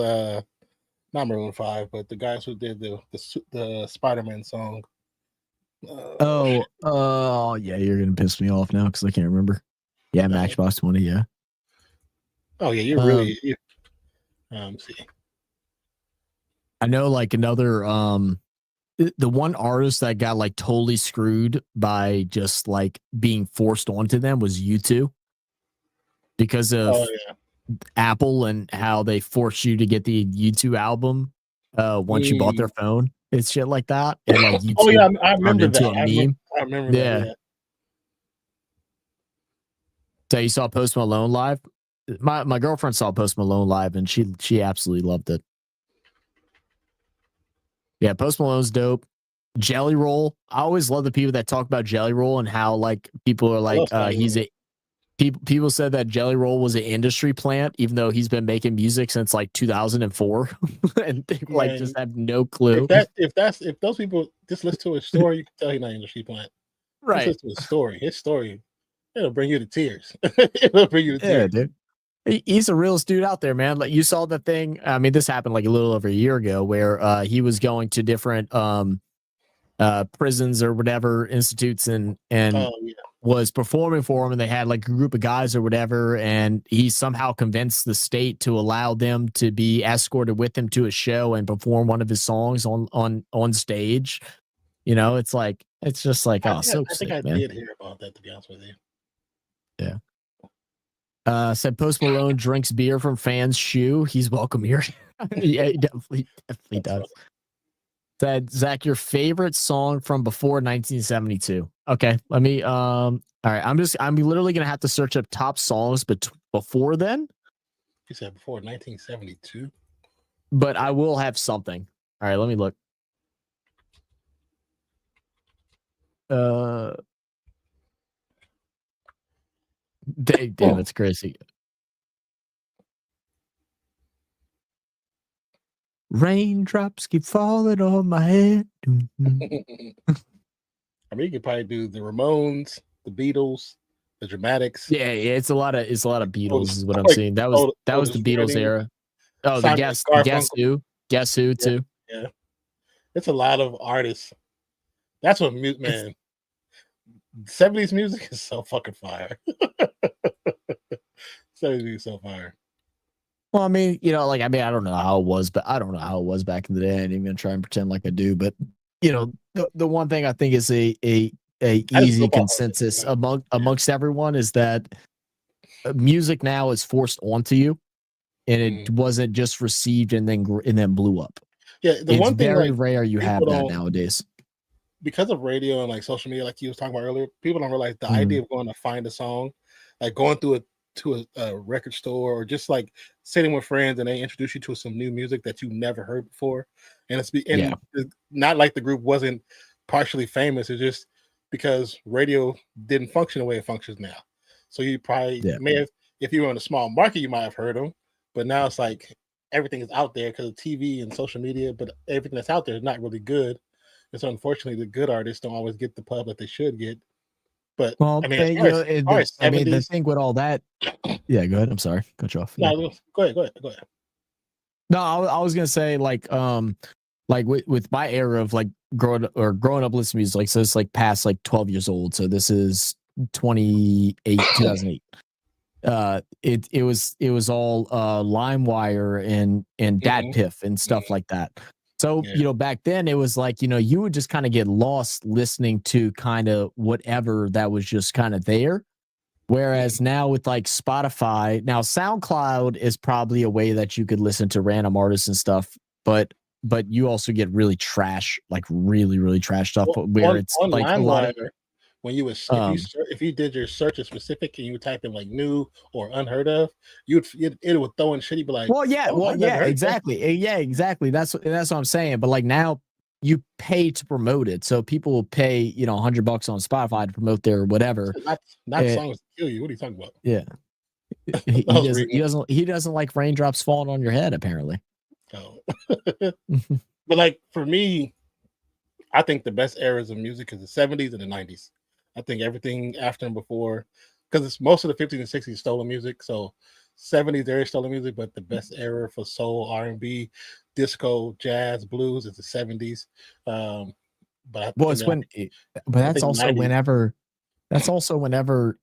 not Maroon 5, but the guys who did the Spider-Man song. Yeah, you're gonna piss me off now because I can't remember. Yeah, Matchbox 20. Yeah. Oh yeah, you're really. See. I know, like another the one artist that got like totally screwed by just like being forced onto them was U2 because of Apple and how they forced you to get the U2 album once you bought their phone. It's shit like that. And like YouTube I remember turned into that. a meme. I remember that. Yeah. So you saw Post Malone live? My girlfriend saw Post Malone live and she absolutely loved it. Yeah, Post Malone's dope. Jelly Roll. I always love the people that talk about Jelly Roll and how like people are like people said that Jelly Roll was an industry plant, even though he's been making music since like 2004, and they like just have no clue. If those people just listen to his story, you can tell he's not an industry plant. Right. Just listen to his story, it'll bring you to tears. It'll bring you to tears. Dude. He's the realest dude out there, man. Like you saw the thing. I mean, this happened like a little over a year ago, where he was going to different prisons or whatever institutes and was performing for them, and they had like a group of guys or whatever, and he somehow convinced the state to allow them to be escorted with him to a show and perform one of his songs on stage. You know, it's just like I think I did hear about that, to be honest with you. Yeah. Said Post Malone drinks beer from fans' shoe. He's welcome here. Yeah, he definitely does. Said, Zach, your favorite song from before 1972. Okay, let me all right, I'm literally gonna have to search up top songs before then. You said before 1972? But I will have something. All right, let me look. Damn, it's crazy. Raindrops keep falling on my head. I mean, you could probably do the Ramones, the Beatles, the Dramatics. Yeah, it's a lot of Beatles is what I'm seeing. That was the Beatles era. Oh, the Guess Who too. Yeah, it's a lot of artists. That's what man. 70s music is so fucking fire. 70s music is so fire. Well, I mean, I don't know how it was, but I don't know how it was back in the day. I ain't even gonna try and pretend like I do. But the one thing I think is a easy consensus amongst everyone is that music now is forced onto you, and it wasn't just received and then blew up. Yeah, it's very rare you have that nowadays. Because of radio and like social media, like you was talking about earlier, people don't realize the idea of going to find a song, like going through to a record store or just like sitting with friends and they introduce you to some new music that you never heard before, and it's not like the group wasn't partially famous. It's just because radio didn't function the way it functions now. So you probably may have, if you were in a small market, you might have heard them, but now it's like everything is out there because of TV and social media, but everything that's out there is not really good. And so unfortunately, the good artists don't always get the pub that they should get. But well, I mean, the thing with all that. Yeah, go ahead. I'm sorry, cut you off. No, go ahead. No, I was gonna say like with my era of like growing up listening to music, like so it's like past like 12 years old. So this is 2008. It was all LimeWire and DatPiff and stuff like that. So, back then it was like, you would just kind of get lost listening to kind of whatever that was just kind of there. Whereas now with like Spotify, now SoundCloud is probably a way that you could listen to random artists and stuff, but you also get really trash, like really, really trash stuff where it's like a lot of when you was if you did your search specific and you would type in like new or unheard of, it would throw in shit. You'd be like, exactly. That's what I'm saying. But like now you pay to promote it, so people will pay $100 on Spotify to promote their whatever. Not songs to kill you. What are you talking about? Yeah, he doesn't like raindrops falling on your head apparently. Oh. But like for me, I think the best eras of music is the 70s and the 90s. I think everything after and before, because it's most of the 50s and 60s stolen music. So 70s there is stolen music, but the best era for soul, R&B, disco, jazz, blues is the 70s. But well, it's when, but that's also 90s. whenever. That's also whenever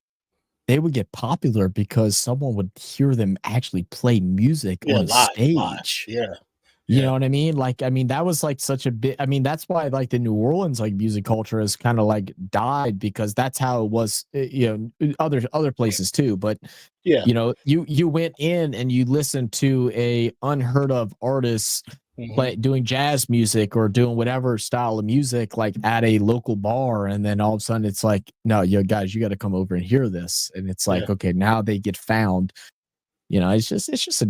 they would get popular because someone would hear them actually play music on live. stage. Yeah. You know what I mean? Like, I mean, that was like such a bit. I mean, that's why like the New Orleans like music culture has kind of like died because that's how it was. You know, other places too. But yeah, you know, you went in and you listened to a unheard of artist play doing jazz music or doing whatever style of music like at a local bar, and then all of a sudden it's like, no, yo guys, you got to come over and hear this, and it's like, okay, now they get found. You know, it's just a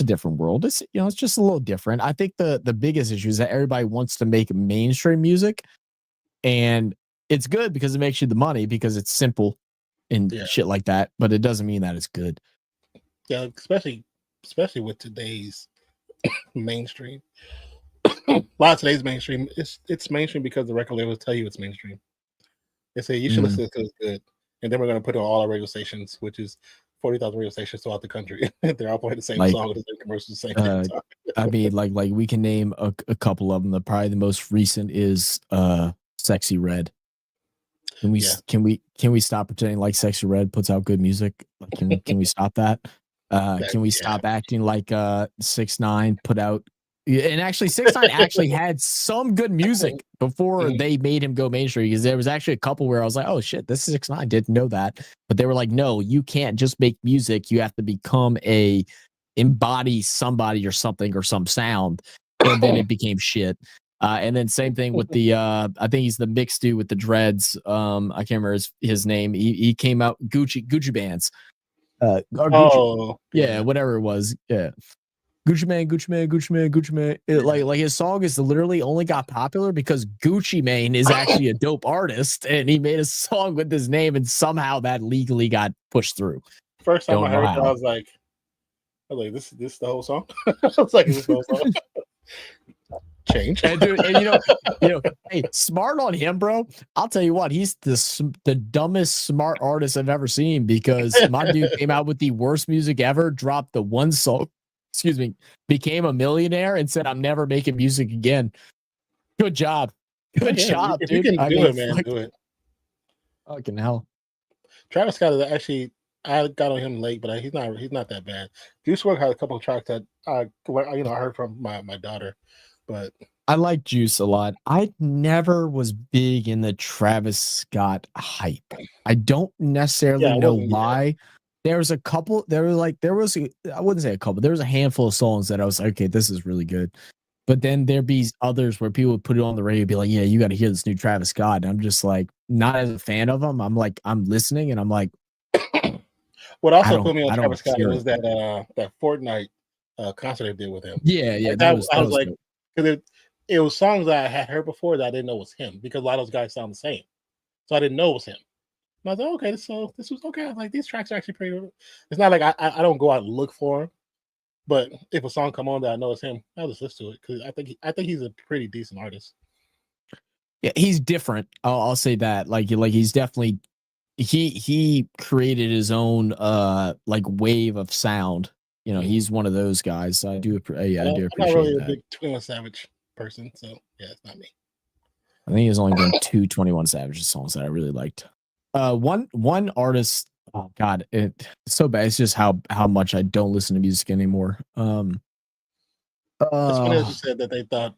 different world. It's, you know, it's just a little different. I think the biggest issue is that everybody wants to make mainstream music, and it's good because it makes you the money because it's simple and shit like that, but it doesn't mean that it's good. Yeah, especially with today's mainstream. A lot of today's mainstream, it's mainstream because the record labels tell you it's mainstream. They say you should listen to this because it's good, and then we're going to put it on all our radio stations, which is 40,000 radio stations throughout the country. They're all playing the same song, the same commercials, the same time. I mean, like we can name a couple of them. Probably the most recent is Sexy Red. Can we stop pretending like Sexy Red puts out good music? Like, can we stop that? Can we stop acting like 6ix9ine put out? And actually, 6ix9ine actually had some good music before they made him go mainstream, because there was actually a couple where I was like, oh shit, this is 6ix9ine. Didn't know that. But they were like, no, you can't just make music. You have to become embody somebody or something or some sound. And then it became shit. And then same thing with the I think he's the mixed dude with the dreads. I can't remember his name. He came out Gucci Bands. Gucci, whatever it was. Yeah. Gucci Man. Like his song is literally only got popular because Gucci Mane is actually a dope artist, and he made a song with his name, and somehow that legally got pushed through. First time I heard it, I was like, this is the whole song. I was like, is this the whole song? Change. And dude, and you know, hey, smart on him, bro. I'll tell you what, he's the dumbest smart artist I've ever seen, because my dude came out with the worst music ever, dropped the one song, became a millionaire, and said, I'm never making music again. Good job. Good job, if dude. You can do it, man. Do it. Fucking hell. Travis Scott is actually, I got on him late, but he's not that bad. Juice WRLD had a couple of tracks that I heard from my daughter, but I like Juice a lot. I never was big in the Travis Scott hype. I don't necessarily know why. There was a couple. I wouldn't say a couple. There was a handful of songs that I was like, okay, this is really good. But then there'd be others where people would put it on the radio and be like, yeah, you got to hear this new Travis Scott. And I'm just like, not as a fan of him. I'm like, I'm listening and I'm like, what also put me on Travis Scott was that Fortnite concert they did with him. Yeah. Like, that was like, because it was songs that I had heard before that I didn't know was him, because a lot of those guys sound the same. So I didn't know it was him. And I was like, okay, so this was okay. I was like, these tracks are actually pretty. It's not like I don't go out and look for him, but if a song come on that I know it's him, I'll just listen to it, because I think he's a pretty decent artist. Yeah, he's different. I'll say that. Like he's definitely he created his own like wave of sound. You know, he's one of those guys. So I do appreciate I'm not really a big 21 Savage person, so yeah, it's not me. I think there's only been 2 21 Savage songs that I really liked. One artist. Oh God, it's so bad. It's just how much I don't listen to music anymore. It's funny that you said that they thought.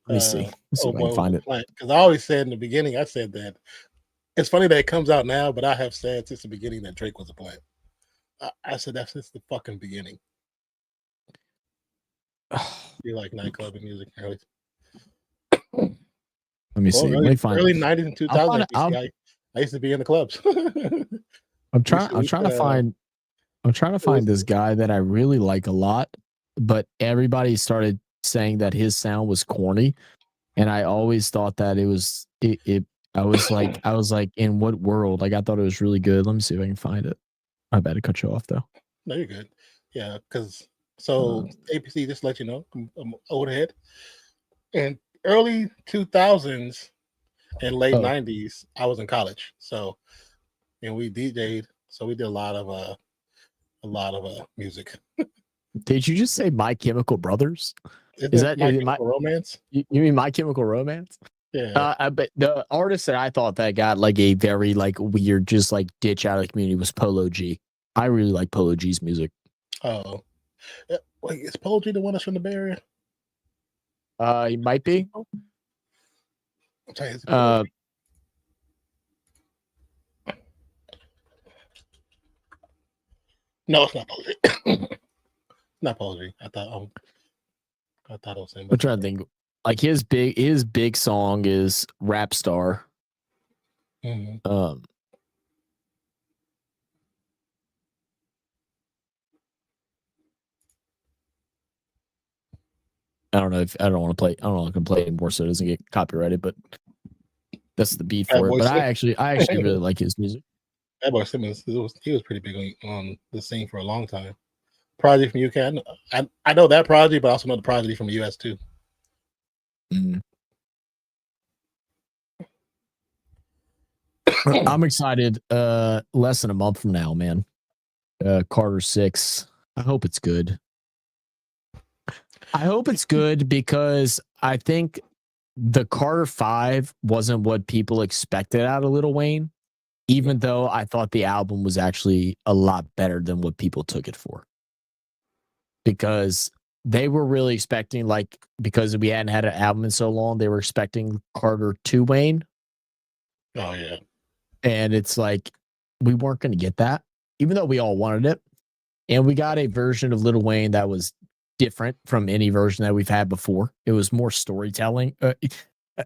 Let me see. Let's see if I can find it. Because I always said in the beginning, I said that it's funny that it comes out now, but I have said since the beginning that Drake was a plant. I said that since the fucking beginning. You like nightclub and music, early. Let me see. Let me find early 90s and 2000s. I used to be in the clubs. I'm trying to find this guy that I really like a lot, but everybody started saying that his sound was corny, and I always thought that it was it. I was like, in what world? Like, I thought it was really good. Let me see if I can find it. I better cut you off though. No, you're good. Yeah, because APC, just to let you know, I'm old head. In early 2000s and late 90s, I was in college. So, and we DJ'd. So we did a lot of music. Did you just say My Chemical Brothers? Is that My Chemical Romance? You mean My Chemical Romance? Yeah. But the artist that I thought that got like a very like weird, just like ditch out of the community was Polo G. I really like Polo G's music. Oh, wait, is Polo G the one that's from the Bay Area? He might be. No, it's not Polo G. Not Polo G. I thought it was him. I'm trying to think. Like his big song is Rap Star. Mm-hmm. I don't know if I don't want to play. I don't know if I can play it more so it doesn't get copyrighted, but that's the beat for it. But I actually really like his music. That boy Simmons, he was pretty big on the scene for a long time. Prodigy from UK. I know that Prodigy, but I also know the Prodigy from the US too. Mm. I'm excited. Less than a month from now, man. Carter 6. I hope it's good. I hope it's good because I think the Carter 5 wasn't what people expected out of Lil Wayne, even though I thought the album was actually a lot better than what people took it for. Because they were really expecting, like, because we hadn't had an album in so long, they were expecting Carter 2 Wayne. Oh, yeah. And it's like, we weren't going to get that, even though we all wanted it. And we got a version of Lil Wayne that was different from any version that we've had before. It was more storytelling. I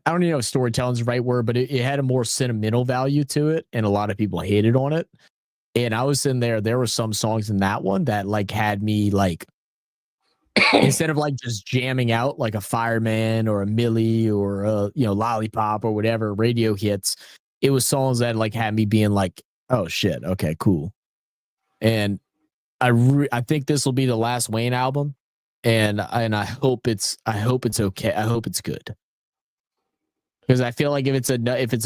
don't even know if storytelling is the right word, but it had a more sentimental value to it. And a lot of people hated on it. And I was in there were some songs in that one that like had me like, instead of like just jamming out like a Fireman or a Millie or a, Lollipop or whatever radio hits, it was songs that like had me being like, oh shit, okay, cool. And I think this will be the last Wayne album, and I hope it's okay. I hope it's good, because I feel like if it's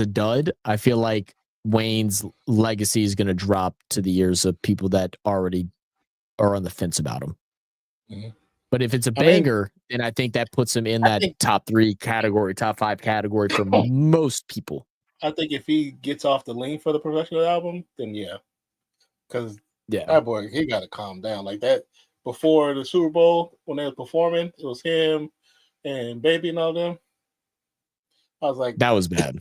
a dud, I feel like Wayne's legacy is going to drop to the ears of people that already are on the fence about him. Mm-hmm. But if it's a banger, then I think that puts him in that top 3 category, top 5 category for most people. I think if he gets off the lean for the professional album, then yeah, because that boy, he got to calm down like that. Before the Super Bowl, when they were performing, it was him and Baby and all them. I was like, that was bad.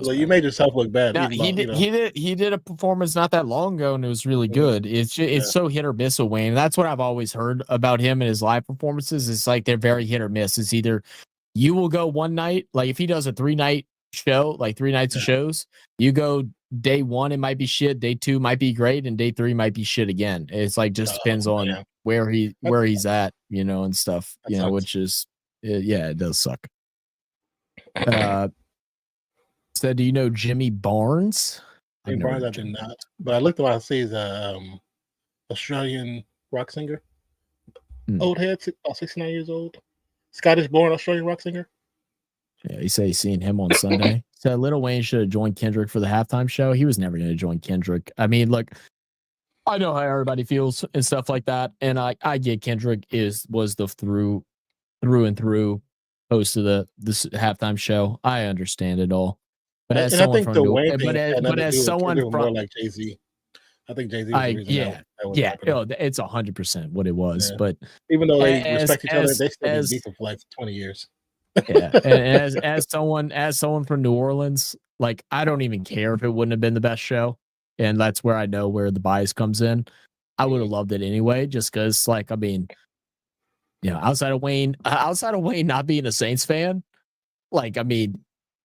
You made yourself look bad. No, he did a performance not that long ago, and it was really good. It's so hit or miss with Wayne. That's what I've always heard about him and his live performances. It's like they're very hit or miss. It's either you will go one night, like if he does a 3-night show, like 3 nights of shows, you go day 1, it might be shit. Day 2 might be great, and day 3 might be shit again. It's like just depends on where he's at, and stuff. Which is it does suck. So do you know Jimmy Barnes? Jimmy Barnes, I did not. But I looked at him, I see he's a Australian rock singer. Old head, about 69 years old. Scottish born Australian rock singer. Yeah, he said he's seeing him on Sunday. Said Lil Wayne should have joined Kendrick for the halftime show. He was never going to join Kendrick. I mean, look, I know how everybody feels and stuff like that. And I get Kendrick was the through and through host of this halftime show. I understand it all. But as someone from more like Jay-Z. I think Jay-Z was the reason it's 100% what it was. Yeah. But even though they respect each other, they still been beefing for like 20 years. Yeah, and as someone from New Orleans, like I don't even care if it wouldn't have been the best show, and that's where I know where the bias comes in. I would have loved it anyway, just because, like, I mean, outside of Wayne not being a Saints fan, like, I mean,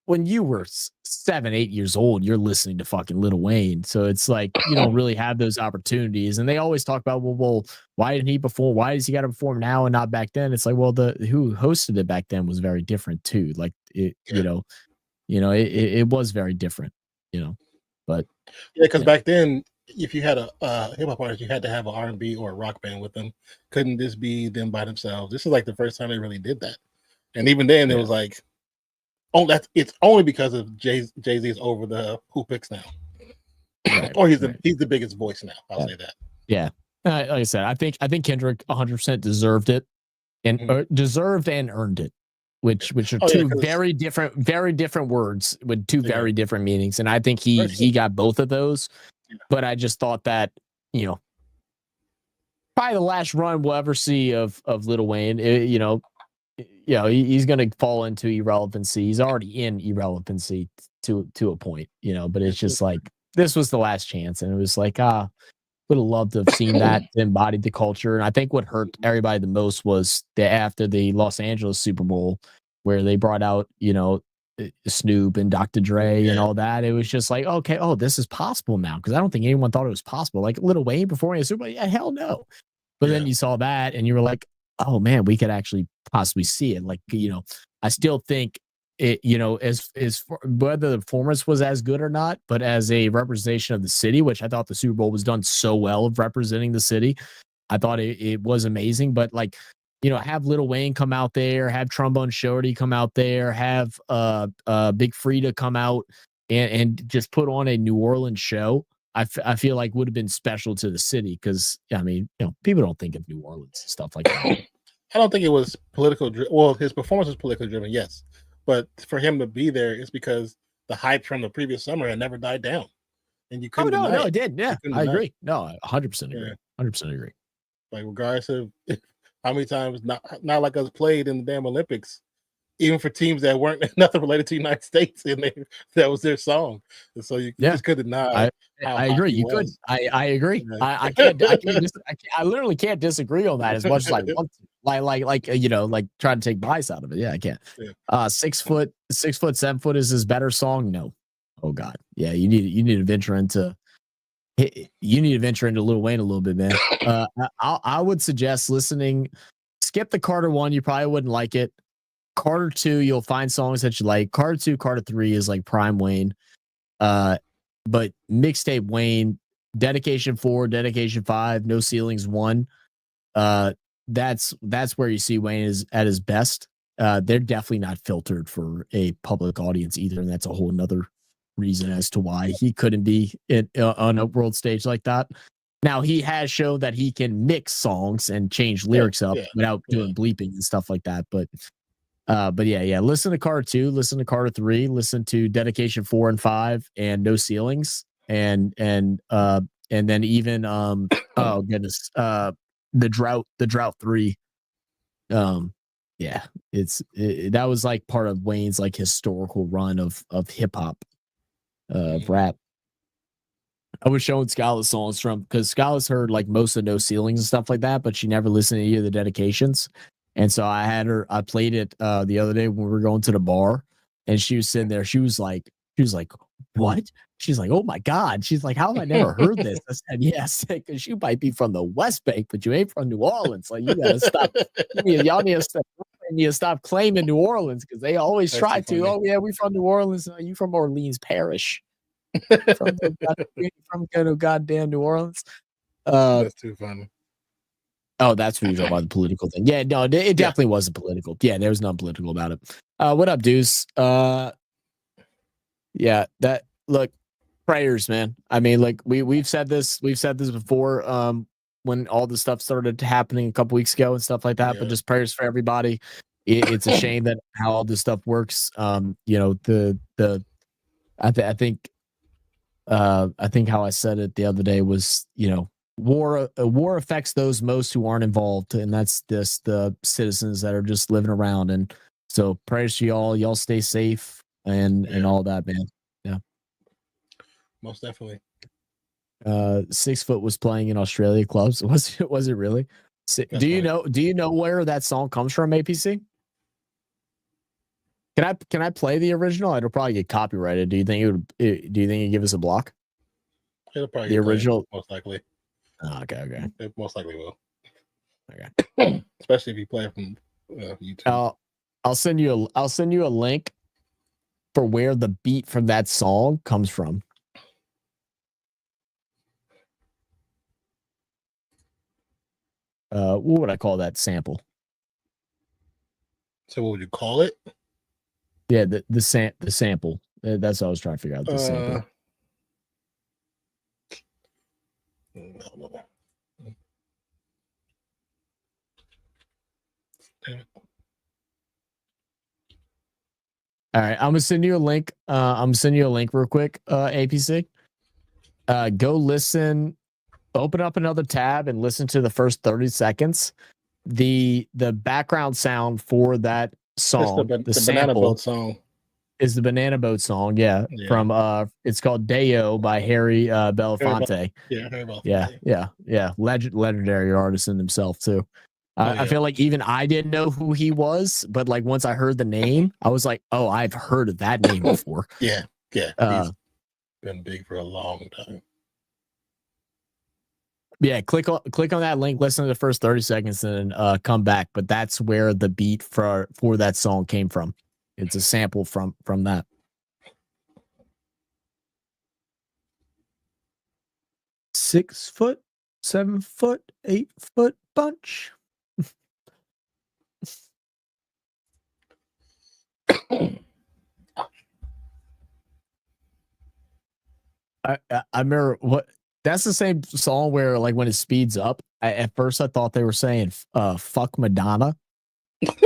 when you were 7, 8 years old, you're listening to fucking Lil Wayne. So it's like, you don't really have those opportunities. And they always talk about, well, why didn't he perform? Why does he got to perform now and not back then? It's like, well, who hosted it back then was very different too. Like it was very different, but because back then, if you had a hip hop artist, you had to have an R&B or a rock band with them. Couldn't this be them by themselves? This is like the first time they really did that. And even then it was like, it's only because of Jay-Z is over the Who Picks now, or he's the biggest voice now. I'll say that. Yeah, like I said, I think Kendrick 100% deserved it, and deserved and earned it. which are two very different words with two very different meanings. And I think he got both of those. But I just thought that, probably the last run we'll ever see of Lil Wayne. He's going to fall into irrelevancy. He's already in irrelevancy to a point, but it's just like, this was the last chance. And it was like, would have loved to have seen that embodied the culture. And I think what hurt everybody the most was after the Los Angeles Super Bowl, where they brought out, Snoop and Dr. Dre and all that. It was just like, okay, this is possible now. Because I don't think anyone thought it was possible. Like Lil Wayne performing a Super Bowl, hell no. But then you saw that and you were like, oh man, we could actually possibly see it. Like, I still think it, as whether the performance was as good or not, but as a representation of the city, which I thought the Super Bowl was done so well of representing the city. I thought it was amazing, but like, have Lil Wayne come out there, have Trombone Shorty come out there, have Big Frida come out and just put on a New Orleans show. I feel like would have been special to the city because, people don't think of New Orleans and stuff like that. I don't think it was political. Well, his performance was politically driven, yes. But for him to be there is because the hype from the previous summer had never died down. And you couldn't no, it did. Yeah, I agree. No, 100% agree. Yeah. 100% agree. Like, regardless of how many times not like us played in the damn Olympics, even for teams that weren't nothing related to the United States, and that was their song. And so you just could deny. I agree. You could. I agree. Yeah. I can't. I literally can't disagree on that as much as I want to. Like trying to take bias out of it. Yeah, I can't. Yeah. 6 foot, 7 foot is his better song. No. Oh God. Yeah. You need to venture into. You need to venture into Lil Wayne a little bit, man. I would suggest listening. Skip the Carter 1. You probably wouldn't like it. Carter 2, you'll find songs that you like. Carter 2, Carter 3 is like prime Wayne. But mixtape Wayne, Dedication 4, Dedication 5, No Ceilings 1. That's where you see Wayne is at his best. They're definitely not filtered for a public audience either, and that's a whole nother reason as to why he couldn't be on a world stage like that. Now he has shown that he can mix songs and change lyrics up without doing bleeping and stuff like that. But yeah. Listen to Carter 2, listen to Carter 3, listen to Dedication 4 and 5, and No Ceilings, and then even oh goodness, the Drought 3. Yeah, that was like part of Wayne's like historical run of hip hop, rap. I was showing Skylar songs from because Skylar's heard like most of No Ceilings and stuff like that, but she never listened to any of the dedications. And so I played it the other day when we were going to the bar, and she was sitting there. She was like, what? She's like, oh my God. She's like, how have I never heard this? I said, yes, because you might be from the West Bank, but you ain't from New Orleans. Like, you gotta stop. Y'all need to stop claiming New Orleans because they always try to. Oh yeah, we from New Orleans. You from Orleans Parish? from goddamn New Orleans. That's too funny. Oh, that's what you're talking about, the political thing. Yeah, no, it definitely wasn't political. Yeah, there was nothing political about it. What up, Deuce? Yeah, look, prayers, man. I mean, like we've said this before, when all this stuff started happening a couple weeks ago and stuff like that, but just prayers for everybody. It's a shame that how all this stuff works. I think how I said it the other day was, war affects those most who aren't involved, and that's the citizens that are just living around. And so prayers to y'all stay safe and all that, man. Yeah, most definitely. 6 foot was playing in Australia clubs. Was it really? Do you know where that song comes from, APC? Can I play the original? It'll probably get copyrighted. Do you think it'd give us a block? It'll probably the original, most likely. Oh, okay. It most likely will. Okay. Especially if you play from YouTube. I'll send you a link for where the beat from that song comes from. What would I call that sample? So what would you call it? Yeah, the sample. That's what I was trying to figure out. The sample. All right, I'm gonna send you a link. I'm sending you a link real quick. APC. Go listen. Open up another tab and listen to the first 30 seconds. The background sound for that song, the Banana Boat song, is the Banana Boat song. Yeah, from it's called Deo by Harry Belafonte. Harry Belafonte. Yeah. Legendary artist in himself too. I feel like even I didn't know who he was, but like once I heard the name, I was like, oh, I've heard of that name before. Yeah. He's been big for a long time. Yeah, click on that link, listen to the first 30 seconds, and then come back. But that's where the beat for that song came from. It's a sample from that. Six foot, 7 foot, 8 foot bunch. I remember that's the same song where like when it speeds up, at first I thought they were saying fuck Madonna.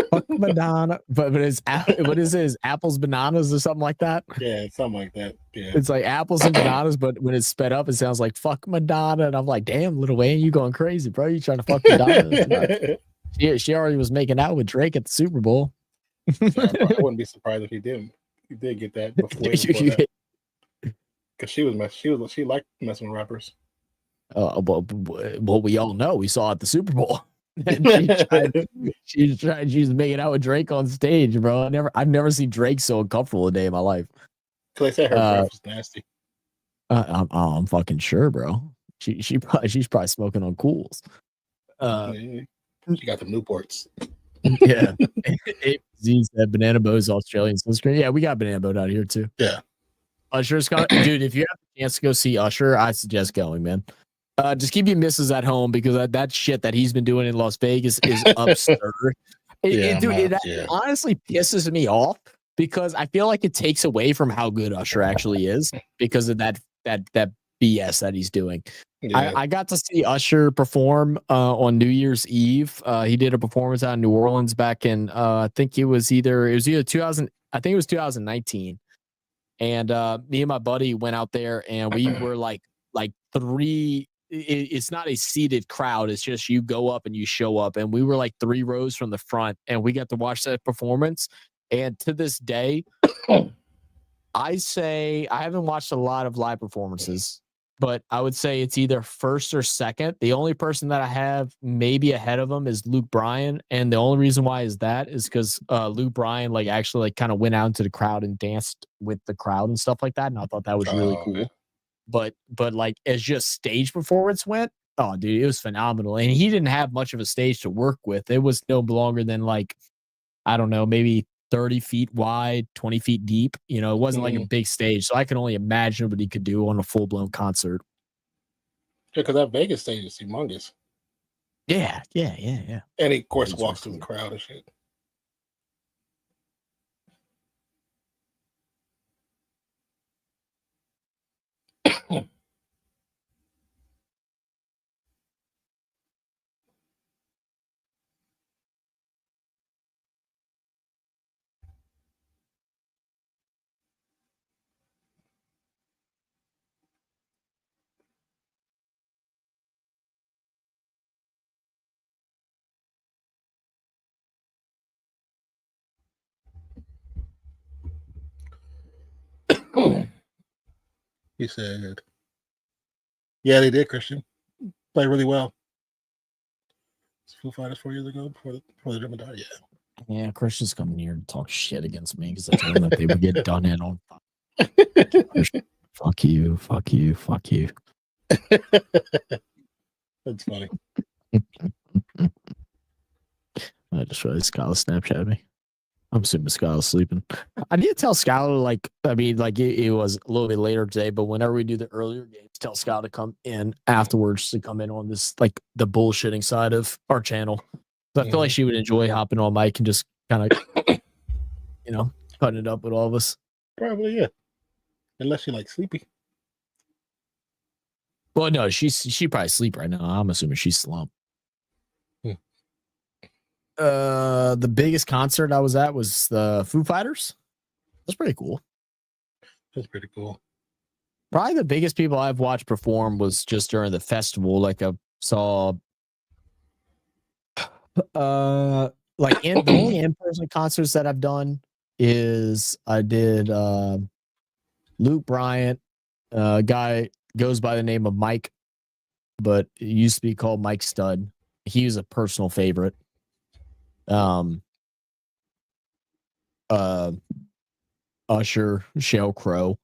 Fuck Madonna. But it's what is it? Is apples bananas or something like that? Yeah, something like that. Yeah. It's like apples and bananas, but when it's sped up, it sounds like fuck Madonna. And I'm like, damn, Lil Wayne, you going crazy, bro. You trying to fuck Madonna. She already was making out with Drake at the Super Bowl. I wouldn't be surprised if he did get that before that. Because she liked messing with rappers. Well, we all know. We saw at the Super Bowl. She's making out with Drake on stage, bro. I've never seen Drake so uncomfortable a day in my life. They said her breath was nasty. I'm fucking sure, bro. She's probably smoking on cools. She got the Newports. Yeah. Z said Banana Boat is Australian sunscreen. Yeah, we got Banana Boat out here too. Yeah. Usher's coming. Dude, if you have a chance to go see Usher, I suggest going, man. Just keep your misses at home because that shit that he's been doing in Las Vegas is absurd. It honestly pisses me off because I feel like it takes away from how good Usher actually is because of that BS that he's doing. Yeah. I got to see Usher perform on New Year's Eve. He did a performance out in New Orleans back in I think it was either 2019. And me and my buddy went out there and we were like three. It's not a seated crowd. It's just you go up and you show up. And we were like 3 rows from the front and we got to watch that performance. And to this day, I say I haven't watched a lot of live performances, but I would say it's either first or second. The only person that I have maybe ahead of him is Luke Bryan. And the only reason why is because Luke Bryan actually kind of went out into the crowd and danced with the crowd and stuff like that. And I thought that was really cool. Man. But like as just stage performance went, oh dude, it was phenomenal. And he didn't have much of a stage to work with. It was no longer than I don't know, maybe 30 feet wide, 20 feet deep. You know, it wasn't like a big stage. So I can only imagine what he could do on a full-blown concert. Yeah, because that Vegas stage is humongous. Yeah. And he, of course, walks through the crowd and shit. He said, yeah, they did, Christian. Played really well. Foo Fighters 4 years ago before the German died, yeah. Yeah, Christian's coming here to talk shit against me because I told him that they would get done in on. Fuck you. That's funny. I just realized Skylar Snapchat me. I'm assuming Skylar's sleeping. I need to tell Skylar, it was a little bit later today, but whenever we do the earlier games, tell Skylar to come in afterwards to come in on this, the bullshitting side of our channel. So I feel like she would enjoy hopping on mic and just kind of, cutting it up with all of us. Probably, yeah. Unless she's sleepy. Well, no, she probably sleep right now. I'm assuming she's slumped. The biggest concert I was at was the Foo Fighters. That's pretty cool. That's pretty cool. Probably the biggest people I've watched perform was just during the festival. Like I saw, like the only in-person concerts that I've done is I did Luke Bryant, guy goes by the name of Mike, but it used to be called Mike Stud. He was a personal favorite. Usher, Sheryl Crow.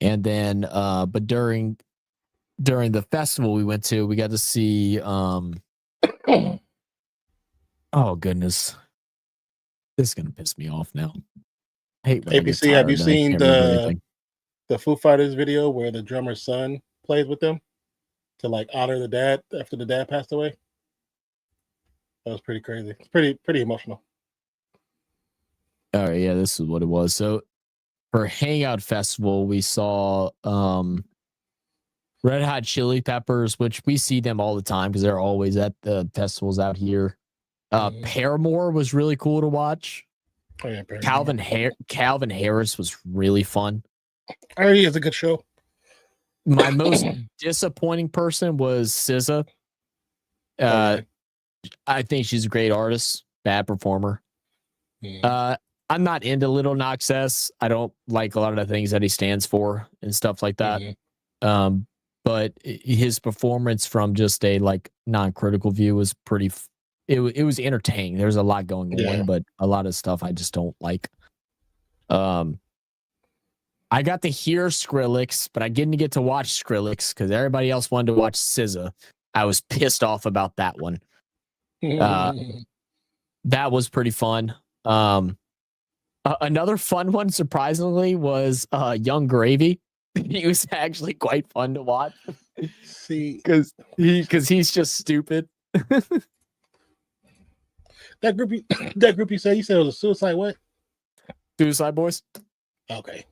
And then but during the festival we went to, we got to see oh goodness. This is gonna piss me off now. I hate when APC, have you seen the Foo Fighters video where the drummer's son plays with them to like honor the dad after the dad passed away? That was pretty crazy. It's pretty emotional. Oh yeah, this is what it was. So for Hangout Festival, we saw Red Hot Chili Peppers, which we see them all the time because they're always at the festivals out here. Paramore was really cool to watch. Oh, yeah, Calvin Harris was really fun. Oh, he has a good show. My most disappointing person was SZA. I think she's a great artist, bad performer. I'm not into Little Nas X. I don't like a lot of the things that he stands for and stuff like that. But his performance from just a like non-critical view was pretty. It was entertaining. There's a lot going on, but a lot of stuff I just don't like. I got to hear Skrillex, but I didn't get to watch Skrillex because everybody else wanted to watch SZA. I was pissed off about that one. That was pretty fun. Another fun one, surprisingly, was Young Gravy. He was actually quite fun to watch. See, because he's just stupid. That group you said it was a Suicide what? Suicide Boys. Okay.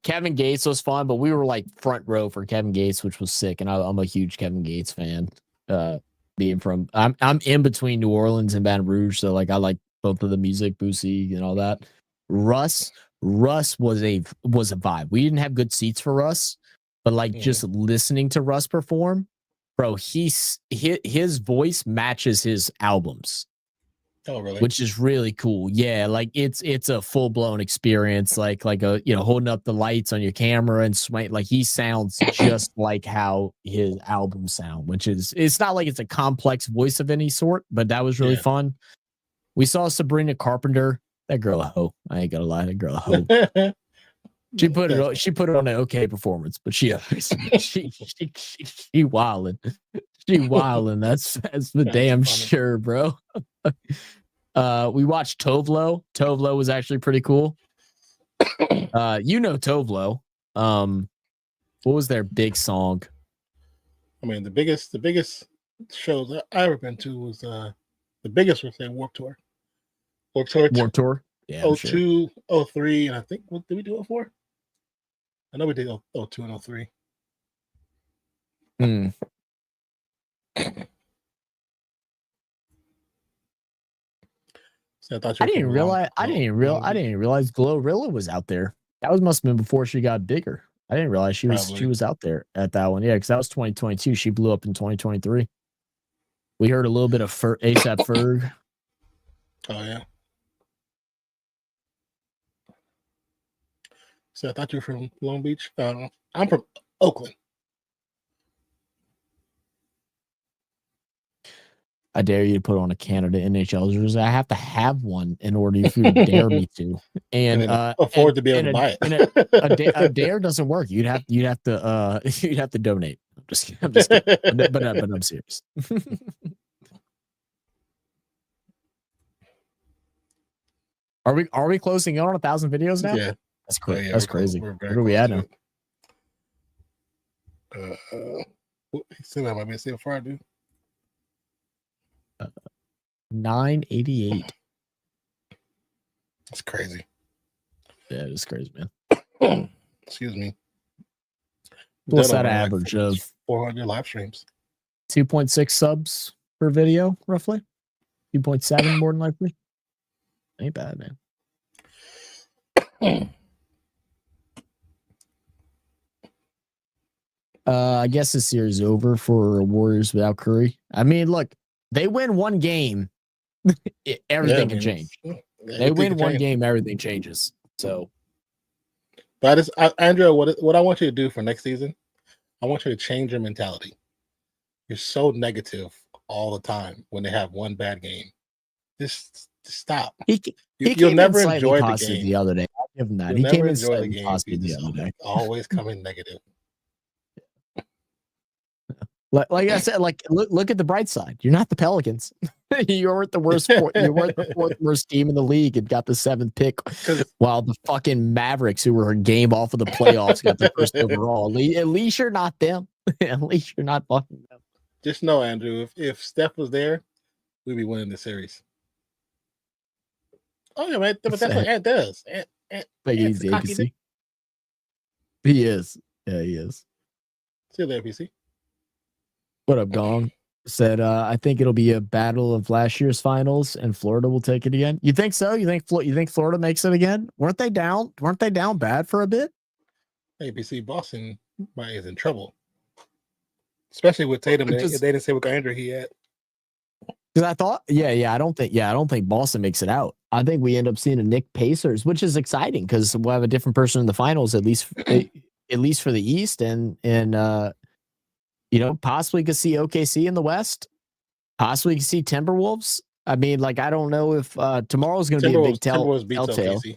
Kevin Gates was fun, but we were like front row for Kevin Gates, which was sick, and I'm a huge Kevin Gates fan. Being from I'm in between New Orleans and Baton Rouge, so like I like both of the music, Boosie and all that. Russ was a vibe. We didn't have good seats for Russ, but like just listening to Russ perform, bro, his voice matches his albums. Oh, really? Which is really cool. Yeah, like it's a full blown experience. Like a holding up the lights on your camera and like he sounds just like how his albums sound. Which is it's not like it's a complex voice of any sort, but that was really fun. We saw Sabrina Carpenter. That girl a hoe. I ain't gonna lie, that girl a hoe. She put it on an okay performance, but she wilding. She wilding. That's for damn sure, bro. We watched Tovlo. Tovlo was actually pretty cool. Tovlo. What was their big song? I mean, the biggest shows I ever been to was the biggest was Warped Tour. Warped Tour. Yeah. 02, 03, and I think what did we do it for? I know we did 02 and 03. So I didn't realize Glorilla was out there. That must have been before she got bigger. I didn't realize she was out there at that one. Yeah, because that was 2022. She blew up in 2023. We heard a little bit of ASAP Ferg. Oh yeah. So I thought you were from Long Beach. I'm from Oakland. I dare you to put on a Canada NHL jersey. I have to have one in order for you to dare me to, and afford to be able to buy it. A dare doesn't work. You'd have to donate. I'm just kidding. But I'm serious. Are we closing in on 1,000 videos now? Yeah, that's crazy. That's crazy. Where are we at now? Still that might be a sale for I do. 988. That's crazy. Yeah, it's crazy, man. Excuse me. What's that average of 400 live streams? 2.6 subs per video, roughly. 2.7 more than likely. Ain't bad, man. I guess the series is over for Warriors without Curry. I mean, look, they win one game, everything can change. They win one game, everything changes. So, but Andrew, what I want you to do for next season, I want you to change your mentality. You're so negative all the time when they have one bad game. Just stop. You'll never enjoy the game. The other day, I'll give him that. He came in slightly positive the other day. Always coming negative. Like I said, like look at the bright side. You're not the Pelicans. You weren't the worst. You weren't the fourth worst team in the league and got the 7th pick, while the fucking Mavericks, who were a game off of the playoffs, got the first overall. At least you're not them. At least you're not fucking them. Just know, Andrew, if Steph was there, we'd be winning the series. Oh yeah, man. But that's what Ant does. He's the APC. He is. Yeah, he is. See you there, APC. What up, Gong? Said, I think it'll be a battle of last year's finals, and Florida will take it again. You think so? You think Florida makes it again? Weren't they down bad for a bit? APC Boston is in trouble, especially with Tatum. They didn't say what Andrew he had. Because I thought, I don't think Boston makes it out. I think we end up seeing a Knicks Pacers, which is exciting because we'll have a different person in the finals, at least for the East, and possibly could see OKC in the West. Possibly could see Timberwolves. I mean, like, I don't know if tomorrow's going to be a big telltale. OKC.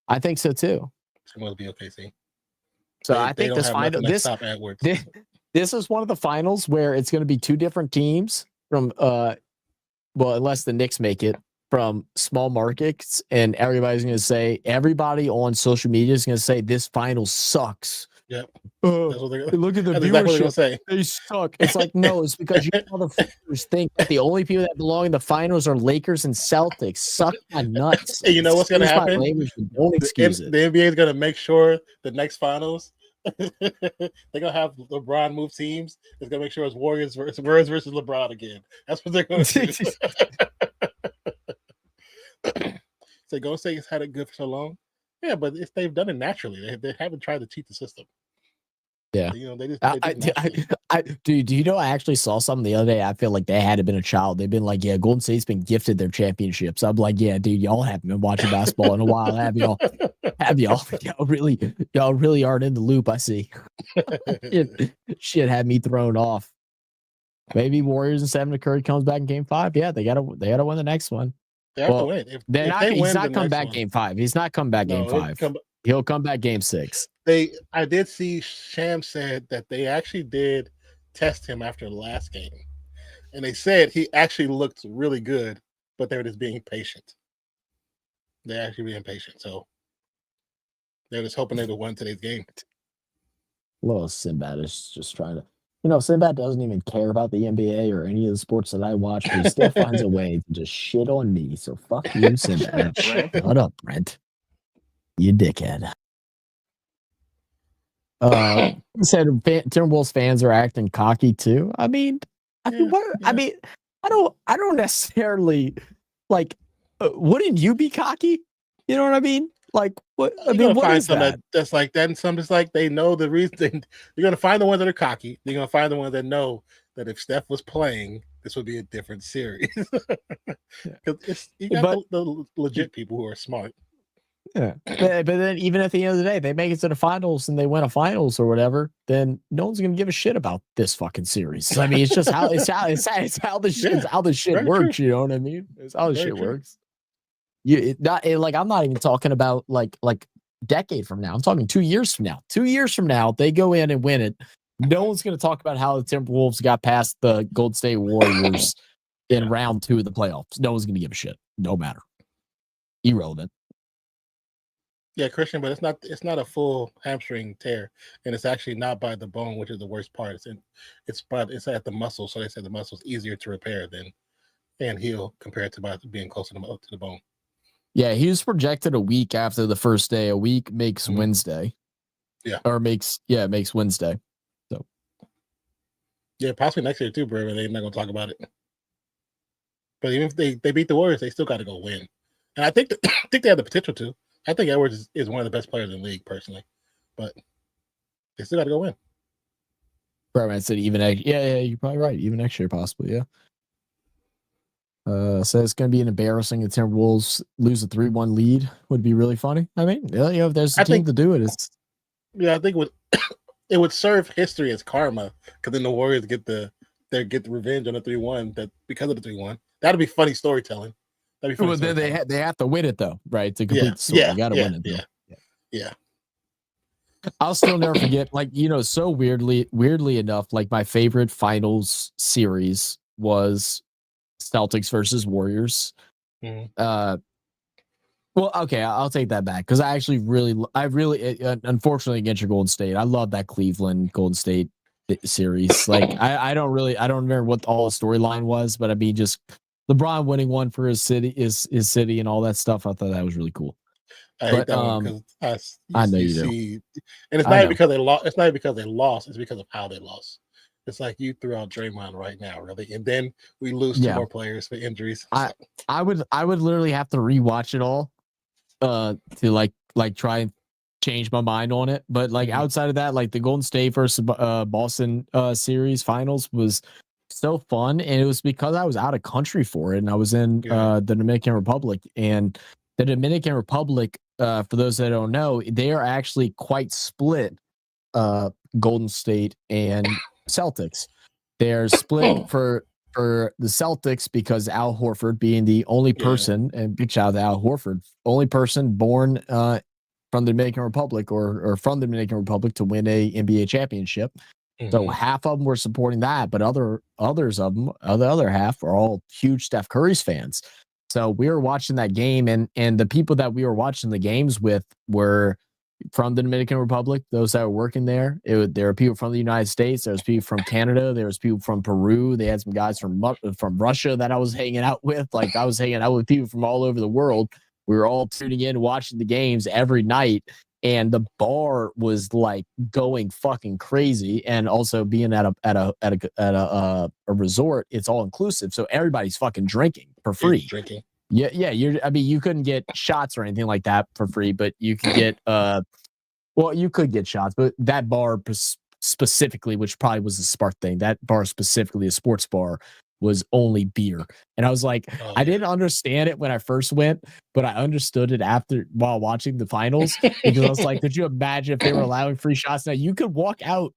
I think so too. Timberwolves beat OKC. So I think this final, this is one of the finals where it's going to be two different teams from unless the Knicks make it, from small markets, and everybody on social media is going to say this final sucks. Yep. Look at the viewership. Exactly they suck. It's like, no, it's because the fighters think that the only people that belong in the finals are Lakers and Celtics. Suck my nuts. Hey, you know what's going to happen? Don't excuse it. The NBA is going to make sure the next finals they're going to have LeBron move teams. It's going to make sure it's Warriors versus LeBron again. That's what they're going to do. So Golden State has had it good for so long. Yeah, but they've done it naturally. They haven't tried to cheat the system. Yeah, they just. Do you know? I actually saw something the other day. I feel like they had been a child. They've been like, yeah, Golden State's been gifted their championships. I'm like, yeah, dude, y'all haven't been watching basketball in a while, have y'all? Y'all really aren't in the loop. I see. Shit had me thrown off. Maybe Warriors and 7 to Curry comes back in Game 5. Yeah, they gotta win the next one. They have to win. He's not come back Game 5. He's not come back Game 5. He'll come back Game 6. I did see Sham said that they actually did test him after the last game, and they said he actually looked really good, but they were just being patient. They're actually being patient, so they're just hoping they would win today's game. Little Sinbad is just trying to. Sinbad doesn't even care about the NBA or any of the sports that I watch, but he still finds a way to just shit on me. So fuck you, Sinbad. Shut up, Brent. You dickhead. Said Timberwolves fans are acting cocky too. I don't necessarily like. Wouldn't you be cocky? You know what I mean? Like, what? I mean, what is that? That's like that, and some just like they know the reason. You're gonna find the ones that are cocky. You're gonna find the ones that know that if Steph was playing, this would be a different series. Because you got the legit people who are smart. Yeah, but then even at the end of the day, they make it to the finals and they win a finals or whatever. Then no one's gonna give a shit about this fucking series. I mean, it's just how the shit works. True. You know what I mean? It's how the shit works. I'm not even talking about like decade from now. I'm talking 2 years from now. 2 years from now, they go in and win it. No one's gonna talk about how the Timberwolves got past the Golden State Warriors in round 2 of the playoffs. No one's gonna give a shit. No matter. Irrelevant. Yeah, Christian, but it's not a full hamstring tear, and it's actually not by the bone, which is the worst part. It's at the muscle. So they said the muscle's easier to repair and heal compared to being closer to the bone. Yeah, he was projected a week after the first day. A week makes Wednesday. Yeah, or makes Wednesday. So yeah, possibly next year too, bro. They're not gonna talk about it. But even if they beat the Warriors, they still got to go win. And I think I think they have the potential to. I think Edwards is one of the best players in the league, personally. But they still got to go win. Probably said even yeah, you're probably right. Even next year, possibly, yeah. So it's going to be an embarrassing. The Timberwolves lose a 3-1 lead would be really funny. I mean, if there's a team to do it, it's I think it would serve history as karma because then the Warriors get the revenge on the 3-1 that because of the 3-1. That'd be funny storytelling. That'd be funny. Well, then they have to win it though, right? To complete the story, you got to win it. Yeah. I'll still never forget, so weirdly enough, like my favorite finals series was Celtics versus Warriors. Mm-hmm. Well, okay, I'll take that back because I really, unfortunately against your Golden State, I love that Cleveland Golden State series. Like, I don't remember what all the storyline was, but I mean, just LeBron winning one for his city and all that stuff. I thought that was really cool. I hate that one because I know you do. And it's not because they lost. It's not because they lost. It's because of how they lost. It's like you threw out Draymond right now, really, and then we lose 2 more players for injuries. I would literally have to rewatch it all, to like try and change my mind on it. But like outside of that, like the Golden State versus Boston series finals was so fun, and it was because I was out of country for it, and I was in the Dominican Republic, and the Dominican Republic, for those that don't know, they are actually quite split. Golden State and Celtics. They're split for the Celtics because Al Horford being the only person, and big shout out to Al Horford, only person born from the Dominican Republic or from the Dominican Republic to win a NBA championship. So half of them were supporting that, but others of them, the other half, are all huge Steph Curry's fans. So we were watching that game, and the people that we were watching the games with were from the Dominican Republic, those that were working there. There were people from the United States. There was people from Canada. There was people from Peru. They had some guys from Russia that I was hanging out with. Like, I was hanging out with people from all over the world. We were all tuning in, watching the games every night. And the bar was like going fucking crazy. And also being at a resort, it's all inclusive. So everybody's fucking drinking for free. Yeah. You couldn't get shots or anything like that for free, but you could get you could get shots, but that bar specifically, which probably was the smart thing, that bar specifically, a sports bar, was only beer. And I was like, I didn't understand it when I first went, but I understood it while watching the finals, because I was like, could you imagine if they were allowing free shots? Now you could walk out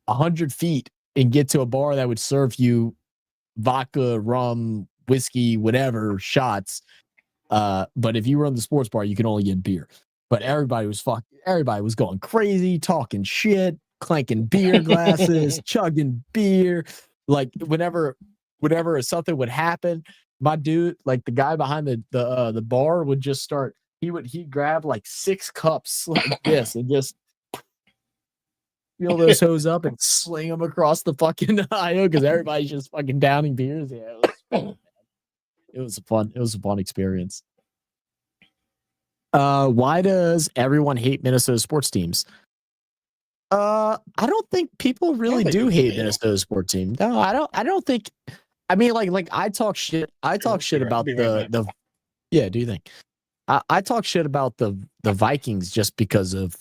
100 feet and get to a bar that would serve you vodka, rum, whiskey, whatever shots. But if you were in the sports bar, you could only get beer. But everybody was going crazy, talking shit, clanking beer glasses, chugging beer. Like whenever something would happen, my dude, like the guy behind the bar, would just start. He'd grab like 6 cups like this and just fill those hose up and sling them across the fucking aisle because everybody's just fucking downing beers. Yeah, it was a fun experience. Why does everyone hate Minnesota sports teams? I don't think people really do hate Minnesota sports team. No, I don't think. I mean, like I talk shit. I talk shit about the. Yeah, do you think? I talk shit about the Vikings just because of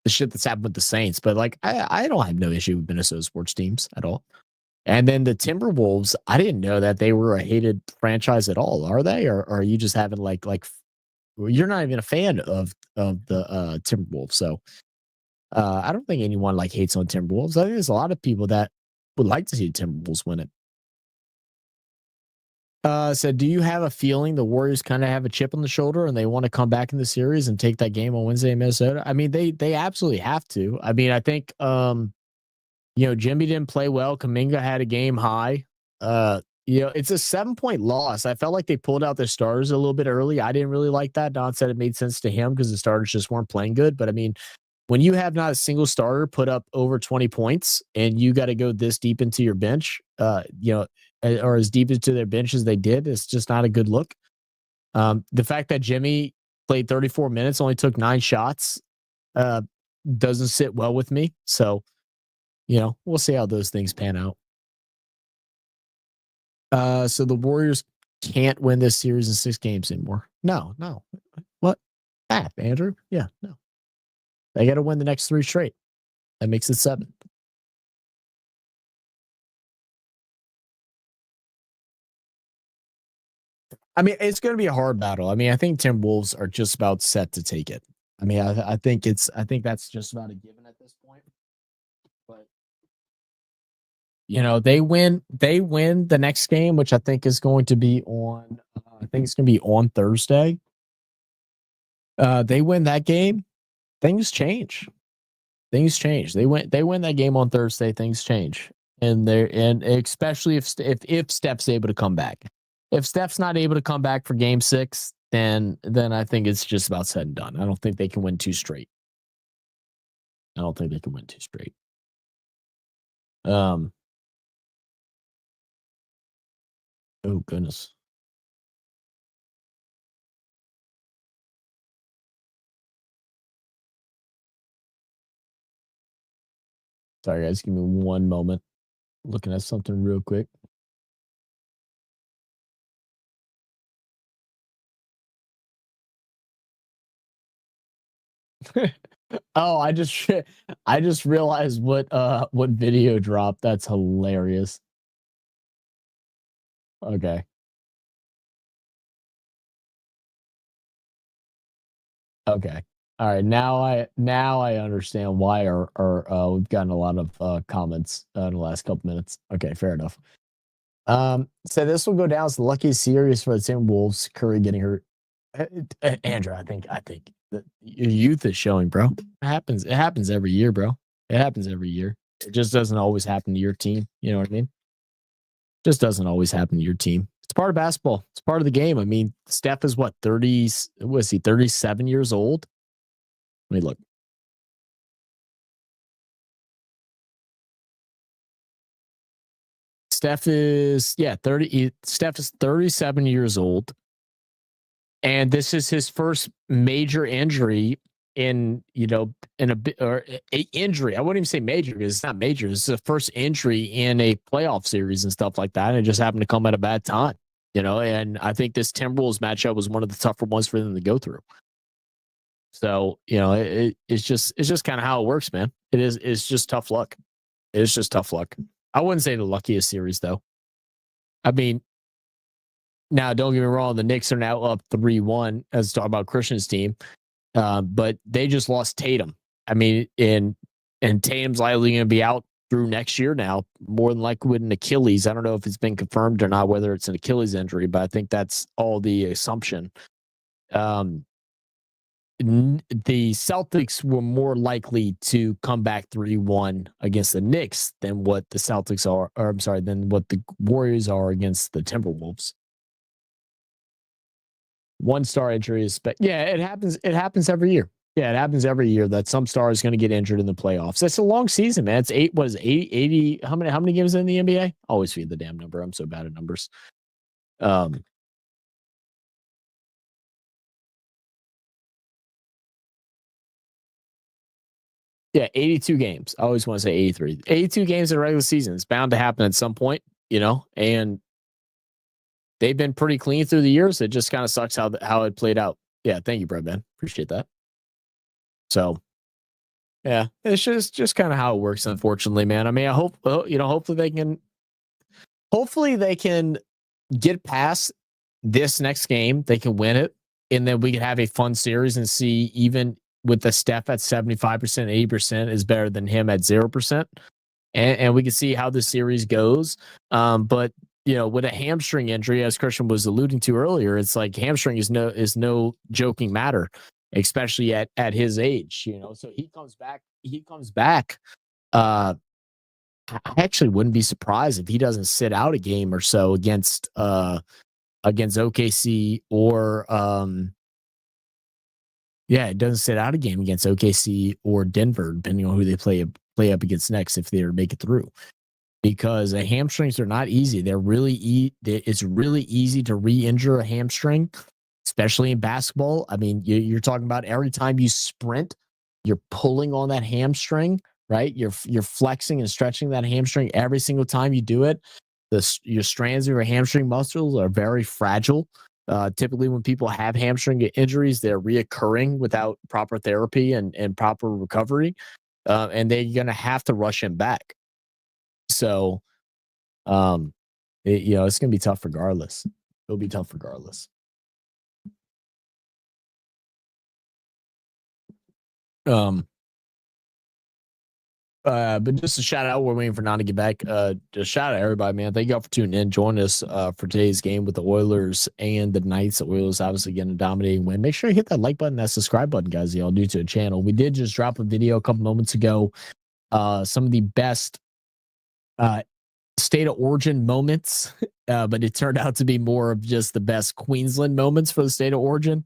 the shit that's happened with the Saints, but like I don't have no issue with Minnesota sports teams at all. And then the Timberwolves, I didn't know that they were a hated franchise at all. Are they, or are you just having like you're not even a fan of the Timberwolves? So I don't think anyone like hates on Timberwolves. I think there's a lot of people that would like to see the Timberwolves win it. So do you have a feeling the Warriors kind of have a chip on the shoulder and they want to come back in the series and take that game on Wednesday in Minnesota? I mean, they absolutely have to. I mean, I think, Jimmy didn't play well. Kuminga had a game high. It's a 7-point loss. I felt like they pulled out their starters a little bit early. I didn't really like that. Don said it made sense to him because the starters just weren't playing good. But I mean, when you have not a single starter put up over 20 points and you got to go this deep into your bench, or as deep into their bench as they did, it's just not a good look. The fact that Jimmy played 34 minutes, only took 9 shots, doesn't sit well with me. So, we'll see how those things pan out. So the Warriors can't win this series in 6 games anymore. No. What? Andrew? Yeah, no. They got to win the next 3 straight. That makes it 7. I mean, it's going to be a hard battle. I mean, I think Timberwolves are just about set to take it. I mean, I think that's just about a given at this point. But they win the next game, which I think is going to be on. I think it's going to be on Thursday. They win that game, things change. They win that game on Thursday, things change, and especially if Steph's able to come back. If Steph's not able to come back for Game 6, then I think it's just about said and done. I don't think they can win 2 straight. Oh goodness. Sorry, guys. Give me one moment. Looking at something real quick. Oh, I just realized what video dropped. That's hilarious. Okay. Okay. All right. Now I understand why our we've gotten a lot of comments in the last couple minutes. Okay, fair enough. So this will go down as the luckiest series for the Timberwolves. Curry getting hurt. Andrew, I think that your youth is showing, bro. It happens every year, bro. It happens every year. It just doesn't always happen to your team. You know what I mean? Just doesn't always happen to your team. It's part of basketball. It's part of the game. I mean, Steph is what, 30, was he 37 years old? Let me look. Steph is 30. Steph is 37 years old. And this is his first major injury in a injury. I wouldn't even say major because it's not major. This is the first injury in a playoff series and stuff like that. And it just happened to come at a bad time, and I think this Timberwolves matchup was one of the tougher ones for them to go through. So, it's just kind of how it works, man. It's just tough luck. It's just tough luck. I wouldn't say the luckiest series though. I mean, now, don't get me wrong, the Knicks are now up 3-1 as talk about Christian's team, but they just lost Tatum. I mean, and Tatum's likely going to be out through next year now, more than likely with an Achilles. I don't know if it's been confirmed or not, whether it's an Achilles injury, but I think that's all the assumption. The Celtics were more likely to come back 3-1 against the Knicks than what the Celtics are, or I'm sorry, than what the Warriors are against the Timberwolves. 1-star injury is it happens. It happens every year. Yeah, it happens every year that some star is going to get injured in the playoffs. It's a long season, man. It's 80? How many games in the NBA? Always feed the damn number. I'm so bad at numbers. Yeah, 82 games. I always want to say 83. 82 games in a regular season. It's bound to happen at some point, and they've been pretty clean through the years. It just kind of sucks how it played out. Yeah, thank you, Breadman. Appreciate that. So, yeah, it's just kind of how it works, unfortunately, man. I mean, I hope hopefully they can get past this next game. They can win it, and then we can have a fun series and see, even with the Steph at 75%, 80% is better than him at 0%. And we can see how the series goes. But with a hamstring injury, as Christian was alluding to earlier, it's like hamstring is no joking matter, especially at his age. So he comes back. I actually wouldn't be surprised if he doesn't sit out a game or so against OKC or it doesn't sit out a game against OKC or Denver, depending on who they play up against next if they make it through. Because hamstrings are not easy. It's really easy to re-injure a hamstring, especially in basketball. I mean, you're talking about every time you sprint, you're pulling on that hamstring, right? You're flexing and stretching that hamstring every single time you do it. your strands of your hamstring muscles are very fragile. Typically, when people have hamstring injuries, they're reoccurring without proper therapy and proper recovery, and they're going to have to rush him back. So, it's going to be tough regardless. It'll be tough regardless. But just a shout out, we're waiting for Non to get back. Just shout out everybody, man. Thank you all for tuning in. Join us for today's game with the Oilers and the Knights. The Oilers obviously getting a dominating win. Make sure you hit that like button, that subscribe button, guys. Y'all new to the channel. We did just drop a video a couple moments ago. Some of the best state of origin moments, but it turned out to be more of just the best Queensland moments for the state of origin.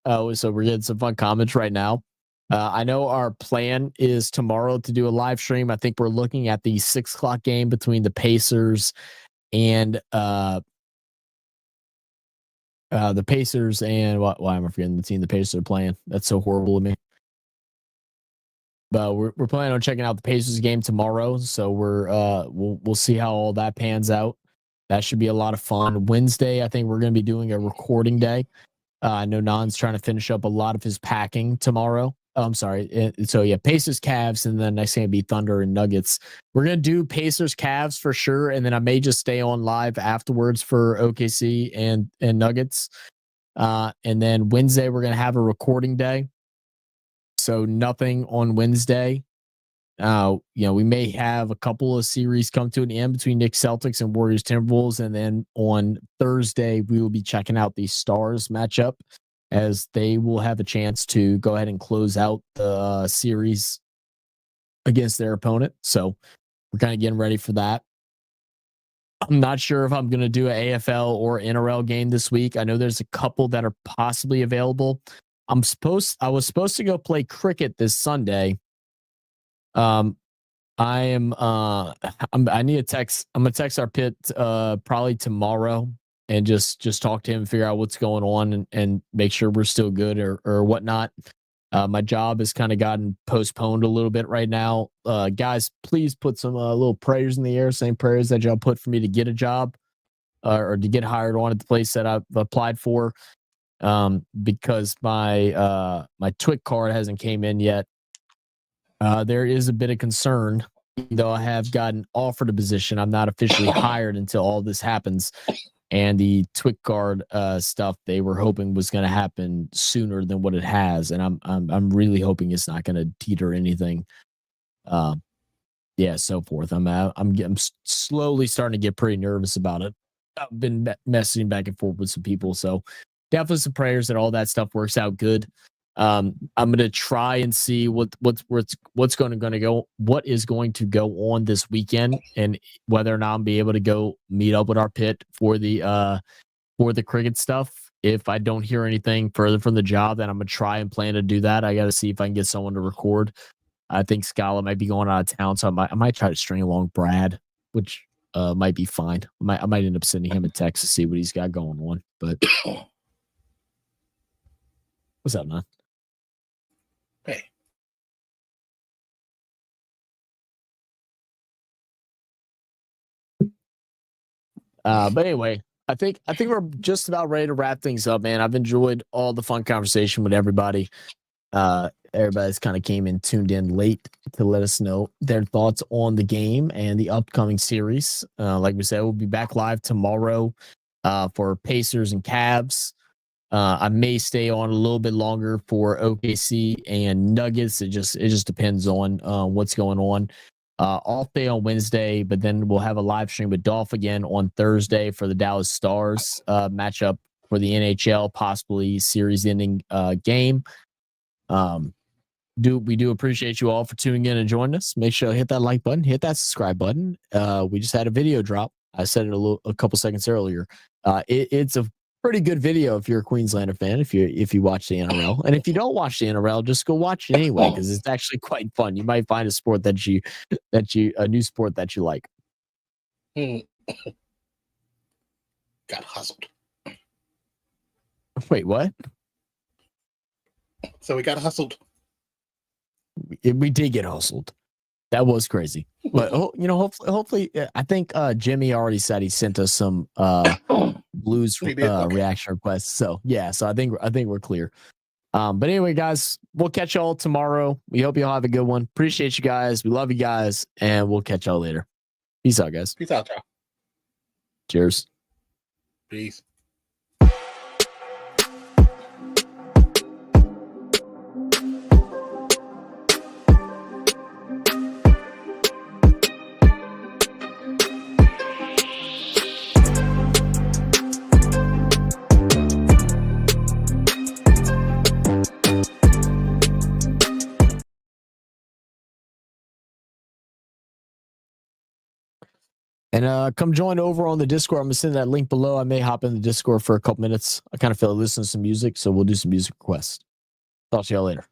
So we're getting some fun comments right now. I know our plan is tomorrow to do a live stream. I think we're looking at the 6 o'clock game between the Pacers and why am I forgetting the team the Pacers are playing? That's so horrible to me. But we're planning on checking out the Pacers game tomorrow, so we'll see how all that pans out. That should be a lot of fun. Wednesday, I think we're going to be doing a recording day. I know Non's trying to finish up a lot of his packing tomorrow. I'm sorry. So yeah, Pacers, Cavs, and then next game will be Thunder and Nuggets. We're gonna do Pacers, Cavs for sure, and then I may just stay on live afterwards for OKC and Nuggets. And then Wednesday we're gonna have a recording day. So nothing on Wednesday. We may have a couple of series come to an end between Knicks, Celtics, and Warriors, Timberwolves, and then on Thursday we will be checking out the Stars matchup, as they will have a chance to go ahead and close out the series against their opponent. So we're kind of getting ready for that. I'm not sure if I'm going to do an AFL or NRL game this week. I know there's a couple that are possibly available. I was supposed to go play cricket this Sunday. I need a text. I'm going to text our pit probably tomorrow and just talk to him, figure out what's going on and make sure we're still good or whatnot. My job has kind of gotten postponed a little bit right now. Guys, please put some little prayers in the air, same prayers that y'all put for me to get a job or to get hired on at the place that I've applied for, because my TWIC card hasn't came in yet. There is a bit of concern, though I have gotten offered a position. I'm not officially hired until all this happens. And the TWIC card stuff they were hoping was going to happen sooner than what it has, and I'm really hoping it's not going to teeter anything. So forth. I'm slowly starting to get pretty nervous about it. I've been messaging back and forth with some people, so definitely some prayers that all that stuff works out good. I'm going to try and see what is going to go on this weekend, and whether or not I'll be able to go meet up with our pit for the cricket stuff. If I don't hear anything further from the job, then I'm going to try and plan to do that. I got to see if I can get someone to record. I think Scala might be going out of town, so I might try to string along Brad, which might be fine. I might end up sending him a text to see what he's got going on. But what's up, man? Hey. But anyway, I think we're just about ready to wrap things up, man. I've enjoyed all the fun conversation with everybody. Everybody's kind of came in tuned in late to let us know their thoughts on the game and the upcoming series. Like we said, we'll be back live tomorrow for Pacers and Cavs. I may stay on a little bit longer for OKC and Nuggets. It just depends on what's going on. I'll stay on Wednesday, but then we'll have a live stream with Dolph again on Thursday for the Dallas Stars matchup for the NHL, possibly series-ending game. We do appreciate you all for tuning in and joining us. Make sure to hit that like button, hit that subscribe button. We just had a video drop. I said it a couple seconds earlier. It's a pretty good video if you're a Queenslander fan, if you watch the NRL. And if you don't watch the NRL, just go watch it anyway, because it's actually quite fun. You might find a sport a new sport that you like. Got hustled. Wait, what? So we got hustled. We did get hustled. That was crazy. But hopefully, I think Jimmy already said he sent us some Blues reaction requests. So yeah, so I think we're clear. But anyway, guys, we'll catch y'all tomorrow. We hope y'all have a good one. Appreciate you guys. We love you guys, and we'll catch y'all later. Peace out, guys. Peace out, y'all. Cheers. Peace. And come join over on the Discord. I'm going to send that link below. I may hop in the Discord for a couple minutes. I kind of feel like listening to some music, so we'll do some music requests. Talk to y'all later.